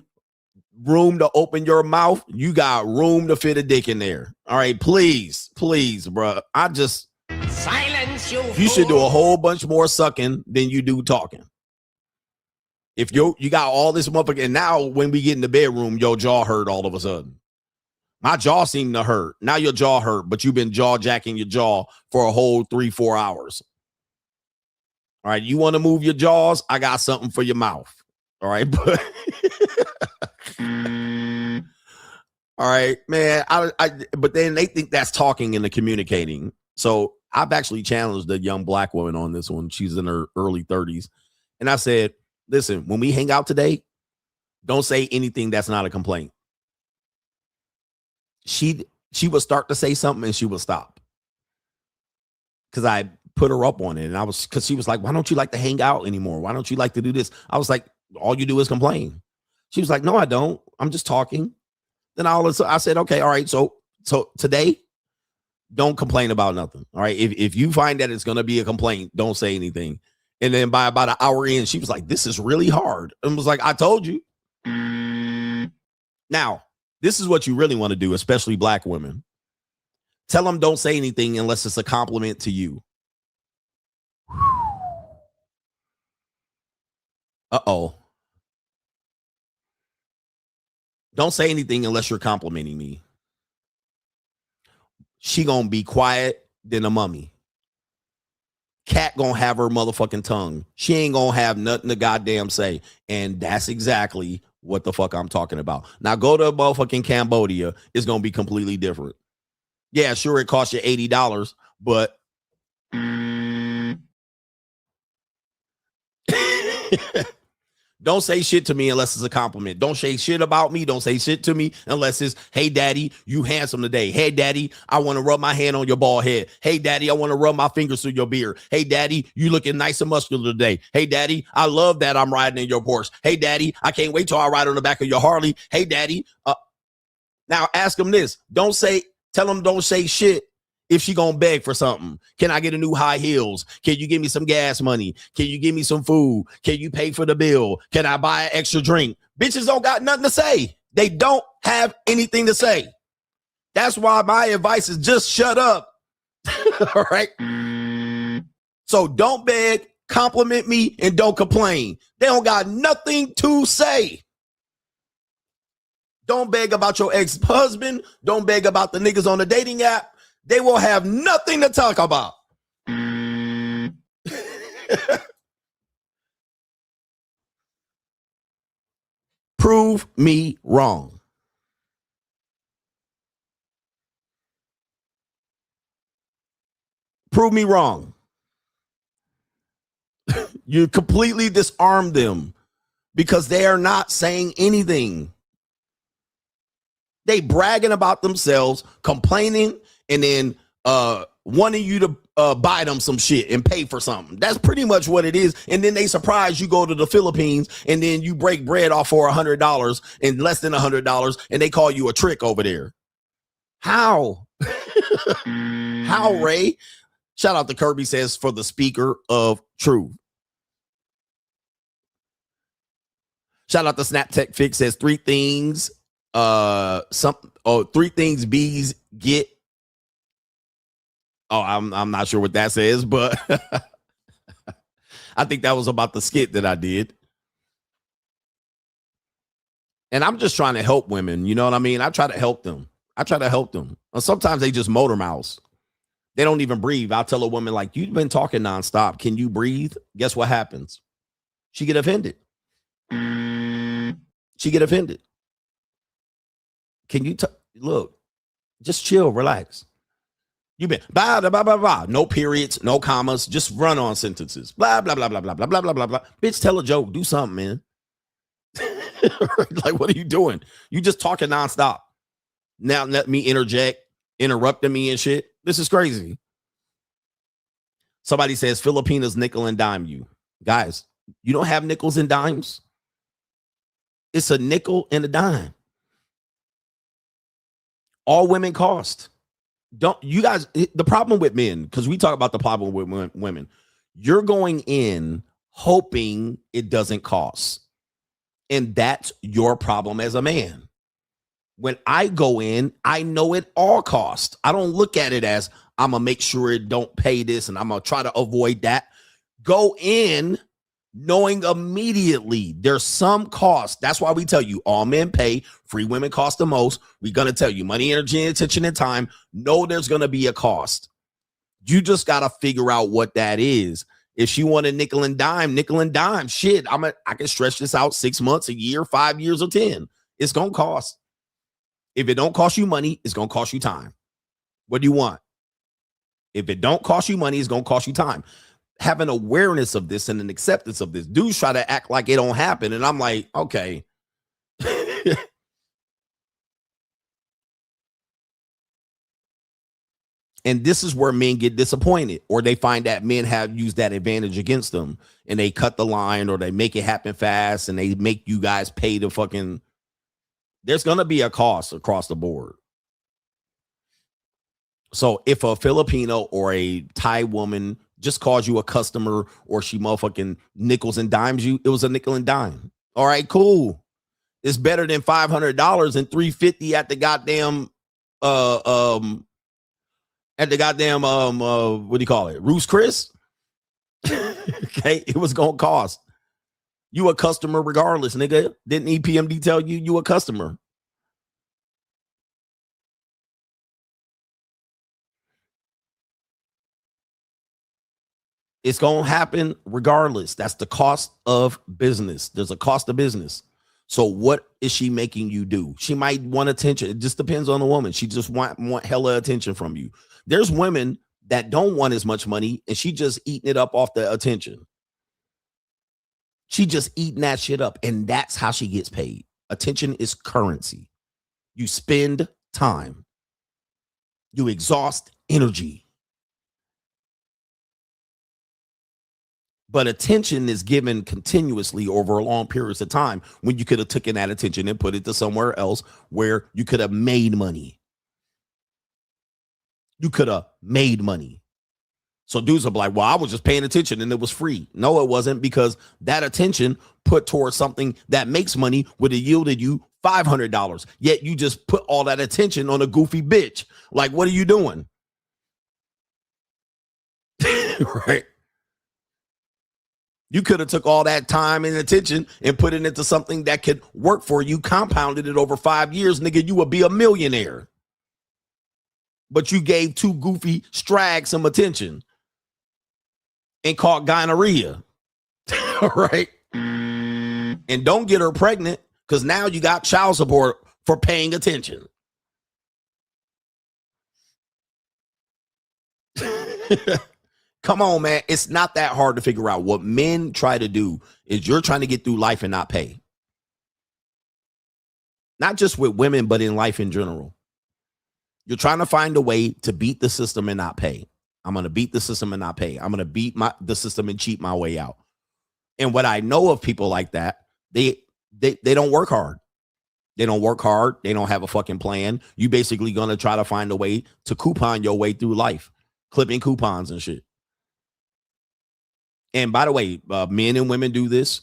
room to open your mouth, you got room to fit a dick in there. All right, please, bro. Silence, you fool. You should do a whole bunch more sucking than you do talking. If you got all this motherfucker, and now when we get in the bedroom, your jaw hurt all of a sudden. My jaw seemed to hurt. Now your jaw hurt, but you've been jaw jacking your jaw for a whole 3-4 hours. All right, you want to move your jaws? I got something for your mouth. All right, but all right, man. But then they think that's talking and the communicating. So I've actually challenged a young black woman on this one. She's in her early 30s. And I said, listen, when we hang out today, don't say anything that's not a complaint. She would start to say something and she would stop. Because I put her up on it. And because she was like, why don't you like to hang out anymore? Why don't you like to do this? I was like, all you do is complain. She was like, no, I don't. I'm just talking. Then I said, okay, all right. So today, don't complain about nothing. All right. If you find that it's going to be a complaint, don't say anything. And then by about an hour in, she was like, this is really hard. And was like, I told you. Now, this is what you really want to do, especially black women. Tell them don't say anything unless it's a compliment to you. Uh-oh. Don't say anything unless you're complimenting me. She gonna be quiet than a mummy. Cat gonna have her motherfucking tongue. She ain't gonna have nothing to goddamn say. And that's exactly what the fuck I'm talking about. Now go to motherfucking Cambodia. It's gonna be completely different. Yeah, sure, it costs you $80, but don't say shit to me unless it's a compliment. Don't say shit about me. Don't say shit to me unless it's, hey, daddy, you handsome today. Hey, daddy, I want to rub my hand on your bald head. Hey, daddy, I want to rub my fingers through your beard. Hey, daddy, you looking nice and muscular today. Hey, daddy, I love that I'm riding in your Porsche. Hey, daddy, I can't wait till I ride on the back of your Harley. Hey, daddy. Now ask them this. Tell them don't say shit if she gonna beg for something. Can I get a new high heels? Can you give me some gas money? Can you give me some food? Can you pay for the bill? Can I buy an extra drink? Bitches don't got nothing to say. They don't have anything to say. That's why my advice is just shut up. All right. So don't beg, compliment me, and don't complain. They don't got nothing to say. Don't beg about your ex-husband. Don't beg about the niggas on the dating app. They will have nothing to talk about. Prove me wrong. Prove me wrong. You completely disarm them because they are not saying anything. They bragging about themselves, complaining, and then wanting you to buy them some shit and pay for something. That's pretty much what it is. And then they surprise you go to the Philippines and then you break bread off for $100 and less than $100 and they call you a trick over there. How? How, Ray? Shout out to Kirby says for the speaker of truth. Shout out to Snap Tech Fix says 3 things. 3 things bees get. Oh, I'm not sure what that says, but I think that was about the skit that I did. And I'm just trying to help women. You know what I mean? I try to help them. And sometimes they just motor mouths. They don't even breathe. I'll tell a woman like, you've been talking nonstop. Can you breathe? Guess what happens? She get offended. Can you look? Just chill, relax. You've been blah, blah, blah, blah, blah. No periods, no commas, just run on sentences. Blah, blah, blah, blah, blah, blah, blah, blah, blah, blah. Bitch, tell a joke. Do something, man. Like, what are you doing? You just talking nonstop. Now let me interrupting me and shit. This is crazy. Somebody says Filipinas nickel and dime you. Guys, you don't have nickels and dimes. It's a nickel and a dime. All women cost. Don't you guys, the problem with men, because we talk about the problem with women, you're going in hoping it doesn't cost. And that's your problem as a man. When I go in, I know it all costs. I don't look at it as I'm going to make sure it don't pay this and I'm going to try to avoid that. Go in knowing immediately there's some cost. That's why we tell you all men pay, free women cost the most. We're going to tell you money, energy, attention, and time. No, there's going to be a cost. You just got to figure out what that is. If she want a nickel and dime, shit, I can stretch this out 6 months, a year, 5 years, or 10. It's going to cost. If it don't cost you money, it's going to cost you time. What do you want? If it don't cost you money, it's going to cost you time. Have an awareness of this and an acceptance of this. Dudes try to act like it don't happen. And I'm like, okay. And this is where men get disappointed, or they find that men have used that advantage against them and they cut the line, or they make it happen fast and they make you guys pay the fucking. There's going to be a cost across the board. So if a Filipino or a Thai woman just calls you a customer, or she motherfucking nickels and dimes you, it was a nickel and dime. All right, cool. It's better than $500 and $350 at the goddamn what do you call it? Roos Chris. Okay, it was gonna cost. You a customer regardless, nigga. Didn't EPMD tell you a customer? It's going to happen regardless. That's the cost of business. There's a cost of business. So what is she making you do? She might want attention. It just depends on the woman. She just want hella attention from you. There's women that don't want as much money, and she just eating it up off the attention. She just eating that shit up, and that's how she gets paid. Attention is currency. You spend time. You exhaust energy. But attention is given continuously over long periods of time, when you could have taken that attention and put it to somewhere else where you could have made money. You could have made money. So dudes are like, well, I was just paying attention and it was free. No, it wasn't, because that attention put towards something that makes money would have yielded you $500. Yet you just put all that attention on a goofy bitch. Like, what are you doing? Right? You could have took all that time and attention and put it into something that could work for you, compounded it over 5 years, nigga, you would be a millionaire. But you gave two goofy strags some attention and caught gonorrhea. All right. And don't get her pregnant, because now you got child support for paying attention. Come on, man. It's not that hard to figure out. What men try to do is you're trying to get through life and not pay. Not just with women, but in life in general. You're trying to find a way to beat the system and not pay. I'm going to beat the system and not pay. I'm going to beat the system and cheat my way out. And what I know of people like that, they don't work hard. They don't work hard. They don't have a fucking plan. You basically going to try to find a way to coupon your way through life, clipping coupons and shit. And by the way, men and women do this.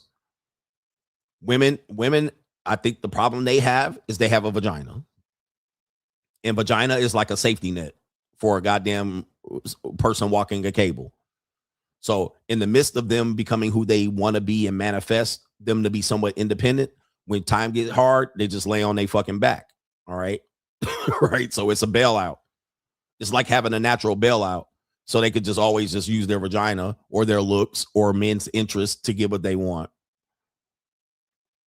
Women, I think the problem they have is they have a vagina. And vagina is like a safety net for a goddamn person walking a cable. So in the midst of them becoming who they want to be and manifest them to be somewhat independent, when time gets hard, they just lay on their fucking back. All right. Right. So it's a bailout. It's like having a natural bailout. So they could just always just use their vagina or their looks or men's interest to get what they want.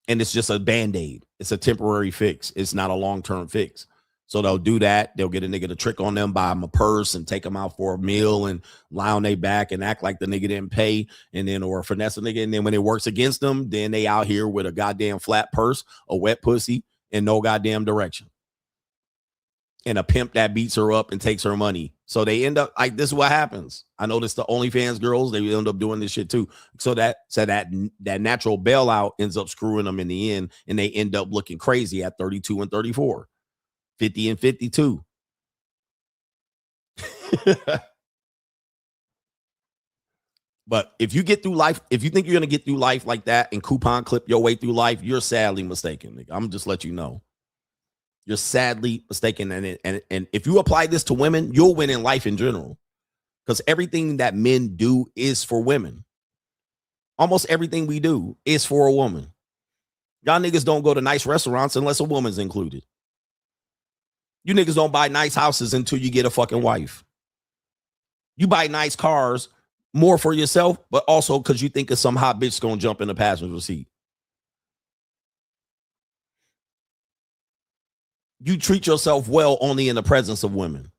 And it's just a Band-Aid. It's a temporary fix. It's not a long-term fix. So they'll do that. They'll get a nigga to trick on them, buy them a purse and take them out for a meal and lie on their back and act like the nigga didn't pay. And then, or finesse a nigga. And then when it works against them, then they out here with a goddamn flat purse, a wet pussy, and no goddamn direction. And a pimp that beats her up and takes her money. So they end up like, this is what happens. I noticed the OnlyFans girls, they end up doing this shit too. So that natural bailout ends up screwing them in the end, and they end up looking crazy at 32 and 34, 50 and 52. But if you get through life, if you think you're going to get through life like that and coupon clip your way through life, you're sadly mistaken. Nigga. I'm just let you know. You're sadly mistaken. And if you apply this to women, you'll win in life in general. Because everything that men do is for women. Almost everything we do is for a woman. Y'all niggas don't go to nice restaurants unless a woman's included. You niggas don't buy nice houses until you get a fucking wife. You buy nice cars more for yourself, but also because you think of some hot bitch gonna jump in the passenger seat. You treat yourself well only in the presence of women.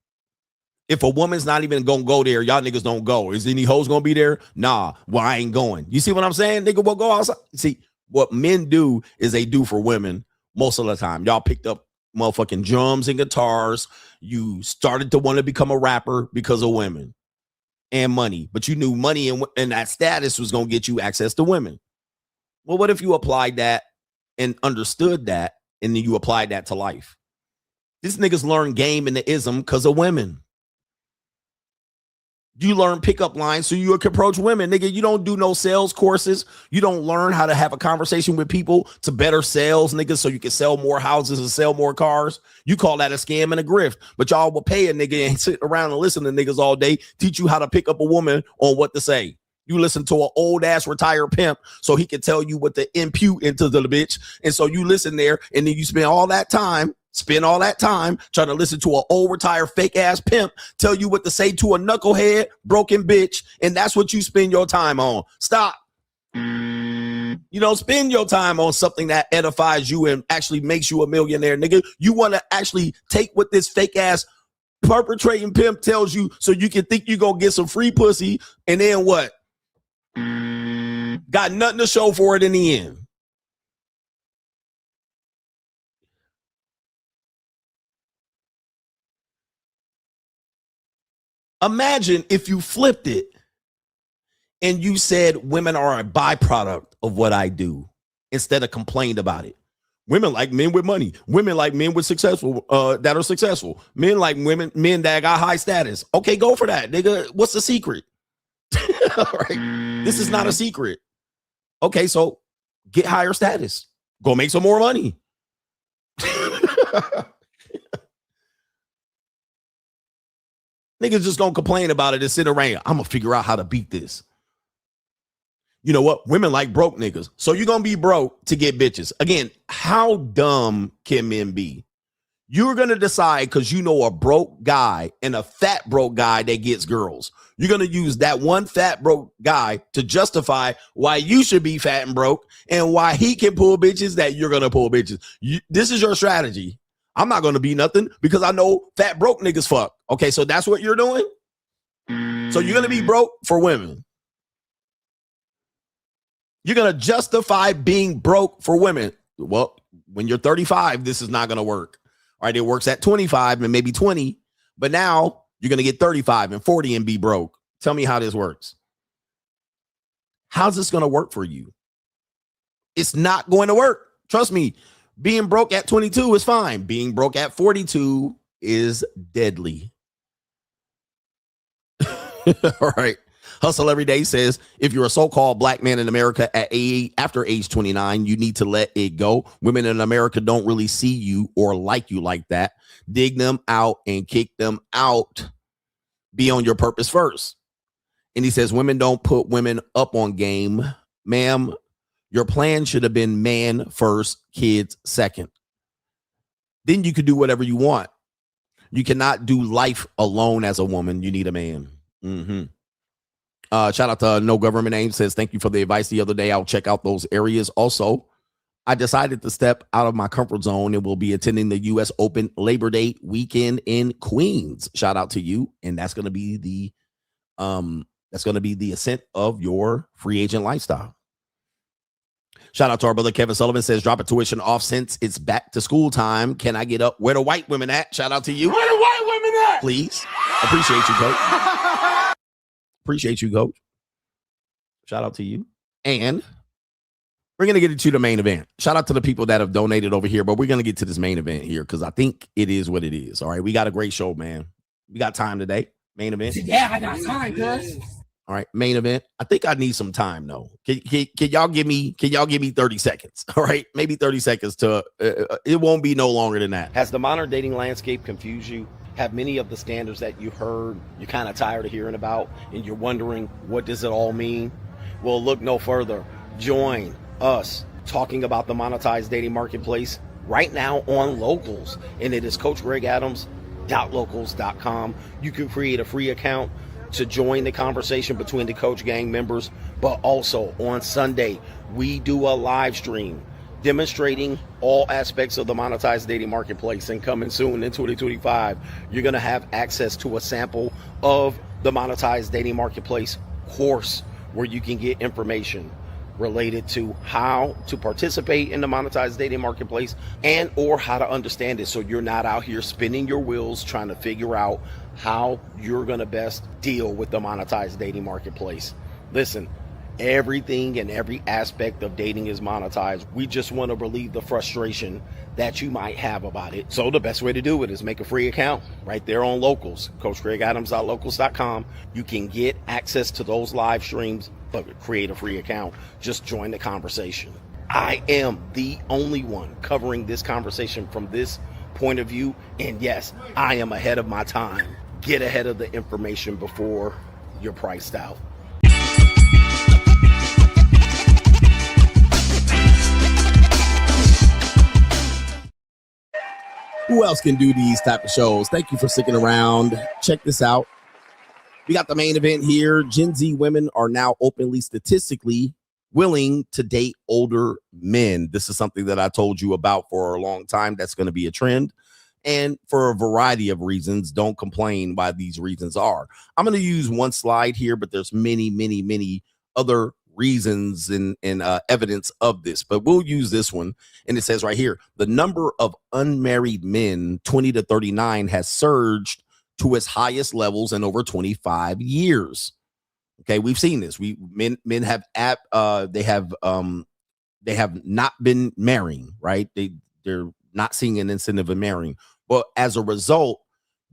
If a woman's not even gonna go there, y'all niggas don't go. Is any hoes gonna be there? Nah, well, I ain't going. You see what I'm saying? Nigga will go outside. See, what men do is they do for women most of the time. Y'all picked up motherfucking drums and guitars. You started to want to become a rapper because of women and money. But you knew money and that status was gonna get you access to women. Well, what if you applied that and understood that, and then you applied that to life? These niggas learn game and the ism because of women. You learn pickup lines so you can approach women. Nigga, you don't do no sales courses. You don't learn how to have a conversation with people to better sales, nigga, so you can sell more houses and sell more cars. You call that a scam and a grift. But y'all will pay a nigga and sit around and listen to niggas all day, teach you how to pick up a woman on what to say. You listen to an old-ass retired pimp so he can tell you what to impute into the bitch. And so you listen there, and then you spend all that time trying to listen to an old retired fake ass pimp tell you what to say to a knucklehead broken bitch, and that's what you spend your time on. Stop. You don't spend your time on something that edifies you and actually makes you a millionaire, nigga. You want to actually take what this fake ass perpetrating pimp tells you so you can think you gonna get some free pussy, and then what? Got nothing to show for it in the end. Imagine if you flipped it and you said women are a byproduct of what I do instead of complained about it. Women like men with money. Women like men with that are successful. Men like men that got high status. Okay, go for that, nigga. What's the secret? All right. This is not a secret. Okay, so get higher status. Go make some more money. Niggas just gonna complain about it and sit around. I'm gonna figure out how to beat this. You know what? Women like broke niggas. So you're gonna be broke to get bitches. Again, how dumb can men be? You're gonna decide because you know a broke guy and a fat broke guy that gets girls. You're gonna use that one fat broke guy to justify why you should be fat and broke and why he can pull bitches that you're gonna pull bitches. This is your strategy. I'm not going to be nothing because I know fat broke niggas fuck. Okay, so that's what you're doing? So you're going to be broke for women. You're going to justify being broke for women. Well, when you're 35, this is not going to work. All right, it works at 25 and maybe 20, but now you're going to get 35 and 40 and be broke. Tell me how this works. How's this going to work for you? It's not going to work. Trust me, being broke at 22 is fine. Being broke at 42 is deadly. All right. Hustle Every Day says, if you're a so-called black man in America after age 29, you need to let it go. Women in America don't really see you or like you like that. Dig them out and kick them out. Be on your purpose first. And he says, women don't put women up on game. Ma'am, your plan should have been man first, kids second. Then you could do whatever you want. You cannot do life alone as a woman. You need a man. Shout out to No Government Name says, thank you for the advice the other day. I'll check out those areas. Also, I decided to step out of my comfort zone and will be attending the U.S. Open Labor Day weekend in Queens. Shout out to you. And that's going to be the ascent of your free agent lifestyle. Shout out to our brother Kevin Sullivan says, drop a tuition off since it's back to school time. Can I get up? Where the white women at? Shout out to you. Where the white women at? Please. Appreciate you, coach. Appreciate you, coach. Shout out to you. And we're going to get into the main event. Shout out to the people that have donated over here, but we're going to get to this main event here because I think it is what it is. All right. We got a great show, man. We got time today. Main event. Yeah, I got time, cuz. All right, main event. I think I need some time though. Can y'all give me 30 seconds? All right, maybe 30 seconds to it won't be no longer than that. Has the modern dating landscape confused you? Have many of the standards that you heard you're kind of tired of hearing about and you're wondering what does it all mean? Well, look no further. Join us talking about the monetized dating marketplace right now on Locals, and it is CoachGregAdams.locals.com. You can create a free account to join the conversation between the Coach Gang members, but also on Sunday, we do a live stream demonstrating all aspects of the monetized dating marketplace, and coming soon in 2025, you're going to have access to a sample of the monetized dating marketplace course where you can get information related to how to participate in the monetized dating marketplace and or how to understand it so you're not out here spinning your wheels trying to figure out how you're going to best deal with the monetized dating marketplace. Listen, everything and every aspect of dating is monetized. We just want to relieve the frustration that you might have about it. So the best way to do it is make a free account right there on Locals, CoachGregAdams.locals.com. You can get access to those live streams, but create a free account. Just join the conversation. I am the only one covering this conversation from this point of view. And yes, I am ahead of my time. Get ahead of the information before you're priced out. Who else can do these type of shows? Thank you for sticking around. Check this out. We got the main event here. Gen Z women are now openly, statistically willing to date older men. This is something that I told you about for a long time. That's going to be a trend. And for a variety of reasons, don't complain why these reasons are. I'm going to use one slide here, but there's many, many, many other reasons and evidence of this, but we'll use this one. And it says right here, the number of unmarried men 20 to 39 has surged to its highest levels in over 25 years. Okay, we've seen this. Men have they have not been marrying, right? They're not seeing an incentive of marrying. But as a result,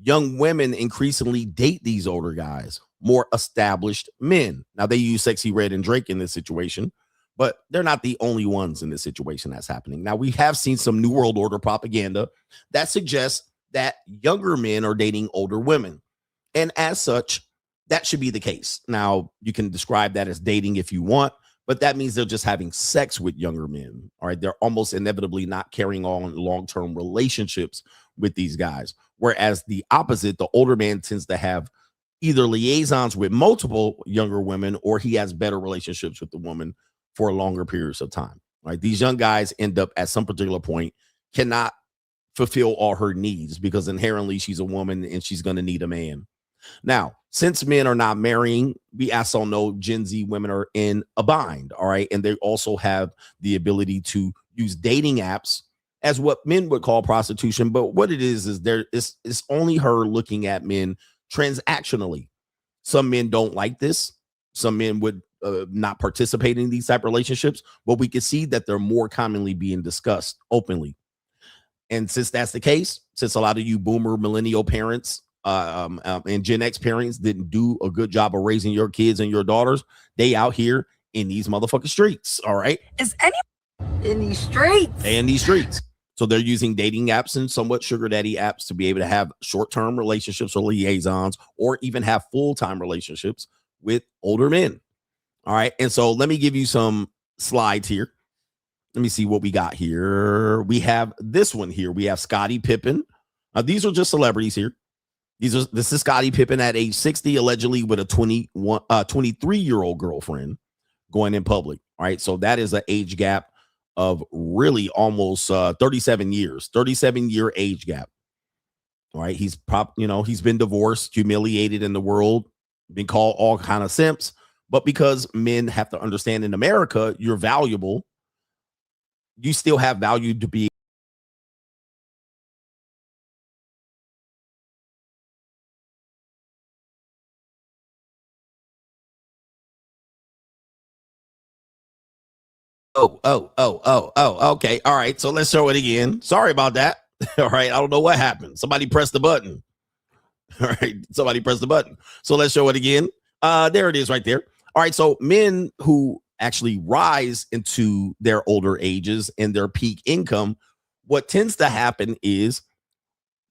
young women increasingly date these older guys, more established men. Now, they use Sexy Red and Drake in this situation, but they're not the only ones in this situation that's happening. Now, we have seen some New World Order propaganda that suggests that younger men are dating older women. And as such, that should be the case. Now, you can describe that as dating if you want, but that means they're just having sex with younger men. All right. They're almost inevitably not carrying on long-term relationships with these guys. Whereas the opposite, the older man tends to have either liaisons with multiple younger women, or he has better relationships with the woman for longer periods of time. Right. These young guys end up at some particular point cannot fulfill all her needs because inherently she's a woman and she's going to need a man. Now, since men are not marrying, we also know Gen Z women are in a bind, all right? And they also have the ability to use dating apps as what men would call prostitution. But what it is it's only her looking at men transactionally. Some men don't like this. Some men would not participate in these type of relationships, but we can see that they're more commonly being discussed openly. And since that's the case, since a lot of you boomer millennial parents and Gen X parents didn't do a good job of raising your kids and your daughters, they out here in these motherfucking streets. All right. Is any in these streets? They in these streets. So they're using dating apps and somewhat sugar daddy apps to be able to have short-term relationships or liaisons, or even have full-time relationships with older men. All right. And so let me give you some slides here. Let me see what we got here. We have this one here. We have Scottie Pippen. These are just celebrities here. This is Scottie Pippen at age 60, allegedly with a 23-year-old girlfriend going in public. All right. So that is an age gap of really almost 37 years, 37-year age gap. All right. He's been divorced, humiliated in the world, been called all kind of simps. But because men have to understand in America, you're valuable. You still have value to be. Okay. All right. So let's show it again. Sorry about that. All right. I don't know what happened. Somebody pressed the button. All right. Somebody pressed the button. So let's show it again. There it is right there. All right. So men who actually rise into their older ages and their peak income, what tends to happen is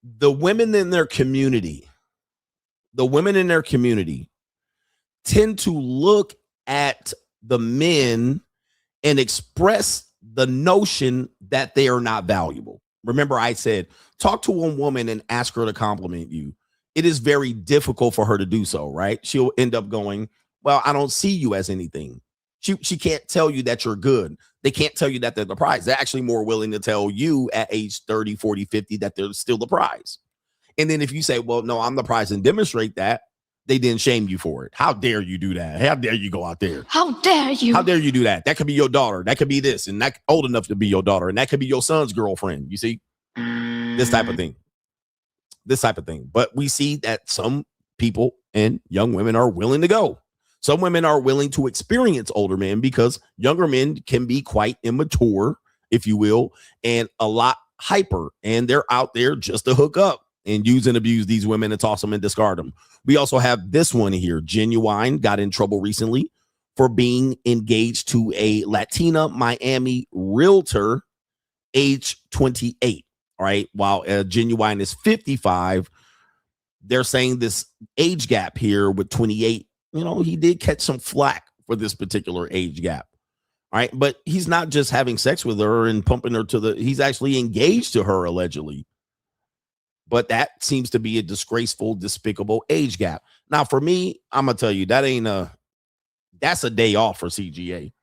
the women in their community tend to look at the men and express the notion that they are not valuable. Remember, I said, talk to a woman and ask her to compliment you. It is very difficult for her to do so, right? She'll end up going, well, I don't see you as anything. She can't tell you that you're good. They can't tell you that they're the prize. They're actually more willing to tell you at age 30, 40, 50 that they're still the prize. And then if you say, well, no, I'm the prize, and demonstrate that, they then shame you for it. How dare you do that? How dare you go out there? How dare you? How dare you do that? That could be your daughter. That could be this, and that old enough to be your daughter. And that could be your son's girlfriend. You see, this type of thing. But we see that some people and young women are willing to go. Some women are willing to experience older men because younger men can be quite immature, if you will, and a lot hyper. And they're out there just to hook up and use and abuse these women and toss them and discard them. We also have this one here. Genuine got in trouble recently for being engaged to a Latina Miami realtor, age 28. All right. While Genuine is 55, they're saying this age gap here with 28, he did catch some flack for this particular age gap. All right. But he's not just having sex with her and pumping her he's actually engaged to her allegedly. But that seems to be a disgraceful, despicable age gap. Now, for me, I'm going to tell you, that's a day off for CGA.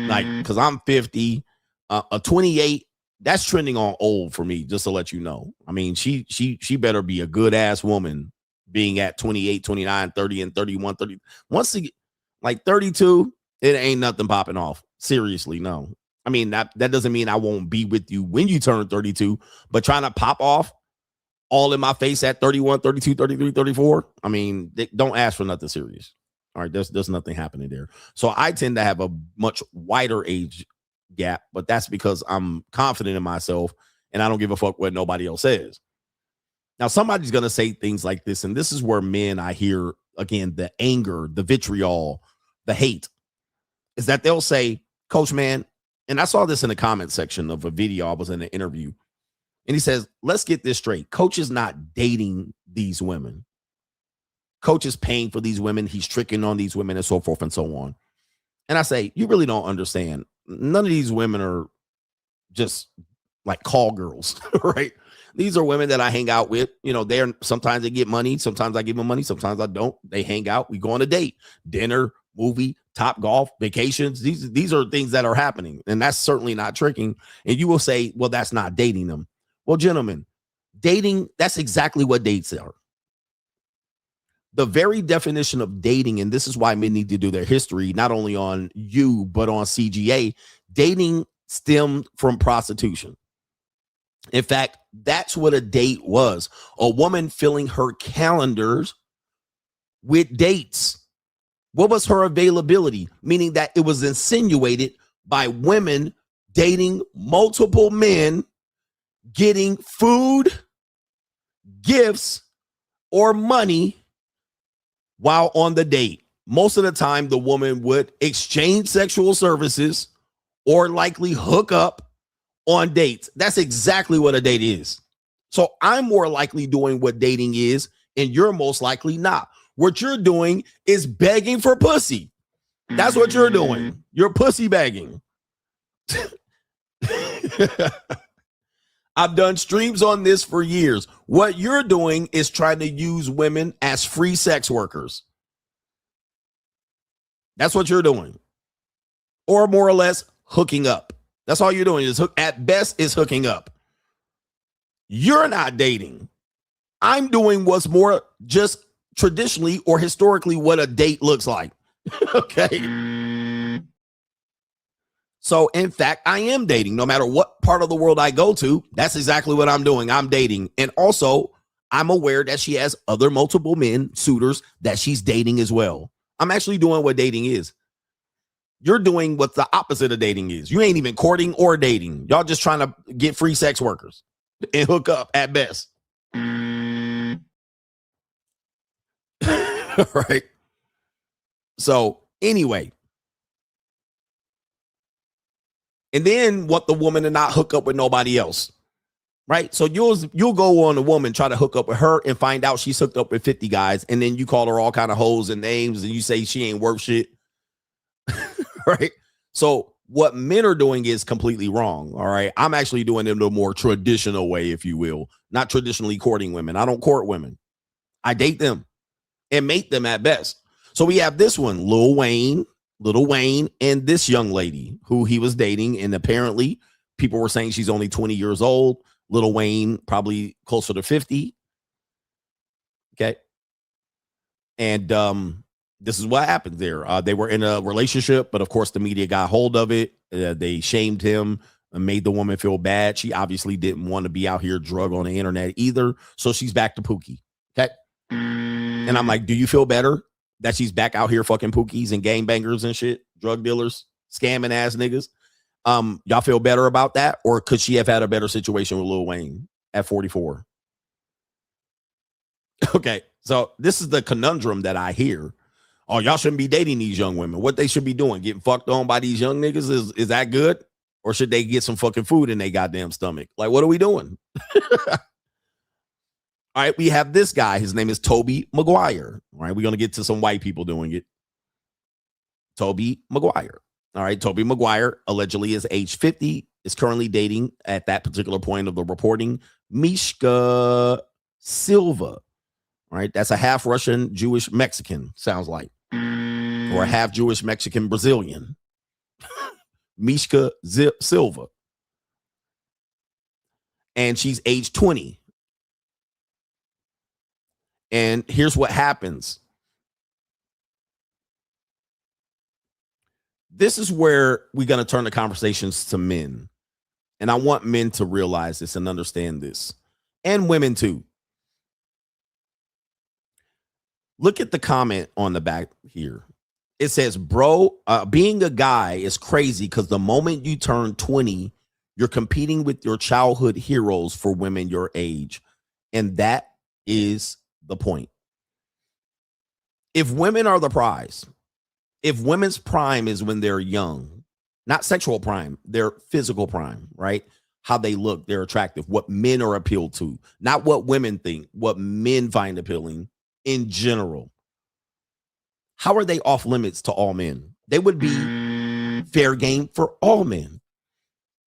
Like, because I'm 50, a 28, that's trending on old for me, just to let you know. I mean, she better be a good ass woman being at 28, 29, 30, and 31, 30. Once you get like 32, it ain't nothing popping off. Seriously, no. I mean, that doesn't mean I won't be with you when you turn 32, but trying to pop off all in my face at 31, 32, 33, 34. I mean, don't ask for nothing serious. All right, there's nothing happening there. So I tend to have a much wider age gap, but that's because I'm confident in myself and I don't give a fuck what nobody else says. Now, somebody's going to say things like this, and this is where men, I hear, again, the anger, the vitriol, the hate, is that they'll say, Coach, man, and I saw this in the comment section of a video. I was in an interview. And he says, let's get this straight. Coach is not dating these women. Coach is paying for these women. He's tricking on these women and so forth and so on. And I say, you really don't understand. None of these women are just like call girls, right? These are women that I hang out with. Sometimes they get money. Sometimes I give them money. Sometimes I don't. They hang out. We go on a date, dinner, movie, Top Golf, vacations. These are things that are happening. And that's certainly not tricking. And you will say, well, that's not dating them. Well, gentlemen, dating, that's exactly what dates are. the very definition of dating, and this is why men need to do their history, not only on you, but on CGA, dating stemmed from prostitution. In fact, that's what a date was. A woman filling her calendars with dates. What was her availability? Meaning that it was insinuated by women dating multiple men, getting food, gifts, or money while on the date. Most of the time, the woman would exchange sexual services or likely hook up on dates. That's exactly what a date is. So I'm more likely doing what dating is, and you're most likely not. What you're doing is begging for pussy. That's what you're doing. You're pussy begging. I've done streams on this for years. What you're doing is trying to use women as free sex workers. That's what you're doing. Or more or less hooking up. That's all you're doing is at best is hooking up. You're not dating. I'm doing what's more just traditionally or historically what a date looks like. Okay. So, in fact, I am dating. No matter what part of the world I go to, that's exactly what I'm doing. I'm dating. And also, I'm aware that she has other multiple men, suitors, that she's dating as well. I'm actually doing what dating is. You're doing what the opposite of dating is. You ain't even courting or dating. Y'all just trying to get free sex workers and hook up at best. Right? So, anyway. And then want the woman to not hook up with nobody else, right? So you'll go on a woman, try to hook up with her and find out she's hooked up with 50 guys. And then you call her all kind of hoes and names and you say she ain't worth shit, right? So what men are doing is completely wrong, all right? I'm actually doing it the more traditional way, if you will, not traditionally courting women. I don't court women. I date them and mate them at best. So we have this one, Lil Wayne, and this young lady who he was dating. And apparently people were saying she's only 20 years old. Lil Wayne probably closer to 50. Okay. And this is what happened there. They were in a relationship, but of course the media got hold of it. They shamed him and made the woman feel bad. She obviously didn't want to be out here drug on the internet either. So she's back to Pookie. Okay. And I'm like, do you feel better that she's back out here fucking pookies and gangbangers and shit, drug dealers, scamming ass niggas? Y'all feel better about that? Or could she have had a better situation with Lil Wayne at 44? Okay, so this is the conundrum that I hear. Oh, y'all shouldn't be dating these young women. What they should be doing, getting fucked on by these young niggas, is that good? Or should they get some fucking food in their goddamn stomach? Like, what are we doing? All right, we have this guy. His name is Toby Maguire. All right, we're going to get to some white people doing it. Toby Maguire. All right, Toby Maguire allegedly is age 50, is currently dating at that particular point of the reporting Mishka Silva. All right, that's a half Russian, Jewish, Mexican, sounds like. Or a half Jewish, Mexican, Brazilian. Mishka Silva. And she's age 20. And here's what happens. This is where we're going to turn the conversations to men. And I want men to realize this and understand this. And women too. Look at the comment on the back here. It says, bro, being a guy is crazy because the moment you turn 20, you're competing with your childhood heroes for women your age. And that is the point. If women are the prize, if women's prime is when they're young, not sexual prime, their physical prime, right? How they look, they're attractive, what men are appealed to, not what women think, what men find appealing in general. How are they off limits to all men? They would be fair game for all men.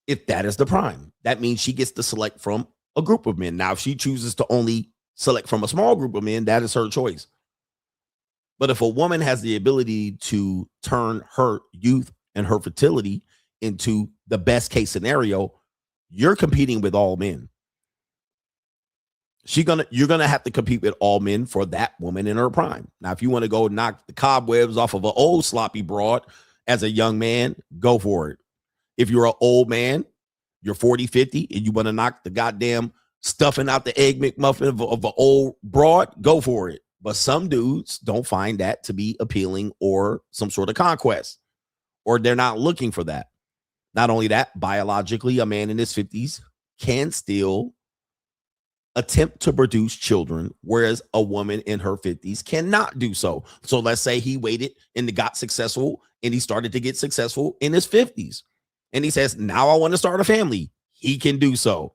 If that is the prime, that means she gets to select from a group of men. Now, if she chooses to only select from a small group of men, that is her choice. But if a woman has the ability to turn her youth and her fertility into the best case scenario, you're competing with all men. you're gonna have to compete with all men for that woman in her prime. Now, if you want to go knock the cobwebs off of an old sloppy broad as a young man, go for it. If you're an old man, you're 40, 50, and you want to knock the goddamn stuffing out the egg McMuffin of an old broad, go for it. But some dudes don't find that to be appealing or some sort of conquest, or they're not looking for that. Not only that, biologically, a man in his 50s can still attempt to produce children, whereas a woman in her 50s cannot do so. So let's say he waited and got successful, and he started to get successful in his 50s. And he says, now I want to start a family. He can do so.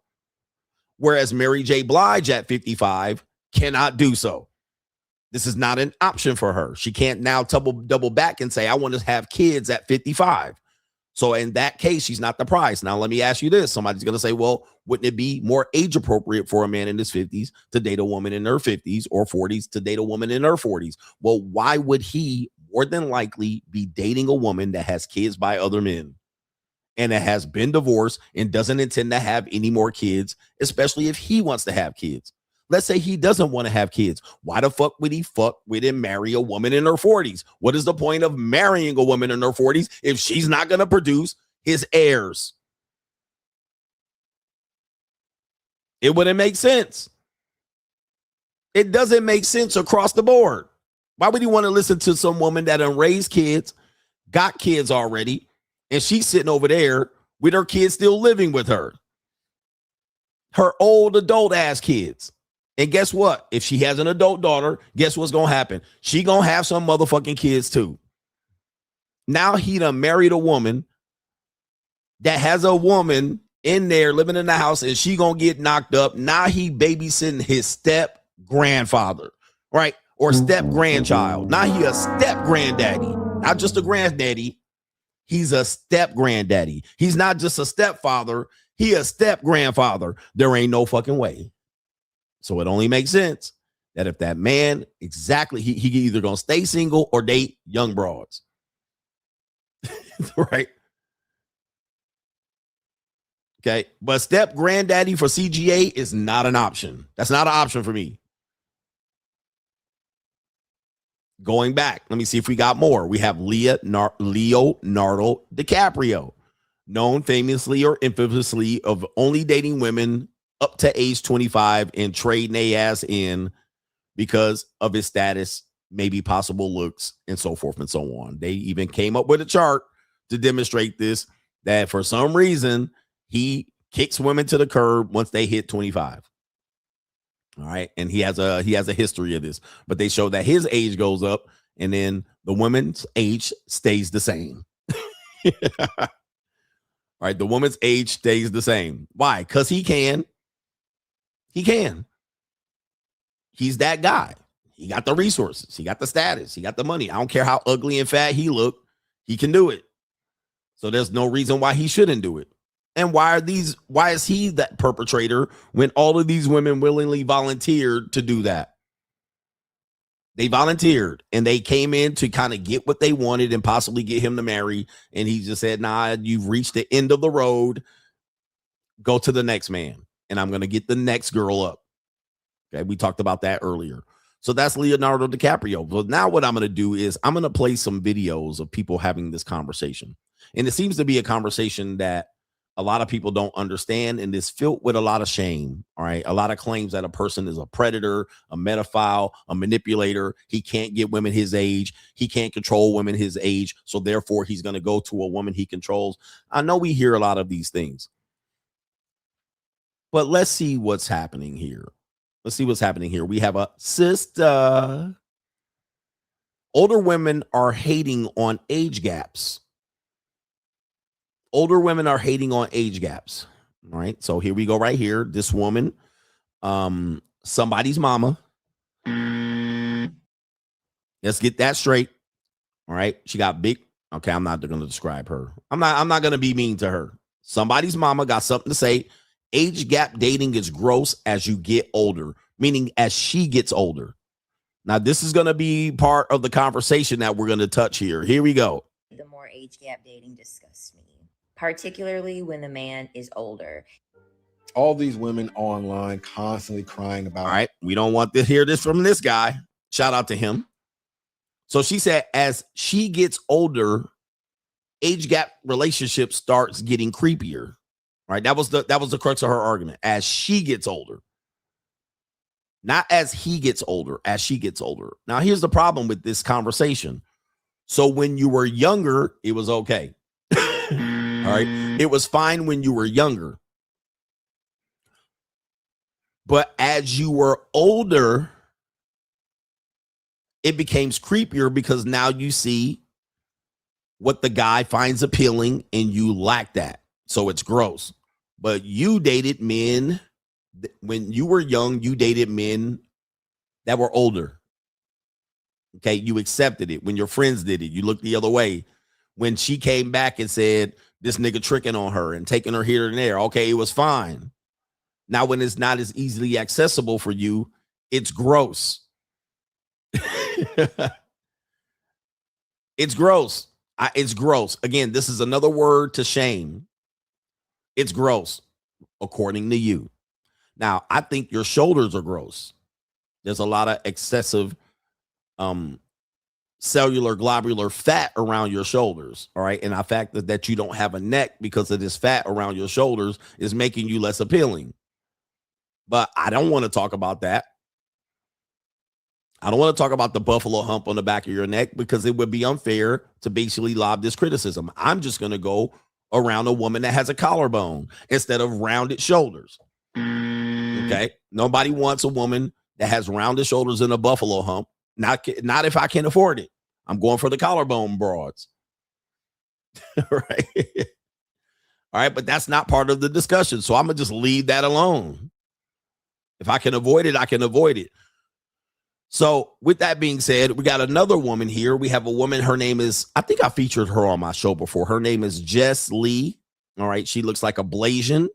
Whereas Mary J. Blige at 55 cannot do so. This is not an option for her. She can't now double back and say, I want to have kids at 55. So in that case, she's not the prize. Now, let me ask you this. Somebody's going to say, well, wouldn't it be more age appropriate for a man in his 50s to date a woman in her 50s, or 40s to date a woman in her 40s? Well, why would he more than likely be dating a woman that has kids by other men and that has been divorced and doesn't intend to have any more kids, especially if he wants to have kids? Let's say he doesn't want to have kids. Why the fuck would he fuck with and marry a woman in her 40s? What is the point of marrying a woman in her 40s if she's not going to produce his heirs? It wouldn't make sense. It doesn't make sense across the board. Why would he want to listen to some woman that done raised kids, got kids already, and she's sitting over there with her kids still living with her? Her old adult ass kids. And guess what? If she has an adult daughter, guess what's going to happen? She going to have some motherfucking kids too. Now he done married a woman that has a woman in there living in the house, and she going to get knocked up. Now he babysitting his step grandfather, right? Or step grandchild. Now he a step granddaddy, not just a granddaddy. He's a step granddaddy. He's not just a stepfather. He a step grandfather. There ain't no fucking way. So it only makes sense that if that man exactly, he either gonna stay single or date young broads. Right? Okay. But step granddaddy for CGA is not an option. That's not an option for me. Going back, let me see if we got more. We have Leonardo DiCaprio, known famously or infamously of only dating women up to age 25 and trading their ass in because of his status, maybe possible looks, and so forth and so on. They even came up with a chart to demonstrate this, that for some reason he kicks women to the curb once they hit 25. All right. And he has a history of this, but they show that his age goes up and then the woman's age stays the same. All right. The woman's age stays the same. Why? Because he can. He can. He's that guy. He got the resources. He got the status. He got the money. I don't care how ugly and fat he look. He can do it. So there's no reason why he shouldn't do it. And why is he that perpetrator when all of these women willingly volunteered to do that? They volunteered and they came in to kind of get what they wanted and possibly get him to marry. And he just said, nah, you've reached the end of the road. Go to the next man. And I'm going to get the next girl up. Okay. We talked about that earlier. So that's Leonardo DiCaprio. But now what I'm going to do is I'm going to play some videos of people having this conversation. And it seems to be a conversation that a lot of people don't understand and is filled with a lot of shame. All right. A lot of claims that a person is a predator, a pedophile, a manipulator. He can't get women his age. He can't control women his age. So therefore, he's going to go to a woman he controls. I know we hear a lot of these things. But let's see what's happening here. Let's see what's happening here. We have a sister. Older women are hating on age gaps. Older women are hating on age gaps. All right. So here we go right here. This woman, somebody's mama. Let's get that straight. All right. She got big. Okay. I'm not going to describe her. I'm not going to be mean to her. Somebody's mama got something to say. Age gap dating is gross as you get older, meaning as she gets older. Now, this is going to be part of the conversation that we're going to touch here. Here we go. The more age gap dating disgusts me, particularly when the man is older. All these women online constantly crying about. All right, we don't want to hear this from this guy. Shout out to him. So she said, as she gets older, age gap relationship starts getting creepier. Right? That was the crux of her argument. As she gets older. Not as he gets older, as she gets older. Now, here's the problem with this conversation. So when you were younger, it was okay. All right. It was fine when you were younger. But as you were older, it became creepier because now you see what the guy finds appealing and you lack that. So it's gross. But you dated men. When you were young, you dated men that were older. Okay, you accepted it. When your friends did it, you looked the other way. When she came back and said, this nigga tricking on her and taking her here and there, okay, it was fine. Now, when it's not as easily accessible for you, it's gross. It's gross. It's gross. Again, this is another word to shame. It's gross, according to you. Now, I think your shoulders are gross. There's a lot of excessive cellular globular fat around your shoulders. All right. And the fact that you don't have a neck because of this fat around your shoulders is making you less appealing. But I don't want to talk about that. I don't want to talk about the buffalo hump on the back of your neck because it would be unfair to basically lob this criticism. I'm just going to go around a woman that has a collarbone instead of rounded shoulders. Okay. Nobody wants a woman that has rounded shoulders and a buffalo hump. Not if I can afford it. I'm going for the collarbone broads. Right. All right. But that's not part of the discussion. So I'm going to just leave that alone. If I can avoid it, I can avoid it. So with that being said, we got another woman here. We have a woman. Her name is, I think I featured her on my show before. Her name is Jess Lee. All right. She looks like a Blasian.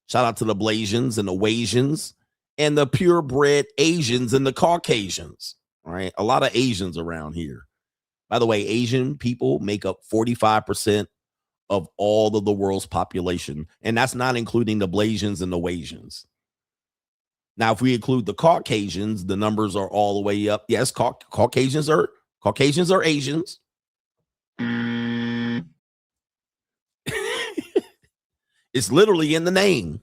Shout out to the Blasians and the Wasians and the purebred Asians and the Caucasians. All right. A lot of Asians around here. By the way, Asian people make up 45% of all of the world's population. And that's not including the Blasians and the Wasians. Now, if we include the Caucasians, the numbers are all the way up. Yes, Caucasians are Asians. It's literally in the name.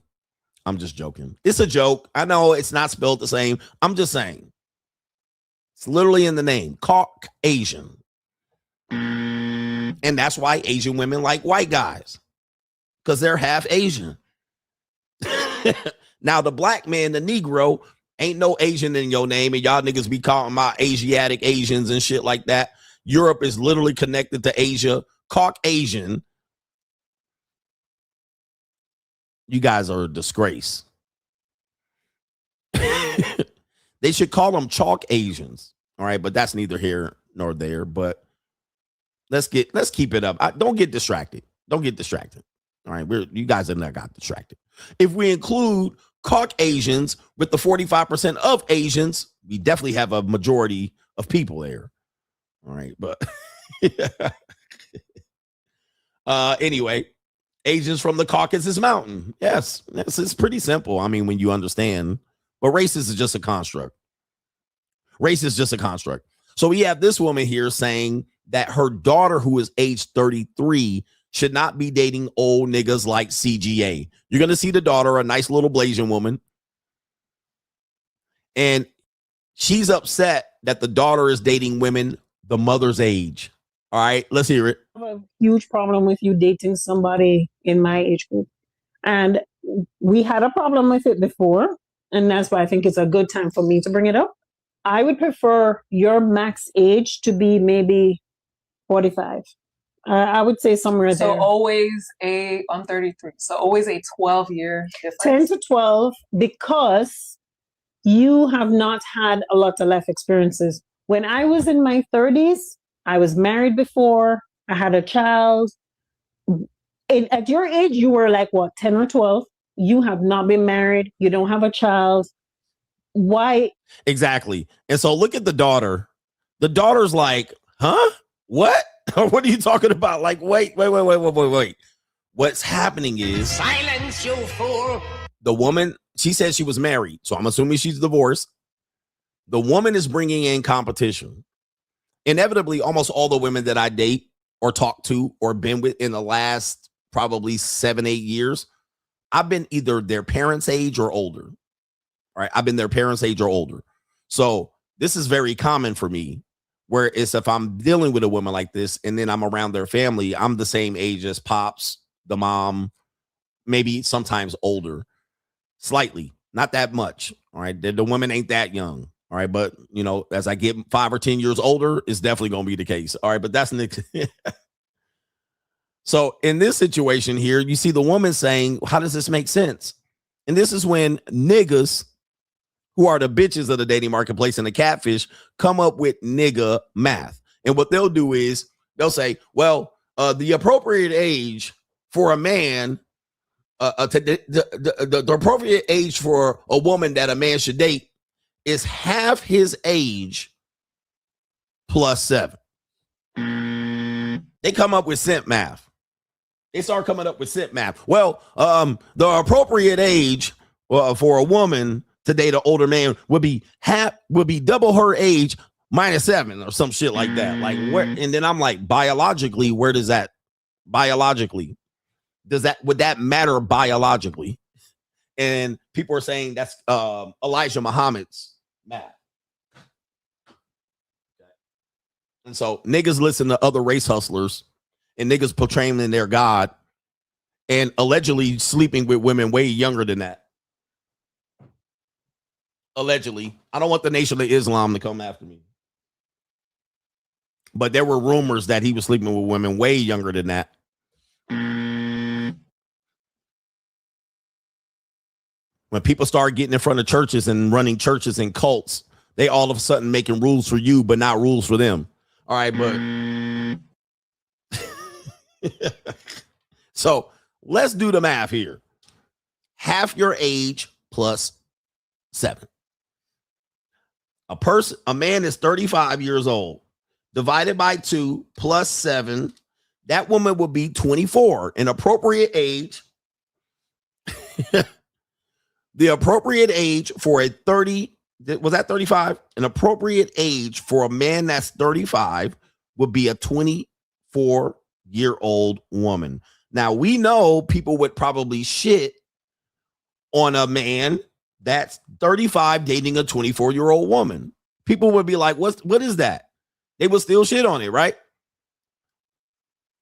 I'm just joking. It's a joke. I know it's not spelled the same. I'm just saying. It's literally in the name. Caucasian. And that's why Asian women like white guys. Because they're half Asian. Now, the black man, the Negro, ain't no Asian in your name. And y'all niggas be calling my Asiatic Asians and shit like that. Europe is literally connected to Asia. Caucasian. You guys are a disgrace. They should call them chalk Asians. All right, but that's neither here nor there. But let's keep it up. Don't get distracted. Don't get distracted. All right, you guys have not got distracted. If we include Caucasians with the 45% of Asians, we definitely have a majority of people there. All right, but anyway. Asians from the Caucasus Mountain. Yes, it's pretty simple. I mean, when you understand, but racist is just a construct. Race is just a construct. So we have this woman here saying that her daughter, who is age 33, should not be dating old niggas like CGA. You're going to see the daughter, a nice little Blasian woman. And she's upset that the daughter is dating women the mother's age. All right, let's hear it. I have a huge problem with you dating somebody in my age group. And we had a problem with it before. And that's why I think it's a good time for me to bring it up. I would prefer your max age to be maybe 45. I would say somewhere there. So always I'm 33. So always a 12-year difference. 10 to 12, because you have not had a lot of life experiences. When I was in my 30s, I was married before. I had a child. At your age, you were like, what, 10 or 12? You have not been married. You don't have a child. Why? Exactly. And so look at the daughter. The daughter's like, huh? What? What are you talking about? Like, wait. What's happening is Silence, you fool. The woman, she said she was married, so I'm assuming she's divorced. The woman is bringing in competition. Inevitably, almost all the women that I date or talk to or been with in the last probably 7-8 years, I've been either their parents' age or older. All right, I've been their parents' age or older. So this is very common for me, where it's if I'm dealing with a woman like this and then I'm around their family, I'm the same age as pops, the mom, maybe sometimes older, slightly, not that much. All right, the women ain't that young. All right, but you know, as I get 5 or 10 years older, it's definitely going to be the case. All right, but that's so in this situation here, you see the woman saying, how does this make sense? And this is when niggas, who are the bitches of the dating marketplace and the catfish, come up with nigga math. And what they'll do is they'll say, well, the appropriate age for a man, the appropriate age for a woman that a man should date is half his age plus 7. They come up with cent math. They start coming up with cent math. Well, the appropriate age for a woman to date an older man would be double her age minus 7 or some shit like that. Like where? And then I'm like, biologically, where does that would that matter biologically? And people are saying that's Elijah Muhammad's math. And so niggas listen to other race hustlers and niggas portraying them their God and allegedly sleeping with women way younger than that. Allegedly. I don't want the Nation of Islam to come after me. But there were rumors that he was sleeping with women way younger than that. When people start getting in front of churches and running churches and cults, they all of a sudden making rules for you, but not rules for them. All right, but so let's do the math here. Half your age plus 7. A man is 35 years old. Divided by 2 plus 7, that woman would be 24. An appropriate age. The appropriate age for a 30, was that 35? An appropriate age for a man that's 35 would be a 24-year-old woman. Now, we know people would probably shit on a man that's 35 dating a 24-year-old woman. People would be like, what is that? They would still shit on it, right?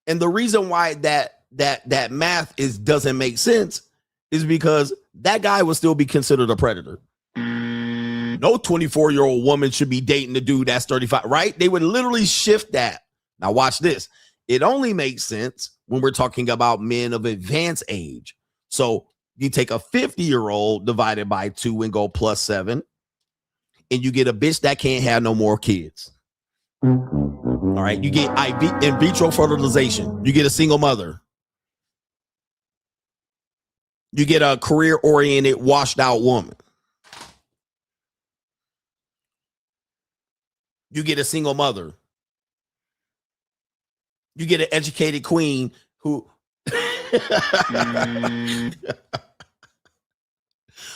And the reason why that math doesn't make sense is because that guy would still be considered a predator. No 24-year-old woman should be dating a dude that's 35, right? They would literally shift that. Now watch this. It only makes sense when we're talking about men of advanced age. So you take a 50-year-old divided by 2 and go plus 7, and you get a bitch that can't have no more kids. All right, you get in vitro fertilization. You get a single mother. You get a career-oriented, washed-out woman. You get a single mother. You get an educated queen who...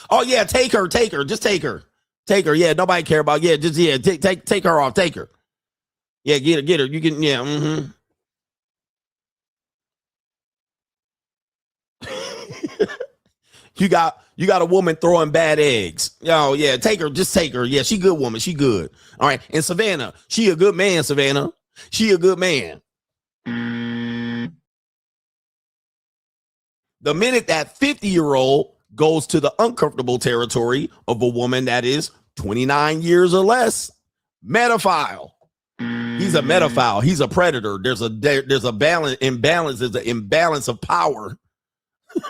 Oh, yeah, take her. Just take her. Take her. Yeah, nobody care about... Yeah, just, yeah, take her off. Take her. Yeah, get her. You can... Yeah, mm-hmm. You got a woman throwing bad eggs. Oh, yeah, take her. Just take her. Yeah, she good woman. She good. All right. And Savannah, she a good man, Savannah. She a good man. The minute that 50-year-old goes to the uncomfortable territory of a woman that is 29 years or less, metaphile. He's a metaphile. He's a predator. There's a imbalance. There's an imbalance of power.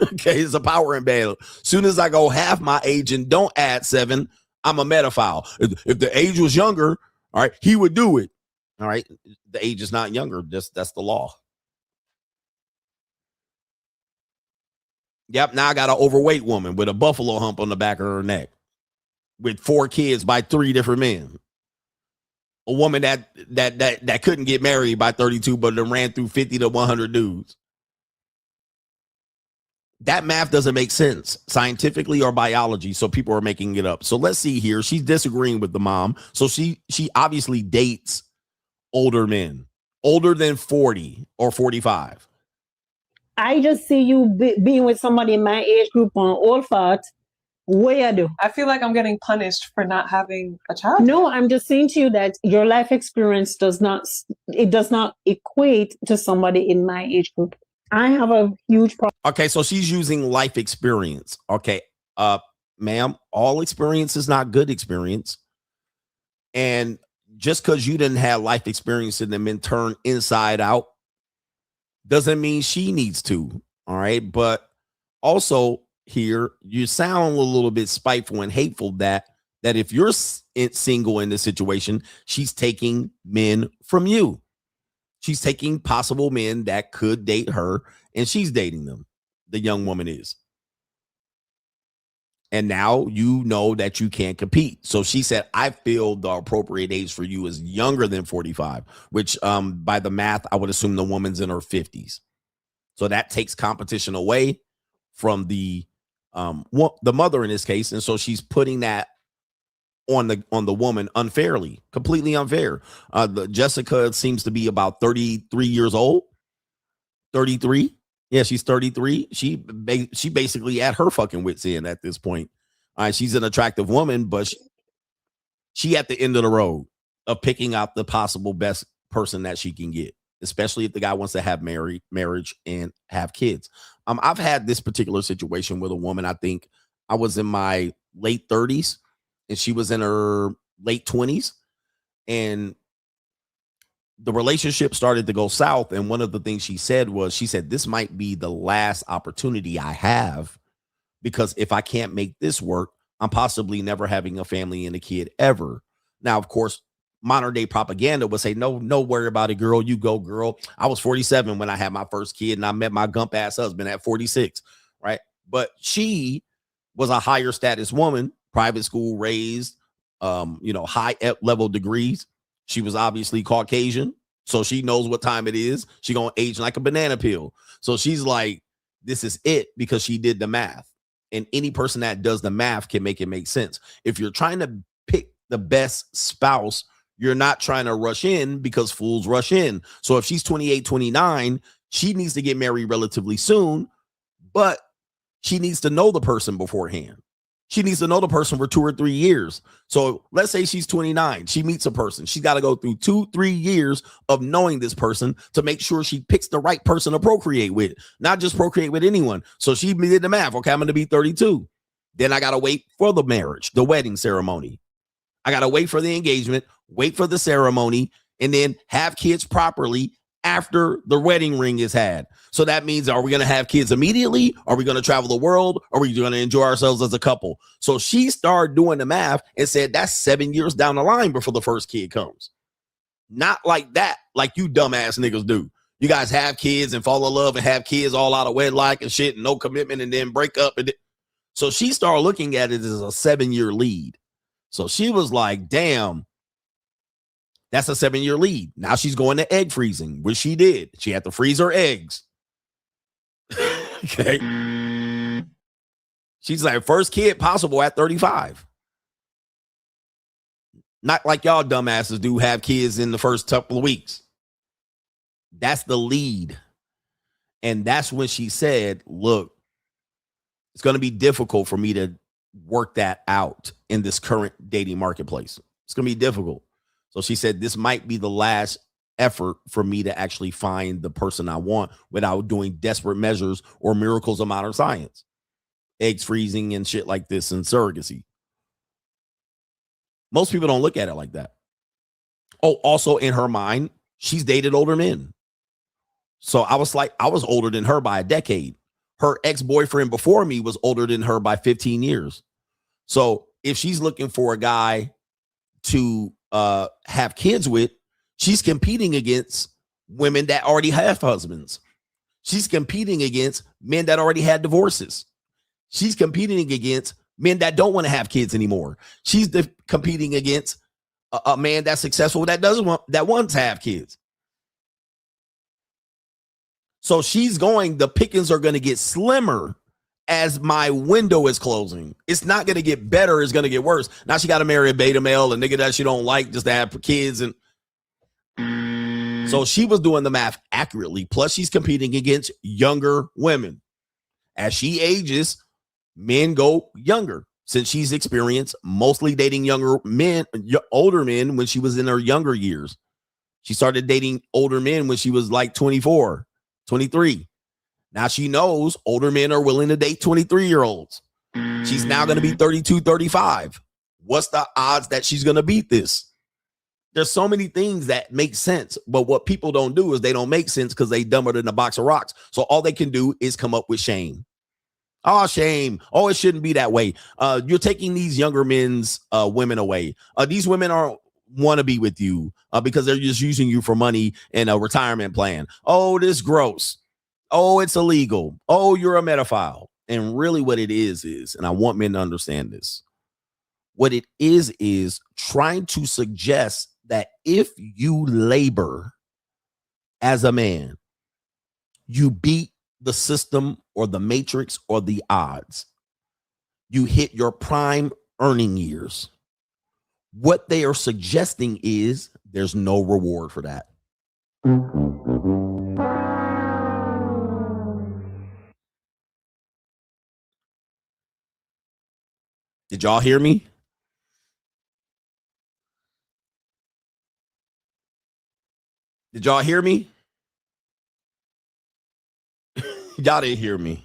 Okay, it's a power imbalance. Soon as I go half my age and don't add 7, I'm a metaphile. If the age was younger, all right, he would do it. All right, the age is not younger. That's the law. Yep, now I got an overweight woman with a buffalo hump on the back of her neck with 4 kids by 3 different men. A woman that couldn't get married by 32, but then ran through 50 to 100 dudes. That math doesn't make sense scientifically or biology, so people are making it up. So let's see here. She's disagreeing with the mom. So she obviously dates older men, older than 40 or 45. I just see you being with somebody in my age group on old fart. What you do? I feel like I'm getting punished for not having a child. No, I'm just saying to you that your life experience does not equate to somebody in my age group. I have a huge problem. Okay, so she's using life experience. Okay, ma'am, all experience is not good experience. And just because you didn't have life experience in them and turn inside out doesn't mean she needs to. All right, but also here you sound a little bit spiteful and hateful that if you're single in this situation, she's taking men from you. She's taking possible men that could date her, and she's dating them. The young woman is. And now you know that you can't compete. So she said, I feel the appropriate age for you is younger than 45, which by the math, I would assume the woman's in her 50s. So that takes competition away from the mother in this case. And so she's putting that on the woman unfairly, completely unfair. Jessica seems to be about 33 years old. 33. Yeah, she's 33. She basically at her fucking wits end at this point. She's an attractive woman, but she at the end of the road of picking out the possible best person that she can get, especially if the guy wants to have marriage and have kids. I've had this particular situation with a woman. I think I was in my late 30s and she was in her late 20s, and the relationship started to go south. And one of the things she said, this might be the last opportunity I have, because if I can't make this work, I'm possibly never having a family and a kid ever. Now, of course, modern day propaganda would say, no worry about it, girl. You go, girl. I was 47 when I had my first kid, and I met my gump ass husband at 46. Right. But she was a higher status woman, private school raised, high level degrees. She was obviously Caucasian, so she knows what time it is. She gonna age like a banana peel. So she's like, this is it, because she did the math. And any person that does the math can make it make sense. If you're trying to pick the best spouse, you're not trying to rush in, because fools rush in. So if she's 28, 29, she needs to get married relatively soon, but she needs to know the person beforehand. She needs to know the person for 2 or 3 years. So let's say she's 29. She meets a person. She's got to go through 2-3 years of knowing this person to make sure she picks the right person to procreate with, not just procreate with anyone. So she did the math. Okay, I'm going to be 32. Then I got to wait for the marriage, the wedding ceremony. I got to wait for the engagement, wait for the ceremony, and then have kids properly after the wedding ring is had. So that means, are we going to have kids immediately? Are we going to travel the world? Are we going to enjoy ourselves as a couple? So she started doing the math and said, that's 7 years down the line before the first kid comes. Not like that, like you dumbass niggas do. You guys have kids and fall in love and have kids all out of wedlock and shit and no commitment, and then break up. So she started looking at it as a 7-year lead. So she was like, damn, that's a 7-year lead. Now she's going to egg freezing, which she did. She had to freeze her eggs. Okay. She's like, first kid possible at 35. Not like y'all dumbasses do, have kids in the first couple of weeks. That's the lead. And that's when she said, look, it's going to be difficult for me to work that out in this current dating marketplace. It's going to be difficult. So she said, this might be the last effort for me to actually find the person I want without doing desperate measures or miracles of modern science. Eggs freezing and shit like this and surrogacy. Most people don't look at it like that. Oh, also in her mind, she's dated older men. So I was older than her by a decade. Her ex-boyfriend before me was older than her by 15 years. So if she's looking for a guy to have kids with, she's competing against women that already have husbands. She's competing against men that already had divorces. She's competing against men that don't want to have kids anymore. She's competing against a man that's successful that wants to have kids. So the pickings are going to get slimmer as my window is closing. It's not going to get better. It's going to get worse. Now she got to marry a beta male, a nigga that she don't like, just to have kids. And so she was doing the math accurately. Plus she's competing against younger women. As she ages, men go younger. Since she's experienced mostly dating younger men, older men when she was in her younger years. She started dating older men when she was like 24, 23. Now she knows older men are willing to date 23-year-olds. She's now going to be 32, 35. What's the odds that she's going to beat this? There's so many things that make sense, but what people don't do is they don't make sense because they dumber than a box of rocks. So all they can do is come up with shame. Oh, shame. Oh, it shouldn't be that way. You're taking these younger men's women away. These women want to be with you because they're just using you for money and a retirement plan. Oh, this gross. Oh, it's illegal. Oh, you're a pedophile. And really what it is, and I want men to understand this, what it is trying to suggest that if you labor as a man, you beat the system or the matrix or the odds. You hit your prime earning years. What they are suggesting is there's no reward for that. Did y'all hear me? Did y'all hear me? Y'all didn't hear me.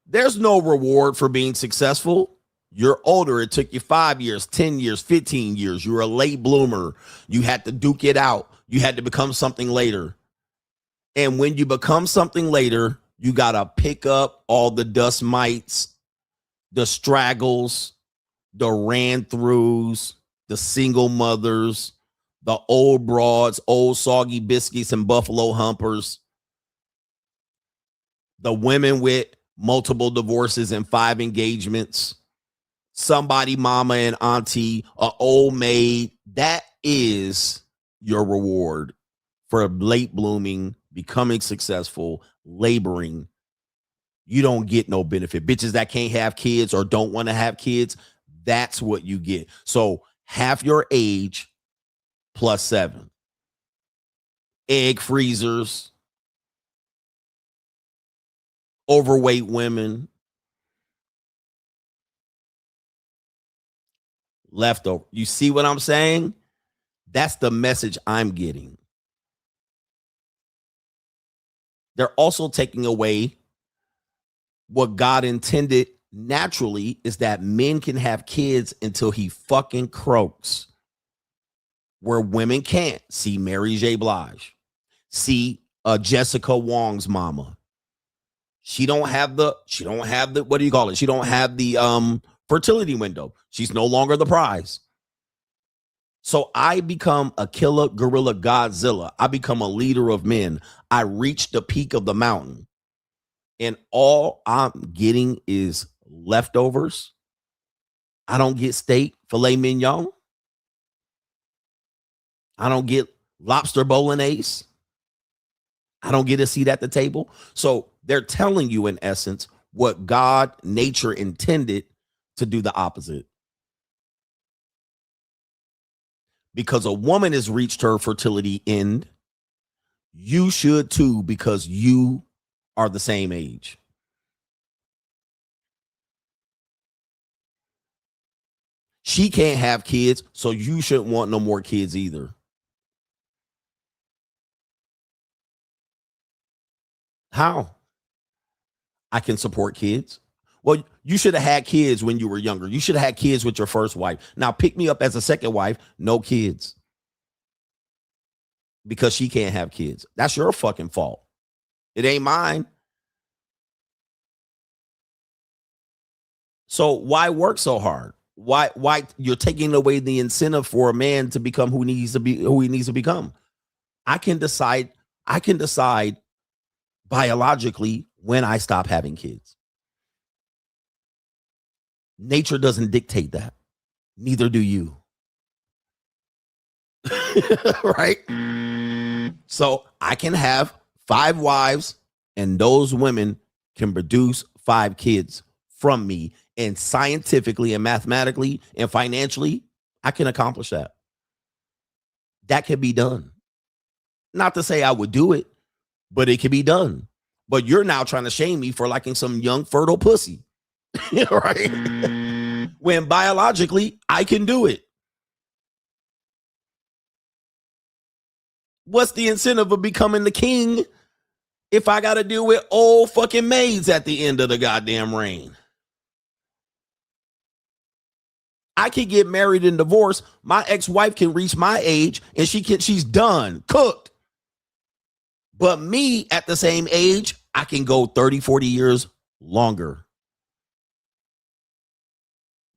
There's no reward for being successful. You're older. It took you 5 years, 10 years, 15 years. You were a late bloomer. You had to duke it out. You had to become something later. And when you become something later, you got to pick up all the dust mites, the straggles, the ran-throughs, the single mothers, the old broads, old soggy biscuits and buffalo humpers, the women with multiple divorces and 5 engagements, somebody mama and auntie, an old maid. That is your reward for late blooming, becoming successful, laboring. You don't get no benefit. Bitches that can't have kids or don't want to have kids, that's what you get. So half your age plus 7. Egg freezers, overweight women, leftover. You see what I'm saying? That's the message I'm getting. They're also taking away what God intended naturally, is that men can have kids until he fucking croaks, where women can't. See Mary J. Blige. See Jessica Wong's mama. She don't have the, what do you call it? She don't have the fertility window. She's no longer the prize. So I become a killer gorilla Godzilla. I become a leader of men. I reach the peak of the mountain. And all I'm getting is leftovers. I don't get steak, filet mignon. I don't get lobster bolognese. I don't get a seat at the table. So they're telling you, in essence, what God, nature intended, to do the opposite. Because a woman has reached her fertility end, you should too, because you are the same age. She can't have kids, so you shouldn't want no more kids either. How? I can support kids. Well, you should have had kids when you were younger. You should have had kids with your first wife. Now pick me up as a second wife, no kids. Because she can't have kids. That's your fucking fault. It ain't mine. So why work so hard? Why you're taking away the incentive for a man to become who he needs to become? I can decide biologically when I stop having kids. Nature doesn't dictate that. Neither do you. Right? So I can have 5 wives, and those women can produce 5 kids from me. And scientifically and mathematically and financially, I can accomplish that. That can be done. Not to say I would do it, but it can be done. But you're now trying to shame me for liking some young, fertile pussy. Right? When biologically, I can do it. What's the incentive of becoming the king if I got to deal with old fucking maids at the end of the goddamn reign? I can get married and divorced. My ex-wife can reach my age and she's done, cooked. But me at the same age, I can go 30, 40 years longer.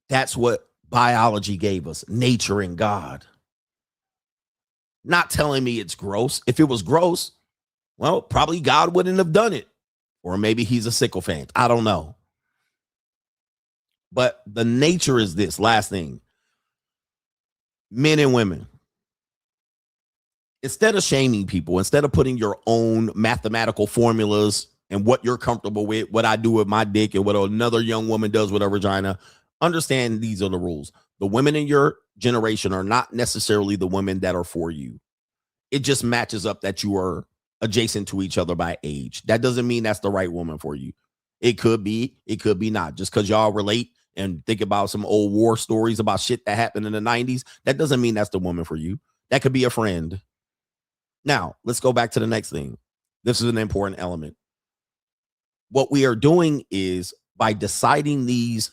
That's what biology gave us, nature and God. Not telling me it's gross. If it was gross, well, probably God wouldn't have done it. Or maybe he's a sycophant. I don't know. But the nature is this. Last thing. Men and women. Instead of shaming people, instead of putting your own mathematical formulas and what you're comfortable with, what I do with my dick and what another young woman does with her vagina, understand these are the rules. The women in your generation are not necessarily the women that are for you. It just matches up that you are adjacent to each other by age. That doesn't mean that's the right woman for you. It could be not. Just because y'all relate and think about some old war stories about shit that happened in the 90s, that doesn't mean that's the woman for you. That could be a friend. Now, let's go back to the next thing. This is an important element. What we are doing is by deciding these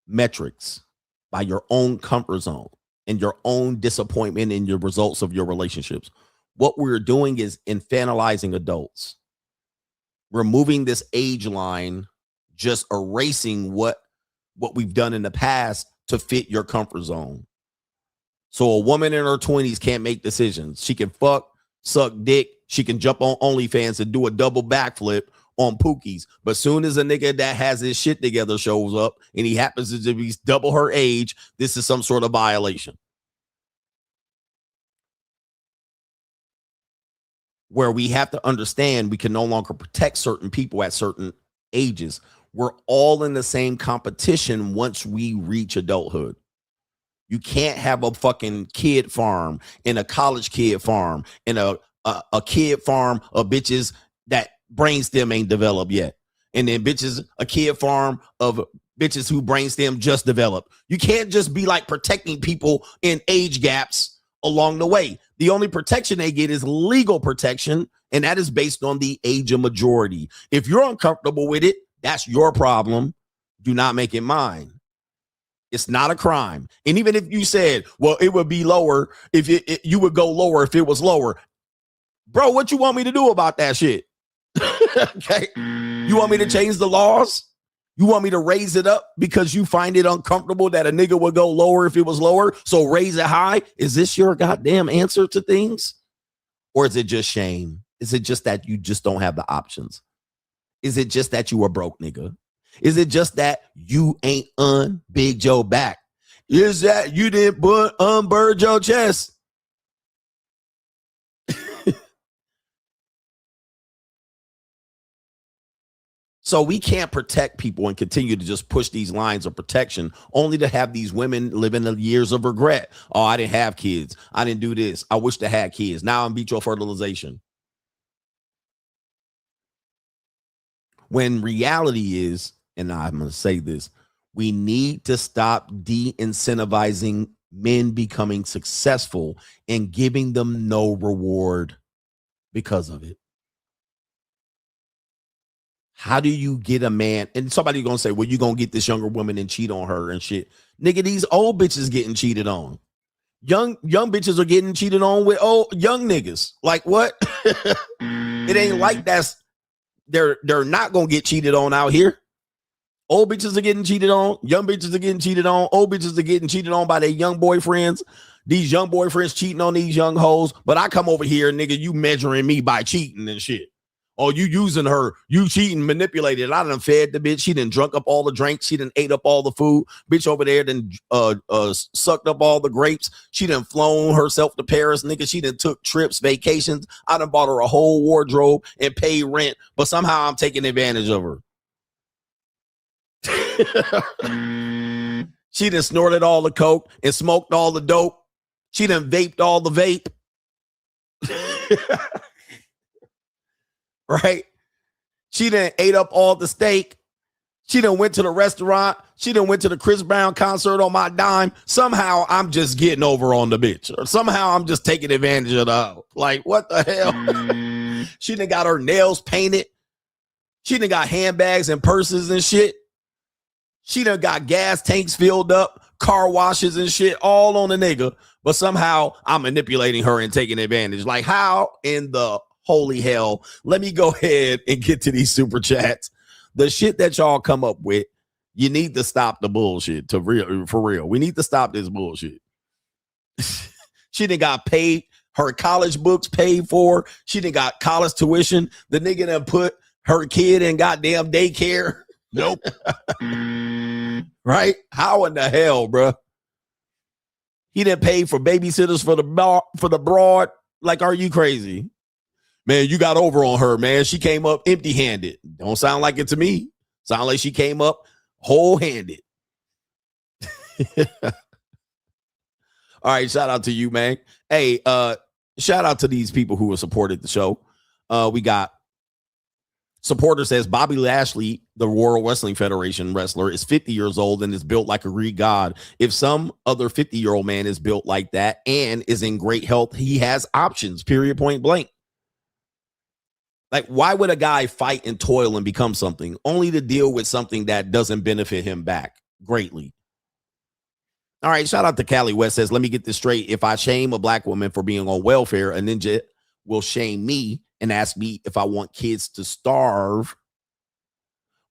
metrics by your own comfort zone and your own disappointment in your results of your relationships, what we're doing is infantilizing adults. Removing this age line, just erasing what we've done in the past to fit your comfort zone. So a woman in her 20s can't make decisions. She can fuck, suck dick. She can jump on OnlyFans and do a double backflip on Pookies. But soon as a nigga that has his shit together shows up and he happens to be double her age, this is some sort of violation. Where we have to understand we can no longer protect certain people at certain ages. We're all in the same competition once we reach adulthood. You can't have a fucking kid farm and a college kid farm and a kid farm of bitches that brainstem ain't developed yet. And then a kid farm of bitches who brainstem just developed. You can't just be like protecting people in age gaps along the way. The only protection they get is legal protection, and that is based on the age of majority. If you're uncomfortable with it, that's your problem. Do not make it mine. It's not a crime. And even if you said, well, it would be lower if you would go lower if it was lower. Bro, what you want me to do about that shit? Okay. You want me to change the laws? You want me to raise it up because you find it uncomfortable that a nigga would go lower if it was lower? So raise it high. Is this your goddamn answer to things? Or is it just shame? Is it just that you just don't have the options? Is it just that you a broke nigga? Is it just that you ain't Big Joe back? Is that you didn't unbird your chest? So we can't protect people and continue to just push these lines of protection only to have these women live in the years of regret. Oh, I didn't have kids. I didn't do this. I wish I had kids. Now I'm vitro fertilization. When reality is, and I'm going to say this, we need to stop de-incentivizing men becoming successful and giving them no reward because of it. How do you get a man? And somebody going to say, well, you going to get this younger woman and cheat on her and shit. Nigga, these old bitches getting cheated on. Young bitches are getting cheated on with old young niggas. Like what? It ain't like they're not going to get cheated on out here. Old bitches are getting cheated on. Young bitches are getting cheated on. Old bitches are getting cheated on by their young boyfriends. These young boyfriends cheating on these young hoes. But I come over here, nigga, you measuring me by cheating and shit. Oh, you using her. You cheating, manipulated. I done fed the bitch. She done drunk up all the drinks. She done ate up all the food. Bitch over there done sucked up all the grapes. She done flown herself to Paris, nigga. She done took trips, vacations. I done bought her a whole wardrobe and paid rent, but somehow I'm taking advantage of her. She done snorted all the coke and smoked all the dope. She done vaped all the vape. Right? She done ate up all the steak. She done went to the restaurant. She done went to the Chris Brown concert on my dime. Somehow I'm just getting over on the bitch. Or somehow I'm just taking advantage of the hoe. Like, what the hell? She done got her nails painted. She done got handbags and purses and shit. She done got gas tanks filled up, car washes and shit, all on the nigga. But somehow I'm manipulating her and taking advantage. Like, how in the holy hell? Let me go ahead and get to these super chats. The shit that y'all come up with, you need to stop the bullshit for real. We need to stop this bullshit. She done got paid, her college books paid for. She done got college tuition. The nigga done put her kid in goddamn daycare. Nope. Right? How in the hell, bro? He didn't pay for babysitters for the broad. Like, are you crazy? Man, you got over on her, man. She came up empty-handed. Don't sound like it to me. Sound like she came up whole-handed. All right, shout out to you, man. Hey, shout out to these people who have supported the show. We got supporter says Bobby Lashley, the World Wrestling Federation wrestler, is 50 years old and is built like a Greek god. If some other 50-year-old man is built like that and is in great health, he has options, period, point blank. Like, why would a guy fight and toil and become something only to deal with something that doesn't benefit him back greatly? All right, shout out to Callie West says, let me get this straight. If I shame a black woman for being on welfare, a ninja will shame me and ask me if I want kids to starve.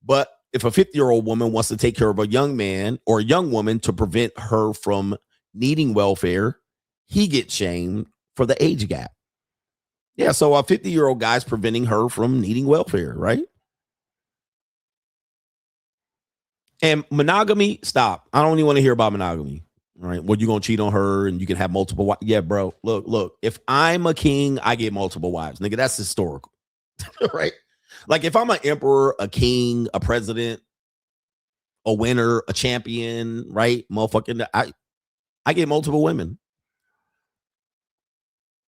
But if a 50-year-old woman wants to take care of a young man or a young woman to prevent her from needing welfare, he gets shamed for the age gap. Yeah, so a 50-year-old guy's preventing her from needing welfare, right? And monogamy, stop. I don't even want to hear about monogamy. All right, well, you're going to cheat on her and you can have multiple wives. Yeah, bro, look. If I'm a king, I get multiple wives. Nigga, that's historical, right? Like, if I'm an emperor, a king, a president, a winner, a champion, right? Motherfucking, I get multiple women.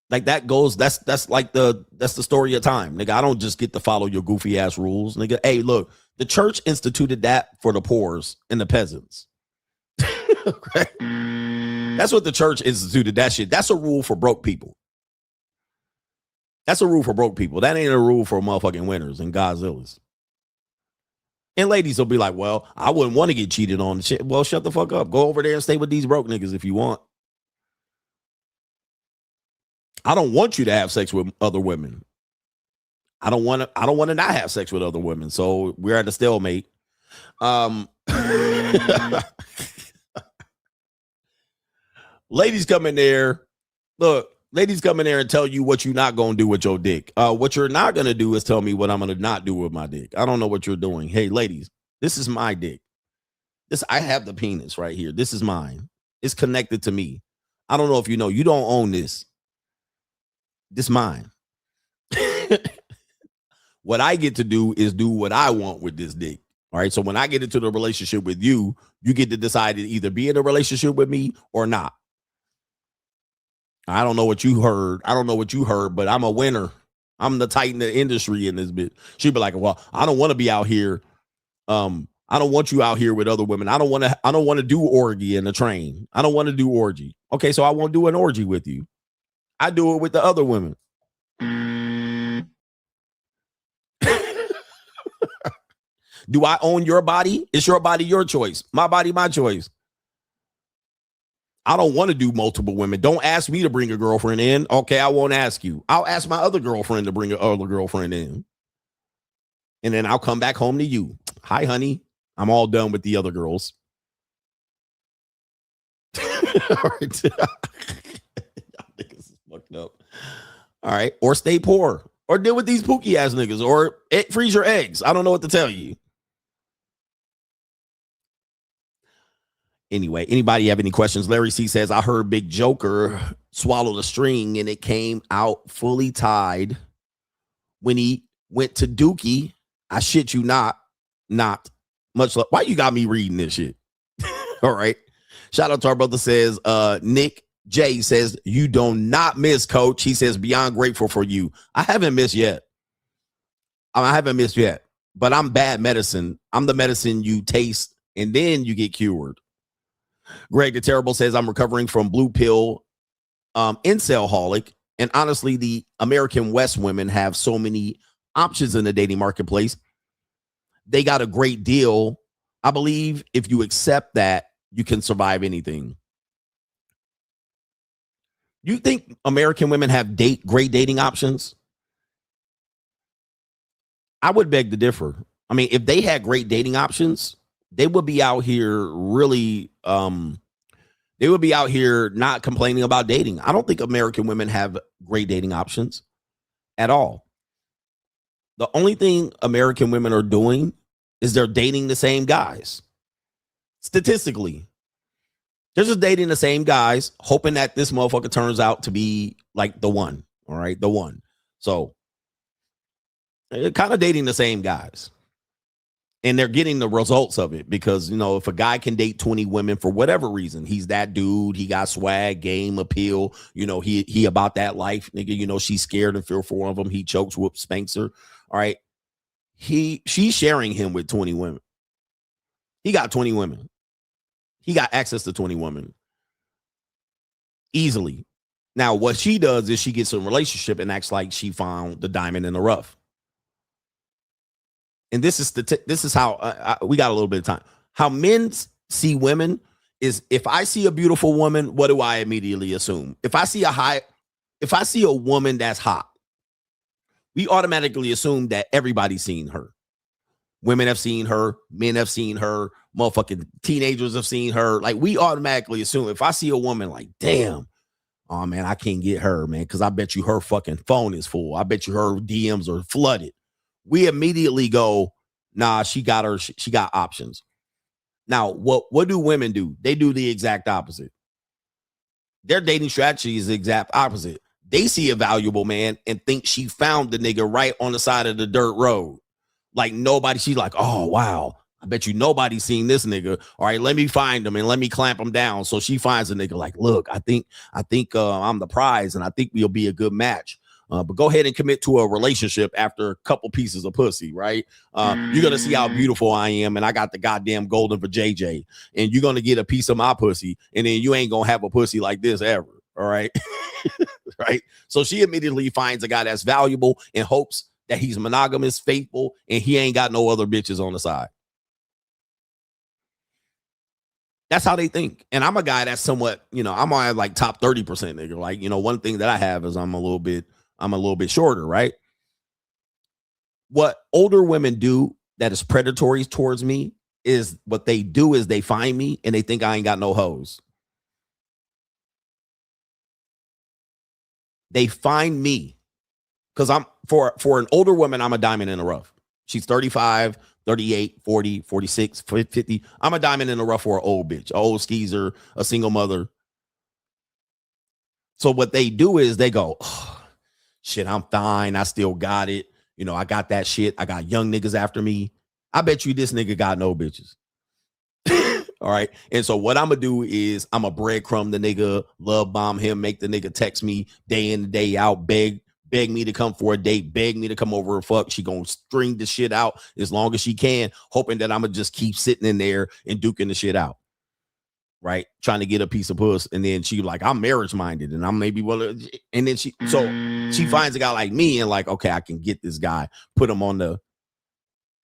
Like, that goes, that's like that's the story of time, nigga. I don't just get to follow your goofy ass rules, nigga. Hey, look, the church instituted that for the poors and the peasants. Okay? That's what the church instituted, that shit. That's a rule for broke people. That's a rule for broke people. That ain't a rule for motherfucking winners and Godzillas. And ladies will be like, well, I wouldn't want to get cheated on. Shit. Well, shut the fuck up. Go over there and stay with these broke niggas if you want. I don't want you to have sex with other women. I don't want to not have sex with other women. So we're at a stalemate. Ladies come in there. Look, ladies come in there and tell you what you're not going to do with your dick. What you're not going to do is tell me what I'm going to not do with my dick. I don't know what you're doing. Hey, ladies, this is my dick. I have the penis right here. This is mine. It's connected to me. I don't know if you know. You don't own this. This is mine. What I get to do is do what I want with this dick. All right. So when I get into the relationship with you, you get to decide to either be in a relationship with me or not. I don't know what you heard. But I'm a winner. I'm the titan of the industry in this bit. She'd be like, well, I don't want to be out here. I don't want you out here with other women. I don't want to do orgy in the train. I don't want to do orgy. Okay. So I won't do an orgy with you. I do it with the other women. Do I own your body? It's your body, your choice. My body, my choice. I don't want to do multiple women. Don't ask me to bring a girlfriend in. Okay, I won't ask you. I'll ask my other girlfriend to bring another girlfriend in. And then I'll come back home to you. Hi, honey. I'm all done with the other girls. All right. This is fucked up. All right. Or stay poor. or deal with these pookie ass niggas, or freeze your eggs. I don't know what to tell you. Anyway, anybody have any questions? Larry C says, I heard Big Joker swallow the string and it came out fully tied when he went to Dookie. I shit you not much love. Why you got me reading this shit? All right. Shout out to our brother says, Nick J says, you do not miss, coach. He says, beyond grateful for you. I haven't missed yet. But I'm bad medicine. I'm the medicine you taste and then you get cured. Greg the Terrible says, I'm recovering from blue pill incel-holic. And honestly, the American West women have so many options in the dating marketplace. They got a great deal. I believe if you accept that, you can survive anything. You think American women have great dating options? I would beg to differ. I mean, if they had great dating options, they would be out here really, they would be out here not complaining about dating. I don't think American women have great dating options at all. The only thing American women are doing is they're dating the same guys. Statistically, they're just dating the same guys, hoping that this motherfucker turns out to be like the one. All right, the one. So they're kind of dating the same guys. And they're getting the results of it because, you know, if a guy can date 20 women for whatever reason, he's that dude, he got swag, game, appeal, you know, he about that life, nigga, you know, she's scared and fearful for one of them. He chokes, whoops, spanks her. All right. She's sharing him with 20 women. He got 20 women. He got access to 20 women easily. Now, what she does is she gets in a relationship and acts like she found the diamond in the rough. And this is how we got a little bit of time. How men see women is, if I see a beautiful woman, what do I immediately assume? If I see a woman that's hot, we automatically assume that everybody's seen her. Women have seen her, men have seen her, motherfucking teenagers have seen her. Like, we automatically assume if I see a woman, like, damn, oh man, I can't get her, man, because I bet you her fucking phone is full. I bet you her DMs are flooded. We immediately go, nah, she got options. Now, what do women do? They do the exact opposite. Their dating strategy is the exact opposite. They see a valuable man and think she found the nigga right on the side of the dirt road. Like nobody, she's like, oh, wow, I bet you nobody's seen this nigga. All right, let me find him and let me clamp him down. So she finds a nigga like, look, I think I'm the prize and I think we'll be a good match. But go ahead and commit to a relationship after a couple pieces of pussy, right? You're going to see how beautiful I am, and I got the goddamn golden for JJ, and you're going to get a piece of my pussy, and then you ain't going to have a pussy like this ever, all right? Right? So she immediately finds a guy that's valuable and hopes that he's monogamous, faithful, and he ain't got no other bitches on the side. That's how they think. And I'm a guy that's somewhat, you know, I'm on like top 30% nigga. Like, you know, one thing that I have is I'm a little bit shorter, right? What older women do that is predatory towards me is what they do is they find me and they think I ain't got no hoes. They find me because I'm for an older woman, I'm a diamond in the rough. She's 35, 38, 40, 46, 50. I'm a diamond in the rough for an old bitch, an old skeezer, a single mother. So what they do is they go, oh, shit, I'm fine. I still got it. You know, I got that shit. I got young niggas after me. I bet you this nigga got no bitches. All right. And so what I'm going to do is I'm going to breadcrumb the nigga, love bomb him, make the nigga text me day in, day out, beg me to come for a date, beg me to come over and fuck. She going to string the shit out as long as she can, hoping that I'm going to just keep sitting in there and duking the shit out. Right. Trying to get a piece of puss. And then she like, I'm marriage minded and I'm maybe, well, and then she finds a guy like me and like, okay, I can get this guy, put him on the,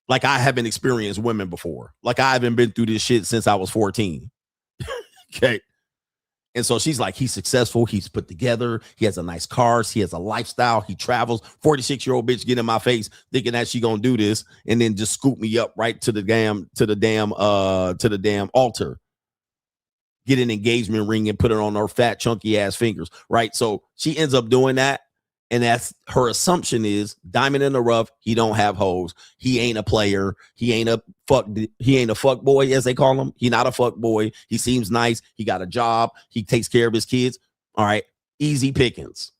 like I haven't experienced women before. Like I haven't been through this shit since I was 14. Okay. And so she's like, he's successful. He's put together. He has a nice car. He has a lifestyle. He travels. 46-year-old bitch get in my face thinking that she gonna do this and then just scoop me up right to the damn altar. Get an engagement ring and put it on her fat, chunky ass fingers. Right. So she ends up doing that. And that's her assumption is diamond in the rough. He don't have hoes. He ain't a player. He ain't a fuck boy, as they call him. He not a fuck boy. He seems nice. He got a job. He takes care of his kids. All right. Easy pickings.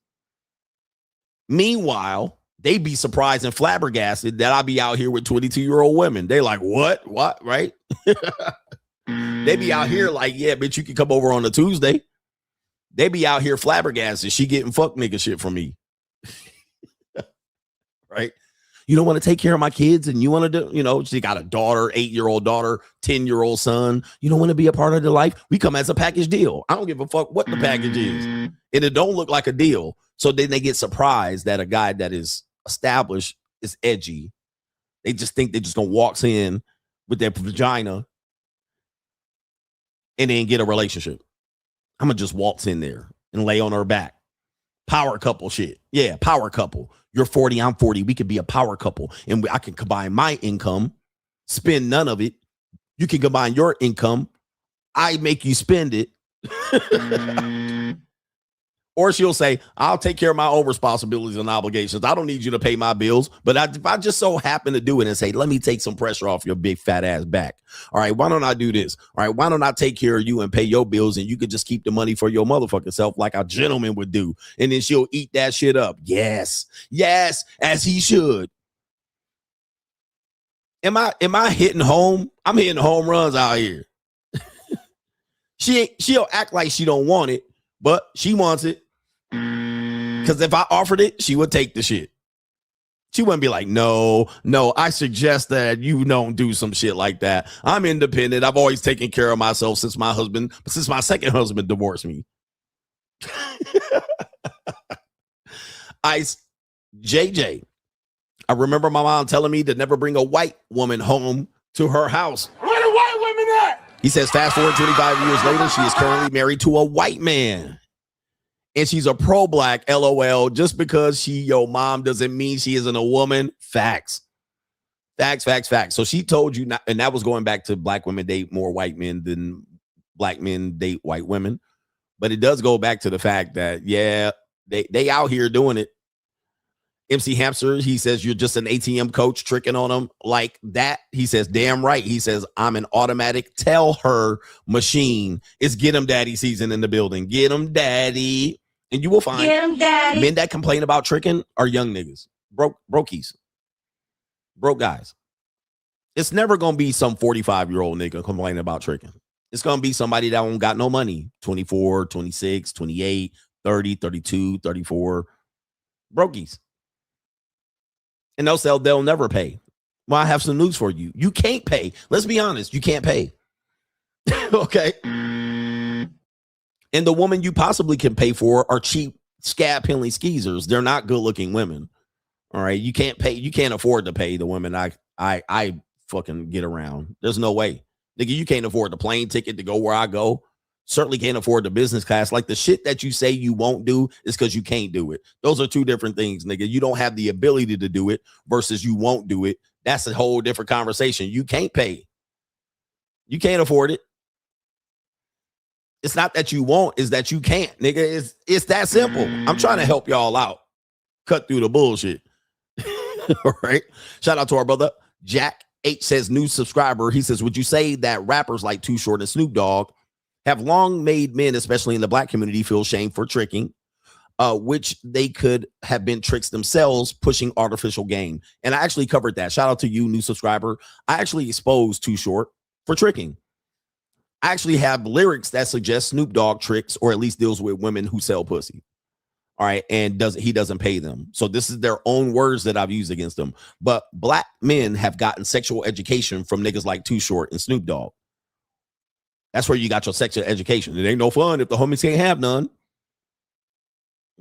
Meanwhile, they be surprised and flabbergasted that I be out here with 22-year-old women. They like, what, right? They be out here like, yeah, bitch, you can come over on a Tuesday. They be out here flabbergasted. She getting fuck nigga shit from me. Right? You don't want to take care of my kids and you want to do, she got a daughter, 8-year-old daughter, 10-year-old son. You don't want to be a part of the life. We come as a package deal. I don't give a fuck what the package is. And it don't look like a deal. So then they get surprised that a guy that is established is edgy. They just think they just gonna walk in with their vagina and then get a relationship. I'm gonna just waltz in there and lay on her back. Power couple shit. Yeah, power couple. You're 40, I'm 40. We could be a power couple. And I can combine my income, spend none of it. You can combine your income. I make you spend it. Or she'll say, I'll take care of my own responsibilities and obligations. I don't need you to pay my bills. But if I just so happen to do it and say, let me take some pressure off your big fat ass back. All right, why don't I do this? All right, why don't I take care of you and pay your bills and you could just keep the money for your motherfucking self like a gentleman would do. And then she'll eat that shit up. Yes, as he should. Am I hitting home? I'm hitting home runs out here. She'll act like she don't want it, but she wants it. Because if I offered it, she would take the shit. She wouldn't be like, no, I suggest that you don't do some shit like that. I'm independent. I've always taken care of myself since my second husband divorced me. Ice JJ. I remember my mom telling me to never bring a white woman home to her house. Where the white women at? He says, fast forward 25 years later, she is currently married to a white man. And she's a pro-black, LOL. Just because your mom doesn't mean she isn't a woman. Facts. So she told you not, and that was going back to black women date more white men than black men date white women. But it does go back to the fact that, yeah, they out here doing it. MC Hamster, he says, you're just an ATM coach tricking on them like that. He says, damn right. He says, I'm an automatic tell her machine. It's get 'em daddy season in the building. Get 'em daddy. And you will find men that complain about tricking are young niggas, brokies, broke guys. It's never going to be some 45-year-old nigga complaining about tricking. It's going to be somebody that don't got no money, 24, 26, 28, 30, 32, 34, brokies. And they'll never pay. Well, I have some news for you. You can't pay. Let's be honest. You can't pay. Okay. And the woman you possibly can pay for are cheap scab penalty skeezers. They're not good looking women. All right. You can't pay. You can't afford to pay the women I fucking get around. There's no way. Nigga, you can't afford the plane ticket to go where I go. Certainly can't afford the business class. Like the shit that you say you won't do is because you can't do it. Those are two different things, nigga. You don't have the ability to do it versus you won't do it. That's a whole different conversation. You can't pay. You can't afford it. It's not that you won't, it's that you can't, nigga. It's that simple. I'm trying to help y'all out. Cut through the bullshit. All right. Shout out to our brother. Jack H says, new subscriber. He says, would you say that rappers like Too Short and Snoop Dogg have long made men, especially in the black community, feel shame for tricking, which they could have been tricks themselves, pushing artificial gain? And I actually covered that. Shout out to you, new subscriber. I actually exposed Too Short for tricking. I actually have lyrics that suggest Snoop Dogg tricks, or at least deals with women who sell pussy. All right. And he doesn't pay them. So this is their own words that I've used against them. But black men have gotten sexual education from niggas like Too Short and Snoop Dogg. That's where you got your sexual education. It ain't no fun if the homies can't have none.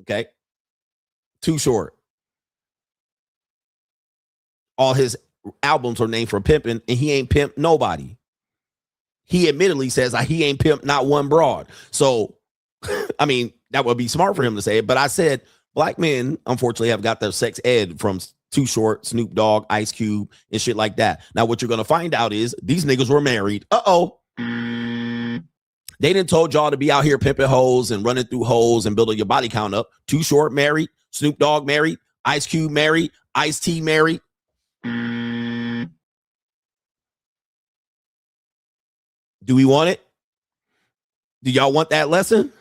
Okay. Too Short. All his albums are named for pimping, and he ain't pimped nobody. He admittedly says he ain't pimped not one broad. So, I mean, that would be smart for him to say it. But I said black men, unfortunately, have got their sex ed from Too Short, Snoop Dogg, Ice Cube, and shit like that. Now, what you're going to find out is these niggas were married. They didn't told y'all to be out here pimping hoes and running through holes and building your body count up. Too Short married. Snoop Dogg married. Ice Cube married. Ice-T married. Do we want it? Do y'all want that lesson?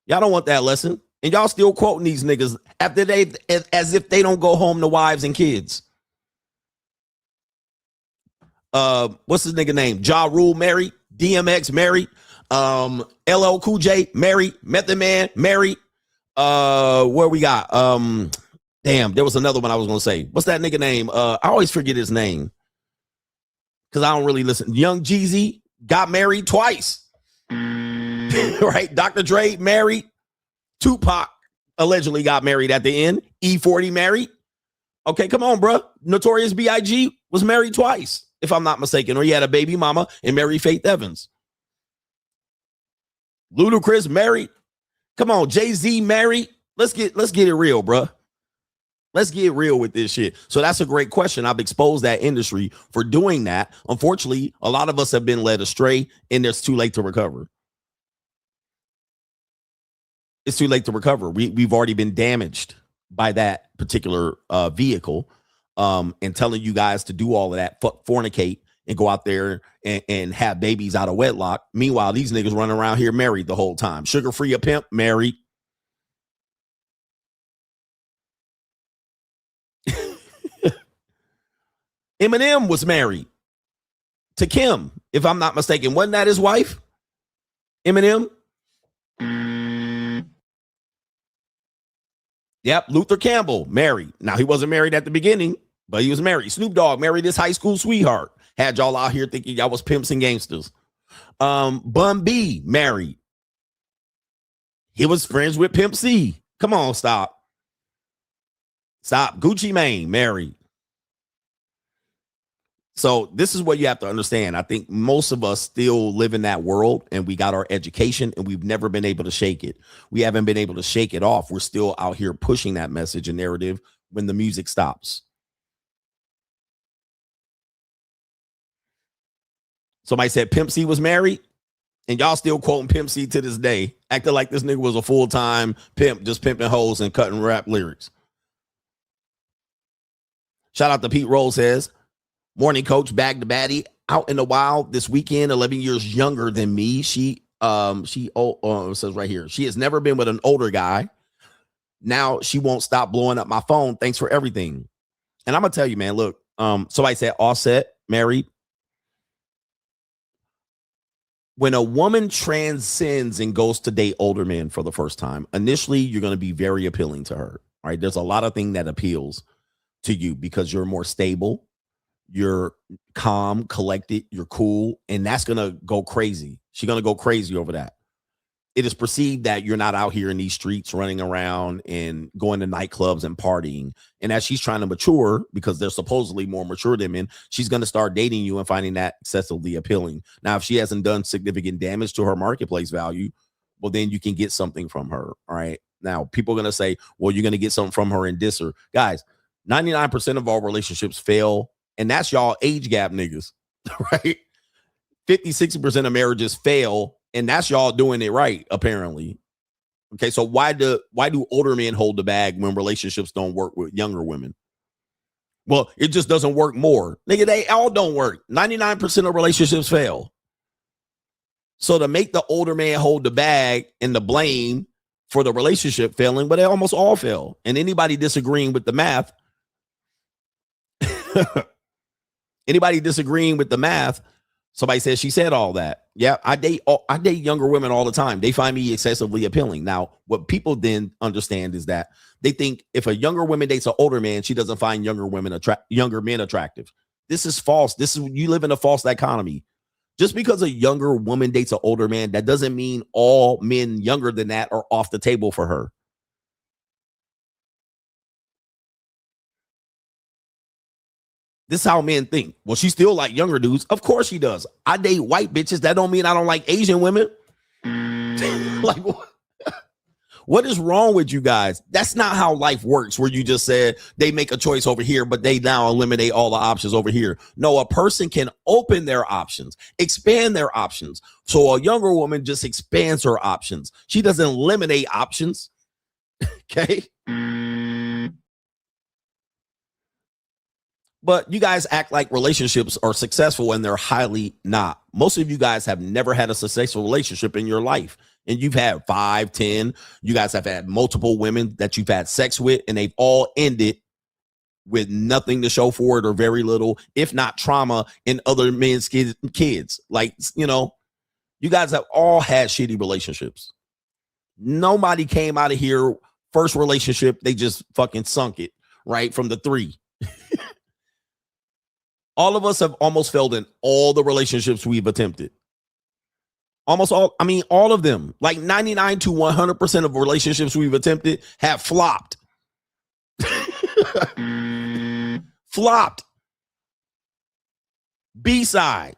Y'all don't want that lesson. And y'all still quoting these niggas after they, as if they don't go home to wives and kids. What's his nigga name? Ja Rule married. DMX married. LL Cool J married. Method Man married. Where we got? Damn, there was another one I was gonna say. What's that nigga name? I always forget his name because I don't really listen. Young Jeezy got married twice. Right? Dr. Dre married. Tupac allegedly got married at the end. E40 married. Okay, come on, bro. Notorious B.I.G. was married twice, if I'm not mistaken, or he had a baby mama and married Faith Evans. Ludacris married. Come on, Jay-Z married. Let's get it real, bro. Let's get real with this shit. So that's a great question. I've exposed that industry for doing that. Unfortunately, a lot of us have been led astray, and it's too late to recover. It's too late to recover. We've already been damaged by that particular vehicle, and telling you guys to do all of that, fornicate, and go out there and have babies out of wedlock. Meanwhile, these niggas running around here married the whole time. Sugar Free a pimp, married. Eminem was married to Kim, if I'm not mistaken. Wasn't that his wife? Eminem? Yep, Luther Campbell, married. Now, he wasn't married at the beginning, but he was married. Snoop Dogg married his high school sweetheart. Had y'all out here thinking y'all was pimps and gangsters. Bun B, married. He was friends with Pimp C. Come on, stop. Stop. Gucci Mane, married. So this is what you have to understand. I think most of us still live in that world, and we got our education, and we've never been able to shake it. We haven't been able to shake it off. We're still out here pushing that message and narrative when the music stops. Somebody said Pimp C was married, and y'all still quoting Pimp C to this day, acting like this nigga was a full-time pimp, just pimping hoes and cutting rap lyrics. Shout out to Pete Roll says, morning coach, bag the baddie, out in the wild this weekend, 11 years younger than me. She says right here, she has never been with an older guy. Now she won't stop blowing up my phone. Thanks for everything. And I'm gonna tell you, man, look, somebody said Offset, married. When a woman transcends and goes to date older men for the first time, initially you're going to be very appealing to her. All right. There's a lot of things that appeals to you because you're more stable. You're calm, collected, you're cool, and that's going to go crazy. She's going to go crazy over that. It is perceived that you're not out here in these streets running around and going to nightclubs and partying. And as she's trying to mature, because they're supposedly more mature than men, she's going to start dating you and finding that excessively appealing. Now, if she hasn't done significant damage to her marketplace value, well, then you can get something from her. All right. Now, people are going to say, well, you're going to get something from her and diss her. Guys, 99% of all relationships fail. And that's y'all age gap niggas, right? 50-60% of marriages fail, and that's y'all doing it right, apparently. Okay, so why do older men hold the bag when relationships don't work with younger women? Well, it just doesn't work more. Nigga, they all don't work. 99% of relationships fail. So to make the older man hold the bag and the blame for the relationship failing, but they almost all fail. And anybody disagreeing with the math, anybody disagreeing with the math, somebody says she said all that. Yeah, I date younger women all the time. They find me excessively appealing. Now, what people then understand is that they think if a younger woman dates an older man, she doesn't find younger men attractive. This is false. You live in a false dichotomy. Just because a younger woman dates an older man, that doesn't mean all men younger than that are off the table for her. This is how men think. Well, she still like younger dudes. Of course she does. I date white bitches. That don't mean I don't like Asian women. Like, what is wrong with you guys? That's not how life works, where you just said they make a choice over here, but they now eliminate all the options over here. No, a person can open their options, expand their options. So a younger woman just expands her options. She doesn't eliminate options. Okay. But you guys act like relationships are successful and they're highly not. Most of you guys have never had a successful relationship in your life. And you've had 5, 10. You guys have had multiple women that you've had sex with, and they've all ended with nothing to show for it or very little, if not trauma in other men's kids. Like, you know, you guys have all had shitty relationships. Nobody came out of here, first relationship, they just fucking sunk it, right? From the 3. All of us have almost failed in all the relationships we've attempted. Almost all, I mean, all of them. Like 99 to 100% of relationships we've attempted have flopped. Flopped. B-side.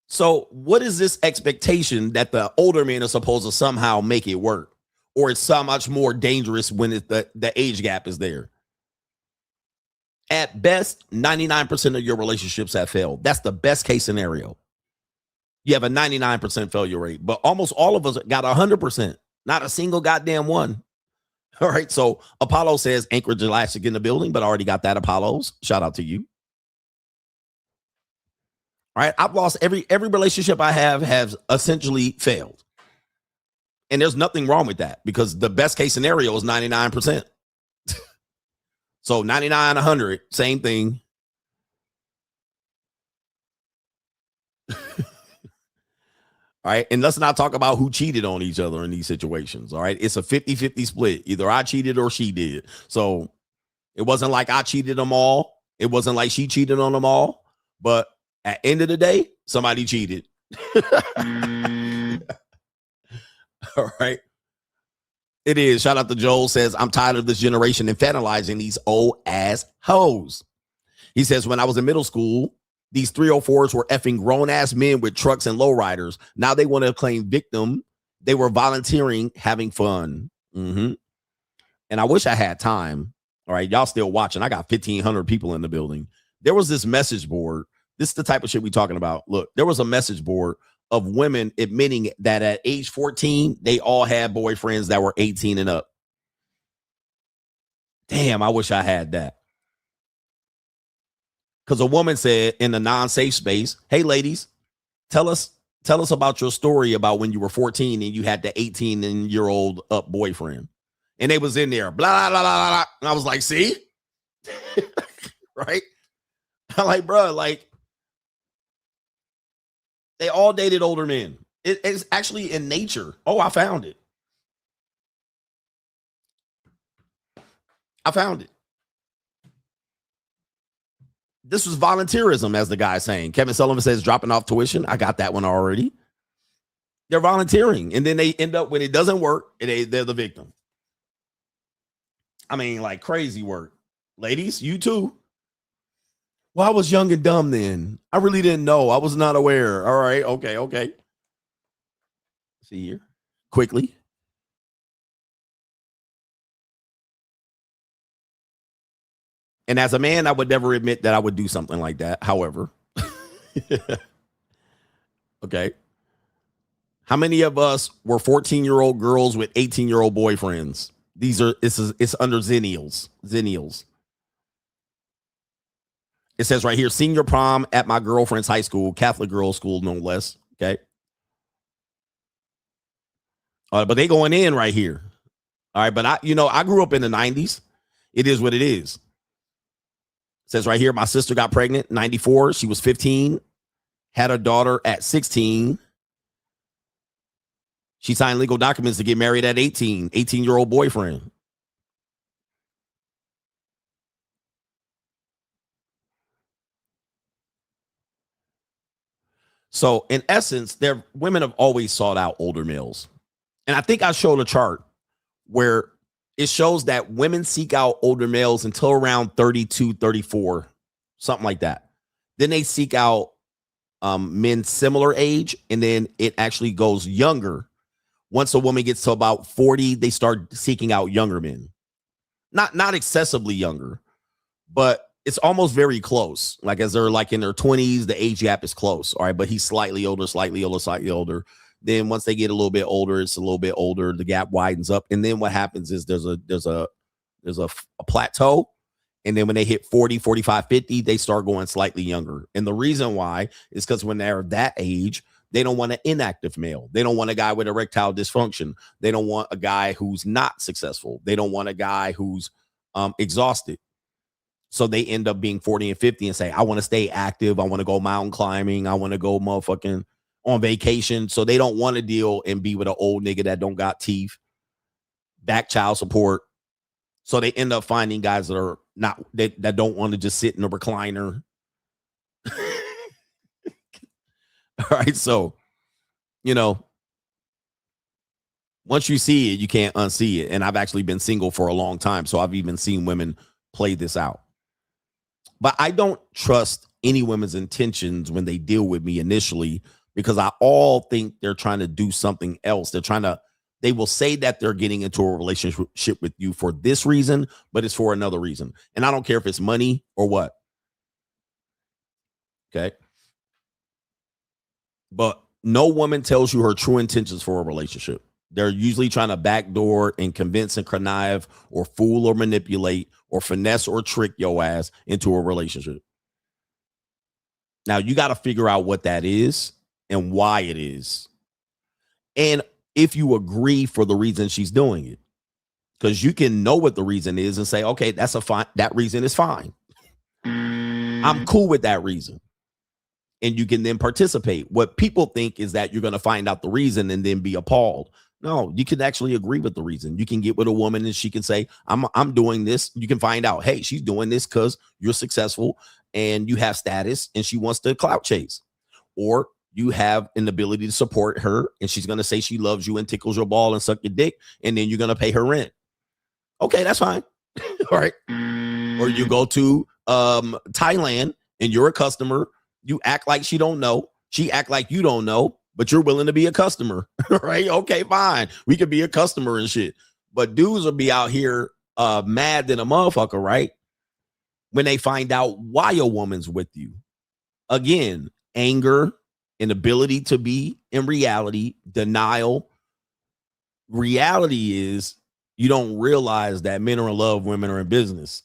So what is this expectation that the older men are supposed to somehow make it work? Or it's so much more dangerous when the age gap is there? At best, 99% of your relationships have failed. That's the best case scenario. You have a 99% failure rate, but almost all of us got 100%. Not a single goddamn one. All right. So Apollo says Anchorage Elastic in the building, but I already got that, Apollos. Shout out to you. All right. I've lost every relationship I have has essentially failed. And there's nothing wrong with that because the best case scenario is 99%. So 99, 100, same thing. All right. And let's not talk about who cheated on each other in these situations. All right. It's a 50-50 split. Either I cheated or she did. So it wasn't like I cheated them all. It wasn't like she cheated on them all. But at the end of the day, somebody cheated. All right. It is. Shout out to Joel says, I'm tired of this generation infantilizing these old ass hoes. He says, when I was in middle school, these 304s were effing grown ass men with trucks and lowriders. Now they want to claim victim. They were volunteering, having fun. And I wish I had time. All right. Y'all still watching. I got 1,500 people in the building. There was this message board. This is the type of shit we talking about. Look, there was a message board of women admitting that at age 14, they all had boyfriends that were 18 and up. Damn, I wish I had that. Because a woman said in the non-safe space, hey, ladies, tell us about your story about when you were 14 and you had the 18-year-old up boyfriend. And they was in there, blah, blah, blah, blah, blah. And I was like, see? Right? I'm like, bro, like, they all dated older men. It's actually in nature. Oh, I found it. I found it. This was volunteerism, as the guy's saying. Kevin Sullivan says dropping off tuition. I got that one already. They're volunteering. And then they end up, when it doesn't work, they're the victim. I mean, like crazy work. Ladies, you too. Well, I was young and dumb then. I really didn't know. I was not aware. All right. Okay. See here. Quickly. And as a man, I would never admit that I would do something like that. However. Okay. How many of us were 14-year-old girls with 18-year-old boyfriends? It's under Zennials. It says right here, senior prom at my girlfriend's high school, Catholic girls' school, no less. Okay. But they going in right here. All right. But I grew up in the 90s. It is what it is. It says right here, my sister got pregnant in 94. She was 15, had a daughter at 16. She signed legal documents to get married at 18-year-old boyfriend. So in essence, women have always sought out older males. And I think I showed a chart where it shows that women seek out older males until around 32, 34, something like that. Then they seek out men similar age, and then it actually goes younger. Once a woman gets to about 40, they start seeking out younger men. Not excessively younger, but it's almost very close. Like as they're like in their 20s, the age gap is close. All right. But he's slightly older. Then once they get a little bit older, it's a little bit older. The gap widens up. And then what happens is there's a plateau. And then when they hit 40, 45, 50, they start going slightly younger. And the reason why is because when they're that age, they don't want an inactive male. They don't want a guy with erectile dysfunction. They don't want a guy who's not successful. They don't want a guy who's exhausted. So they end up being 40 and 50 and say, I want to stay active. I want to go mountain climbing. I want to go motherfucking on vacation. So they don't want to deal and be with an old nigga that don't got teeth, back child support. So they end up finding guys that are not, that don't want to just sit in a recliner. All right. So, you know, once you see it, you can't unsee it. And I've actually been single for a long time. So I've even seen women play this out. But I don't trust any women's intentions when they deal with me initially, because I all think they're trying to do something else. They will say that they're getting into a relationship with you for this reason, but it's for another reason. And I don't care if it's money or what. Okay. But no woman tells you her true intentions for a relationship. They're usually trying to backdoor and convince and connive or fool or manipulate or finesse or trick your ass into a relationship. Now, you got to figure out what that is and why it is. And if you agree for the reason she's doing it, because you can know what the reason is and say, okay, that's a fine. That reason is fine. I'm cool with that reason. And you can then participate. What people think is that you're going to find out the reason and then be appalled. No, you can actually agree with the reason. You can get with a woman and she can say, I'm doing this. You can find out, hey, she's doing this because you're successful and you have status and she wants to clout chase. Or you have an ability to support her and she's going to say she loves you and tickles your ball and suck your dick. And then you're going to pay her rent. Okay, that's fine. All right. Or you go to Thailand and you're a customer. You act like she don't know. She act like you don't know, but you're willing to be a customer. Right? Okay, fine. We could be a customer and shit. But dudes will be out here mad than a motherfucker, right? When they find out why a woman's with you. Again, anger, inability to be in reality, denial. Reality is you don't realize that men are in love, women are in business.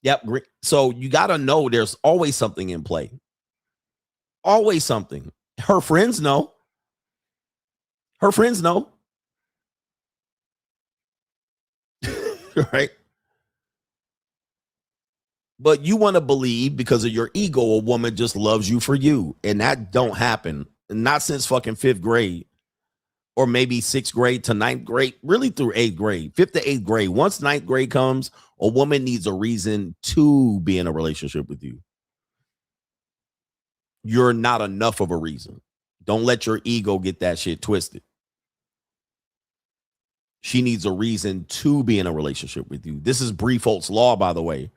Yep. So you got to know there's always something in play. Always something. Her friends know. Her friends know. Right? But you want to believe because of your ego, a woman just loves you for you. And that don't happen. Not since fucking 5th grade. Or maybe 6th grade to 9th grade. Really through 8th grade. 5th to 8th grade. Once 9th grade comes, a woman needs a reason to be in a relationship with you. You're not enough of a reason. Don't let your ego get that shit twisted. She needs a reason to be in a relationship with you. This is Briefolt's law, by the way.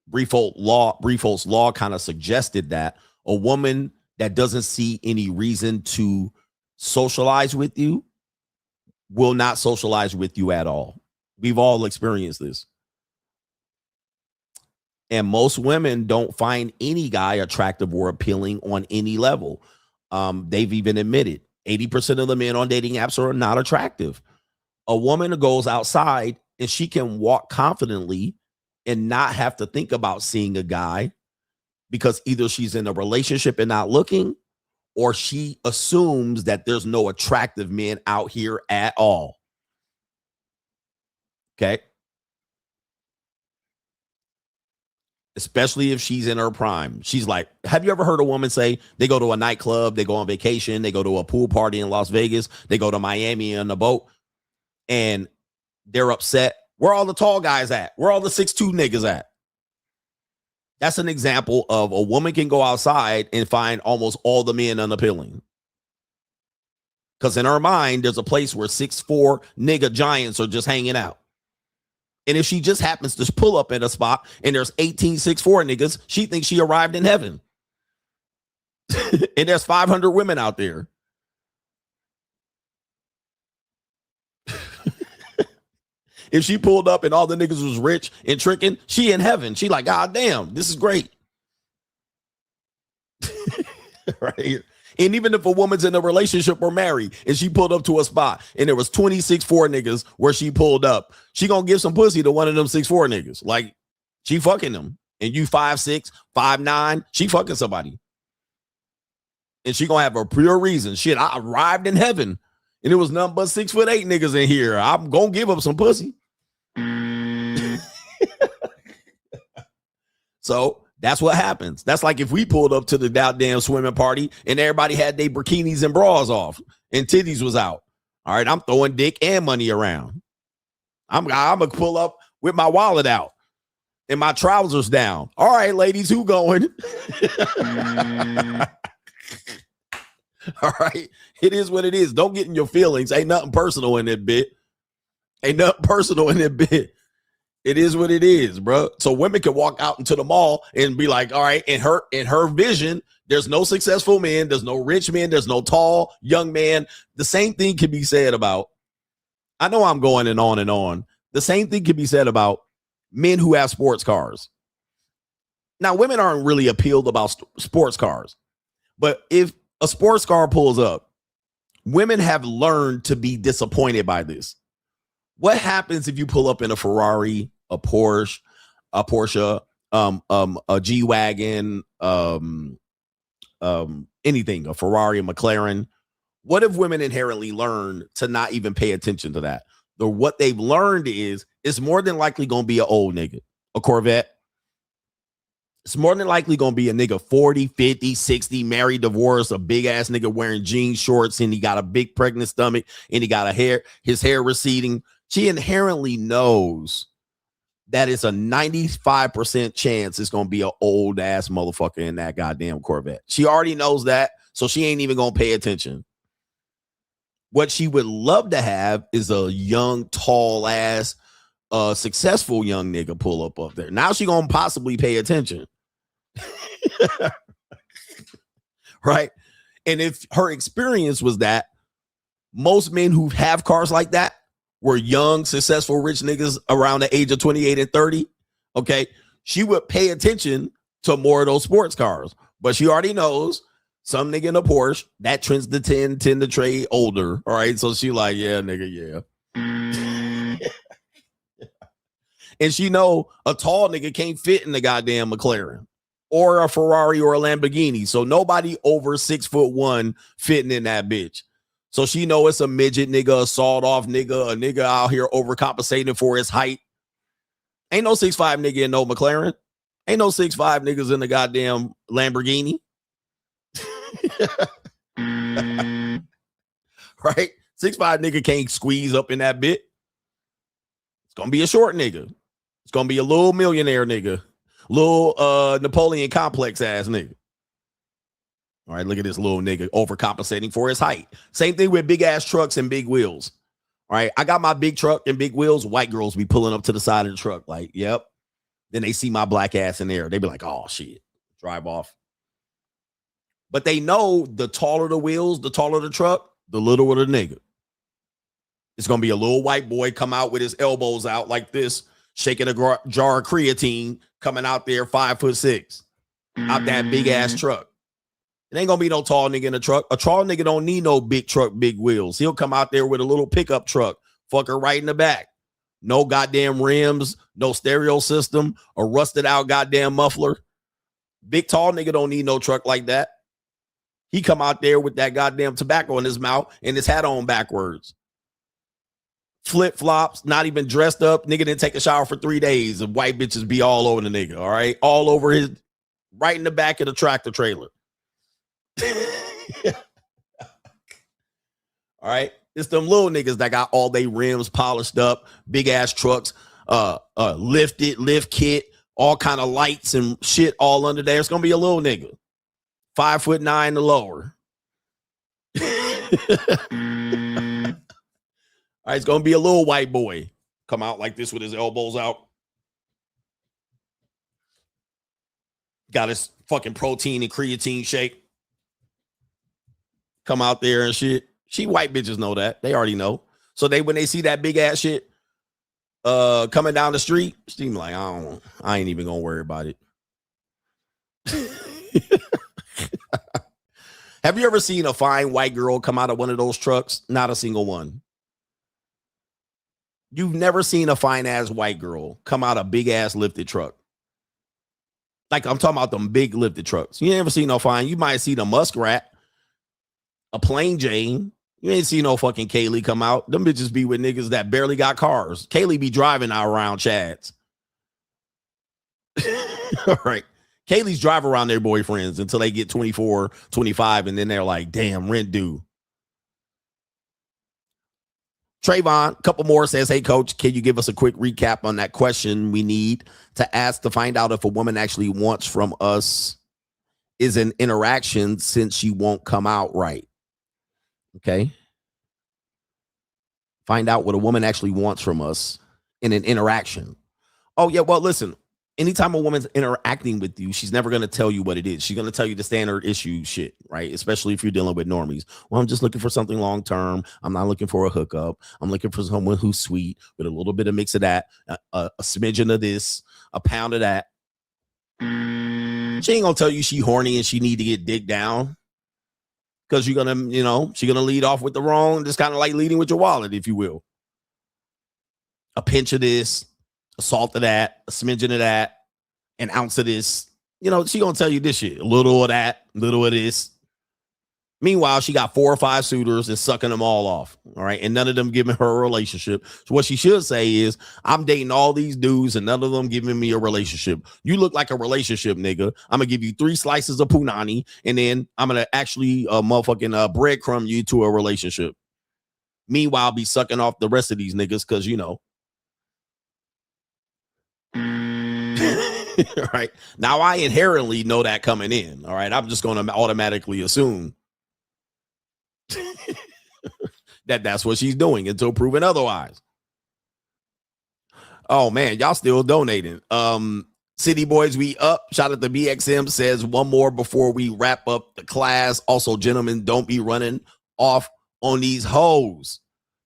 Briefolt's law kind of suggested that a woman that doesn't see any reason to socialize with you will not socialize with you at all. We've all experienced this. And most women don't find any guy attractive or appealing on any level. They've even admitted 80% of the men on dating apps are not attractive. A woman goes outside and she can walk confidently and not have to think about seeing a guy because either she's in a relationship and not looking, or she assumes that there's no attractive men out here at all. Okay. Especially if she's in her prime. She's like, have you ever heard a woman say they go to a nightclub, they go on vacation, they go to a pool party in Las Vegas, they go to Miami on a boat, and they're upset? Where all the tall guys at? Where all the 6'2" niggas at? That's an example of a woman can go outside and find almost all the men unappealing. Because in her mind, there's a place where 6'4" nigga giants are just hanging out. And if she just happens to pull up at a spot and there's 18 6'4" niggas, she thinks she arrived in heaven. And there's 500 women out there. If she pulled up and all the niggas was rich and tricking, she in heaven. She like, God damn, this is great. Right? And even if a woman's in a relationship or married and she pulled up to a spot and there was 26 4 niggas where she pulled up, she gonna give some pussy to one of them 6'4" niggas. Like she fucking them. And you 5'6", 5'9", she fucking somebody. And she gonna have a pure reason. Shit, I arrived in heaven and it was nothing but 6'8" niggas in here. I'm gonna give up some pussy. So that's what happens. That's like if we pulled up to the goddamn swimming party and everybody had their bikinis and bras off and titties was out. All right, I'm throwing dick and money around. I'm gonna pull up with my wallet out and my trousers down. All right, ladies, who going? All right, it is what it is. Don't get in your feelings. Ain't nothing personal in that bit. Ain't nothing personal in that bit. It is what it is, bro. So women can walk out into the mall and be like, all right, in her vision, there's no successful men, there's no rich men, there's no tall young man. The same thing can be said about, I know I'm going and on and on. The same thing can be said about men who have sports cars. Now, women aren't really appealed about sports cars, but if a sports car pulls up, women have learned to be disappointed by this. What happens if you pull up in a Ferrari, a Porsche, a G-Wagon, anything, a Ferrari, a McLaren? What if women inherently learn to not even pay attention to that? What they've learned is it's more than likely going to be an old nigga, a Corvette. It's more than likely going to be a nigga 40, 50, 60, married, divorced, a big ass nigga wearing jean shorts, and he got a big pregnant stomach, and he got his hair receding. She inherently knows that it's a 95% chance it's going to be an old ass motherfucker in that goddamn Corvette. She already knows that, so she ain't even going to pay attention. What she would love to have is a young, tall ass, successful young nigga pull up there. Now she going to possibly pay attention. Right? And if her experience was that most men who have cars like that were young, successful, rich niggas around the age of 28 and 30, okay, she would pay attention to more of those sports cars. But she already knows some nigga in a Porsche, that trends to tend to trade older. All right, so she like, yeah, nigga, yeah. And she know a tall nigga can't fit in the goddamn McLaren or a Ferrari or a Lamborghini. So nobody over 6'1" fitting in that bitch. So she know it's a midget nigga, a sawed off nigga, a nigga out here overcompensating for his height. Ain't no 6'5" nigga in no McLaren. Ain't no 6'5" niggas in the goddamn Lamborghini. Right? 6'5" nigga can't squeeze up in that bit. It's gonna be a short nigga. It's gonna be a little millionaire nigga, little Napoleon complex ass nigga. All right, look at this little nigga overcompensating for his height. Same thing with big ass trucks and big wheels. All right, I got my big truck and big wheels. White girls be pulling up to the side of the truck like, yep. Then they see my black ass in there. They be like, oh shit, drive off. But they know the taller the wheels, the taller the truck, the littler the nigga. It's going to be a little white boy come out with his elbows out like this, shaking a jar of creatine, coming out there 5'6", out that big ass truck. It ain't going to be no tall nigga in a truck. A tall nigga don't need no big truck, big wheels. He'll come out there with a little pickup truck, fucker right in the back. No goddamn rims, no stereo system, a rusted out goddamn muffler. Big tall nigga don't need no truck like that. He come out there with that goddamn tobacco in his mouth and his hat on backwards. Flip flops, not even dressed up. Nigga didn't take a shower for 3 days. And white bitches be all over the nigga. All right. All over his, right in the back of the tractor trailer. All right. It's them little niggas that got all they rims polished up, big ass trucks, lift kit, all kind of lights and shit all under there. It's gonna be a little nigga. 5'9" or lower. All right, it's gonna be a little white boy. Come out like this with his elbows out. Got his fucking protein and creatine shake. Come out there and shit. White bitches know that. They already know. So when they see that big ass shit coming down the street, she be like, I ain't even gonna worry about it. Have you ever seen a fine white girl come out of one of those trucks? Not a single one. You've never seen a fine ass white girl come out of big ass lifted truck. Like I'm talking about them big lifted trucks. You ain't never seen no fine. You might see the muskrat, a plain Jane. You ain't see no fucking Kaylee come out. Them bitches be with niggas that barely got cars. Kaylee be driving out around Chads. All right. Kaylee's drive around their boyfriends until they get 24, 25, and then they're like, damn, rent due. Trayvon, a couple more, says, hey, coach, can you give us a quick recap on that question we need to ask to find out if a woman actually wants from us is an interaction since she won't come out right? Okay. Find out what a woman actually wants from us in an interaction. Oh, yeah, well, listen. Anytime a woman's interacting with you, she's never going to tell you what it is. She's going to tell you the standard issue shit, right? Especially if you're dealing with normies. Well, I'm just looking for something long term. I'm not looking for a hookup. I'm looking for someone who's sweet with a little bit of mix of that, a smidgen of this, a pound of that. She ain't going to tell you she horny and she need to get digged down because you're going to, she's going to lead off with the wrong, just kind of like leading with your wallet, if you will. A pinch of this, a salt of that, a smidgen of that, an ounce of this. She gonna tell you this shit. A little of that, little of this. Meanwhile, she got 4 or 5 suitors and sucking them all off. All right. And none of them giving her a relationship. So what she should say is, I'm dating all these dudes and none of them giving me a relationship. You look like a relationship, nigga. I'm gonna give you 3 slices of punani and then I'm gonna actually breadcrumb you to a relationship. Meanwhile, I'll be sucking off the rest of these niggas because all right. Now I inherently know that coming in. All right. I'm just going to automatically assume that that's what she's doing until proven otherwise. Oh man, y'all still donating. City Boys, we up. Shout out to BXM, says one more before we wrap up the class. Also, gentlemen, don't be running off on these hoes.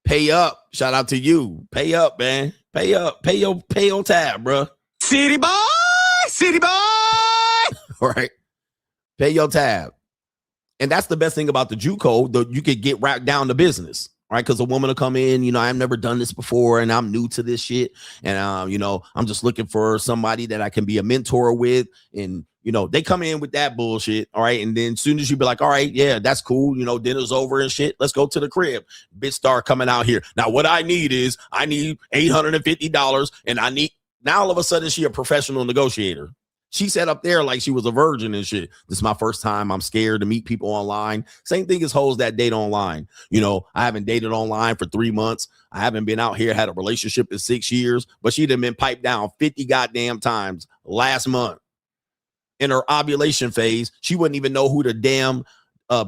Pay up. Shout out to you. Pay up, man. Pay up. Pay your tab, bro. City boy. All right. Pay your tab. And that's the best thing about the JUCO, you could get right down to business, right? Because a woman will come in, I've never done this before and I'm new to this shit. And, I'm just looking for somebody that I can be a mentor with. And, they come in with that bullshit. All right. And then as soon as you be like, all right, yeah, that's cool. Dinner's over and shit. Let's go to the crib. Bitch start coming out here. Now, what I need $850 and now all of a sudden she a professional negotiator. She sat up there like she was a virgin and shit. This is my first time. I'm scared to meet people online. Same thing as hoes that date online. I haven't dated online for 3 months. I haven't been out here, had a relationship in 6 years, but she'd have been piped down 50 goddamn times last month. In her ovulation phase, she wouldn't even know who the damn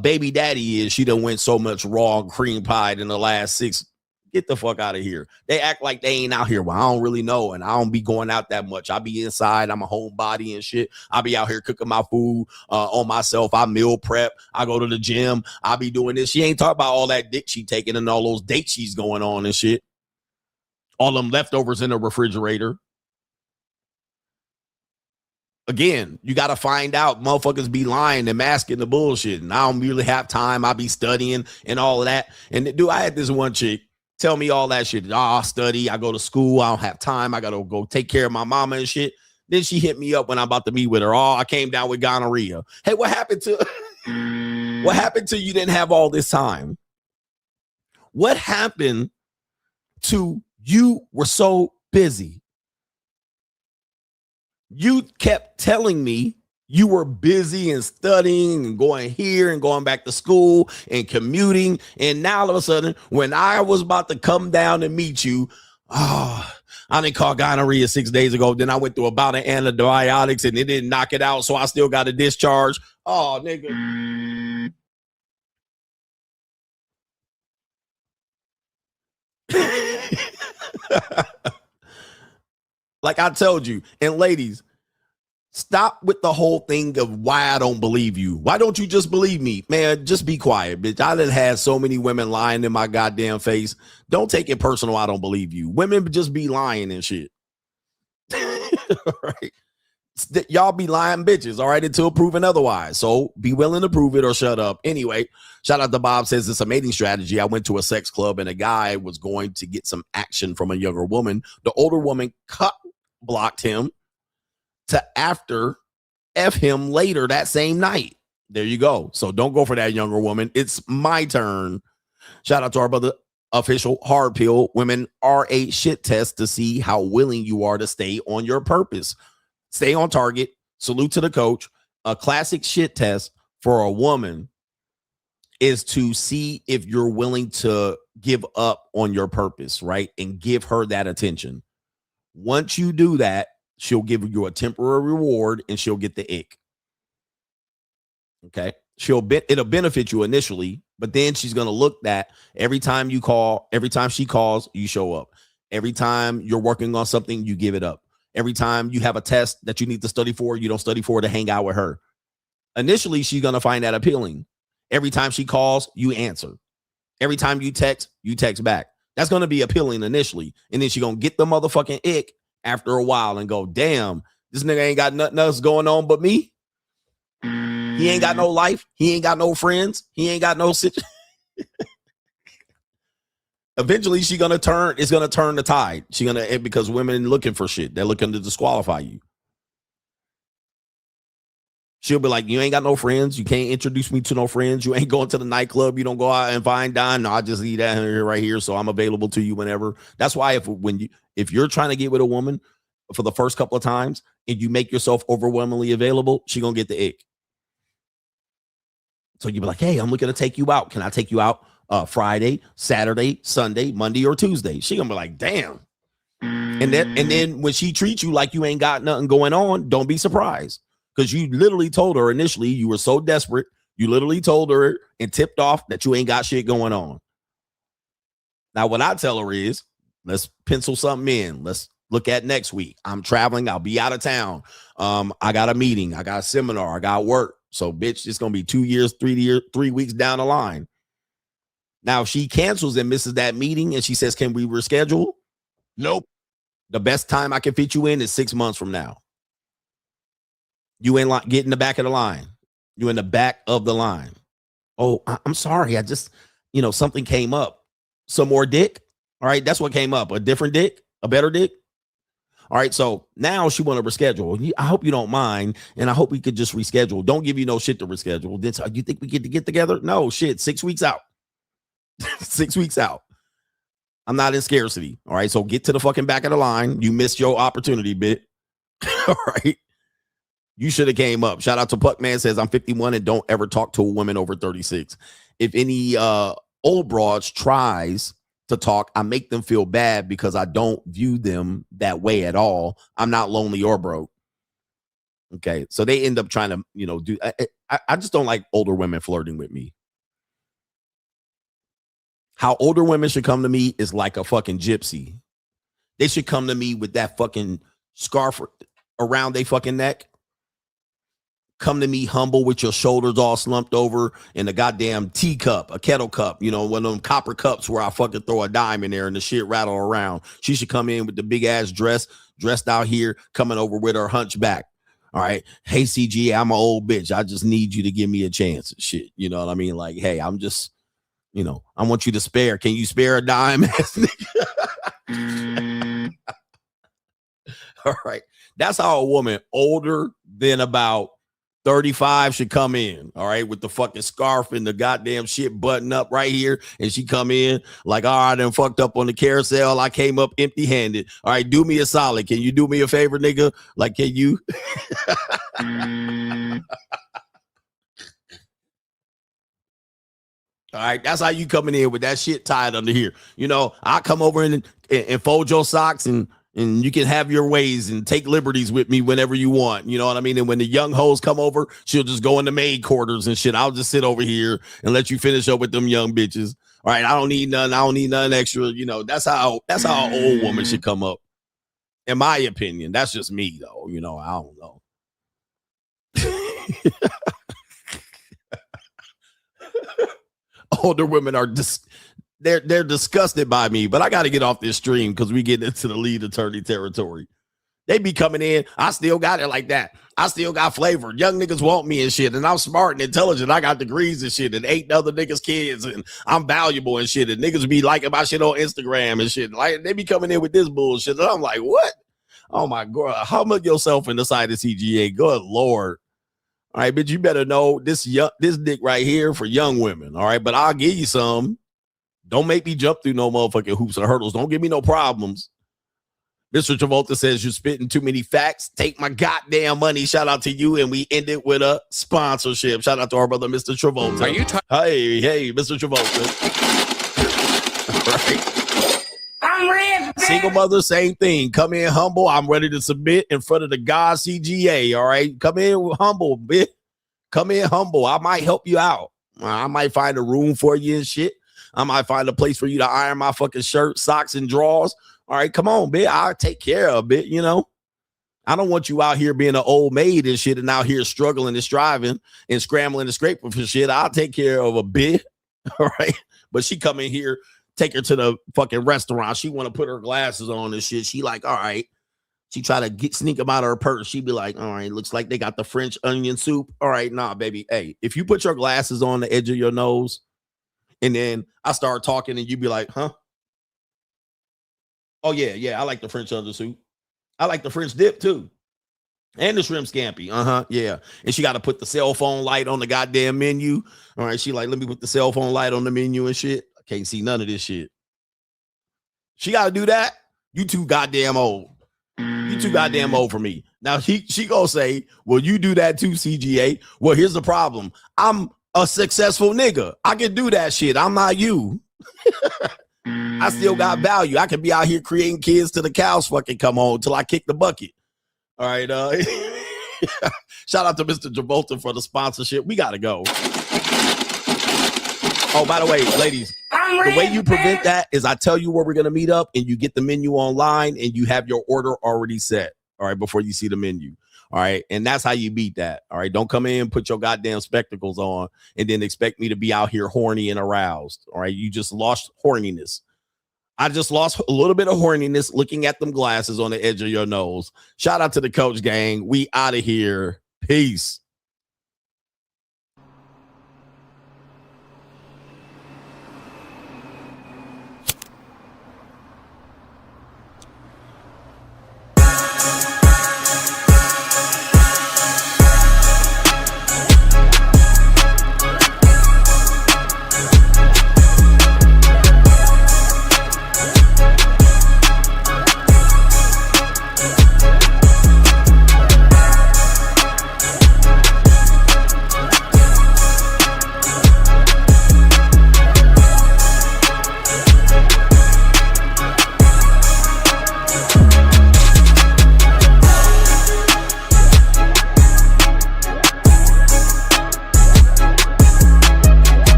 baby daddy is. She done went so much raw cream pie in the last 6. Get the fuck out of here. They act like they ain't out here. Well, I don't really know. And I don't be going out that much. I be inside. I'm a homebody and shit. I be out here cooking my food on myself. I meal prep. I go to the gym. I be doing this. She ain't talking about all that dick she taking and all those dates she's going on and shit. All them leftovers in the refrigerator. Again, you got to find out. Motherfuckers be lying and masking the bullshit. And I don't really have time. I be studying and all of that. And dude, I had this one chick tell me all that shit. I study. I go to school. I don't have time. I got to go take care of my mama and shit. Then she hit me up when I'm about to meet with her. Oh, I came down with gonorrhea. Hey, what happened to you didn't have all this time? What happened to you were so busy? You kept telling me you were busy and studying and going here and going back to school and commuting. And now all of a sudden, when I was about to come down and meet you, I didn't call gonorrhea 6 days ago. Then I went through a bout of antibiotics and it didn't knock it out. So I still got a discharge. Oh, nigga. Like I told you, and ladies, stop with the whole thing of why I don't believe you. Why don't you just believe me? Man, just be quiet, bitch. I done had so many women lying in my goddamn face. Don't take it personal. I don't believe you. Women just be lying and shit. Right? Y'all be lying bitches, all right, until proven otherwise. So be willing to prove it or shut up. Anyway, shout out to Bob, says it's a mating strategy. I went to a sex club and a guy was going to get some action from a younger woman. The older woman blocked him to after F him later that same night. There you go. So don't go for that younger woman. It's my turn. Shout out to our brother official hard pill. Women are a shit test to see how willing you are to stay on your purpose. Stay on target. Salute to the coach. A classic shit test for a woman is to see if you're willing to give up on your purpose, right? And give her that attention. Once you do that, she'll give you a temporary reward and she'll get the ick. Okay. It'll benefit you initially, but then she's going to look that every time you call, every time she calls, you show up. Every time you're working on something, you give it up. Every time you have a test that you need to study for, you don't study for to hang out with her. Initially, she's going to find that appealing. Every time she calls, you answer. Every time you text back. That's going to be appealing initially. And then she's going to get the motherfucking ick after a while and go, damn, this nigga ain't got nothing else going on but me. He ain't got no life. He ain't got no friends. He ain't got no situation. Eventually, it's gonna turn the tide. Because women looking for shit. They're looking to disqualify you. She'll be like, you ain't got no friends. You can't introduce me to no friends. You ain't going to the nightclub. You don't go out and find dine. No, I just eat that here right here. So I'm available to you whenever. That's why if you're trying to get with a woman for the first couple of times and you make yourself overwhelmingly available, she gonna get the ick. So you be like, hey, I'm looking to take you out. Can I take you out Friday, Saturday, Sunday, Monday, or Tuesday? She gonna be like, damn. And then when she treats you like you ain't got nothing going on, don't be surprised. Because you literally told her initially, you were so desperate, you literally told her and tipped off that you ain't got shit going on. Now, what I tell her is, let's pencil something in. Let's look at next week. I'm traveling. I'll be out of town. I got a meeting. I got a seminar. I got work. So, bitch, it's going to be 2 years, 3 weeks down the line. Now, if she cancels and misses that meeting and she says, can we reschedule? Nope. The best time I can fit you in is 6 months from now. You ain't get in the back of the line. You in the back of the line. Oh, I'm sorry. I just, something came up. Some more dick. All right. That's what came up. A different dick, a better dick. All right, so now she want to reschedule. I hope you don't mind, and I hope we could just reschedule. Don't give you no shit to reschedule. Then you think we get to get together? No, shit, 6 weeks out. 6 weeks out. I'm not in scarcity. All right, so get to the fucking back of the line. You missed your opportunity, bit. All right. You should have came up. Shout out to Puckman, says I'm 51 and don't ever talk to a woman over 36. If any old broads tries to talk, I make them feel bad because I don't view them that way at all. I'm not lonely or broke. Okay, so they end up trying to, do. I just don't like older women flirting with me. How older women should come to me is like a fucking gypsy. They should come to me with that fucking scarf around their fucking neck. Come to me humble with your shoulders all slumped over and a goddamn teacup, a kettle cup, one of them copper cups where I fucking throw a dime in there and the shit rattle around. She should come in with the big ass dressed out here, coming over with her hunchback. All right. Hey, CGA, I'm an old bitch. I just need you to give me a chance. Shit. You know what I mean? Like, hey, I'm just, I want you to spare. Can you spare a dime? All right. That's how a woman older than about 35 should come in, all right, with the fucking scarf and the goddamn shit button up right here. And she come in like, all right, I done fucked up on the carousel. I came up empty handed. All right, do me a solid. Can you do me a favor, nigga? Like, can you? All right, that's how you coming in with that shit tied under here. I come over and fold your socks and you can have your ways and take liberties with me whenever you want. You know what I mean? And when the young hoes come over, she'll just go in the maid quarters and shit. I'll just sit over here and let you finish up with them young bitches. All right, I don't need nothing extra. That's how an old woman should come up. In my opinion, that's just me though. I don't know. Older women are they're disgusted by me, but I got to get off this stream because we get into the lead attorney territory. They be coming in. I still got it like that. I still got flavor. Young niggas want me and shit. And I'm smart and intelligent. I got degrees and shit. And 8 other niggas' kids. And I'm valuable and shit. And niggas be liking my shit on Instagram and shit. Like, they be coming in with this bullshit. And I'm like, what? Oh my God. Humble yourself in the side of CGA. Good Lord. All right, bitch, you better know this dick right here for young women. All right, but I'll give you some. Don't make me jump through no motherfucking hoops or hurdles. Don't give me no problems. Mr. Travolta says you're spitting too many facts. Take my goddamn money. Shout out to you. And we end it with a sponsorship. Shout out to our brother, Mr. Travolta. Are you Hey, Mr. Travolta. Right. I'm rich. Single mother, same thing. Come in humble. I'm ready to submit in front of the God CGA. All right. Come in humble, bitch. Come in humble. I might help you out. I might find a room for you and shit. I might find a place for you to iron my fucking shirt, socks, and drawers. All right, come on, bitch. I'll take care of it, you know. I don't want you out here being an old maid and shit and out here struggling and striving and scrambling and scraping for shit. I'll take care of a bit. All right. But she come in here, take her to the fucking restaurant. She want to put her glasses on and shit. She like, all right. She try to sneak them out of her purse. She be like, all right, looks like they got the French onion soup. All right, nah, baby. Hey, if you put your glasses on the edge of your nose and then I start talking and you be like, huh? Oh, yeah, I like the French onion soup. I like the French dip, too. And the shrimp scampi. Yeah. And she got to put the cell phone light on the goddamn menu. All right, she like, let me put the cell phone light on the menu and shit. I can't see none of this shit. She got to do that? You too goddamn old. You too goddamn old for me. Now, she gonna say, well, you do that too, CGA. Well, here's the problem. I'm a successful nigga. I can do that shit. I'm not you. I still got value. I can be out here creating kids till the cows fucking come home, till I kick the bucket. All right. Shout out to Mr. Travolta for the sponsorship. We got to go. Oh, by the way, ladies, the way you prevent that is I tell you where we're going to meet up and you get the menu online and you have your order already set. All right. Before you see the menu. All right. And that's how you beat that. All right. Don't come in, put your goddamn spectacles on and then expect me to be out here horny and aroused. All right. You just lost horniness. I just lost a little bit of horniness looking at them glasses on the edge of your nose. Shout out to the coach gang. We out of here. Peace.